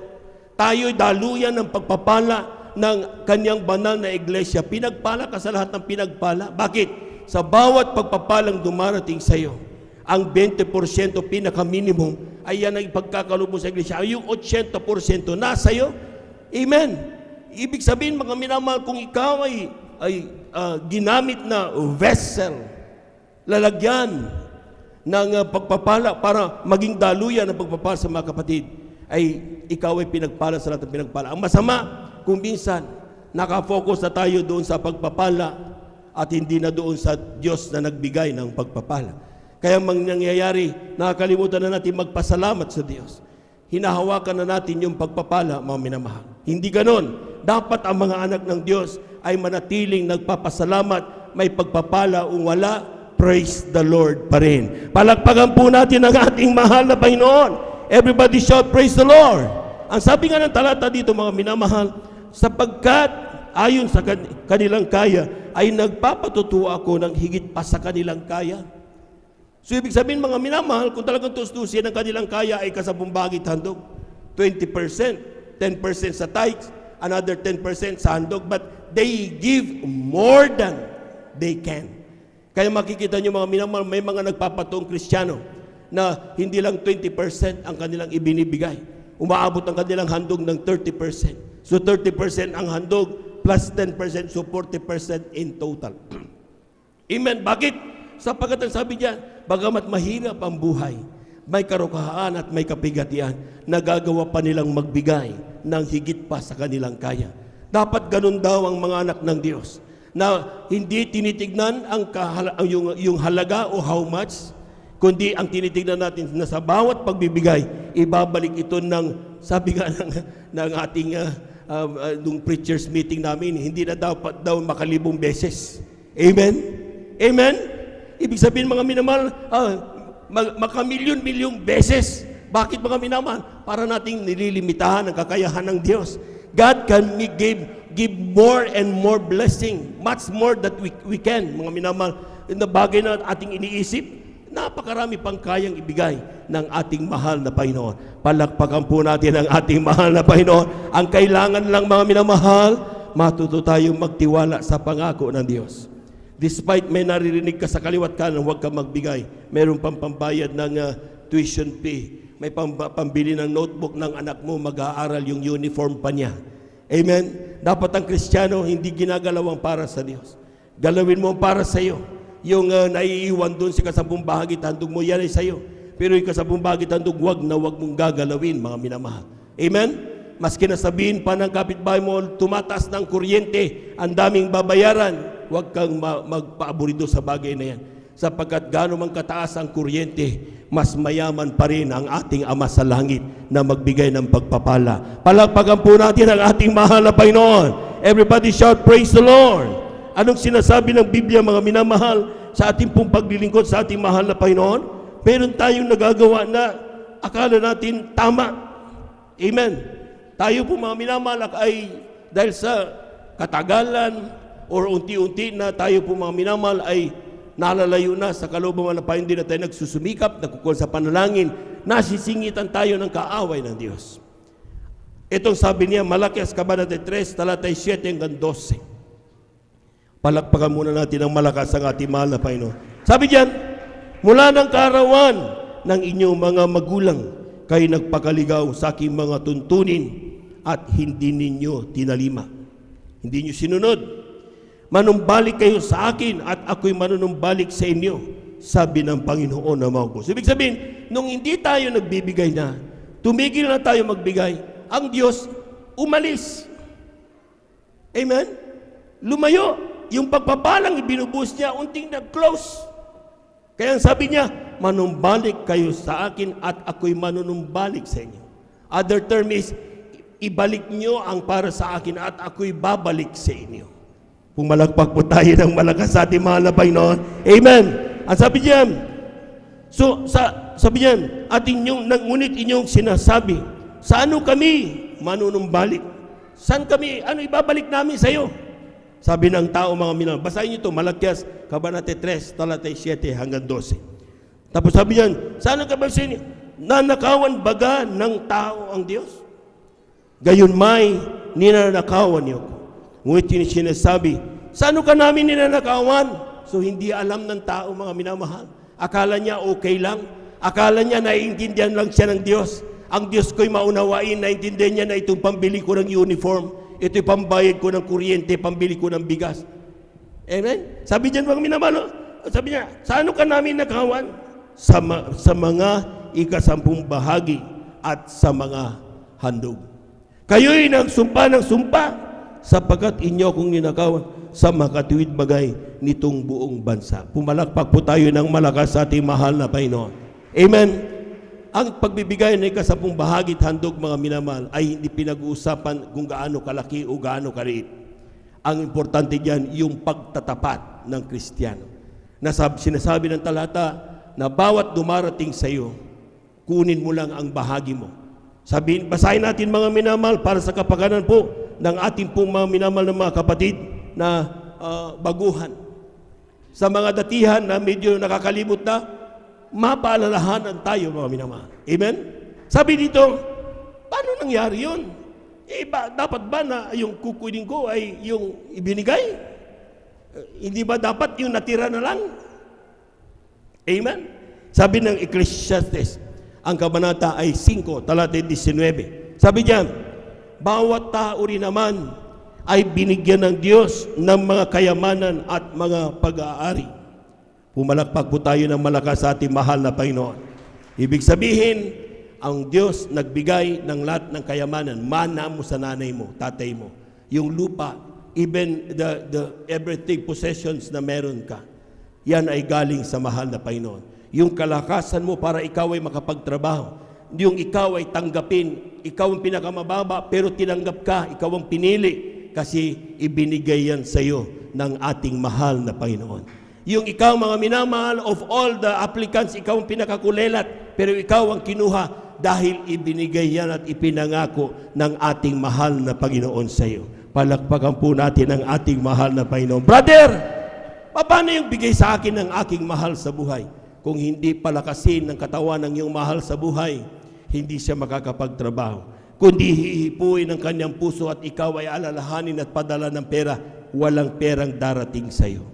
tayo'y daluyan ng pagpapala ng kanyang banal na iglesia. Pinagpala ka sa lahat ng pinagpala. Bakit? Sa bawat pagpapalang dumarating sa iyo, ang 20% pinaka-minimum ay yan ang ipagkakaloob mo sa iglesia. Yung 80% nasa iyo. Amen? Ibig sabihin, mga minamahal, kung ikaw ay ginamit na vessel, lalagyan ng pagpapala para maging daluyan ng pagpapala sa mga kapatid, ay ikaw ay pinagpala sa lahat ng pinagpala. Ang masama, kung minsan, nakafocus na tayo doon sa pagpapala at hindi na doon sa Diyos na nagbigay ng pagpapala. Kaya nangyayari, nakakalimutan na natin magpasalamat sa Diyos. Hinahawakan na natin yung pagpapala, mga minamahal. Hindi ganon. Dapat ang mga anak ng Diyos ay manatiling nagpapasalamat, may pagpapala o wala, praise the Lord pa rin. Palakpakan po natin ang ating mahal na Panginoon. Everybody shout, praise the Lord. Ang sabi nga ng talata dito, mga minamahal, sapagkat ayon sa kanilang kaya, ay nagpapatutuo ako ng higit pa sa kanilang kaya. So ibig sabihin mga minamahal, kung talagang tustusin ang kanilang kaya ay kasabumbagit handog. 20%, 10% sa tithes, another 10% sa handog, but they give more than they can. Kaya makikita nyo mga minamahal, may mga nagpapatuong Kristiyano na hindi lang 20% ang kanilang ibinibigay. Umaabot ang kanilang handog ng 30%. So 30% ang handog plus 10%, so 40% in total. Amen. Bakit? Sapagkat ang sabi niya, bagamat mahirap ang buhay, may karukahaan at may kapigatian, nagagawa pa nilang magbigay ng higit pa sa kanilang kaya. Dapat ganun daw ang mga anak ng Diyos, na hindi tinitignan yung halaga o how much, kundi ang tinitignan natin na sa bawat pagbibigay, ibabalik ito ng, sabi nga ng ating nung preachers meeting namin, hindi na dapat daw makalibong beses. Amen? Amen? Ibig sabihin mga minamahal, makamilyon-milyong beses. Bakit mga minamahal? Para nating nililimitahan ang kakayahan ng Diyos. God can give more and more blessing, much more that we can, mga minamahal. Na bagay na ating iniisip, napakarami pang kayang ibigay ng ating mahal na Panginoon. Palakpakan po natin ang ating mahal na Panginoon. Ang kailangan lang mga minamahal, matuto tayong magtiwala sa pangako ng Diyos. Despite may naririnig ka sa kaliwat kanan, huwag ka magbigay. Meron pang pambayad ng tuition fee. May pambili ng notebook ng anak mo, mag-aaral yung uniform pa niya. Amen? Dapat ang Kristiyano hindi ginagalawang para sa Diyos. Galawin mo para sa iyo. Yung naiiwan doon sa kasampung bahagi, tandog mo, yan ay sa iyo. Pero yung kasampung bahagi, tandog, wag mong gagalawin, mga minamahal. Amen? Maski nasabihin pa ng kapitbahay mo, tumataas ng kuryente, ang daming babayaran, huwag kang magpaaburido sa bagay na yan. Sapagkat gaano man kataas ang kuryente, mas mayaman pa rin ang ating Ama sa langit na magbigay ng pagpapala. Palakpakan po natin ang ating mahal na Panginoon. Everybody shout, praise the Lord. Anong sinasabi ng Biblia, mga minamahal, sa ating pong paglilingkod sa ating mahal na Panginoon? Meron tayong nagagawa na akala natin tama. Amen. Tayo po mga minamahal ay dahil sa katagalan or unti-unti na tayo po mga minamahal ay nalalayo na sa kalooban ng Panginoon, hindi na tayo nagsusumikap, nagkukul sa panalangin, nasisingitan tayo ng kaaway ng Diyos. Itong sabi niya, Malakias Kabanata 3, talatay 7 hanggang 12. Palakpakan muna natin ang malakas ang ating mahal na Panginoon. Sabi diyan, mula ng kaarawan ng inyong mga magulang, kayo nagpakaligaw sa aking mga tuntunin at hindi ninyo tinalima. Hindi nyo sinunod. Manumbalik kayo sa akin at ako'y manunumbalik sa inyo, sabi ng Panginoon na mga Diyos. Ibig sabihin, nung hindi tayo nagbibigay na, tumigil na tayo magbigay, ang Diyos umalis. Amen? Lumayo. Yung pagpapalang ibinubuhos niya, unting nag-close. Kaya sabi niya, manumbalik kayo sa akin at ako'y manunumbalik sa inyo. Other term is, ibalik nyo ang para sa akin at ako'y babalik sa inyo. Pumalakpak po tayo ng malakas sa ating mahal na Panginoon. Amen. Ang sabi niya, sabi niya, at ngunit inyong sinasabi, sa ano kami manunumbalik? Saan kami? Ano ibabalik namin sa iyo? Sabi ng tao, mga minamahal. Basahin niyo ito, Malakias Kabanata 3, talatay 7 hanggang 12. Tapos sabi niyan, saan ka ba siya? Nanakawan baga ng tao ang Diyos? Gayon may ninanakawan niyo ko. Ngunit sinasabi, saan ka namin ninanakawan? So hindi alam ng tao, mga minamahal. Akala niya okay lang. Akala niya naiintindihan lang siya ng Diyos. Ang Diyos ko'y maunawain, naiintindihan niya na itong pambili ko ng uniform. Ito'y pambayad ko ng kuryente, pambili ko ng bigas. Amen? Sabi diyan, mga minamahal, sabi niya, saan ka namin nakawan? Sa mga ikasampung bahagi at sa mga handog. Kayo'y nagsumpa ng sumpa sapagkat inyo akong ninakawan sa makatuwid bagay nitong buong bansa. Pumalakpak po tayo ng malakas sa ating mahal na Panginoon. Amen? Ang pagbibigay ng ikasampung bahagi at handog, mga minamahal, ay hindi pinag-uusapan kung gaano kalaki o gaano kaliit. Ang importante diyan, yung pagtatapat ng Kristiyano. Sinasabi ng talata na bawat dumarating sa iyo, kunin mo lang ang bahagi mo. Basahin natin, mga minamahal, para sa kapakanan po ng ating pong mga minamahal na mga kapatid na baguhan. Sa mga datihan na medyo nakakalimot na, mapaalalahanan tayo, mga minamahal. Amen? Sabi dito, paano nangyari yun? Dapat ba na yung kukunin ko ay yung ibinigay? Hindi ba dapat yung natira na lang? Amen? Sabi ng Ecclesiastes, ang kabanata ay 5, talatay 19. Sabi diyan, bawat tao rin naman ay binigyan ng Diyos ng mga kayamanan at mga pag-aari. Pumalakpak po tayo ng malakas sa ating mahal na Panginoon. Ibig sabihin, ang Diyos nagbigay ng lahat ng kayamanan. Mana mo sa nanay mo, tatay mo. Yung lupa, even the everything possessions na meron ka, yan ay galing sa mahal na Panginoon. Yung kalakasan mo para ikaw ay makapagtrabaho. Yung ikaw ay tanggapin, ikaw ang pinakamababa, pero tinanggap ka, ikaw ang pinili, kasi ibinigay yan sa iyo ng ating mahal na Panginoon. Yung ikaw, mga minamahal, of all the applicants, ikaw ang pinakakulelat, pero ikaw ang kinuha dahil ibinigay yan at ipinangako ng ating mahal na Panginoon sa iyo. Palakpakan po natin ang ating mahal na Panginoon. Brother, paano yung bigay sa akin ng aking mahal sa buhay? Kung hindi palakasin ng katawan ng iyong mahal sa buhay, hindi siya makakapagtrabaho. Kundi hihipuin ng kanyang puso at ikaw ay alalahanin at padala ng pera, walang perang darating sa iyo.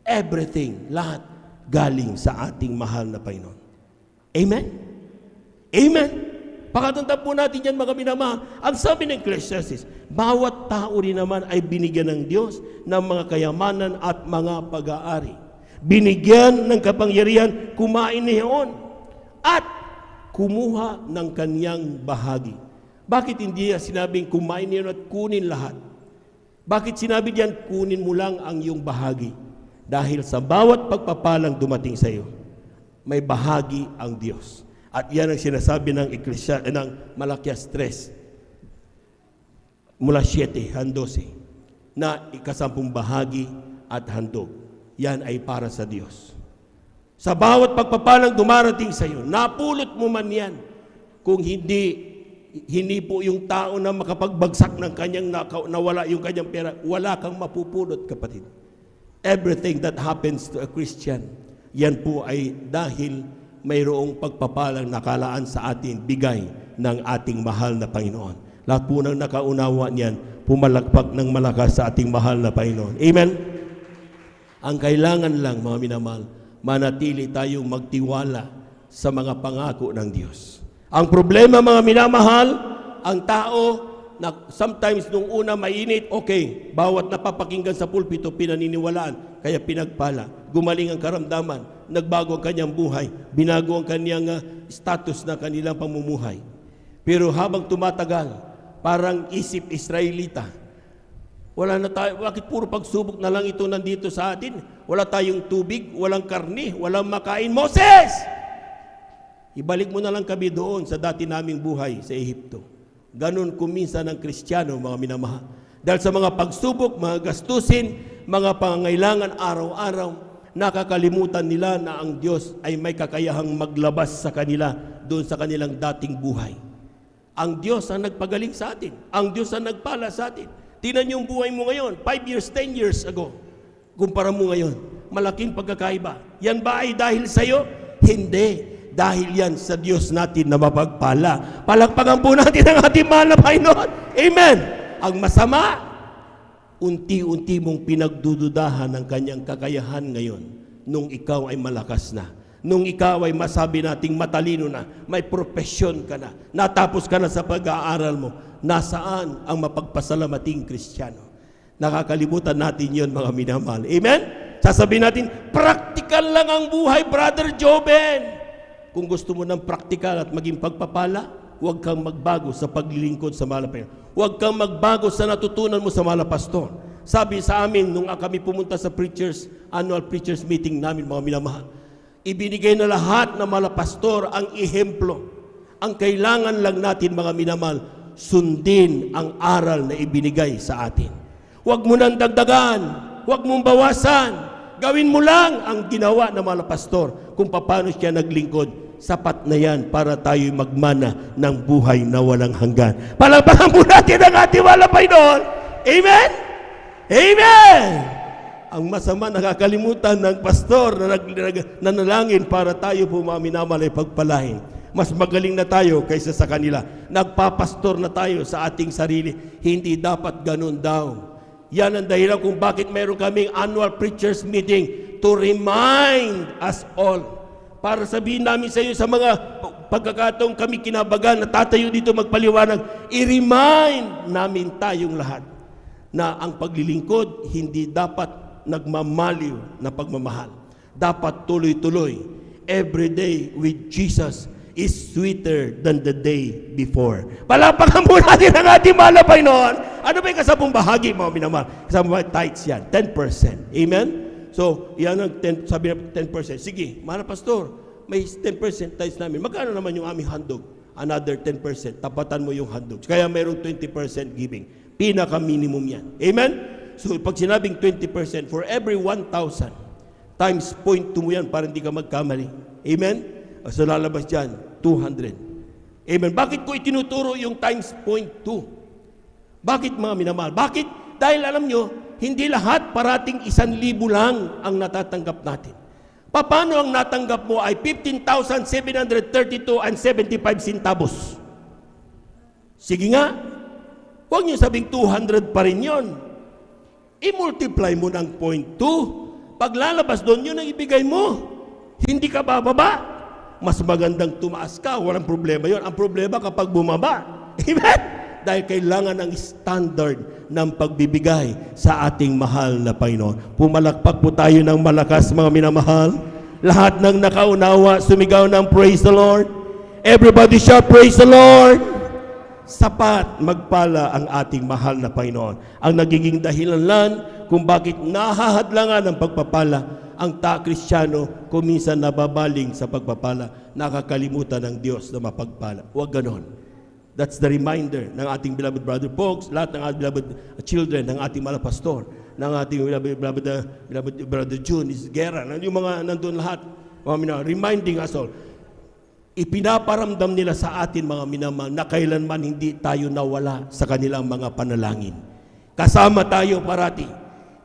Everything, lahat, galing sa ating mahal na Panginoon. Amen? Amen? Pakatanda po natin yan, mga minamahal. Ang sabi ng Ecclesiastes, bawat tao rin naman ay binigyan ng Diyos ng mga kayamanan at mga pag-aari. Binigyan ng kapangyarihan, kumain niyon at kumuha ng kanyang bahagi. Bakit hindi sinabing kumain niyon at kunin lahat? Bakit sinabi diyan, kunin mo lang ang iyong bahagi? Dahil sa bawat pagpapalang dumating sa iyo, may bahagi ang Diyos. At yan ang sinasabi ng Malakias 3, mula 7 hanggang 12, na ikasampung bahagi at handog. Yan ay para sa Diyos. Sa bawat pagpapalang dumarating sa iyo, napulot mo man yan. Kung hindi po yung tao na makapagbagsak ng kanyang nawala yung kanyang pera, wala kang mapupulot, kapatid. Everything that happens to a Christian, yan po ay dahil mayroong pagpapalang nakalaan sa atin, bigay ng ating mahal na Panginoon. Lahat po ng nakaunawa niyan, pumalakpak ng malakas sa ating mahal na Panginoon. Amen? Ang kailangan lang, mga minamahal, manatili tayong magtiwala sa mga pangako ng Diyos. Ang problema, mga minamahal, ang tao, na sometimes nung una mainit, okay, bawat napapakinggan sa pulpito, pinaniniwalaan, kaya pinagpala. Gumaling ang karamdaman, nagbago ang kanyang buhay, binago ang kanyang status na kanilang pamumuhay. Pero habang tumatagal, parang isip Israelita, wala na tayo, bakit puro pagsubok na lang ito nandito sa atin? Wala tayong tubig, walang karne, walang makain. Moses! Ibalik mo na lang kami doon sa dati naming buhay sa Ehipto. Ganon kuminsan ng Kristiyano, mga minamahal. Dahil sa mga pagsubok, mga gastusin, mga pangangailangan araw-araw, nakakalimutan nila na ang Diyos ay may kakayahang maglabas sa kanila doon sa kanilang dating buhay. Ang Diyos ang nagpagaling sa atin. Ang Diyos ang nagpala sa atin. Tingnan yung buhay mo ngayon, 5 years, 10 years ago. Kumpara mo ngayon, malaking pagkakaiba. Yan ba ay dahil sa'yo? Hindi. Dahil yan sa Diyos natin na mapagpala. Palakpakan po natin ang ating mahal na Panginoon. Amen. Ang masama, unti-unti mong pinagdududahan ng kanyang kakayahan ngayon nung ikaw ay malakas na. Nung ikaw ay masabi nating matalino na, may profesyon ka na, natapos ka na sa pag-aaral mo, nasaan ang mapagpasalamating Kristiyano? Nakakalimutan natin yon, mga minamahal. Amen? Sasabihin natin, practical lang ang buhay, Brother Joben. Kung gusto mo ng praktikal at maging pagpapala, huwag kang magbago sa paglilingkod sa mahal na Panginoon. Huwag kang magbago sa natutunan mo sa mahal na pastor. Sabi sa amin, nung kami pumunta sa annual preachers meeting namin, mga minamahal, ibinigay na lahat ng mahal na pastor ang ehemplo. Ang kailangan lang natin, mga minamahal, sundin ang aral na ibinigay sa atin. Huwag mo nang dagdagan, huwag mong bawasan. Gawin mo lang ang ginawa ng mahal na pastor kung paano siya naglingkod. Sapat na yan para tayo magmana ng buhay na walang hanggan. Palakpakan po natin ang ating mahal na Panginoon. Amen? Amen! Ang masama, nakakalimutan ng pastor na nanalangin para tayo po, mga minamahal, ay pagpalain. Mas magaling na tayo kaysa sa kanila. Nagpapastor na tayo sa ating sarili. Hindi dapat ganun daw. Yan ang dahilan kung bakit mayroon kaming annual preachers meeting to remind us all. Para sabihin namin sa iyo sa mga pagkakataong kami kinabagan na tatayo dito magpaliwanag, i-remind namin tayong lahat na ang paglilingkod hindi dapat nagmamaliw na pagmamahal. Dapat tuloy-tuloy. every day with Jesus is sweeter than the day before. Palapakan po natin ang ating mahal na Panginoon. Ano ba yung kasabong bahagi, mga minamahal? Kasabong bahagi, tithes yan, 10%. Amen? So, yan ang 10, sabi na 10%. Sige, mahal na pastor, may 10% tithes namin. Magkano naman yung aming handog? Another 10%. Tapatan mo yung handog. Kaya mayroong 20% giving. Pinaka-minimum yan. Amen? So, pag sinabing 20%, for every 1,000, times 0.2 mo yan para hindi ka magkamali. Amen? So, lalabas dyan, 200. Amen? Bakit ko itinuturo yung times 0.2? Bakit, mga minamahal? Bakit? Dahil alam nyo, hindi lahat parating 1,000 lang ang natatanggap natin. Paano ang natanggap mo ay 15,732 and 75 centavos? Sige nga, huwag nyo sabing 200 pa rin yun. I-multiply mo ng 0.2. Pag lalabas doon, yun ang ibigay mo. Hindi ka bababa. Mas magandang tumaas ka, walang problema yun. Ang problema kapag bumaba. Amen? Dahil kailangan ng standard ng pagbibigay sa ating mahal na Panginoon. Pumalakpak po tayo ng malakas, mga minamahal. Lahat ng nakaunawa, sumigaw ng praise the Lord. Everybody shout praise the Lord. Sapat magpala ang ating mahal na Panginoon. Ang nagiging dahilan lang kung bakit nahahadlangan ng pagpapala ang Kristyano kung minsan nababaling sa pagpapala, nakakalimutan ng Diyos na mapagpala. Huwag ganon. That's the reminder ng ating beloved brother Pogs, lahat ng ating beloved children, ng ating mga pastor, ng ating beloved brother June, Guerra, yung mga nandun lahat, reminding us all. Ipinaparamdam nila sa atin, mga minamahal, na kailanman hindi tayo nawala sa kanilang mga panalangin. Kasama tayo parati.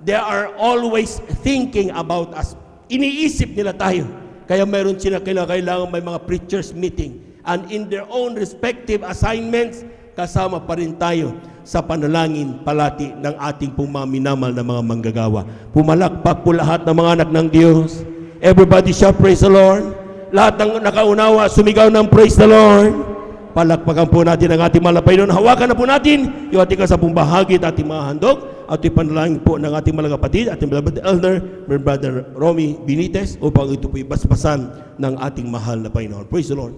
They are always thinking about us. Iniisip nila tayo. Kaya mayroon sila kailangan may mga preachers meeting. And in their own respective assignments, kasama pa rin tayo sa panalangin palati ng ating pumaminamal na mga manggagawa. Pumalakpak po lahat ng mga anak ng Diyos. Everybody shout praise the Lord. Lahat ng nakaunawa, sumigaw ng praise the Lord. Palakpakan po natin ang ating mahal na Panginoon. Hawakan na po natin yung ating kasabong bahagi at ating mga handog at ipanalangin po ng ating mga kapatid, ating beloved elder, Brother Romy Benitez, upang ito po ibasbasan ng ating mahal na Panginoon. Praise the Lord.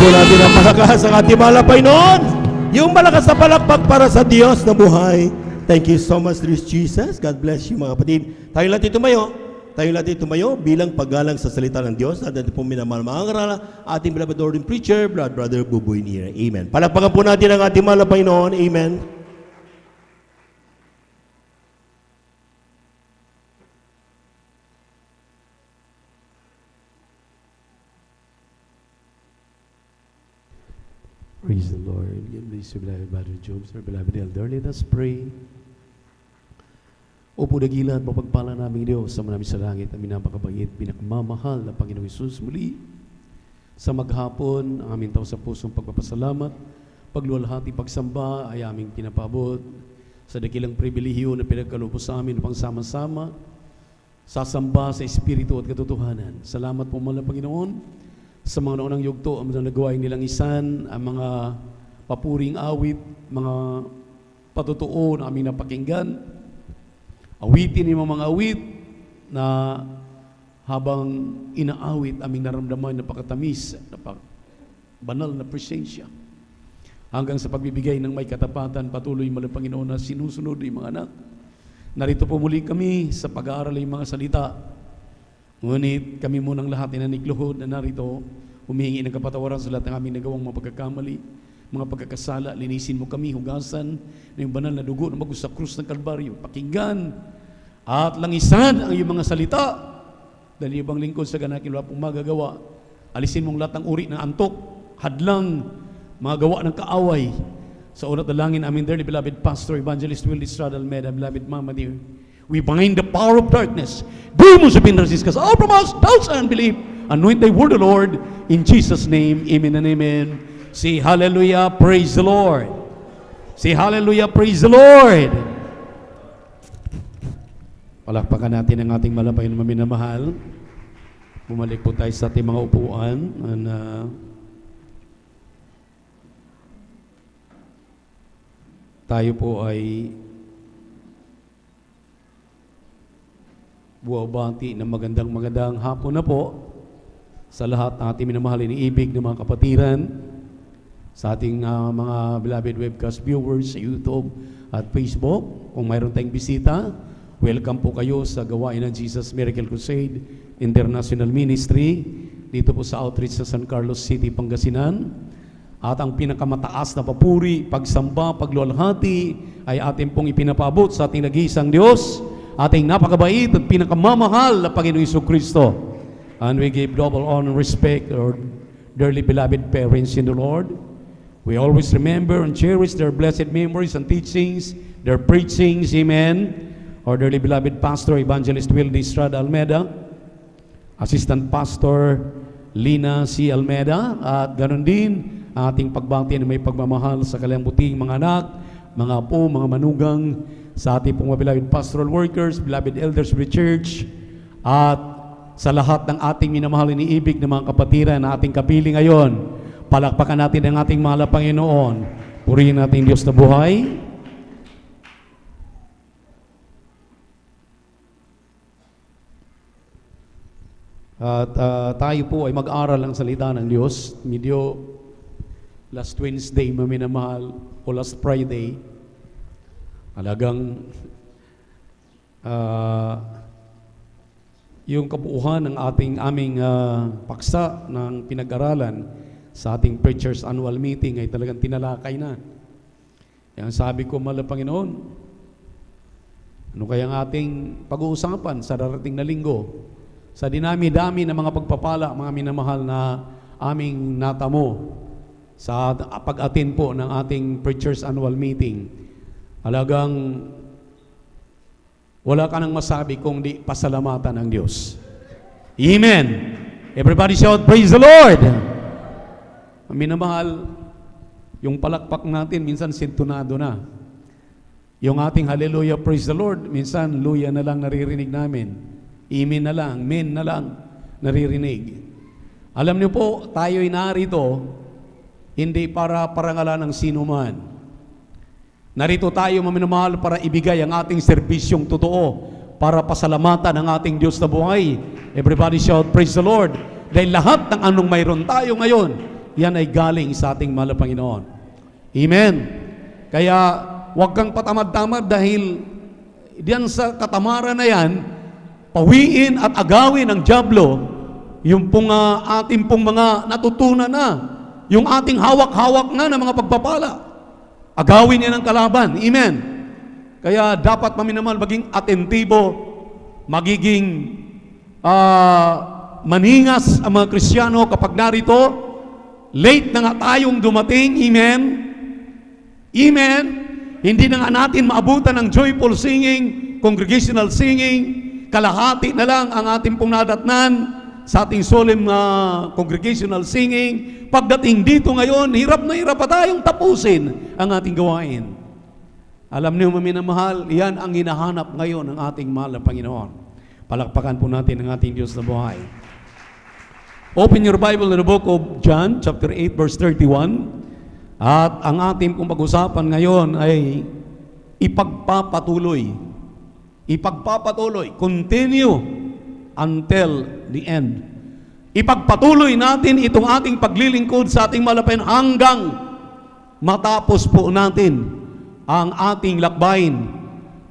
po natin ang malakas ang ating mahal na Panginoon. Yung malakas na palakpak para sa Diyos na buhay. Thank you so much, Lord Jesus. God bless you, mga kapatid. Tayo natin tumayo. Tayo natin tumayo bilang paggalang sa salita ng Diyos at natin po minamahal mga karala ating beloved ordained preacher, Brother Buboy Nira. Amen. Palakpakan po natin ang ating mahal na Panginoon. Amen. Praise the Lord. God bless you, beloved Brother Jobs, our beloved elder. Let us pray. Opo dagilan, mapagpala namin Diyos sa manami sa langit, ang minapakabait, pinakamamahal na Panginoong Hesus muli. Sa maghapon, ang aming tao sa pusong pagpapasalamat, pagluwalhati, pagsamba ay aming pinapabot sa dakilang pribilehiyo na pinagkaloob sa amin upang sama-sama sasamba sa Espiritu at katotohanan. Salamat po mga Panginoon sa mga naunang yugto ang mga nagawain nilang isan, ang mga papuring awit, mga patutuo na aming napakinggan. Awitin niyo mga awit na habang inaawit aming naramdaman na pakatamis, banal na presensya. Hanggang sa pagbibigay ng may katapatan, patuloy mga Panginoon na sinusunod ng mga anak. Narito po muli kami sa pag-aaral ng mga salita. Ngunit kami munang lahat na nanikluhod na narito, humihingi ng kapatawaran sa lahat ng aming nagawang mga pagkakamali, mga pagkakasala. Linisin mo kami, hugasan na yung banal na dugo na magos sa krus ng Kalbaryo. Pakinggan at langisan ang iyong mga salita dahil ibang lingkod sa ganakin wala pong magagawa. Alisin mong lahat ng uri ng antok, hadlang, mga gawa ng kaaway. Sa unat na langin amin dearly beloved Pastor Evangelist Will Estrada Almeida, beloved Mama dear, we bind the power of darkness. Demons have been resisted all from us, doubts and unbelief. Anoint thy word, O Lord, in Jesus' name, amen and amen. Say hallelujah, praise the Lord. Say hallelujah, praise the Lord. Palakpakan natin ang ating malapay na maminamahal. Bumalik po tayo sa ating mga upuan. Tayo po ay buwabati ng magandang hapon na po sa lahat ng ating minamahal iniibig ng mga kapatiran, sa ating mga beloved webcast viewers sa YouTube at Facebook. Kung mayroon tayong bisita, welcome po kayo sa gawain ng Jesus Miracle Crusade International Ministry dito po sa outreach sa San Carlos City, Pangasinan. At ang pinakamataas na papuri, pagsamba, pagluwalhati ay ating pong ipinapabot sa ating nag-iisang Diyos, ating napakabait at pinakamamahal na Panginoong Jesucristo. And we give double honor and respect to our dearly beloved parents in the Lord. We always remember and cherish their blessed memories and teachings, their preachings, amen. Our dearly beloved Pastor Evangelist Will Estrada Almeida, Assistant Pastor Lina C. Almeida, at ganoon din ating pagbati na may pagmamahal sa kalambuting mga anak, mga apo, mga manugang, sa ating pong beloved pastoral workers, beloved elders of the church, at sa lahat ng ating minamahal iniibig ng mga kapatiran na ating kapiling ngayon. Palakpakan natin ang ating mahal na Panginoon. Purihin natin Diyos na buhay. At tayo po ay mag-aral ang salita ng Diyos. Medyo last Wednesday, maminamahal, o last Friday, alagang yung kabuuhan ng aming paksa ng pinag-aralan sa ating Preachers Annual Meeting ay talagang tinalakay na. Kaya sabi ko, mahal na Panginoon, ano kaya ang ating pag-uusapan sa darating na linggo? Sa dinami-dami ng mga pagpapala, mga minamahal na aming natamo sa pag-attend po ng ating Preachers Annual Meeting, alagang wala ka nang masabi kung di pasalamatan ng Diyos. Amen. Everybody shout, praise the Lord. Minamahal, yung palakpak natin minsan sintunado na. Yung ating hallelujah, praise the Lord, minsan luya na lang naririnig namin. Amen na lang, men na lang naririnig. Alam niyo po, tayo'y narito hindi para parangalan ng sino man. Narito tayo maminamahal para ibigay ang ating serbisyong totoo, para pasalamatan ang ating Diyos na buhay. Everybody shout, praise the Lord. Dahil lahat ng anong mayroon tayo ngayon, yan ay galing sa ating mahal na Panginoon. Amen. Kaya huwag kang patamad-tamad dahil diyan sa katamaran na yan, pawiin at agawin ng dyablo yung pong ating pong mga natutunan na, yung ating hawak-hawak na ng mga pagpapala. Agawin niya ng kalaban. Amen. Kaya dapat maminamal maging atentibo, magiging maningas ang mga Kristiyano kapag narito. Late na nga tayong dumating. Amen. Amen. Hindi na nga natin maabutan ng joyful singing, congregational singing. Kalahati na lang ang ating pong nadatnan sa ating solemn congregational singing. Pagdating dito ngayon, hirap na hirap pa tayong tapusin ang ating gawain. Alam niyo, maminamahal, yan ang hinahanap ngayon ng ating mahal na Panginoon. Palakpakan po natin ang ating Diyos na buhay. Open your Bible in the book of John, chapter 8, verse 31. At ang ating pong pag-usapan ngayon ay ipagpapatuloy. Ipagpapatuloy. Continue until the end. Ipagpatuloy natin itong ating paglilingkod sa ating malapain hanggang matapos po natin ang ating lakbayin,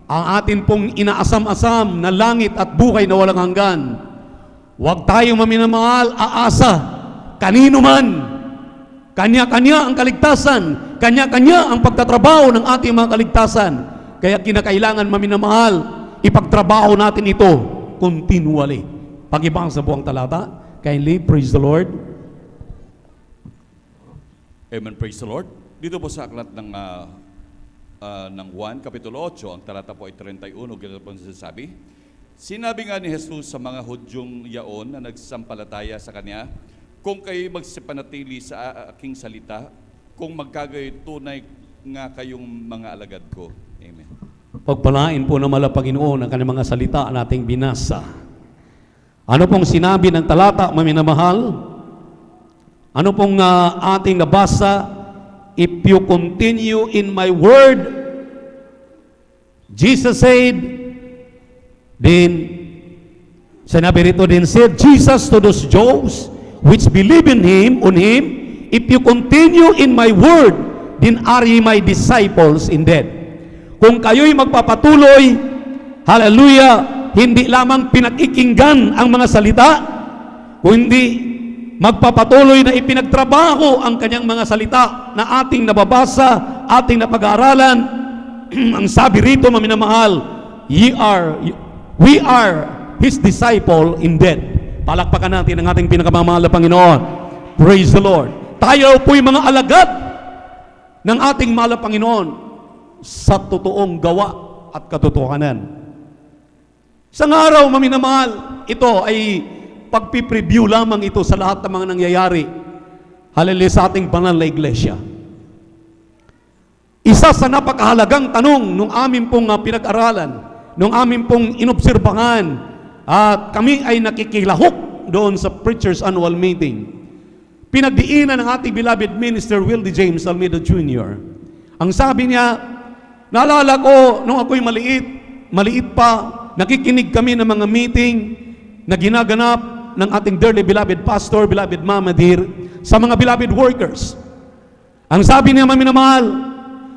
ang ating pong inaasam-asam na langit at buhay na walang hanggan. Huwag tayong maminamahal, aasa, kanino man. Kanya-kanya ang kaligtasan, kanya-kanya ang pagtatrabaho ng ating mga kaligtasan. Kaya kinakailangan maminamahal, ipagtrabaho natin ito continually. Pag-ibang sa buong talata, kindly praise the Lord. Amen, praise the Lord. Dito po sa aklat ng Juan, Kapitulo 8, ang talata po ay 31, ganito po nasasabi. Sinabi nga ni Jesus sa mga Hudyong yaon na nagsampalataya sa Kanya, kung kayo magsipanatili sa aking salita, kung magkagayoy tunay nga kayong mga alagad ko. Amen. Pagpalain po na mala Panginoon ang kanyang mga salita nating binasa. Ano pong sinabi ng talata, maminamahal? Ano pong ating nabasa? If you continue in my word, Jesus said, then, sinabi rito din, said Jesus to those Jews, which believe in Him, on Him, if you continue in my word, then are ye my disciples indeed. Kung kayo'y magpapatuloy, hallelujah, hindi lamang pinakikinggan ang mga salita, kundi magpapatuloy na ipinagtrabaho ang kanyang mga salita na ating nababasa, ating napag-aaralan. Ang sabi rito, maminamahal, we are His disciple indeed. Palakpakan natin ang ating pinakamamahal na Panginoon. Praise the Lord. Tayo po'y mga alagad ng ating mahal na Panginoon sa totoong gawa at katotohanan. Isang araw, maminamahal, ito ay pagpipreview lamang ito sa lahat ng mga nangyayari. Hallelujah, sa ating banal na iglesia. Isa sa napakahalagang tanong nung amin pong pinag-aralan, nung amin pong inobserbahan, at kami ay nakikilahok doon sa Preacher's Annual Meeting. Pinagdiinan ng ating beloved minister, Wildy James Almeida Jr. Ang sabi niya, naalala ko nung ako'y maliit pa, nakikinig kami ng mga meeting na ginaganap ng ating dearly beloved pastor, beloved Mama Dear, sa mga beloved workers. Ang sabi niya, maminamahal,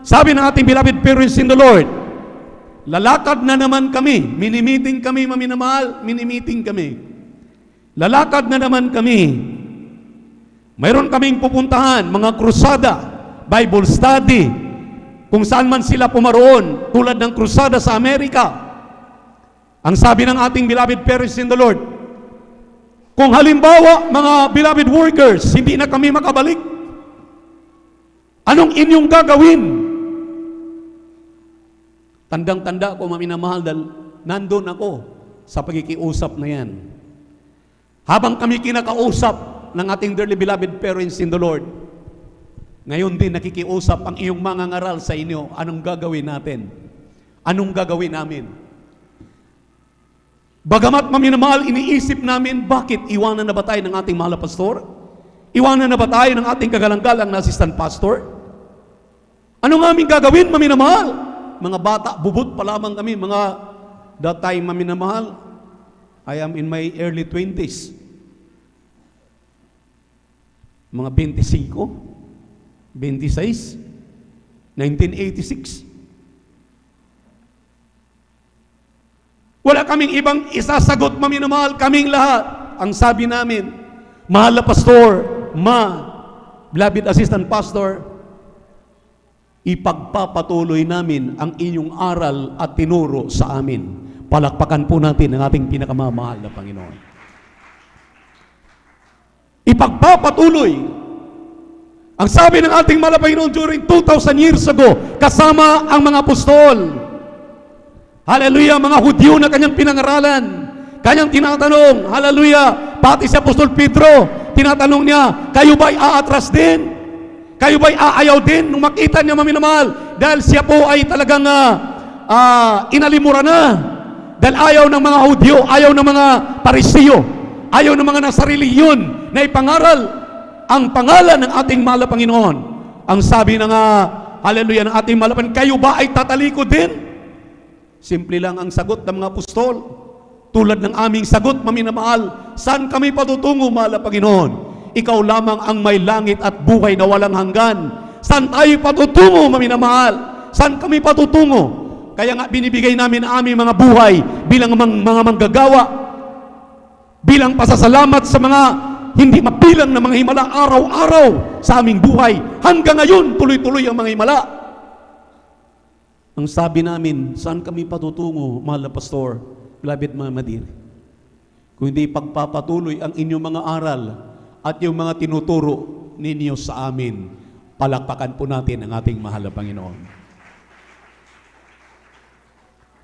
sabi ng ating beloved parents in the Lord, lalakad na naman kami, mini-meeting kami, maminamahal, mini-meeting kami. Lalakad na naman kami. Mayroon kaming pupuntahan, mga krusada, Bible study, kung saan man sila pumaroon, tulad ng krusada sa Amerika. Ang sabi ng ating beloved parents in the Lord, kung halimbawa, mga beloved workers, hindi na kami makabalik, anong inyong gagawin? Tandang-tanda ko, maminamahal, dahil nandun ako sa pagkikiusap na yan. Habang kami kinakausap ng ating dearly beloved parents in the Lord, ngayon din nakikiusap ang iyong mga ngaral sa inyo, anong gagawin natin? Anong gagawin namin? Bagamat maminamahal, iniisip namin, bakit iwanan na ba tayo ng ating mahal na pastor? Iwanan na ba tayo ng ating kagalang-galang na assistant pastor? Anong aming gagawin, maminamahal? Mga bata, bubut pa lamang kami, that time, maminamahal, I am in my early 20s. mga 25, 26, 1986. Wala kaming ibang isasagot, maminamahal, kaming lahat. Ang sabi namin, mahal na pastor, beloved assistant pastor, ipagpapatuloy namin ang inyong aral at tinuro sa amin. Palakpakan po natin ang ating pinakamamahal na Panginoon. Ipagpapatuloy. Ang sabi ng ating mahal na Panginoon during 2,000 years ago, kasama ang mga apostol. Hallelujah, mga Hudyo na kanyang pinangaralan. Kanyang tinatanong, hallelujah, pati si Apostol Pedro, tinatanong niya, kayo ba'y aatras din? Kayo ba'y aayaw din? Nung makita niya, maminamahal, dahil siya po ay talagang inalimura na. Dahil ayaw ng mga Hudyo, ayaw ng mga Parisiyo, ayaw ng mga nasariliyon na ipangaral ang pangalan ng ating mahal na Panginoon. Ang sabi ng hallelujah ng ating mahal na Panginoon, kayo ba ay tatalikod din? Simple lang ang sagot ng mga apostol. Tulad ng aming sagot, maminamahal, saan kami patutungo, mahal na Panginoon? Ikaw lamang ang may langit at buhay na walang hanggan. Saan tayo patutungo, maminamahal? Saan kami patutungo? Kaya nga binibigay namin ang aming mga buhay bilang mga manggagawa, bilang pasasalamat sa mga hindi mabilang na mga himala araw-araw sa aming buhay. Hanggang ngayon, tuloy-tuloy ang mga himala. Ang sabi namin, saan kami patutungo, mahal na pastor, beloved mga madiri? Kung hindi pagpapatuloy ang inyong mga aral at yung mga tinuturo ninyo sa amin, palakpakan po natin ang ating mahal na Panginoon.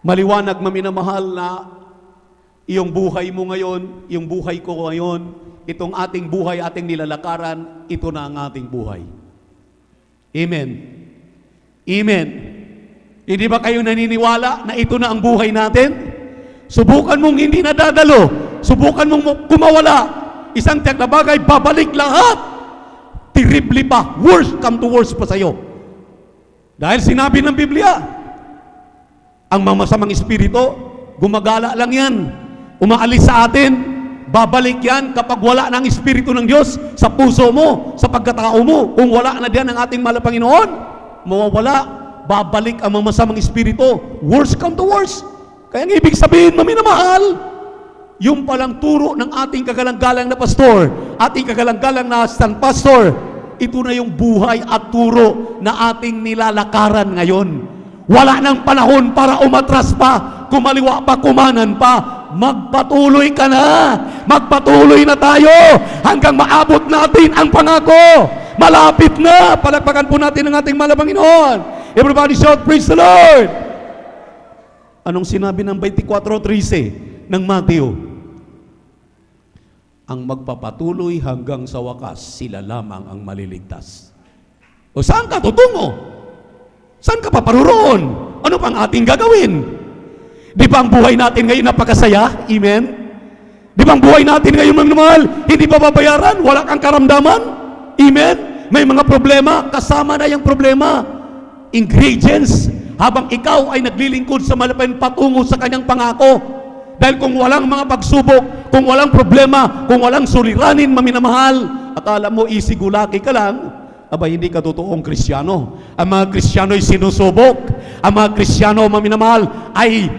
Maliwanag, maminamahal, na iyong buhay mo ngayon, yung buhay ko ngayon, itong ating buhay, ating nilalakaran, ito na ang ating buhay. Amen. Amen. Hindi ba kayo naniniwala na ito na ang buhay natin? Subukan mong hindi nadadalo. Subukan mong kumawala. Isang tiyak na bagay, babalik lahat. Terribly pa. Worse come to worse pa sa'yo. Dahil sinabi ng Biblia, ang mga masamang espiritu, gumagala lang yan. Umaalis sa atin, babalik yan kapag wala ng espiritu ng Diyos sa puso mo, sa pagkatao mo. Kung wala na diyan ang ating mahal na Panginoon, mawawala, babalik ang mga masamang espiritu. Worse come to worse. Kaya ang ibig sabihin, maminamahal, yung palang turo ng ating kagalang-galang na pastor, ating kagalang-galang na assistant pastor, ito na yung buhay at turo na ating nilalakaran ngayon. Wala nang panahon para umatras pa, kumaliwa pa, kumanan pa. Magpatuloy ka na. Magpatuloy na tayo hanggang maabot natin ang pangako. Malapit na. Palakpakan po natin ang ating mahal na Panginoon. Everybody shout, praise the Lord. Anong sinabi ng 24:13 ng Matthew? Ang magpapatuloy hanggang sa wakas, sila lamang ang maliligtas. O saan ka tutungo? Saan ka paparoon? Ano pang ating gagawin? Di ba ang buhay natin ngayon napakasaya? Amen? Di ba ang buhay natin ngayon, mga mahal, hindi pa babayaran? Wala kang karamdaman? Amen? May mga problema, kasama na yung problema. Ingredients, habang ikaw ay naglilingkod sa malapan patungo sa kanyang pangako. Dahil kung walang mga pagsubok, kung walang problema, kung walang suliranin, maminamahal, akala mo isigulaki ka lang, aba, hindi ka totoong Kristiyano. Ang mga Kristiyano ay sinusubok. Ang mga Kristiyano, maminamahal, ay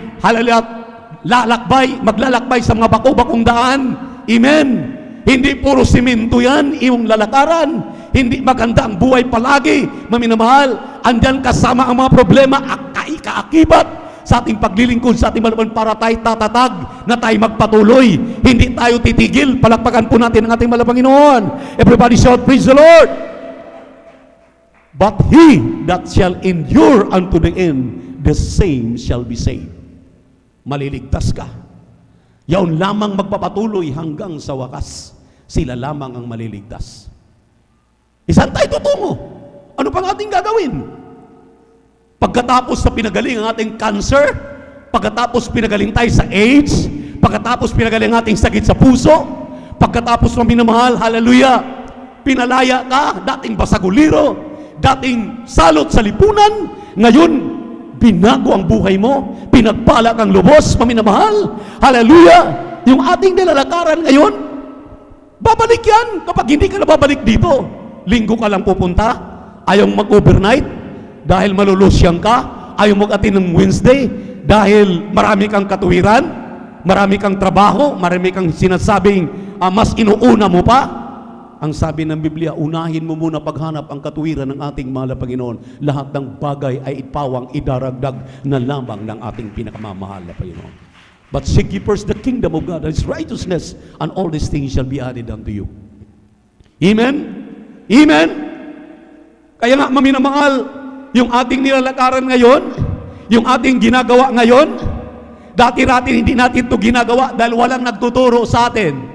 maglalakbay sa mga bako-bakong daan. Amen. Hindi puro simento yan, iyong lalakaran. Hindi maganda ang buhay palagi, maminamahal. Andyan kasama ang mga problema, kaakibat sa ating paglilingkod, sa ating malaman para tayo tatatag, na tayo magpatuloy. Hindi tayo titigil. Palakpakan po natin ang ating mahal na Panginoon. Everybody shout, praise the Lord. But he that shall endure unto the end, the same shall be saved. Maliligtas ka. Yaon lamang magpapatuloy hanggang sa wakas. Sila lamang ang maliligtas. Saan tayo tutungo? Ano pang ating gagawin? Pagkatapos na pinagaling ang ating cancer, pagkatapos pinagaling tayo sa AIDS, pagkatapos pinagaling ang ating sakit sa puso, pagkatapos na minamahal, hallelujah, pinalaya ka, dating basaguliro, dating salot sa lipunan, ngayon, binago ang buhay mo, pinagpala kang lubos, maminamahal, hallelujah, yung ating nilalakaran ngayon, Babalik yan kapag hindi ka na babalik dito. Linggo ka lang pupunta, ayaw mag-overnight dahil malulusyang ka, ayaw mag-attend ng Wednesday dahil marami kang katuwiran, marami kang trabaho, marami kang sinasabing mas inuuna mo pa. Ang sabi ng Biblia, unahin mo muna paghanap ang katuwiran ng ating mahal na Panginoon. Lahat ng bagay ay ipawang idaragdag na lamang ng ating pinakamamahal na Panginoon. But seek ye first the kingdom of God and His righteousness, and all these things shall be added unto you. Amen? Amen? Kaya nga, maminamahal, yung ating nilalakaran ngayon, yung ating ginagawa ngayon, dati-dati hindi natin ito ginagawa dahil walang nagtuturo sa atin.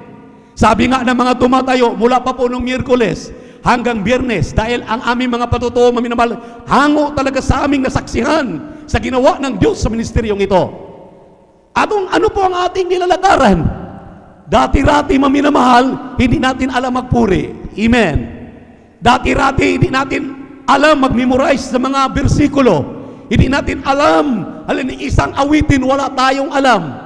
Sabi nga ng mga tumatayo, mula pa po nung Miyerkules hanggang Biyernes, dahil ang aming mga patutuo, maminamahal, hango talaga sa aming nasaksihan sa ginawa ng Diyos sa ministeryong ito. At ano po ang ating nilalakaran? Dati-rati, maminamahal, hindi natin alam magpuri. Amen. Dati-rati, hindi natin alam mag-memorize sa mga bersikulo. Hindi natin alam, isang awitin, wala tayong alam.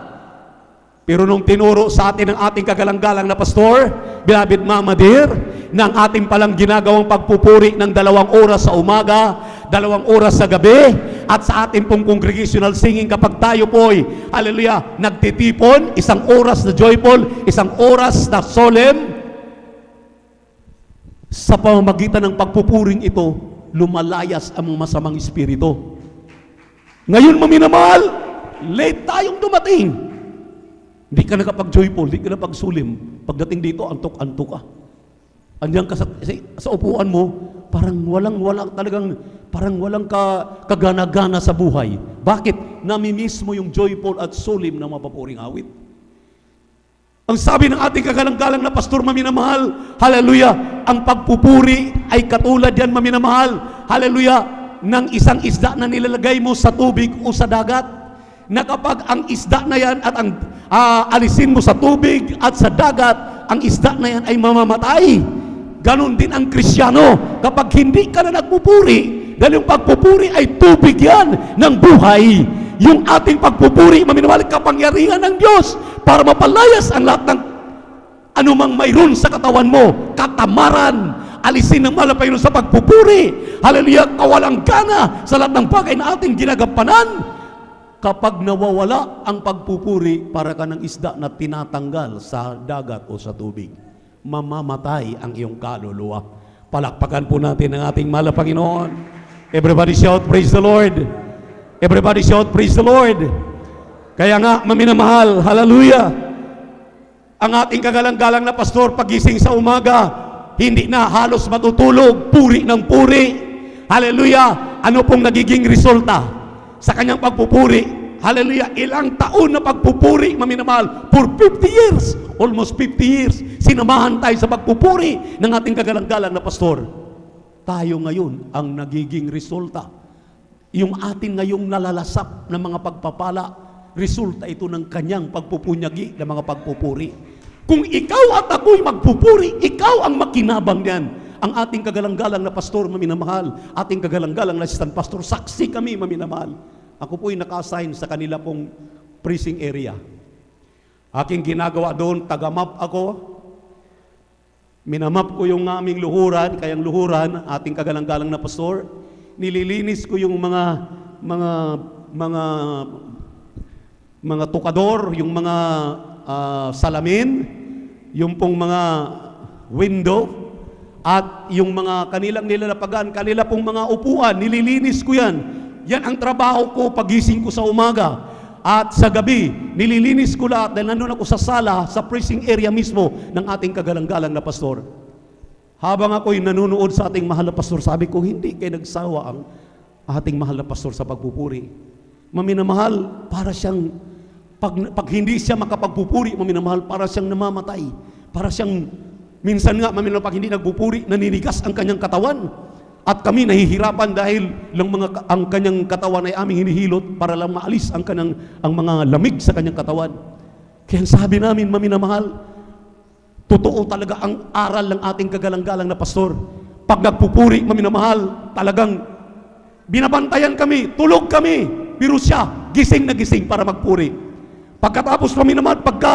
Pero nung tinuro sa atin ng ating kagalang-galang na pastor, beloved Mama Dear, ng ating palang ginagawang pagpupuri ng 2 oras sa umaga, 2 oras sa gabi, at sa ating pong congregational singing kapag tayo po'y, hallelujah, nagtitipon, 1 oras na joyful, 1 oras na solemn, sa pamamagitan ng pagpupuring ito, lumalayas ang masamang espiritu. Ngayon, maminamahal, late tayong dumating. Hindi ka nakapag-joyful, hindi ka nakapag-sulim. Pagdating dito, antok-antok ka. Andiyan ka sa upuan mo, parang walang kagana-gana sa buhay. Bakit? Namimiss mo yung joyful at sulim na mapapuring awit. Ang sabi ng ating kagalang-galang na pastor, maminamahal, hallelujah, ang pagpupuri ay katulad yan, maminamahal, hallelujah, ng isang isda na nilalagay mo sa tubig o sa dagat, na kapag ang isda na yan at ang alisin mo sa tubig at sa dagat, ang isda na yan ay mamamatay. Ganon din ang Kristiyano. Kapag hindi ka na nagpupuri, dahil yung pagpupuri ay tubig yan ng buhay. Yung ating pagpupuri, maminamahal, kapangyarihan ng Diyos para mapalayas ang lahat ng anumang mayroon sa katawan mo, katamaran, alisin ng mahal na Panginoon sa pagpupuri. Hallelujah, kawalang gana sa lahat ng bagay na ating ginagampanan. Kapag nawawala ang pagpupuri, para ka ng isda na tinatanggal sa dagat o sa tubig, mamamatay ang iyong kaluluwa. Palakpakan po natin ang ating mahal na Panginoon. Everybody shout, praise the Lord. Everybody shout, praise the Lord. Kaya nga, maminamahal, hallelujah, ang ating kagalang-galang na pastor, pagising sa umaga, hindi na halos matutulog, puri ng puri. Hallelujah, ano pong nagiging resulta sa kanyang pagpupuri? Hallelujah, ilang taon na pagpupuri, maminamahal, for 50 years, almost 50 years, sinamahan tayo sa pagpupuri ng ating kagalang-galang na pastor. Tayo ngayon ang nagiging resulta. Yung atin ngayong nalalasap ng mga pagpapala, resulta ito ng kanyang pagpupunyagi ng mga pagpupuri. Kung ikaw at ako'y magpupuri, ikaw ang makinabang yan. Ang ating kagalang-galang na pastor, maminamahal, ating kagalang-galang na assistant pastor, saksi kami, maminamahal. Ako po'y naka-assign sa kanila pong precinct area. Aking ginagawa doon, taga-map ako. Minamap ko yung aming luhuran, kayang luhuran, ating kagalang-galang na pastor. Nililinis ko yung mga tukador, yung mga salamin, yung pong mga window, at yung mga kanilang nilalapagan, kanila pong mga upuan, nililinis ko yan. Yan ang trabaho ko pagising ko sa umaga. At sa gabi, nililinis ko lahat dahil nandun ako sa sala, sa precinct area mismo ng ating kagalang-galang na pastor. Habang ako'y nanonood sa ating mahal na pastor, sabi ko, hindi kayo nagsawa ang ating mahal na pastor sa pagpupuri. Maminamahal, para siyang, pag hindi siya makapagpupuri, maminamahal, para siyang namamatay. Para siyang, minsan nga, maminamahal, pag hindi nagpupuri, naninigas ang kanyang katawan. At kami nahihirapan dahil ang kanyang katawan ay aming hinihilot para lang maalis ang mga lamig sa kanyang katawan. Kaya sabi namin, maminamahal, totoo talaga ang aral ng ating kagalang-galang na pastor. Pag nagpupuri, maminamahal, talagang binabantayan kami, tulog kami, pero siya, gising na gising para magpuri. Pagkatapos, maminamahal, pagka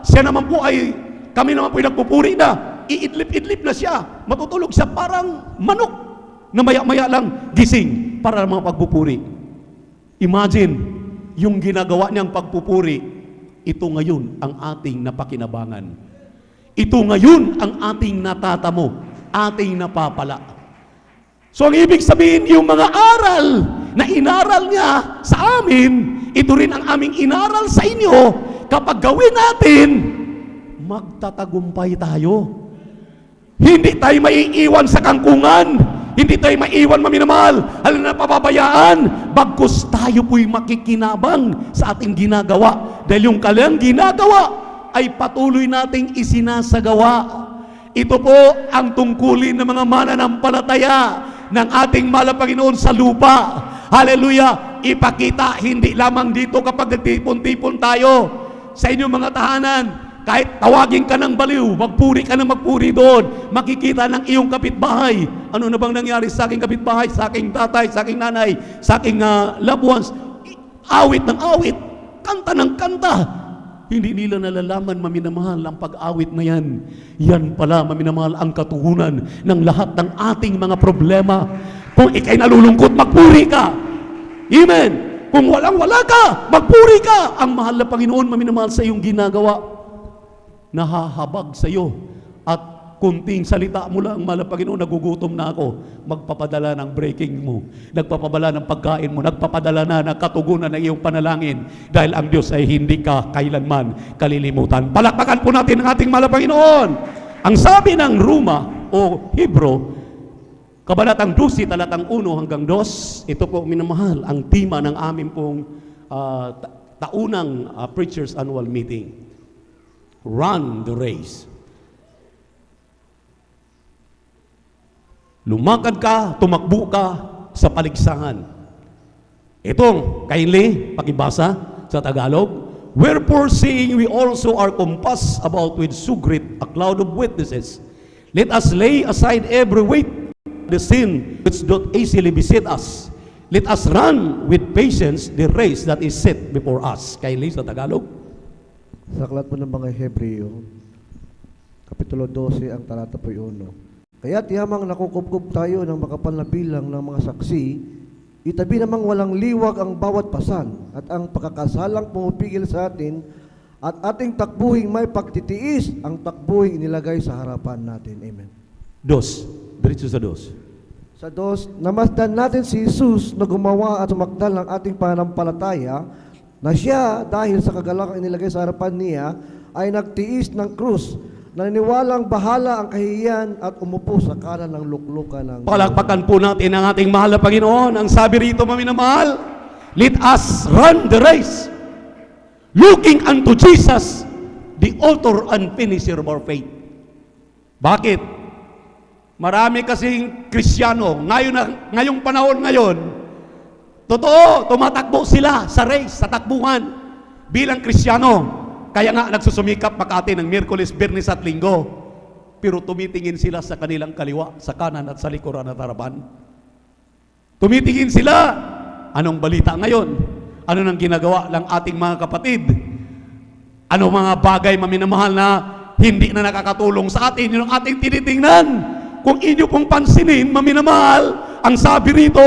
siya naman po ay Kami naman po'y nagpupuri na. Iidlip-idlip na siya. Matutulog siya parang manok na maya-maya lang gising para mga pagpupuri. Imagine, yung ginagawa niyang pagpupuri, ito ngayon ang ating napakinabangan. Ito ngayon ang ating natatamo, ating napapala. So ang ibig sabihin, yung mga aral na inaral niya sa amin, ito rin ang aming inaral sa inyo. Kapag gawin natin, magtatagumpay tayo. Hindi tayo maiiwan sa kangkungan. Hindi tayo maiiwan, maminamahal. Alam na pababayaan. Bagkus tayo po'y makikinabang sa ating ginagawa. Dahil yung kanilang ginagawa ay patuloy nating isinasagawa. Ito po ang tungkulin ng mga mananampalataya ng ating mahal na Panginoon sa lupa. Hallelujah! Ipakita, hindi lamang dito kapag nagtipon-tipon tayo sa inyong mga tahanan. Kahit tawagin ka ng baliw, magpuri ka ng magpuri doon, makikita ng iyong kapitbahay. Ano na bang nangyari sa aking kapitbahay, sa aking tatay, sa aking nanay, sa aking loved ones? Awit ng awit, kanta ng kanta. Hindi nila nalalaman, maminamahal, ang pag-awit na yan. Yan pala, maminamahal, ang katuhunan ng lahat ng ating mga problema. Kung ikay nalulungkot, magpuri ka. Amen. Kung walang-wala ka, magpuri ka. Ang mahal na Panginoon, maminamahal, sa iyong ginagawa, nahahabag sa iyo. At kunting salita mo lang, mahal na Panginoon, nagugutom na ako, magpapadala ng breaking mo, nagpapadala ng pagkain mo, nagpapadala na ng katugunan ng iyong panalangin, dahil ang Diyos ay hindi ka kailanman kalilimutan. Palakpakan po natin ang ating mahal na Panginoon. Ang sabi ng Roma o Hebro, Kabanatang 12, talatang 1 hanggang 2, ito po, minamahal, ang tema ng aming pong taunang Preachers Annual Meeting. Run the race. Lumakad ka, tumakbo ka sa paligsahan. Itong, kindly, pakibasa sa Tagalog. Wherefore, seeing we also are compassed about with so great a cloud of witnesses, let us lay aside every weight, the sin which doth easily beset us. Let us run with patience the race that is set before us. Kindly, sa Tagalog. Sa aklat po ng mga Hebreo, Kapitulo 12, ang talata po 1. Kaya't yamang nakukupkup tayo ng makapal na bilang ng mga saksi, itabi namang walang liwag ang bawat pasan, at ang pagkakasalang pumipigil sa atin, at ating takbuhing may pagtitiis, ang takbuhing inilagay sa harapan natin. Amen. 2. Diretso sa 2. Sa 2, namasdan natin si Jesus na gumawa at sumakdal ng ating pananampalataya, na siya, dahil sa kagalakang inilagay sa harapan niya, ay nagtiis ng krus, naniniwalang bahala ang kahihiyan at umupo sa kanan ng luklukan ng... Palakpakan po natin ang ating mahal na Panginoon. Ang sabi rito, maminamahal, let us run the race, looking unto Jesus, the author and finisher of our faith. Bakit? Marami kasing Kristiyano, ngayong panahon ngayon, totoo, tumatakbo sila sa race, sa takbuhan bilang Kristiyano. Kaya nga nagsusumikap Makati ng Miyerkules, Biyernes at Linggo. Pero tumitingin sila sa kanilang kaliwa, sa kanan at sa likuran at harapan. Tumitingin sila, anong balita ngayon? Ano nang ginagawa ng ating mga kapatid? Ano mga bagay, maminamahal, na hindi na nakakatulong sa atin? Yun ang ating tinitingnan. Kung inyo pong pansinin, maminamahal, ang sabi rito,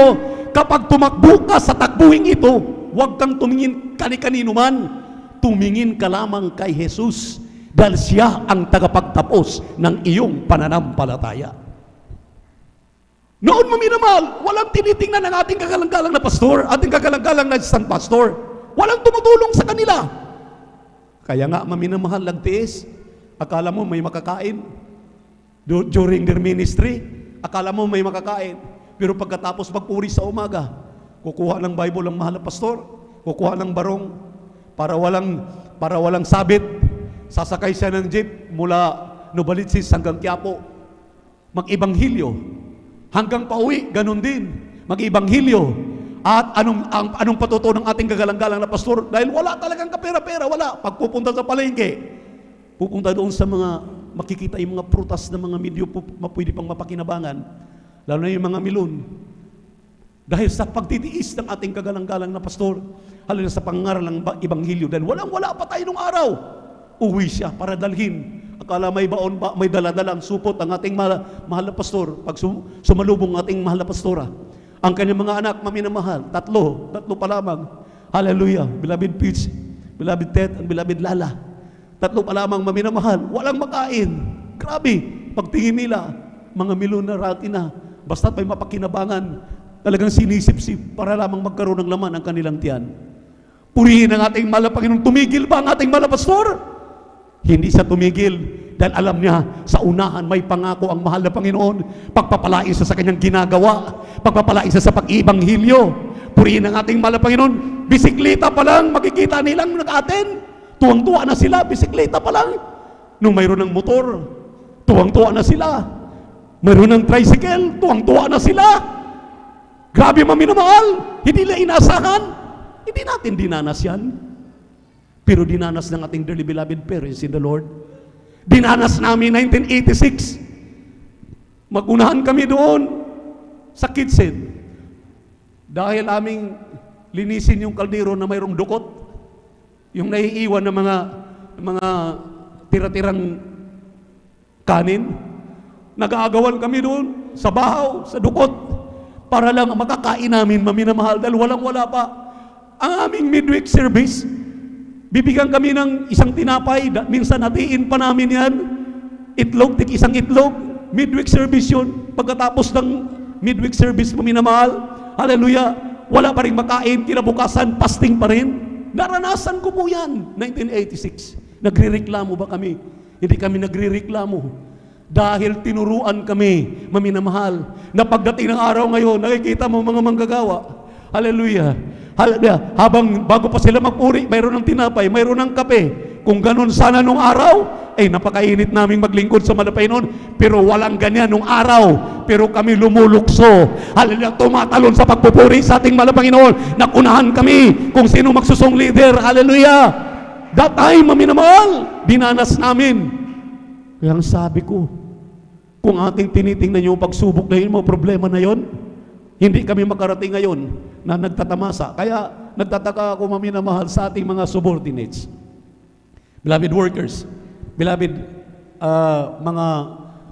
kapag tumakbo ka sa takbuhing ito, huwag kang tumingin kani-kanino man. Tumingin ka lamang kay Jesus, dahil siya ang tagapagtapos ng iyong pananampalataya. Noon, maminamahal, walang tinitingnan ng ating kagalang-galang na pastor, ating kagalang-galang na stand pastor. Walang tumutulong sa kanila. Kaya nga, maminamahal, nagtiis. Akala mo may makakain. During their ministry, akala mo may makakain. Pero pagkatapos magpuri sa umaga, kukuha ng Bible ang mahal na pastor, kukuha ng barong, para walang sabit, sasakay siya ng jeep mula Novaliches hanggang Quiapo, mag-ibanghilyo. Hanggang pauwi, ganun din, mag-ibanghilyo. At anong patuto ng ating kagalang-galang na pastor? Dahil wala talagang kapera-pera, wala. Pagpupunta sa palengke, pupunta doon sa mga, makikita yung mga prutas na mga medyo pwede pang mapakinabangan, lalo na yung mga milon. Dahil sa pagtitiis ng ating kagalang-galang na pastor, halo na sa pangaral ng Ibanghilyo, dahil wala pa tayo nung araw, uwi siya para dalhin Akala may baon ba, may daladalang supot ang ating mahal na pastor. Pag sumalubong ang ating mahal na pastora, ang kanyang mga anak, maminamahal, tatlo pa lamang. Hallelujah. Beloved Peach, beloved Ted, and beloved Lala. Tatlo pa lamang maminamahal. Walang makain. Grabe. Pagtingin nila, mga milyonarati na. Basta't may mapakinabangan, talagang sinisip-sip para lamang magkaroon ng laman ang kanilang tiyan. Purihin ang ating mahal na Panginoon. Tumigil ba ang ating mahal na pastor? Hindi siya tumigil dahil alam niya sa unahan may pangako ang mahal na Panginoon. Pagpapalain siya sa kanyang ginagawa. Pagpapalain siya sa pag-ibanghilyo. Purihin ang ating mahal na Panginoon. Bisikleta pa lang, makikita nilang nag-aten. Tuwang-tuwa na sila, bisikleta pa lang. Nung mayroon ng motor, tuwang-tuwa na sila. Mayroon ng tricycle, tuwang-tuwa na sila. Grabe maminamahal. Hindi nila inasahan. Hindi natin dinanas yan. Pero dinanas ng ating dearly beloved parents in the Lord. Dinanas namin 1986. Magunahan kami doon sa kitchen. Dahil aming linisin yung kaldero na mayroong dukot. Yung naiiwan ng mga tira-tirang kanin. Nag-aagawan kami doon sa bahaw, sa dukot, para lang makakain namin, maminamahal, dahil walang-wala pa. Ang aming midweek service, bibigyan kami ng isang tinapay, minsan hatiin pa namin yan, itlog, isang itlog, midweek service yun. Pagkatapos ng midweek service, maminamahal, hallelujah, wala pa rin makain, kinabukasan, fasting pa rin. Naranasan ko po yan, 1986. Nagre-reklamo ba kami? Hindi kami nagre-reklamo. Dahil tinuruan kami, maminamahal, na pagdating ng araw ngayon, nakikita mo mga manggagawa. Hallelujah. Hallelujah. Habang bago pa sila magpuri, mayroon ng tinapay, mayroon ng kape. Kung ganun sana nung araw, napakainit naming maglingkod sa Panginoon. Pero walang ganyan nung araw. Pero kami lumulukso. Hallelujah. Tumatalon sa pagpupuri sa ating Panginoon. Nakunahan kami kung sino magsusong leader. Hallelujah. That time, maminamahal, dinanas namin. Kaya ang sabi ko, kung ating tinitingnan yung pagsubok na yun, mga problema na yun, hindi kami makarating ngayon na nagtatamasa. Kaya nagtataka ako, maminamahal, sa ating mga subordinates. Beloved workers, beloved mga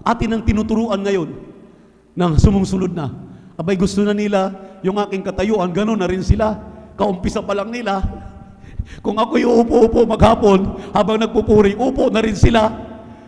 atin ang tinuturuan ngayon na sumungsulod na. Abay, gusto na nila yung aking katayuan, gano'n na rin sila. Kaumpisa pa lang nila. Kung ako'y uupo-upo maghapon, habang nagpupuri, upo na rin sila.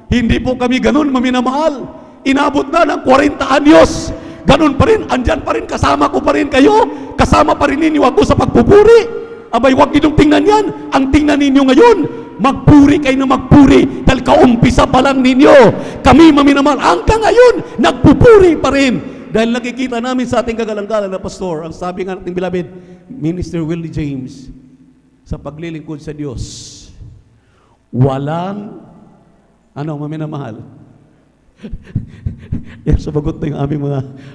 Hindi po kami ganun, maminamahal. Inabot na ng 40 anyos. Ganun pa rin, andyan pa rin, kasama ko pa rin kayo. Kasama pa rin ninyo ako sa pagpupuri. Abay, huwag ninyong tingnan yan. Ang tingnan ninyo ngayon, magpuri kayo na magpuri. Dahil kaumpisa pa lang ninyo. Kami, maminamahal, hanggang ngayon, nagpupuri pa rin. Dahil nakikita namin sa ating kagalang-galang na pastor, ang sabi nga nating beloved, Minister Willie James, sa paglilingkod sa Diyos, walang maminamahal. Yan, sumagot na yung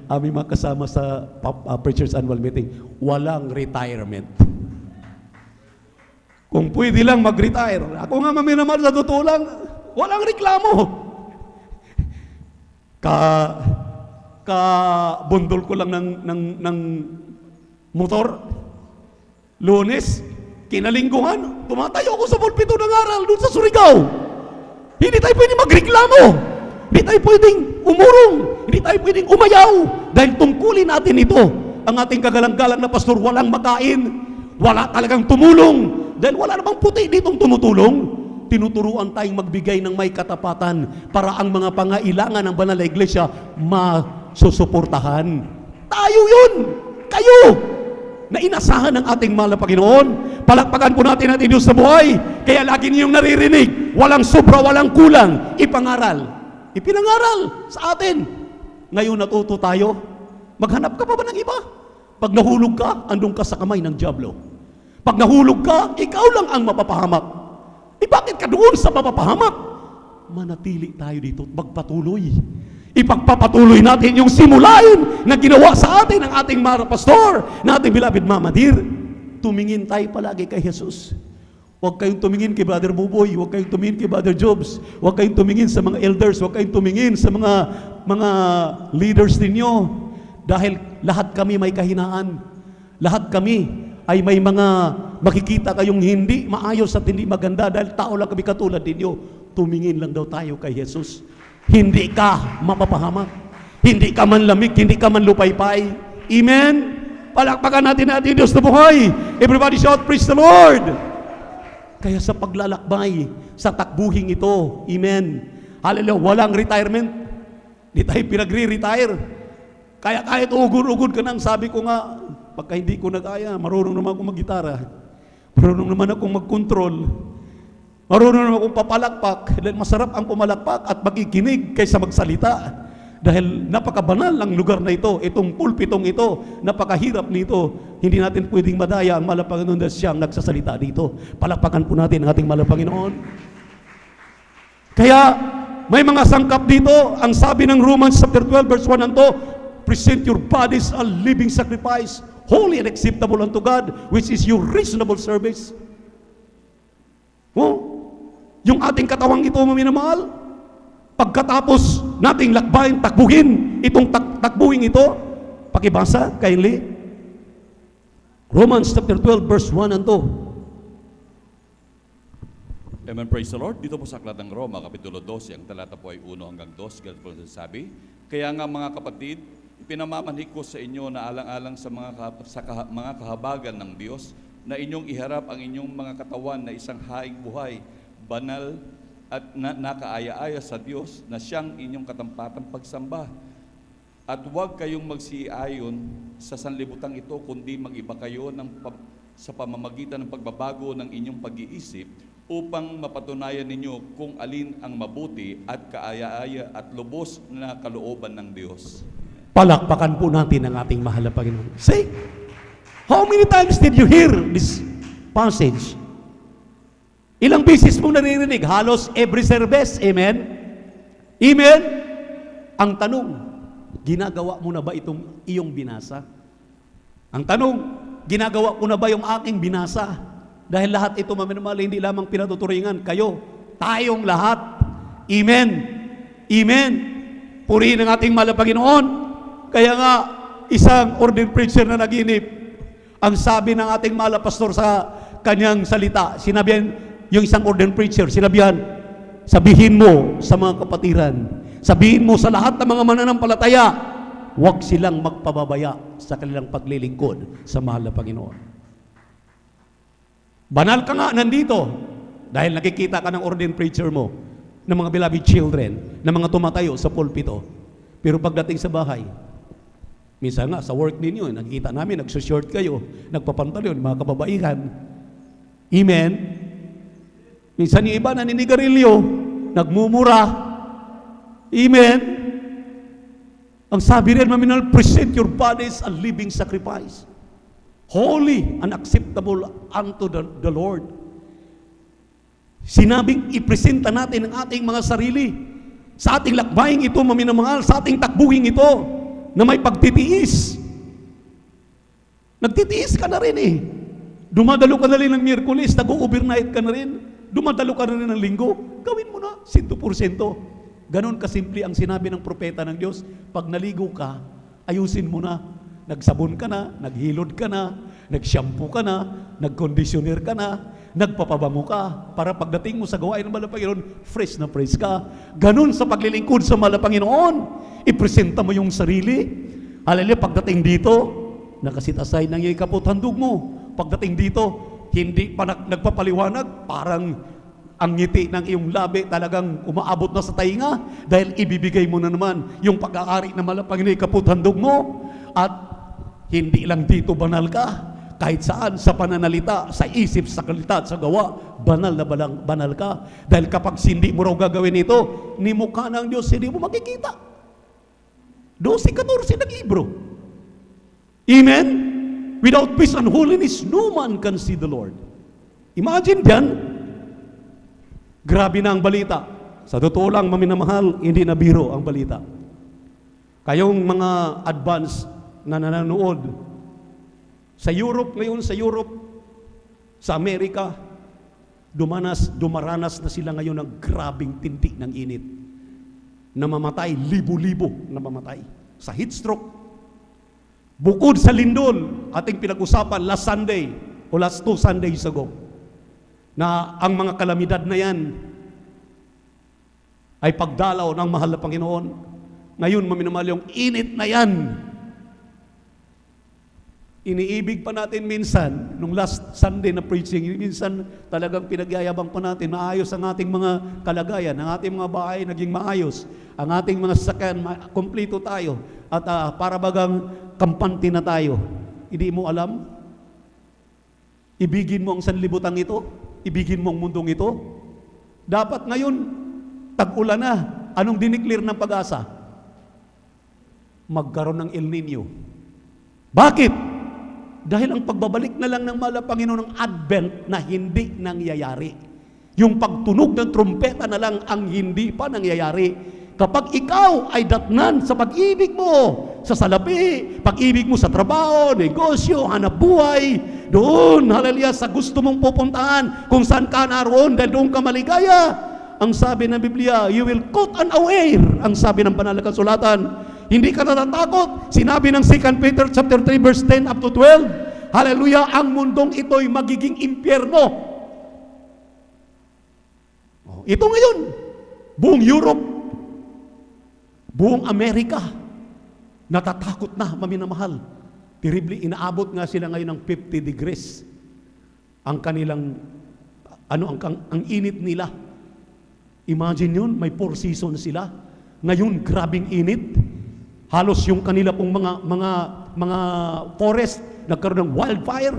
aming mga kasama sa Preachers Annual Meeting. Walang retirement. Kung pwede lang mag-retire. Ako nga maminamahal, sa totoo lang, walang reklamo. Bundol ko lang ng motor. Lunes, kinalingguhan, tumatayo ako sa pulpito ng aral doon sa Surigao. Hindi tayo pwedeng magreklamo. Hindi tayo pwedeng umurong. Hindi tayo pwedeng umayaw. Dahil tungkulin natin ito. Ang ating kagalang-galang na pastor, walang makain. Wala talagang tumulong. Dahil wala namang puti ditong tumutulong. Tinuturuan tayong magbigay ng may katapatan para ang mga pangailangan ng banal na iglesia masusuportahan. Tayo yun! Kayo! Na inasahan ng ating mahal na Panginoon. Palakpakan po natin ang Diyos sa buhay. Kaya lagi niyong naririnig, walang sobra, walang kulang. Ipangaral. Ipinangaral sa atin. Ngayon natuto tayo. Maghanap ka pa ba ng iba? Pag nahulog ka, andun ka sa kamay ng dyablo. Pag nahulog ka, ikaw lang ang mapapahamak. Bakit ka doon sa mapapahamak? Manatili tayo dito at magpatuloy. Ipagpapatuloy natin yung simulain na ginawa sa atin ng ating mga pastor, na ating beloved Mama Dear. Tumingin tayo palagi kay Jesus. Huwag kayong tumingin kay Brother Buboy, huwag kayong tumingin kay Brother Jobs, huwag kayong tumingin sa mga elders, huwag kayong tumingin sa mga leaders ninyo. Dahil lahat kami may kahinaan. Lahat kami ay may mga makikita kayong hindi maayos at hindi maganda dahil tao lang kami katulad ninyo. tumingin lang daw tayo kay Jesus. Hindi ka mapapahamak. Hindi ka man lamig, hindi ka man lupaypay. Amen? Palakpakan natin Diyos na buhay. Everybody shout, praise the Lord! Kaya sa paglalakbay, sa takbuhing ito, amen. Hallelujah, walang retirement. Hindi tayo pinagre-retire. Kaya kahit ugod-ugod ka nang, sabi ko nga, pagka hindi ko nagaya, marunong naman akong mag-gitara. Marunong naman akong mag-control. Marunong naman akong papalakpak. Dahil masarap ang pumalakpak at makikinig kaysa magsalita. Dahil napakabanal ang lugar na ito, itong pulpitong ito, napakahirap nito. Hindi natin pwedeng madaya ang mahal na Panginoon dahil siyang nagsasalita dito. Palakpakan po natin ang ating mahal na Panginoon. Kaya, may mga sangkap dito. Ang sabi ng Romans chapter 12 verse 1 and 2, present your bodies a living sacrifice, holy and acceptable unto God, which is your reasonable service. Oh, yung ating katawang ito, maminamahal, pagkatapos nating lakbayin, takbuhin, itong takbuhin ito, pakibasa, kindly. Romans chapter 12, verse 1 and 2. Amen, praise the Lord. Dito po sa Aklat ng Roma, Kapitulo 12, ang talata po ay 1 hanggang 2, ganito po sabi, kaya nga mga kapatid, ipinamamanhik ko sa inyo na alang-alang sa mga kahabagan ng Diyos, na inyong iharap ang inyong mga katawan na isang haing buhay, banal at nakaaya-aya sa Diyos na siyang inyong katampatang pagsamba. At huwag kayong magsiayon sa sanlibutan ito, kundi mag-iba kayo sa pamamagitan ng pagbabago ng inyong pag-iisip upang mapatunayan ninyo kung alin ang mabuti at kaaya-aya at lubos na kalooban ng Diyos. Palakpakan po natin ang ating mahal na Panginoon. Say, how many times did you hear this passage? Ilang beses mo naririnig? Halos every service. Amen? Amen? Ang tanong, ginagawa mo na ba itong iyong binasa? Ang tanong, ginagawa ko na ba yung aking binasa? Dahil lahat ito, maminamahal, hindi lamang pinatuturingan. Kayo, tayong lahat. Amen? Amen? Purihin ang ating mahal na Panginoon. Kaya nga, isang ordained preacher na naginip, ang sabi ng ating mahal na pastor sa kanyang salita, sinabihan, yung isang ordained preacher, sinabihan, sabihin mo sa mga kapatiran, sabihin mo sa lahat ng mga mananampalataya, huwag silang magpababaya sa kanilang paglilingkod sa mahal na Panginoon. Banal ka nga nandito dahil nakikita ka ng ordained preacher mo, ng mga beloved children, ng mga tumatayo sa pulpito. Pero pagdating sa bahay, minsan nga sa work ninyo, nakikita namin, nagsushort kayo, nagpapantalyon, mga kababaihan. Amen? Minsan yung iba naninigarilyo, nagmumura. Amen? Ang sabi rin, maminal, present your bodies a living sacrifice, holy and acceptable unto the Lord. Sinabing ipresenta natin ang ating mga sarili sa ating lakbaying ito, maminamahal, sa ating takbuhin ito, na may pagtitiis. Nagtitiis ka na rin eh. Dumadalo ka na rin ng Miyerkules, nag-overnight ka na rin. Dumadalo ka na rin ng Linggo, gawin mo na, 100%. Ganon kasimple ang sinabi ng propeta ng Diyos. Pag naligo ka, ayusin mo na. Nagsabon ka na, naghilod ka na, nagshampoo ka na, nagconditioner ka na, nagpapabango ka, para pagdating mo sa gawain ng mahal na Panginoon, fresh na fresh ka. Ganon sa paglilingkod sa mahal na Panginoon. Ipresenta mo yung sarili. Hallelujah, pagdating dito, nakasitasay ng iyong kaputhandog mo. Pagdating dito, hindi pa nagpapaliwanag, parang ang ngiti ng iyong labi talagang umaabot na sa tainga dahil ibibigay mo na naman yung pag-aari na malapag na kaputhandog mo. At hindi lang dito banal ka, kahit saan, sa pananalita, sa isip, sa kalita, sa gawa, banal na banal ka. Dahil kapag hindi mo raw gagawin ito, ni mukha ng Diyos, hindi mo makikita. 12:14 ng libro. Amen? Without peace and holiness, no man can see the Lord. Imagine dyan, grabe na ang balita. Sa totoo lang, maminamahal, hindi na biro ang balita. Kayong mga advance na nanonood, sa Europe ngayon, sa Amerika, dumaranas na sila ngayon ng grabing tinti ng init. Namamatay, libo-libo namamatay sa heat stroke. Bukod sa lindol, ating pinag-usapan last Sunday o last 2 Sundays ago, na ang mga kalamidad na yan ay pagdalaw ng mahal na Panginoon. Ngayon, maminamahal, yung init na yan. Iniibig pa natin minsan, nung last Sunday na preaching, minsan talagang pinagyayabang pa natin, maayos ang ating mga kalagayan, ang ating mga bahay naging maayos, ang ating mga sasakyan, kompleto tayo, at para bagang kampante na tayo. Hindi mo alam? Ibigin mo ang sanlibutan ito? Ibigin mo ang mundong ito? Dapat ngayon, tag-ulan na. Anong diniklir ng Pag-asa? Magkaroon ng El Nino. Bakit? Dahil ang pagbabalik na lang ng mahal na Panginoon ng Advent na hindi nangyayari. Yung pagtunog ng trumpeta na lang ang hindi pa nangyayari. Kapag ikaw ay datnan sa pag-ibig mo sa salapi, pag-ibig mo sa trabaho, negosyo, hanap buhay, doon, hallelujah, sa gusto mong pupuntahan, kung saan ka naroon, dahil doon ka maligaya. Ang sabi ng Biblia, you will caught unaware. Ang sabi ng banal na kasulatan, hindi ka natatakot. Sinabi ng 2 Peter chapter 3 verse 10 up to 12, hallelujah, ang mundong ito'y magiging impyerno. Ito ngayon, buong Europe, buong Amerika, natatakot na, maminamahal. Terribly, inaabot nga sila ngayon ng 50 degrees. Ang kanilang, ang init nila. Imagine yun, may 4 seasons sila. Ngayon, grabing init. Halos yung kanila pong mga forest nagkaroon ng wildfire.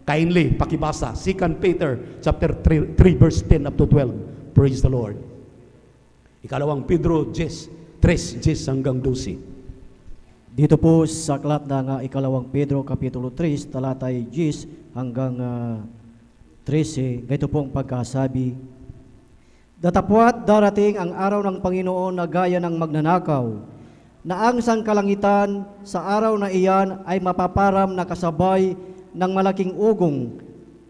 Kindly, pakibasa, 2 Peter chapter 3 verse 10 up to 12. Praise the Lord. Ikalawang Pedro 3 hanggang 12. Dito po sa aklat ng Ikalawang Pedro Kapitulo 3, talatay 10 hanggang 13, ganito po ang pagkasabi. Datapwat darating ang araw ng Panginoon na gaya ng magnanakaw, na ang sangkalangitan sa araw na iyan ay mapaparam na kasabay ng malaking ugong,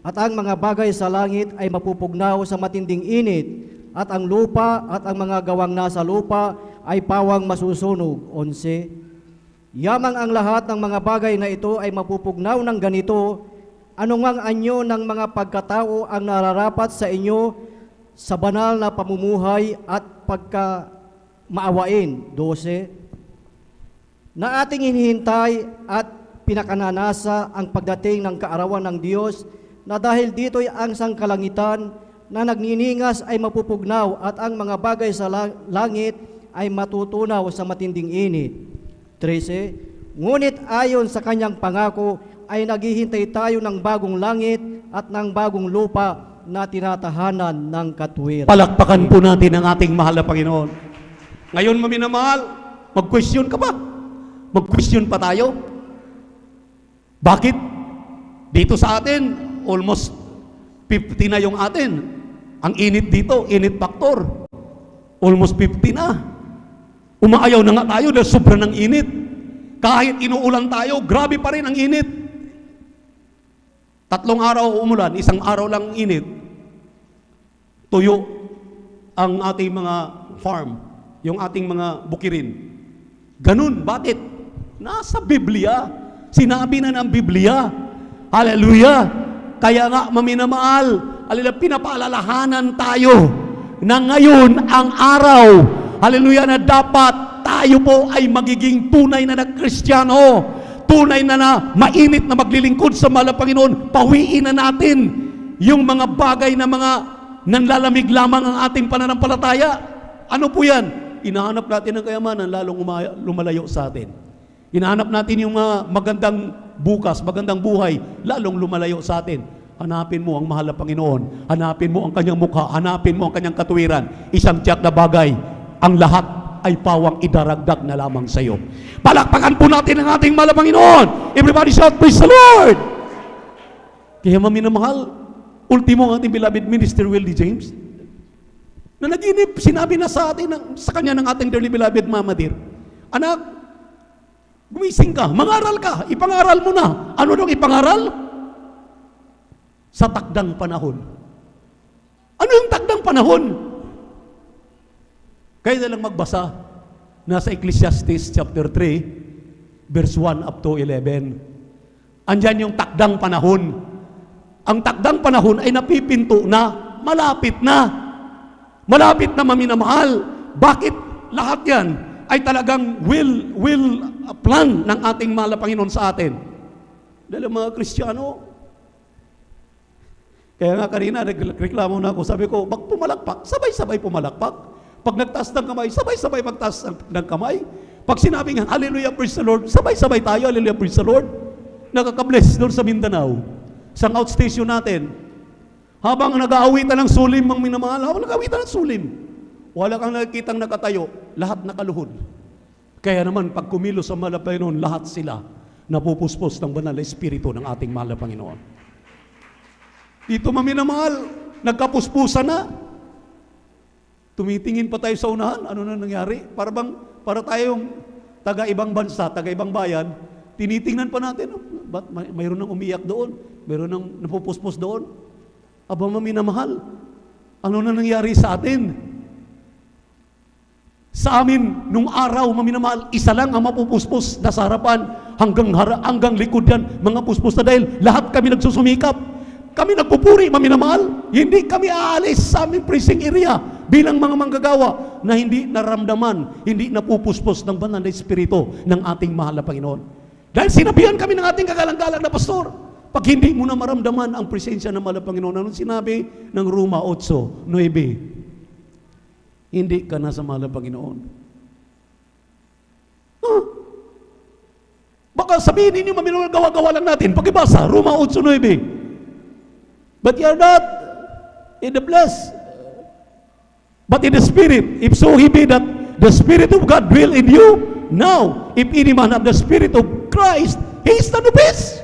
at ang mga bagay sa langit ay mapupugnaw sa matinding init, at ang lupa at ang mga gawang nasa lupa ay pawang masusunog. 11. Yamang ang lahat ng mga bagay na ito ay mapupugnaw ng ganito, anumang anyo ng mga pagkatao ang nararapat sa inyo sa banal na pamumuhay at pagkamaawain. 12. Na ating hinihintay at pinakananasa ang pagdating ng kaarawan ng Diyos, na dahil dito'y ang sangkalangitan na nagniningas ay mapupugnaw, at ang mga bagay sa langit ay matutunaw sa matinding init. 13. Ngunit ayon sa kanyang pangako ay naghihintay tayo ng bagong langit at ng bagong lupa na tinatahanan ng katwiran. Palakpakan po natin ang ating mahal na Panginoon. Ngayon, maminamahal, mag-question ka ba? Mag-question pa tayo? Bakit? Dito sa atin, almost 50 na yung atin. Ang init dito, init factor. Almost 50 na. Umaayaw na nga tayo dahil sobra ng init. Kahit inuulan tayo, grabe pa rin ang init. 3 araw umulan, 1 araw lang init. Tuyo ang ating mga farm, yung ating mga bukirin. Ganun, bakit? Nasa Biblia. Sinabi na ng Biblia. Hallelujah. Kaya nga, maminamahal, hallelujah, pinapaalalahanan tayo na ngayon ang araw, hallelujah, na dapat tayo po ay magiging tunay na Kristiyano. Tunay na mainit na maglilingkod sa mahal na Panginoon. Pawiin na natin yung mga bagay na mga nanlalamig lamang ang ating pananampalataya. Ano po yan? Inahanap natin ang kayamanan, lalong lumalayo sa atin. Hinahanap natin yung magandang bukas, magandang buhay, lalong lumalayo sa atin. Hanapin mo ang mahal na Panginoon. Hanapin mo ang kanyang mukha. Hanapin mo ang kanyang katuwiran. Isang tiyak na bagay, ang lahat ay pawang idaragdag na lamang sa iyo. Palakpakan po natin ang ating mahal na Panginoon. Everybody shout, praise the Lord! Kaya maminamahal, ultimo ang ating beloved Minister Willie James, na naginip, sinabi na sa atin, sa kanya ng ating dearly beloved Mama Dear, anak, gumising ka, mangaral ka, ipangaral mo na. Ano nung ipangaral? Sa takdang panahon. Ano yung takdang panahon? Kaya na lang magbasa, nasa Ecclesiastes chapter 3, verse 1 up to 11. Andyan yung takdang panahon. Ang takdang panahon ay napipinto na, malapit na. Malapit na maminamahal. Bakit lahat yan ay talagang will plan ng ating mahal na Panginoon sa atin? Dahil mga Kristiyano, kaya nga kanina nagreklamo na ako, sabi ko, pag pumalakpak, sabay-sabay pumalakpak. Pag nagtaas ng kamay, sabay-sabay magtaas ng kamay. Pag sinabing, hallelujah, praise the Lord, sabay-sabay tayo, hallelujah, praise the Lord. Nakaka-bless doon sa Mindanao, sa outstation natin. Habang nag-aawitan ng sulim, mga minamahal, habang nag-aawitan ng sulim, wala kang nakikitang nakatayo, lahat nakaluhod. Kaya naman, pag kumilos sa mahal na Panginoon, lahat sila napupuspos ng banal na Espiritu ng ating mahal na Panginoon. Dito maminamahal, nagkapuspusan na. Tumitingin pa tayo sa unahan, ano na nangyari? Para tayong taga-ibang bansa, taga-ibang bayan, tinitingnan pa natin, ba't mayroon nang umiyak doon? Mayroon nang napupuspos doon? Aba maminamahal, ano na nangyari sa atin? Sa amin, nung araw, maminamahal, isa lang ang mapupuspos na sa harapan, hanggang likod yan, mga puspos na dahil lahat kami nagsusumikap. Kami nagpupuri, maminamahal. Hindi kami aalis sa aming precinct area bilang mga manggagawa na hindi naramdaman, hindi napupuspos ng banal na Espiritu ng ating mahal na Panginoon. Dahil sinabihan kami ng ating kagalang-galang na pastor, pag hindi mo na maramdaman ang presensya ng mahal na Panginoon, anong sinabi ng Roma 8:9? Hindi ka na sa mahal na Panginoon. Baka sabihin ninyo, maminamahal, gawa-gawa lang natin. Pagibasa, Roma 8:9. But you are not in the flesh, but in the Spirit. If so he be that the Spirit of God dwell in you. Now, if any man have the Spirit of Christ, he is none of his.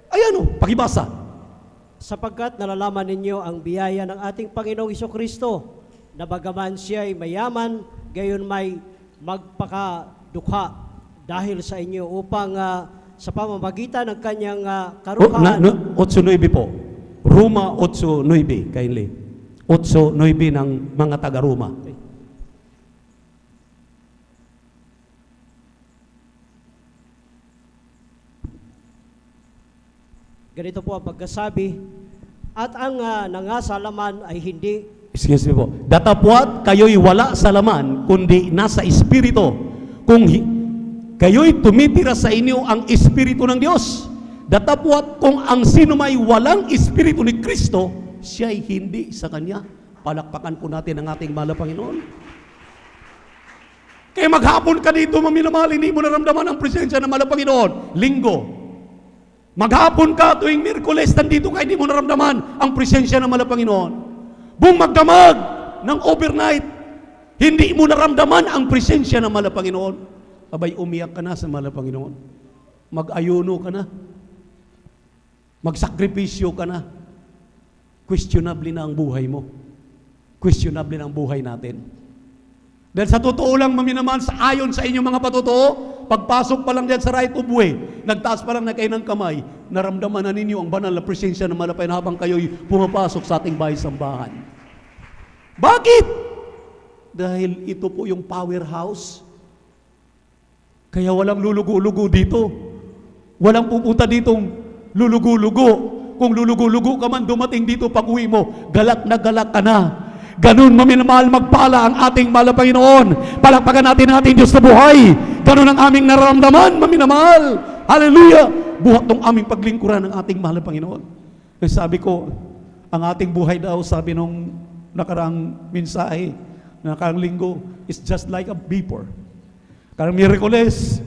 Ayan o, pakibasa. Sapagkat nalalaman ninyo ang biyaya ng ating Panginoong Hesukristo, na bagaman siya ay mayaman, gayon may magpakadukha dahil sa inyo upang sa pamamagitan ng kanyang karuhaan. 8:9 po. Roma 8:9, kindly. 8:9 ng mga taga-Roma. Ganito po ang pagkasabi, at ang nangasalaman ay hindi. Excuse me po. Datapwat kayo'y wala sa laman, kundi nasa Espiritu. Kung kayo'y tumitira sa inyo ang Espiritu ng Diyos. Datapwat kung ang sino may walang Espiritu ni Kristo, siya'y hindi sa Kanya. Palakpakan po natin ang ating mahal na Panginoon. Kaya maghapon ka dito, maminamahal, hindi mo naramdaman ang presensya ng mahal na Panginoon. Linggo. Maghapon ka tuwing Miyerkules, nandito ka, hindi mo naramdaman ang presensya ng mahal na Panginoon. Buong magdamag ng overnight, hindi mo naramdaman ang presensya ng mahal na Panginoon. Abay, umiyak ka na sa mahal na Panginoon. Mag-ayuno ka na. Magsakripisyo ka na. Questionable na ang buhay mo. Questionable na ang buhay natin. Dahil sa totoo lang, maminamahal, ayon sa inyong mga patotoo, pagpasok pa lang diyan sa right of way, nagtaas pa lang na kayo ng kamay, naramdaman na ninyo ang banal na presensya ng malapay habang kayo'y pumapasok sa ating bahay-sambahan. Bakit? Dahil ito po yung powerhouse. Kaya walang lulugo-lugo dito. Walang pupunta ditong lulugo-lugo. Kung lulugo-lugo ka man dumating dito pag uwi mo, galak na galak ka na. Ganun maminamahal magpala ang ating mahal na Panginoon. Palakpakan natin ang ating Diyos na buhay. Ganun ang aming nararamdaman, maminamahal. Hallelujah! Buhat ng aming paglingkuran ng ating mahal na Panginoon. Kaya sabi ko, ang ating buhay daw, sabi nung nakarang mensahe, nakarang linggo, is just like a vapor. Karang Miyerkules,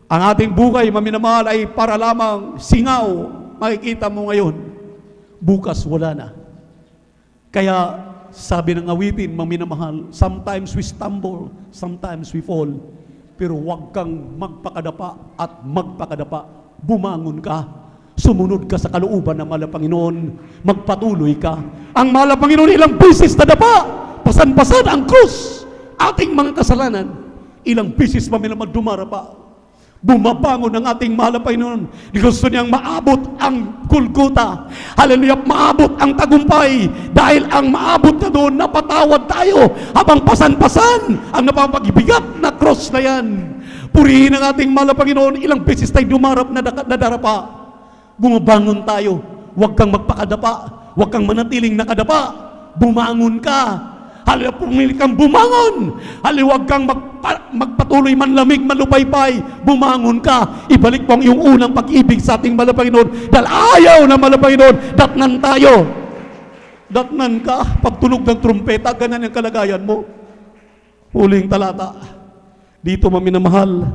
ang ating buhay, maminamahal, ay para lamang singaw. Makikita mo ngayon, bukas wala na. Kaya sabi ng awitin, maminamahal, sometimes we stumble, sometimes we fall, pero huwag kang magpakadapa at magpakadapa. Bumangon ka, sumunod ka sa kalooban ng mahal na Panginoon, magpatuloy ka. Ang mahal na Panginoon ilang beses nadapa, pasan-pasan ang krus, ating mga kasalanan, ilang beses maminamahal dumarapa. Bumabangon ng ating mahal na Panginoon. Gusto niyang maabot ang Golgota. Hallelujah, maabot ang tagumpay. Dahil ang maabot na doon, napatawad tayo. Habang pasan-pasan ang napapagibigat na cross na yan. Purihin ang ating mahal na Panginoon. Ilang beses tayo dumarap na darapa. Bumabangon tayo. Huwag kang magpakadapa. Huwag kang manatiling nakadapa. Bumangon ka. Hallelujah, pumili kang bumangon. Hallelujah, huwag kang magpatuloy manlamig, malupaypay. Bumangon ka. Ibalik mo ang iyong unang pag-ibig sa ating mahal na Panginoon. Dahil ayaw na mahal na Panginoon, datnan tayo. Datnan ka. Pagtunog ng trumpeta, ganyan ang kalagayan mo. Huling talata. Dito maminamahal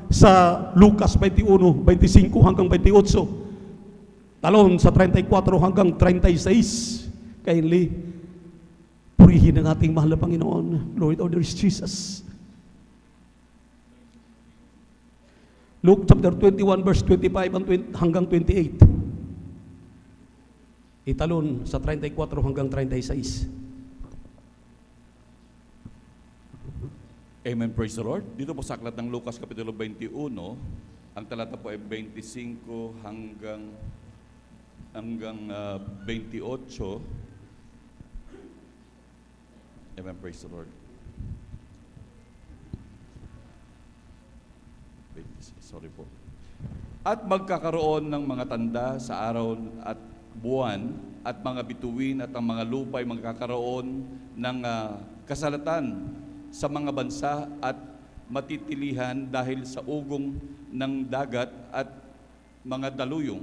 sa Lucas 21, 25 hanggang 28. Talon sa 34 hanggang 36. Kindly, purihin ang ating mahal na Panginoon. Lord, order is Jesus. Luke chapter 21 verse 25 hanggang 28. Italon sa 34 hanggang 36. Amen, praise the Lord. Dito po sa aklat ng Lucas Kapitulo 21, ang talata po ay 25 hanggang 28. Amen, praise the Lord. Sorry po. At magkakaroon ng mga tanda sa araw at buwan at mga bituin at ang mga lupa ay magkakaroon ng kasalatan sa mga bansa at matitilihan dahil sa ugong ng dagat at mga daluyong.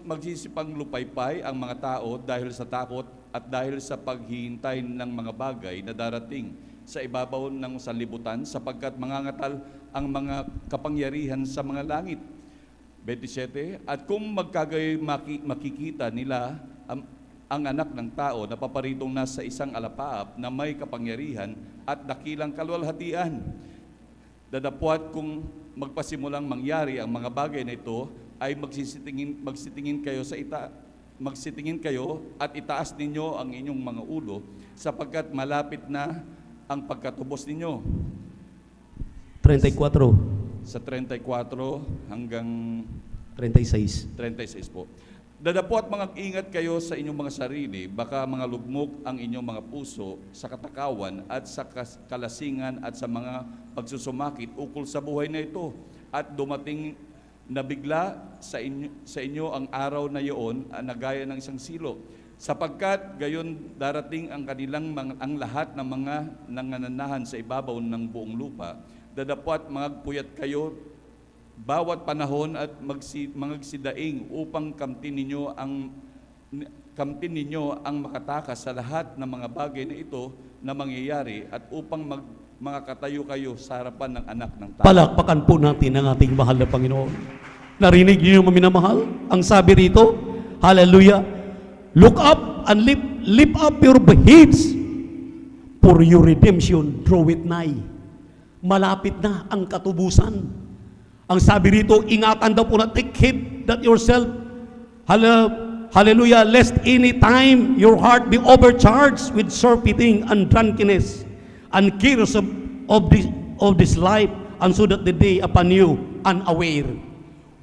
Magsisipang lupaypay ang mga tao dahil sa takot at dahil sa paghihintay ng mga bagay na darating sa ibabaw ng sanlibutan, sapagkat mangangatal ang mga kapangyarihan sa mga langit. 27, at kung magkagay makikita nila ang anak ng tao na paparitong nasa isang alapaap na may kapangyarihan at dakilang kalwalhatian. Dadapwat kung magpasimulang mangyari ang mga bagay na ito, ay magsitingin kayo at itaas ninyo ang inyong mga ulo, sapagkat malapit na ang pagkatubos ninyo. 34. Sa 34 hanggang 36. 36 po. Dadapot mga ingat kayo sa inyong mga sarili, baka mga lugmok ang inyong mga puso sa katakawan at sa kalasingan at sa mga pagsusumakit ukol sa buhay na ito. At dumating na bigla sa inyo ang araw na iyon na gaya ng isang silo, sapagkat gayon darating ang ang lahat ng mga nangananahan sa ibabaw ng buong lupa. Dadapot magpuyat kayo bawat panahon at magsidaing upang kamtin ninyo ang makatakas sa lahat ng mga bagay na ito na mangyayari, at upang makatayo kayo sa harapan ng anak ng tao. Palakpakan po natin ang ating mahal na Panginoon. Narinig niyo yung maminamahal? Ang sabi rito, hallelujah, look up and lift up your heads, for your redemption draweth nigh. Malapit na ang katubusan. Ang sabi rito, ingatan daw po na, take heed that yourself, hallelujah, lest any time your heart be overcharged with surfeiting and drunkenness and cares of this life, and so that the day upon you unaware.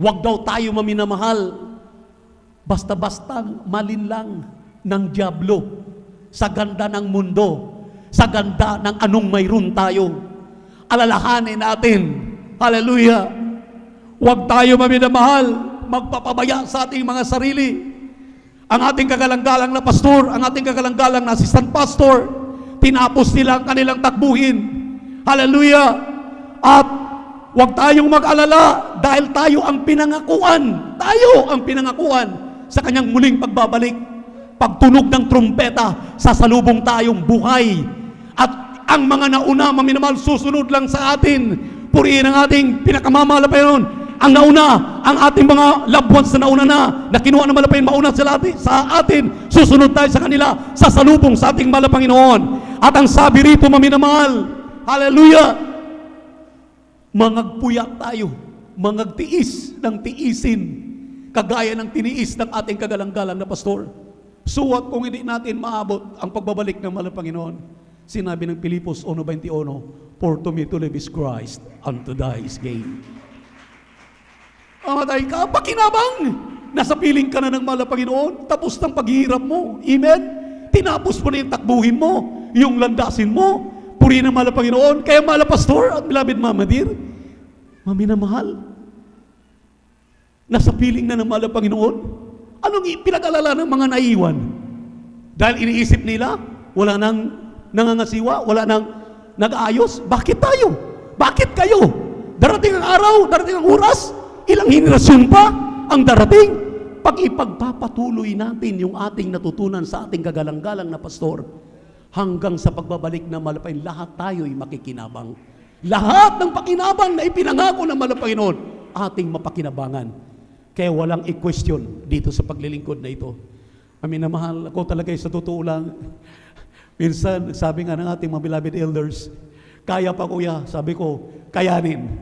Huwag daw tayo maminamahal basta-basta malinlang ng diablo sa ganda ng mundo, sa ganda ng anong mayroon tayo. Alalahanin natin, hallelujah, huwag tayo maminamahal, magpapabaya sa ating mga sarili. Ang ating kagalang-galang na pastor, ang ating kagalang-galang na assistant pastor, tinapos nila ang kanilang takbuhin. Hallelujah! At huwag tayong mag-alala dahil tayo ang pinangakuan. Tayo ang pinangakuan sa kanyang muling pagbabalik. Pagtunog ng trumpeta, sasalubong tayong buhay. At ang mga nauna, maminamahal, susunod lang sa atin. Purihin ang ating pinakamamahal na Panginoon. Ang nauna, ang ating mga loved ones na nauna na kinuha ng malapain, mauna sa atin, susunod tayo sa kanila, sasalubong sa ating mahal na Panginoon. At ang sabi rito, maminamahal, hallelujah, mangagpuyak tayo, mangagtiis ng tiisin, kagaya ng tiniis ng ating kagalang-galang na pastor. Suwat kung hindi natin maabot ang pagbabalik ng mahal na Panginoon. Sinabi ng Pilipos 1:21, for to me to live is Christ, and to die is gain. Amatay ka, pakinabang! Nasa piling ka na ng mahal na Panginoon, tapos ng paghihirap mo. Amen? Tinapos mo na yung takbuhin mo, yung landasin mo. Purihin ang mahal na Panginoon. Kaya mahal na pastor at beloved Mama Dear, maminamahal, nasa piling na ng mahal na Panginoon. Anong pinag-alala ng mga naiwan? Dahil iniisip nila, wala nang nangangasiwa, wala nang nag-aayos. Bakit tayo? Bakit kayo? Darating ang araw, darating ang oras, ilang henerasyon pa ang darating. Pag ipagpapatuloy natin yung ating natutunan sa ating kagalang-galang na pastor, hanggang sa pagbabalik na malapain, lahat tayo'y makikinabang. Lahat ng pakinabang na ipinangako ng Panginoon, ating mapakinabangan. Kaya walang i-question dito sa paglilingkod na ito. Amin na mahal ako talaga sa totoo lang. Minsan, sabi nga ng ating mga beloved elders, kaya pa kuya, sabi ko, kayanin.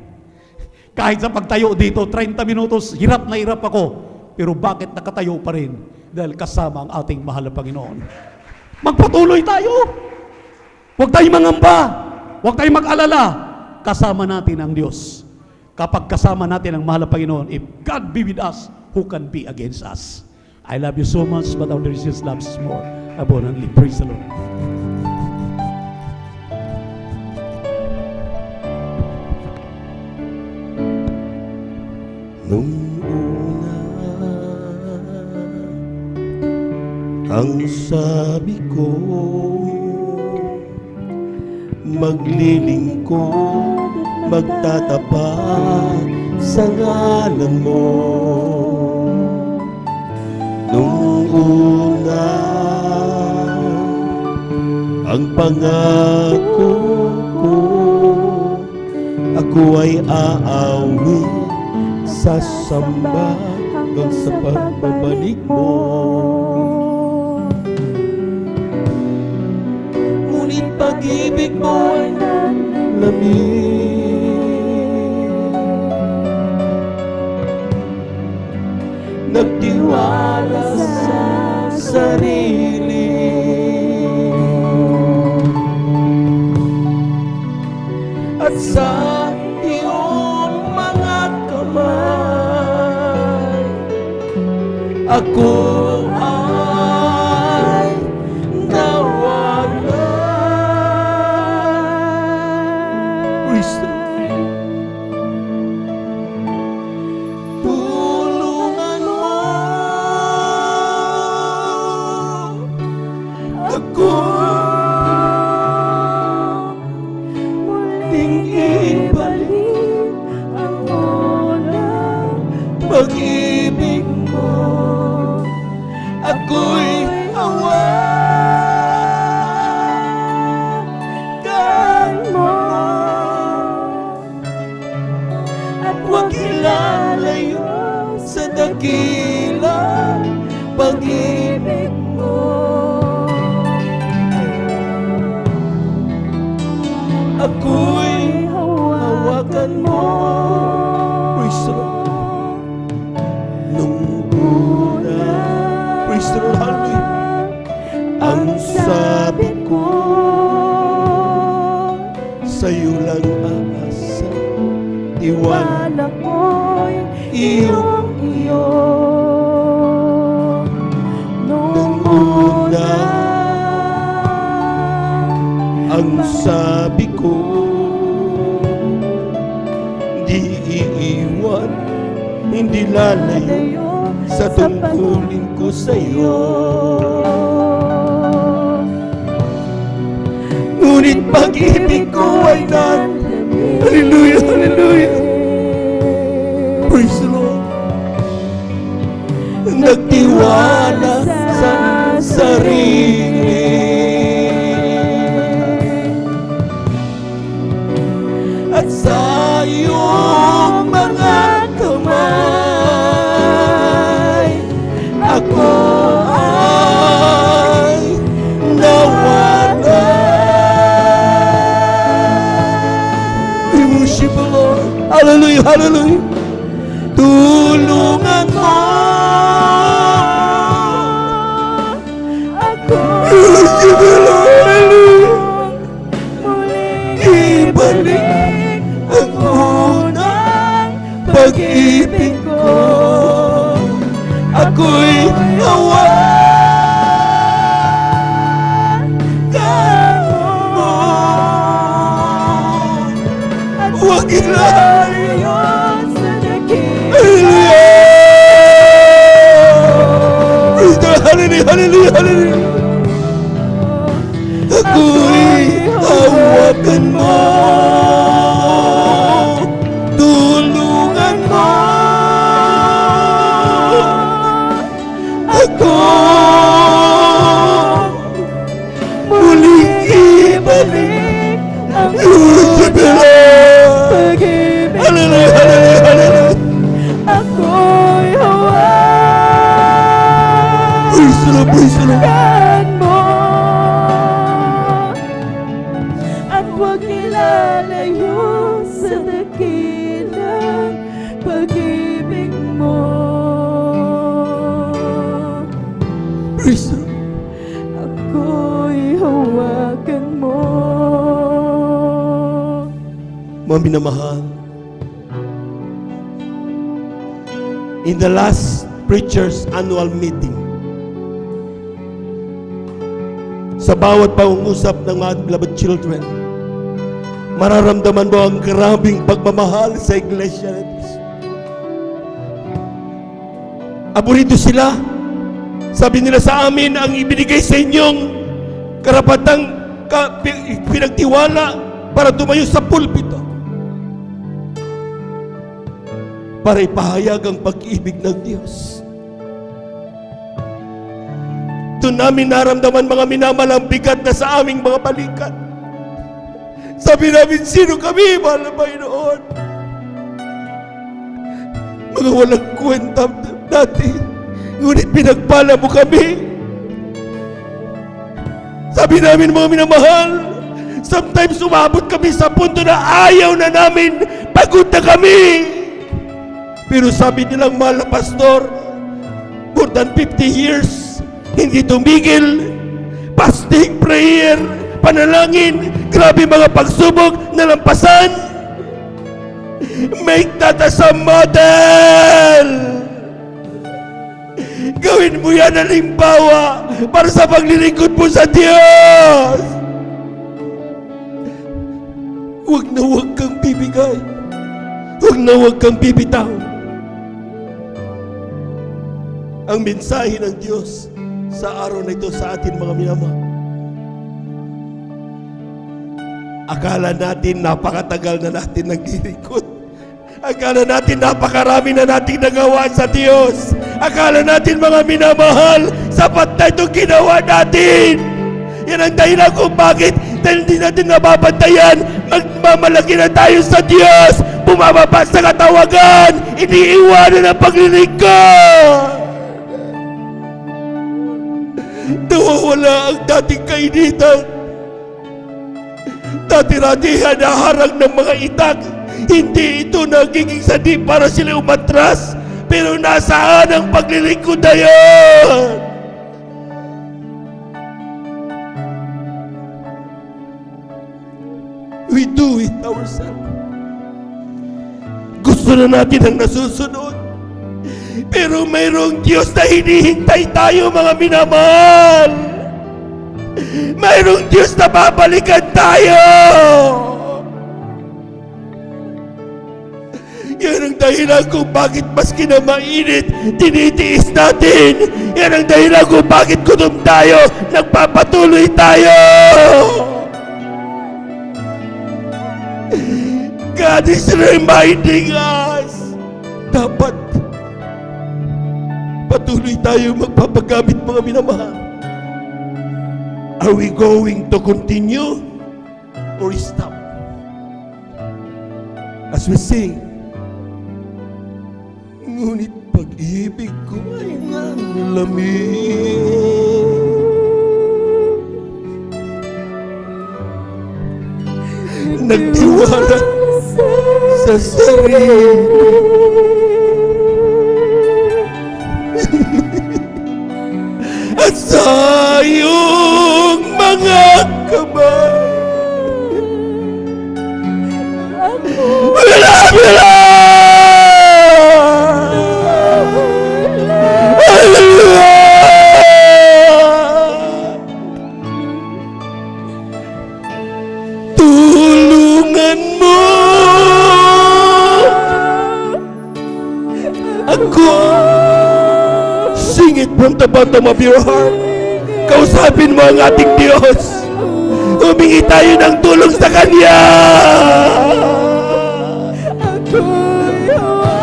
Kahit sa pagtayo dito, 30 minutos, hirap na hirap ako. Pero bakit nakatayo pa rin? Dahil kasama ang ating mahal na Panginoon. Magpatuloy tayo. Huwag tayong mangamba. Huwag tayong mag-alala. Kasama natin ang Diyos. Kapag kasama natin ang mahal na Panginoon, if God be with us, who can be against us? I love you so much, but our Jesus loves us more abundantly. Praise the Lord. Nung una, ang sabi ko, maglilingkod, magtatapat sa ngalan mo. Nung una, ang pangako ko, ako ay aawit sa samba hanggang sa pagbabalik mo. Ngunit pag-ibig mo ay lamig, nagtiwala sa sarili, at sa iyong mga kamay ako ay nawala. Tulungan mo ako muling ibalik ang unang pag-ibig ko. Ako'y hawakan mo at huwag ilalayo sa dakilang pag-ibig mo. Ako'y hawakan mo. Praise the Lord. Nung una, praise the Lord, hallelujah. Ang sabi ko, sa'yo lang aasa, tiwala ko'y iyong-iyo. Nung una, ang sabi ko, di iiwan, hindi lalayo sa tungkulin ko sa'yo. Ngunit pag-ibig ko ay hallelujah, hallelujah. Praise the Lord. Nagtiwala sa sarili, at sa iyong mga kamay ako ay nawala. We worship the Lord. Hallelujah, hallelujah. Tulungan mo ako. Worship the Lord. Ibalik ang unang pag-ibig ko. Ako'y hawakan mo. Huwag ilayo sa dakilang. Hallelujah, hallelujah, hallelujah. Ako'y the Lord, praise the Lord. mo at huwag nilalayo sa dakilang pag-ibig mo. Praise the Lord. Ako'y hawakan mo. Mga minamahal, in the last preacher's annual meeting, sa bawat pangungusap ng mga beloved children, mararamdaman mo ang grabing pagmamahal sa iglesia natin. Aburido sila. Sabi nila sa amin, ang ibinigay sa inyong karapatang pinagtiwala para tumayo sa pulpito, para ipahayag ang pag-ibig ng Diyos. Doon namin naramdaman, mga minamalang bigat na sa aming mga balikat. Sabi namin, sino kami, mahal na Panginoon? Mga walang kwenta natin, ngunit pinagpala mo kami. Sabi namin, mga minamahal, sometimes umabot kami sa punto na ayaw na namin, pagod na kami. Pero sabi nilang, mahal na pastor, more than 50 years, hindi tumigil, fasting, prayer, panalangin, grabe mga pagsubok, nalampasan. Make that as a model. Gawin mo yan ang halimbawa para sa paglilingkod mo sa Diyos. Huwag na huwag kang bibigay. Huwag na huwag kang bibitaw. Ang mensahe ng Diyos sa araw na ito sa atin, mga minamahal. Akala natin napakatagal na natin naglilingkod. Akala natin napakarami na nating nagawa sa Diyos. Akala natin, mga minamahal, sapat na itong ginawa natin. Yan ang dahilan kung bakit dahil hindi natin nababantayan, magmamalaki na tayo sa Diyos, bumababa sa katawagan, iniiwanan ang paglilingkod. Nawawala ang dating kainitan. Dati-dati hanaharang ng mga itak. Hindi ito nagiging sandi para sila umatras. Pero nasaan ang paglilingkod na yun? We do it ourselves. Gusto na natin ang nasusunod. Pero mayroong Diyos na hinihintay tayo, mga minamahal. Mayroong Diyos na babalikan tayo. Yan ang dahilan kung bakit maski na mainit, tinitiis natin. Yan ang dahilan kung bakit gutom tayo, nagpapatuloy tayo. God is reminding us, dapat patuloy tayo magpapagamit, mga minamahal. Are we going to continue or stop? As we sing, ngunit pag-ibig ko ay nanlamig. Nagtiwala sa sarili. At sa iyong mga kamay, tulungan mo ako. Sing it from the bottom of your heart. Kausapin mo ang ating Diyos. Humingi tayo ng tulong sa Kanya.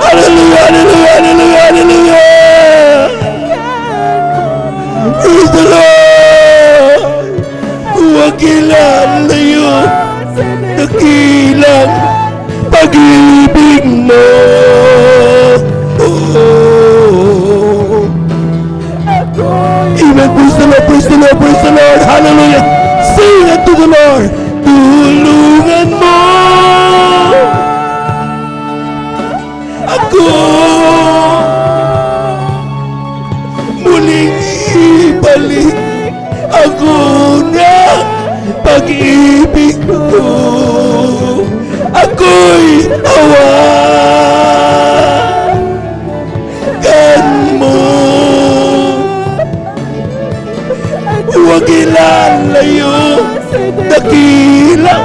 Hallelujah, hallelujah, hallelujah, hallelujah. Praise the Lord. Huwag ilalayo, dakilang pag-ibig mo. Hallelujah. Praise the Lord. Hallelujah. Sing unto the Lord. Tulungan mo ako muling ibalik ako na pag-ibig ko. Ako'y hawakan mo. Huwag ilalayo, dakila.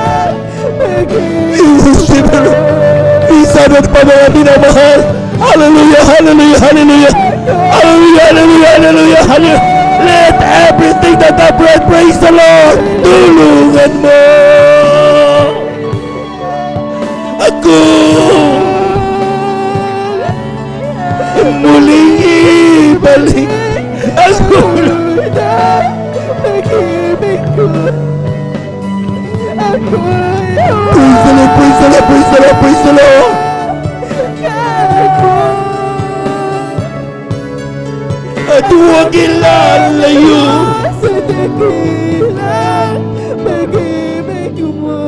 I-worship the Lord. Isa na pa mga minamahal. Hallelujah, hallelujah, hallelujah. Hallelujah, hallelujah, hallelujah, hallelujah. Let everything that I breath praise the Lord. Tulungan mo ako muling ibalik ako na pag-ibig ko. Praise the Lord, praise the Lord, praise the Lord, praise the Lord. At huwag ilalayo sa dakilang pag-ibig mo.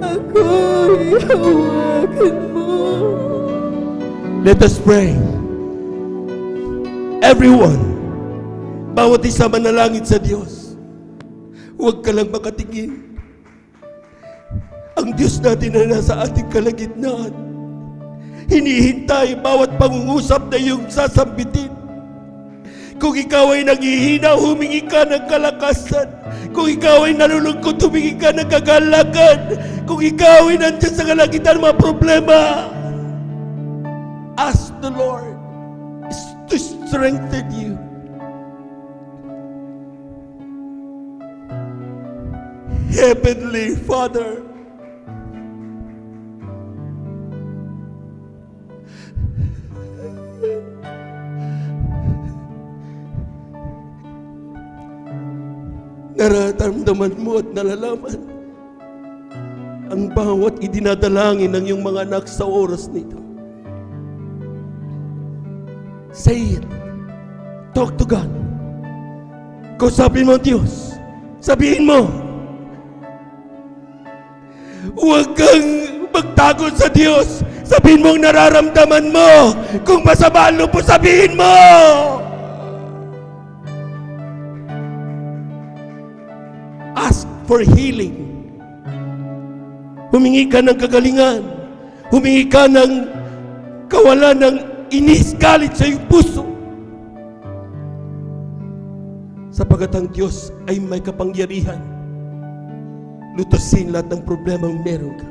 Ako'y hawakan mo. Let us pray. Everyone, bawat isa manalangin sa Diyos. Huwag ka lang makatingin. Ang Diyos natin na nasa ating kalagitnaan, hinihintay bawat pangungusap na iyong sasambitin. Kung ikaw ay naghihina, humingi ka ng kalakasan. Kung ikaw ay nalulungkot, humingi ka ng kagalakan. Kung ikaw ay nandiyan sa kalagitnaan ng mga problema, ask the Lord to strengthen you. Heavenly Father, nararamdaman mo at nalalaman ang bawat idinadalangin ng iyong mga anak sa oras nito. Say it. Talk to God. Kausapin mo ang Diyos. Sabihin mo. Huwag kang magtago sa Diyos. Sabihin mo ang nararamdaman mo. Kung masama ang loob mo, sabihin mo. Ask for healing. Humingi ka ng kagalingan. Humingi ka ng kawalan ng inis, galit sa iyong puso. Sapagat ang Diyos ay may kapangyarihan lutasin lahat ng problema ang meron ka.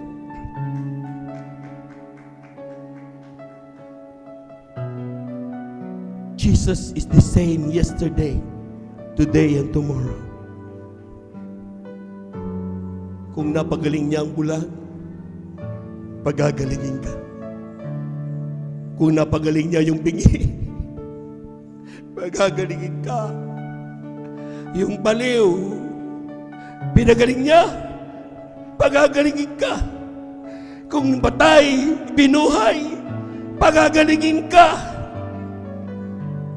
Jesus is the same yesterday, today, and tomorrow. Kung napagaling niya ang bulag, pagagalingin ka. Kung napagaling niya yung bingi, pagagalingin ka. Yung baliw, pinagaling niya, pagagalingin ka. Kung patay, binuhay, pagagalingin ka.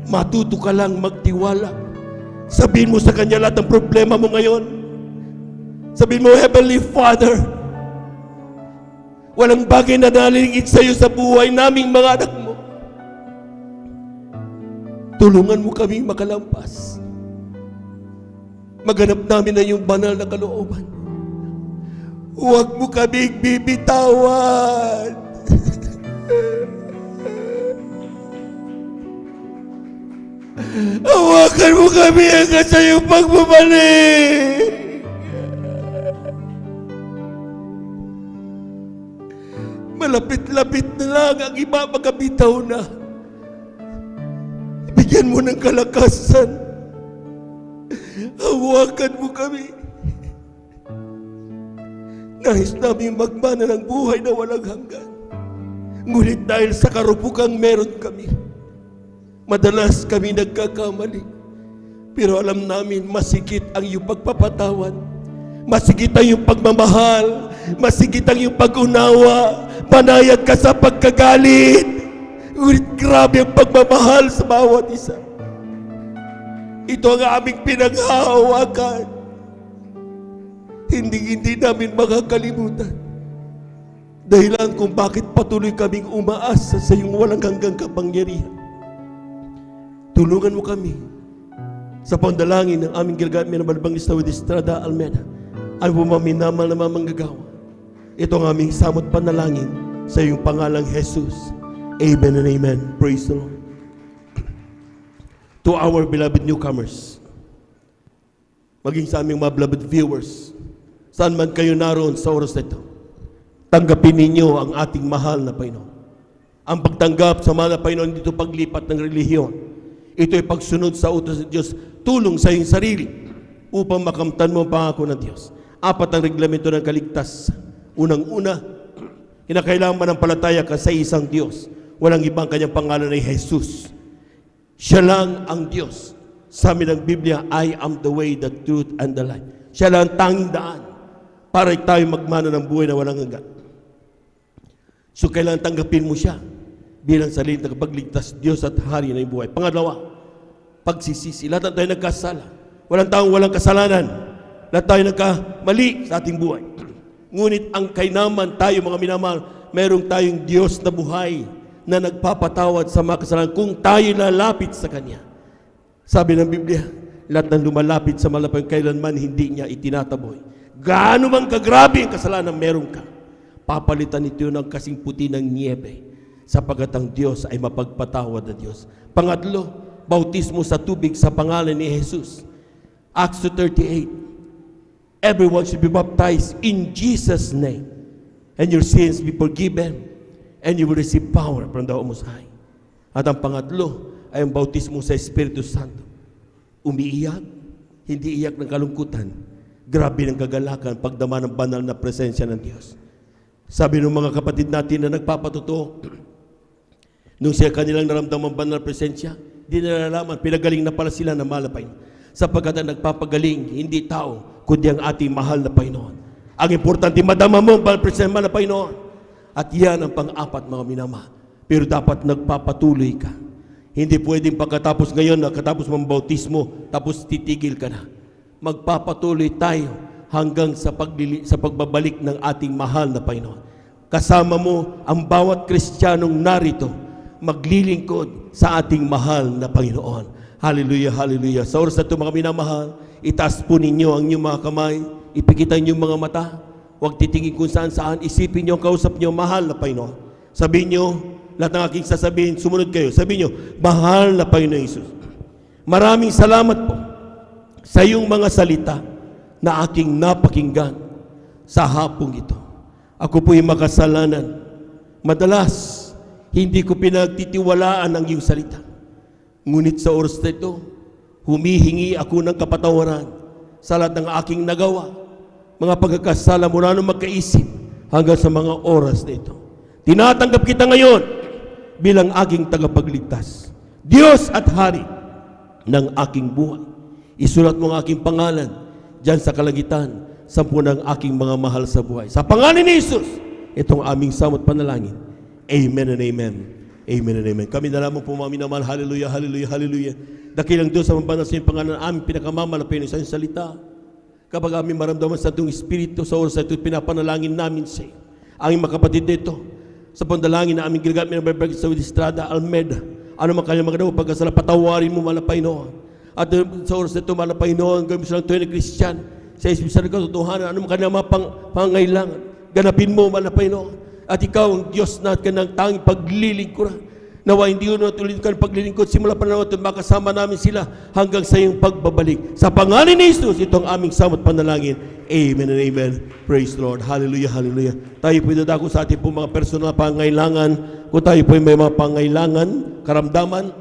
Matuto ka lang magtiwala. Sabihin mo sa Kanya lahat ng problema mo ngayon. Sabihin mo, Heavenly Father, walang bagay na nalilingid sa iyo sa buhay naming mga anak mo. Tulungan mo kami makalampas. Maganap namin na yung banal na kalooban. Huwag mo kaming bibitawan. Hawakan mo kami hanggang sa iyong pagbabalik. Malapit-lapit na lang ang iba magkabitaw na. Ibigyan mo ng kalakasan. Hawakan mo kami. Nais namin magmana ng buhay na walang hanggan. Ngunit dahil sa karupukang meron kami, madalas kami nagkakamali. Pero alam namin masigit ang iyong pagpapatawad. Masigit ang iyong pagmamahal. Masigit ang iyong pag-unawa. Panayad ka sa pagkagalit. Ngunit grabe ang pagmamahal sa bawat isa. Ito ang aming pinaghahawakan. Hindi namin makakalimutan. Dahilan kung bakit patuloy kaming umaasa sa iyong walang hanggang kapangyarihan. Tulungan mo kami sa pandalangin ng aming ginagamit na Balbangista with Estrada Almeda. Ay pumaminamal na mamanggagawa. Ito ang aming samot panalangin sa iyong pangalang Jesus. Amen and amen. Praise the Lord. To our beloved newcomers, maging sa aming mga beloved viewers, saan man kayo naroon sa oras na ito, tanggapin ninyo ang ating mahal na Panginoon. Ang pagtanggap sa mahal na Panginoon, dito paglipat ng relihiyon. Ito ay pagsunod sa utos ng Diyos, tulong sa iyong sarili upang makamtan mo ang pangako ng Diyos. 4 ang reglamento ng kaligtasan. Unang-una, kinakailangan manampalataya ka sa isang Diyos. Walang ibang kanyang pangalan ay Jesus. Siya lang ang Diyos. Sabi ng Biblia, I am the way, the truth, and the life. Siya lang ang tanging daan para tayo magmana ng buhay na walang hanggan. So kailangan tanggapin mo siya bilang sarili na kapagligtas, Diyos at Hari ng buhay. Pangalawa, pagsisisi. Lahat tayo nagkasala. Walang taong walang kasalanan. Lahat tayo nagkamali sa ating buhay. Ngunit ang kainaman tayo mga minamahal, merong tayong Diyos na buhay na nagpapatawad sa mga kasalanan kung tayo lalapit sa Kanya. Sabi ng Biblia, lahat ng lumalapit sa malapit kailanman hindi niya itinataboy. Gaano man kagrabe ang kasalanan meron ka, papalitan ito ng kasing puti ng niebe, sapagat ang Diyos ay mapagpatawad na Diyos. Pangatlo, bautismo sa tubig sa pangalan ni Jesus. Acts 2:38. Everyone should be baptized in Jesus' name, and your sins be forgiven, and you will receive power from the Most High. At ang pangatlo ay ang bautismo sa Espiritu Santo. Umiiyak, hindi iyak ng kalungkutan. Grabe ng kagalakan pagdama ng banal na presensya ng Diyos. Sabi ng mga kapatid natin na nagpapatotoo, nung siya kanilang naramdaman banal na presensya, di nila nalaman, pinagaling na pala sila na mahal na Panginoon. Sapagkat ang nagpapagaling, hindi tao, kundi ang ating mahal na Panginoon. Ang importante, madama mo ang banal na presensya ng mahal na Panginoon. At yan ang pang-apat mga minama. Pero dapat nagpapatuloy ka. Hindi pwedeng pagkatapos ngayon, nakatapos mong bautismo, tapos titigil ka na. Magpapatuloy tayo hanggang sa pagbabalik ng ating mahal na Panginoon. Kasama mo ang bawat Kristiyanong narito, maglilingkod sa ating mahal na Panginoon. Hallelujah, hallelujah. Sa oras na ito mga minamahal, itaas po ninyo ang inyong mga kamay, ipikitan inyong mga mata, huwag titingin kung saan, isipin nyo ang kausap nyo, mahal na Panginoon. Sabihin nyo, lahat ng aking sasabihin, sumunod kayo. Sabihin nyo, mahal na Panginoon Jesus. Maraming salamat po sa iyong mga salita na aking napakinggan sa hapong ito. Ako po'y makasalanan. Madalas, hindi ko pinagtitiwalaan ang iyong salita. Ngunit sa oras na ito, humihingi ako ng kapatawaran sa lahat ng aking nagawa, mga pagkakasala mula nung magkaisip hanggang sa mga oras na ito. Tinatanggap kita ngayon bilang aking tagapagligtas, Diyos at Hari ng aking buhay. Isulat mo ang aking pangalan dyan sa kalangitan sa ng aking mga mahal sa buhay. Sa pangalan ni Jesus, itong aming samot panalangin. Amen and amen. Amen and amen. Kami na lamang po mga minamahal. Hallelujah, hallelujah, hallelujah. Dakilang Diyos sa mabanal sa iyong pangalan, aming pinakamamalapin sa iyong salita. Kapag aming maramdaman sa itong Espiritu, sa oras na ito, pinapanalangin namin sa iyo. Aming mga kapatid dito, sa pandalangin na aming ginagamit ng Balbangista with Estrada Almeda, ano man kanyang magadaw, pagkasala, patawarin mo, malapay noon. At sa oras na ito, malapay noon, gawin mo silang tuwing na Kristiyan, sa isang katotohanan, ano man kanyang mga pangailangan, ganapin mo, malapay noon. At ikaw ang Diyos na kanyang tanging paglilingkuran. Nawa hindi yun natuloy ka ng paglilingkod, simula pa na natin makasama namin sila hanggang sa iyong pagbabalik. Sa pangalan ni Jesus, itong aming samot panalangin. Amen and amen. Praise the Lord. Hallelujah, hallelujah. Tayo po idadako sa ating po mga personal pangailangan. Kung tayo po may mga pangailangan, karamdaman,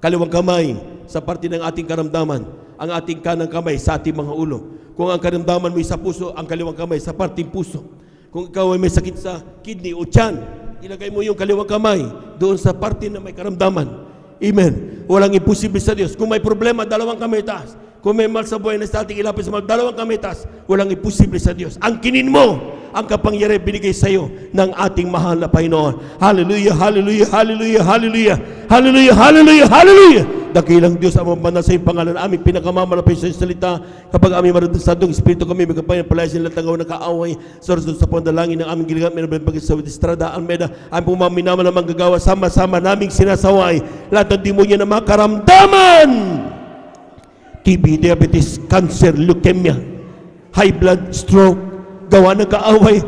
kaliwang kamay sa parte ng ating karamdaman, ang ating kanang kamay sa ating mga ulo. Kung ang karamdaman mo sa puso, ang kaliwang kamay sa parting puso. Kung ikaw ay may sakit sa kidney o tiyan, ilagay mo yung kaliwang kamay doon sa parte na may karamdaman. Amen. Walang imposible sa Diyos. Kung may problema, dalawang kamay taas. Kung may mal sa buhay na sa ating ilapit sa mga dalawang kamitas, walang imposible sa Diyos. Ang kinin mo, ang kapangyarihan binigay sa iyo ng ating mahal na Panginoon. Hallelujah, hallelujah, hallelujah, hallelujah, hallelujah, hallelujah, hallelujah. Dakilang Diyos ang mabanal sa iyong pangalan. Aming pinakamamalapit sa iyong salita. Kapag aming maradasandong Espiritu kami, magkapayan palaya sila tangaw na kaaway. Sa rason sa pandalangin ng aming giligat, minabagay sa Estrada Almeida, ang pumaminaman na manggagawa, sama-sama naming sinasaway. Lahat ng demonyo na mga karamdaman. TB, diabetes, cancer, leukemia, high blood, stroke, gawa ng kaaway,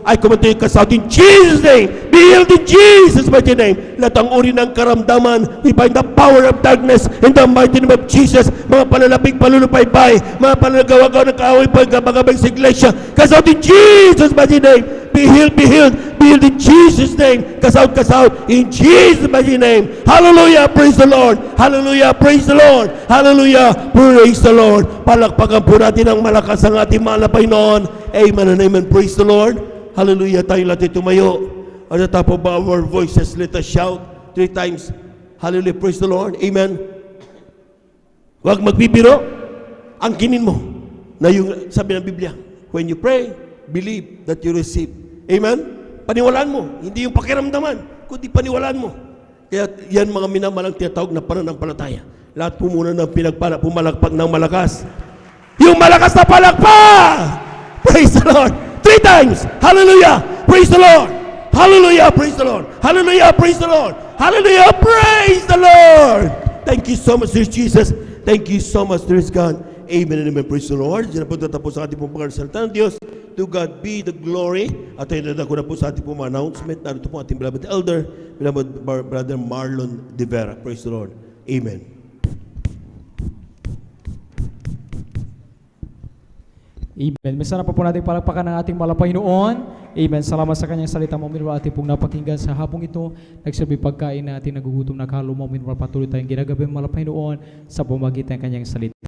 I command to you, cast out in Jesus' name. Be healed in Jesus' mighty name. Lahat ang uri ng karamdaman, we bind the power of darkness in the mighty name of Jesus. Mga panalapig, palulupay-bay, mga panagawa-gawa ng kaaway, pagkabagabag sa iglesia, cast out in Jesus' mighty name. Be healed, be healed, be healed in Jesus' name. Cast out in Jesus' mighty name. Hallelujah, praise the Lord. Hallelujah, praise the Lord. Hallelujah, praise the Lord. Palakpakan po natin ang malakas ang ating mahal na Panginoon. Amen and amen, praise the Lord. Hallelujah, tayo lahat tumayo. At the top of our voices, let us shout 3 times. Hallelujah, praise the Lord. Amen. Huwag magbibiro. Ang kinin mo na yung sabi ng Biblia, when you pray, believe that you receive. Amen? Paniwalaan mo. Hindi yung pakiramdaman, kundi paniwalaan mo. Kaya yan mga minamalang tinatawag na pananampalataya. Lahat po muna ng pumalakpak ng malakas. Yung malakas na palakpak! Praise the Lord! 3 times! Hallelujah! Praise the Lord! Hallelujah! Praise the Lord! Hallelujah! Praise the Lord! Hallelujah! Praise the Lord! Thank you so much, dear Jesus. Thank you so much, dear God. Amen and amen. Praise the Lord. Diyan na po tatapos sa ating pong pagkasalita ng Diyos. To God be the glory. At ayun na ko na po sa ating pong announcement. Narito po ating beloved elder, beloved brother Marlon De Vera. Praise the Lord. Amen. Amen. Minsan na po natin palakpakan ng ating malapay noon. Amen. Salamat sa kanyang salita, mga minwal, ating pong napakinggan sa hapong ito. Nagsabi pagkain natin, nagugutom na kalo, mga minwal, patuloy tayong ginagabi malapay noon sa pamagitan ng kanyang salita.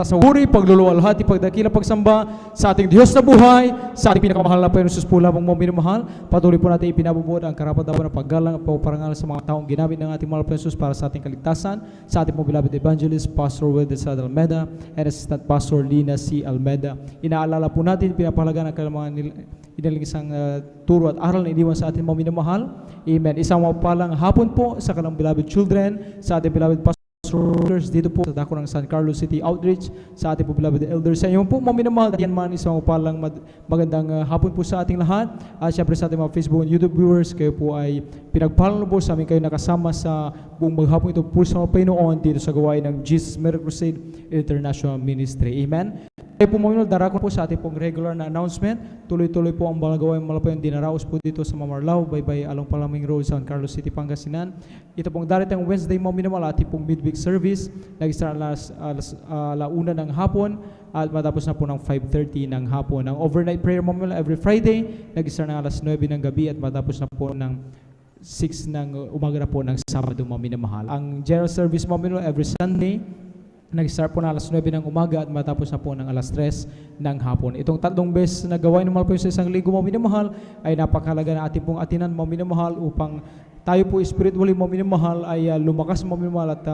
Sa puri, pagluluwalhati, pagdakila, pagsamba sa ating Diyos na buhay, sa ating pinakamahal na Panginoon Jesus po lamang mga minamahal. Patuloy po natin ipinabubuod ang karapat-dapat ng paggalang at paparangal sa mga taong ginamit ng ating mahal na Jesus para sa ating kaligtasan. Sa ating pong beloved evangelist, Pastor Will de Sada Almeida, and Assistant Pastor Lina C. Almeida. Inaalala po natin, pinapahalaga ng kailangan inaligisang turo at aral na iniwan sa ating mga minamahal. Amen. Isang mapalang hapon po sa kanilang beloved children, sa ating beloved Pastor dito po sa dako ng San Carlos City Outreach, sa ating po beloved elders, sa inyo po mga minamahal, yan man isang palang magandang hapon po sa ating lahat. At syempre sa ating mga Facebook and YouTube viewers, kayo po ay pinagpalang po sa amin, kayo nakasama sa buong maghapon ito po sa mga Panginoon dito sa gawain ng Jesus Miracle Crusade International Ministry. Amen. Tayo po mga darako po sa ating pong regular na announcement. Tuloy-tuloy po ang balagawain malapay ang dinaraos po dito sa Mamarlao, Baybay, Along Palaming Road, San Carlos City, Pangasinan. Ito pong daritang Wednesday mga minimal, ating pong midweek service. Nag-start alauna ng hapon at matapos na po ng 5:30 ng hapon. Ang overnight prayer mga minimal every Friday, nag-start na alas 9 ng gabi at matapos na po ng 6 ng umaga na po ng Sabado mga minamahal. Ang general service mga minimal every Sunday, nag-start po na alas 9 ng umaga at matapos na po ng alas 3 ng hapon. Itong tatlong beses na gawain ng mga sa isang linggo mga minamahal ay napakahalaga na ating pong atinan mga minamahal upang tayo po spiritually mga minamahal ay lumakas mga minamahal at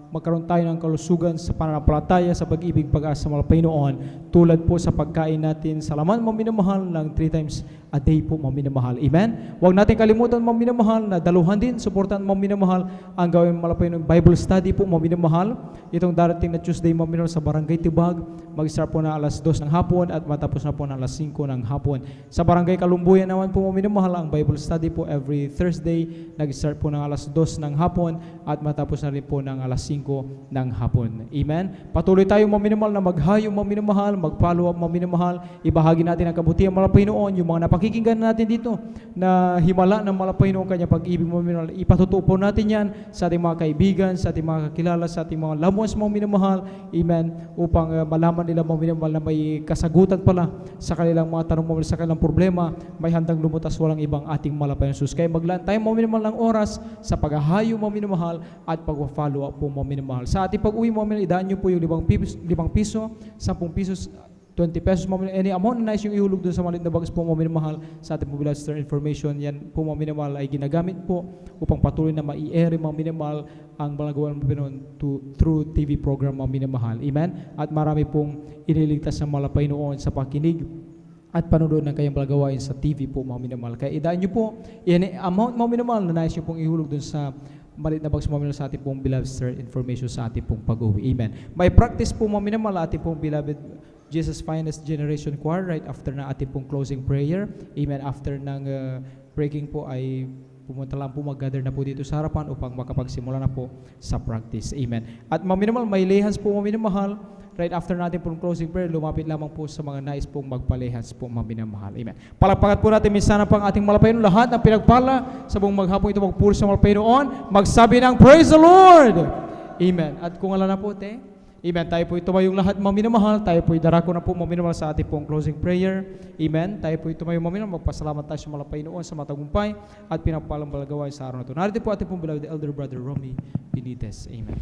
magkaroon tayo ng kalusugan sa pananampalataya, sa pag-ibig, pag-asa mga Panginoon, tulad po sa pagkain natin sa laman mga minamahal ng 3 times a day po mga minamahal. Amen? Huwag natin kalimutan mga minamahal na daluhan din, supportan mga minamahal ang gawin malapay ng Bible study po mga minamahal. Itong darating na Tuesday mga minamahal sa Barangay Tibag, mag-start po na alas 2 ng hapon at matapos na po na alas 5 ng hapon. Sa Barangay Kalumbuyan naman po mga minamahal, ang Bible study po every Thursday, nag-start po ng alas 2 ng hapon at matapos na rin po ng alas 5 ng hapon. Amen? Patuloy tayo mga minamahal na maghayo mga minamahal, mag-follow up mga minamahal, ibahagi natin ang kabutihan mga Panginoon, yung mga napakikinggan natin dito na himala ng mga Panginoon kanya pag-ibig mga minamahal, ipatutuo po natin yan sa ating mga kaibigan, sa ating mga kakilala, sa ating mga lamuas mga minamahal. Amen? Upang malaman nila mga minamahal na may kasagutan pala sa kanilang mga tanong mga sa kanilang problema, may handang lumutas, walang ibang ating malapay ng Jesus. Kaya maglaan tayo mga minamahal ng oras sa paghahayo mga minamahal at pag-follow up po mga minamahal. Sa ating pag-uwi mga minamahal, idaan nyo po yung 5 piso, 10 piso, 20 pesos, any amount na nais yung ihulog dun sa maliit na bags po, mga minamahal, sa ating po beloved star information, yan po mga minamahal ay ginagamit po upang patuloy na mai-air mga minamahal ang balagawa ng Panginoon through TV program mga minamahal. Amen? At marami pong iniligtas ng malapay noon sa pakinig at panonood ng kayang balagawain sa TV po mga minamahal. Kaya idaan nyo po, any amount mga minamahal na nais nyo pong ihulog dun sa maliit na bags mga minamahal sa ating pong beloved star information sa ating pong pag-uwi. Amen. May practice po mga minamahal ating pong beloved Jesus Finest Generation Choir right after na ating pong closing prayer. Amen. After ng breaking po ay pumunta lang po, mag-gather na po dito sa harapan upang makapagsimula na po sa practice. Amen. At mga minamahal, may lehans po mga minamahal. Right after natin pong closing prayer, lumapit lamang po sa mga nais pong magpalehans po mga minamahal. Amen. Palakpakan po natin minsan pang ating malapaynon, lahat ng pinagpala sa buong maghapon ito magpuri sa malapaynoon, magsabi ng Praise the Lord! Amen. At kung ala na po, Amen. Tayo po tumayong lahat mga minamahal. Tayo po darako na po mga minamahal sa ating pong closing prayer. Amen. Tayo po tumayong mga minamahal. Magpasalamat tayo sa malapay noon sa matagumpay at pinapalang balagawain sa araw na ito. Narito po ating pong beloved elder brother Romy Benitez. Amen.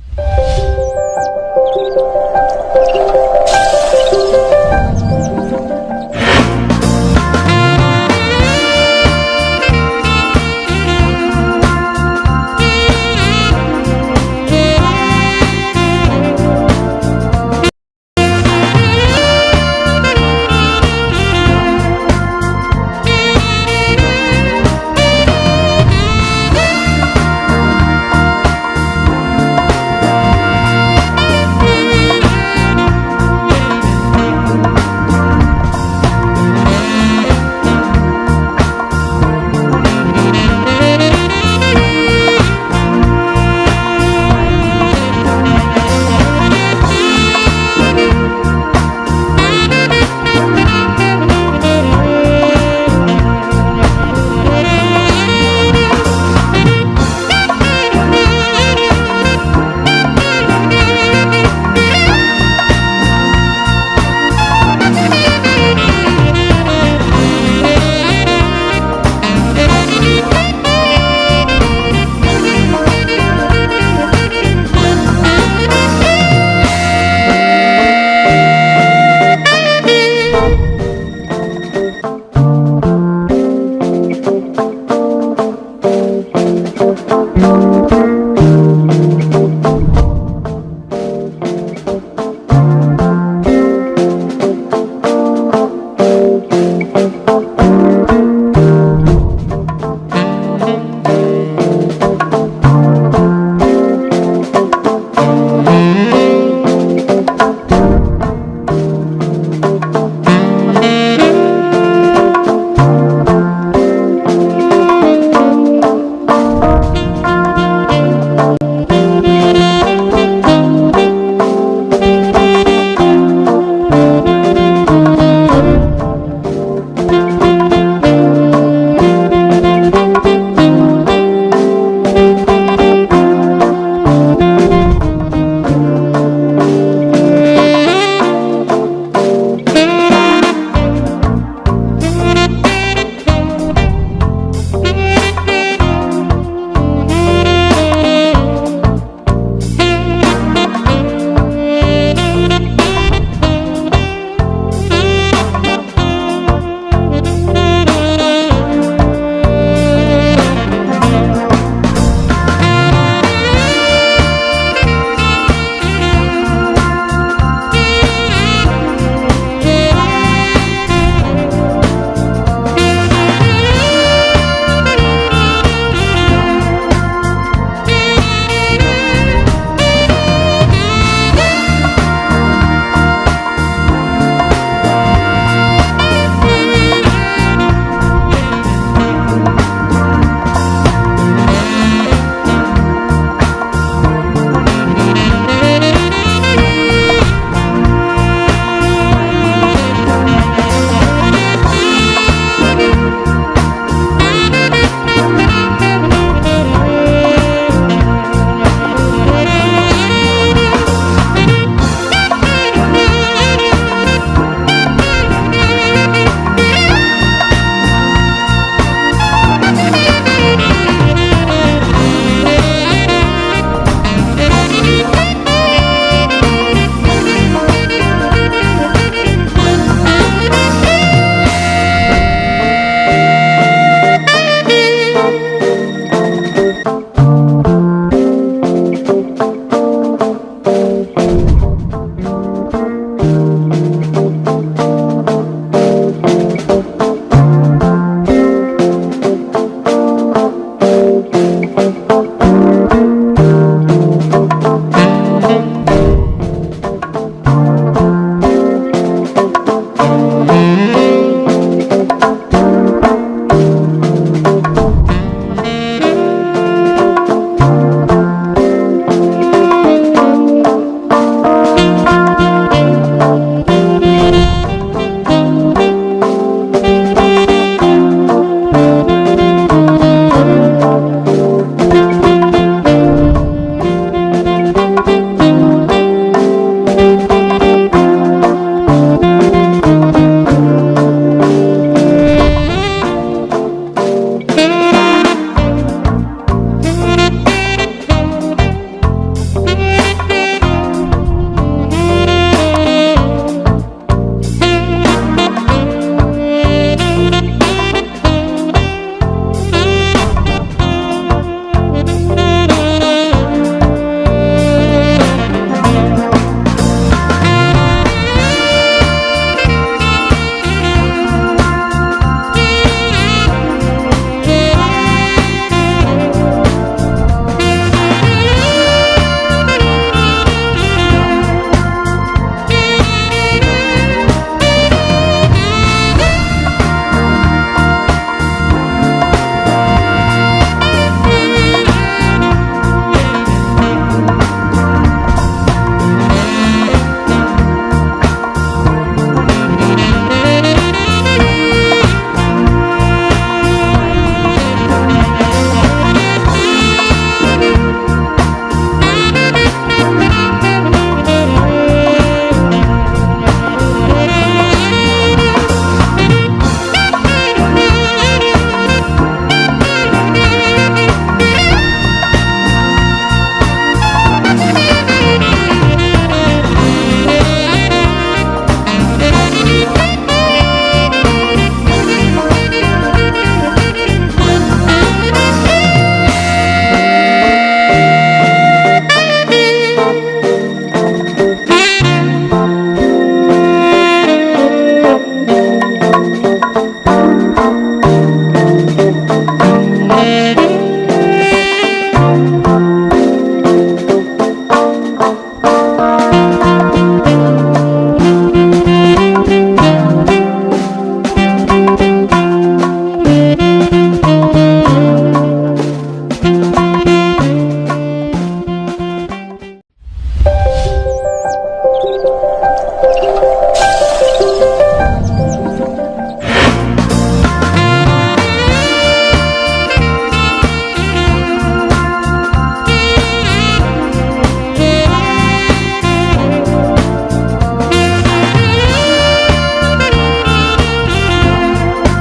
Thank you.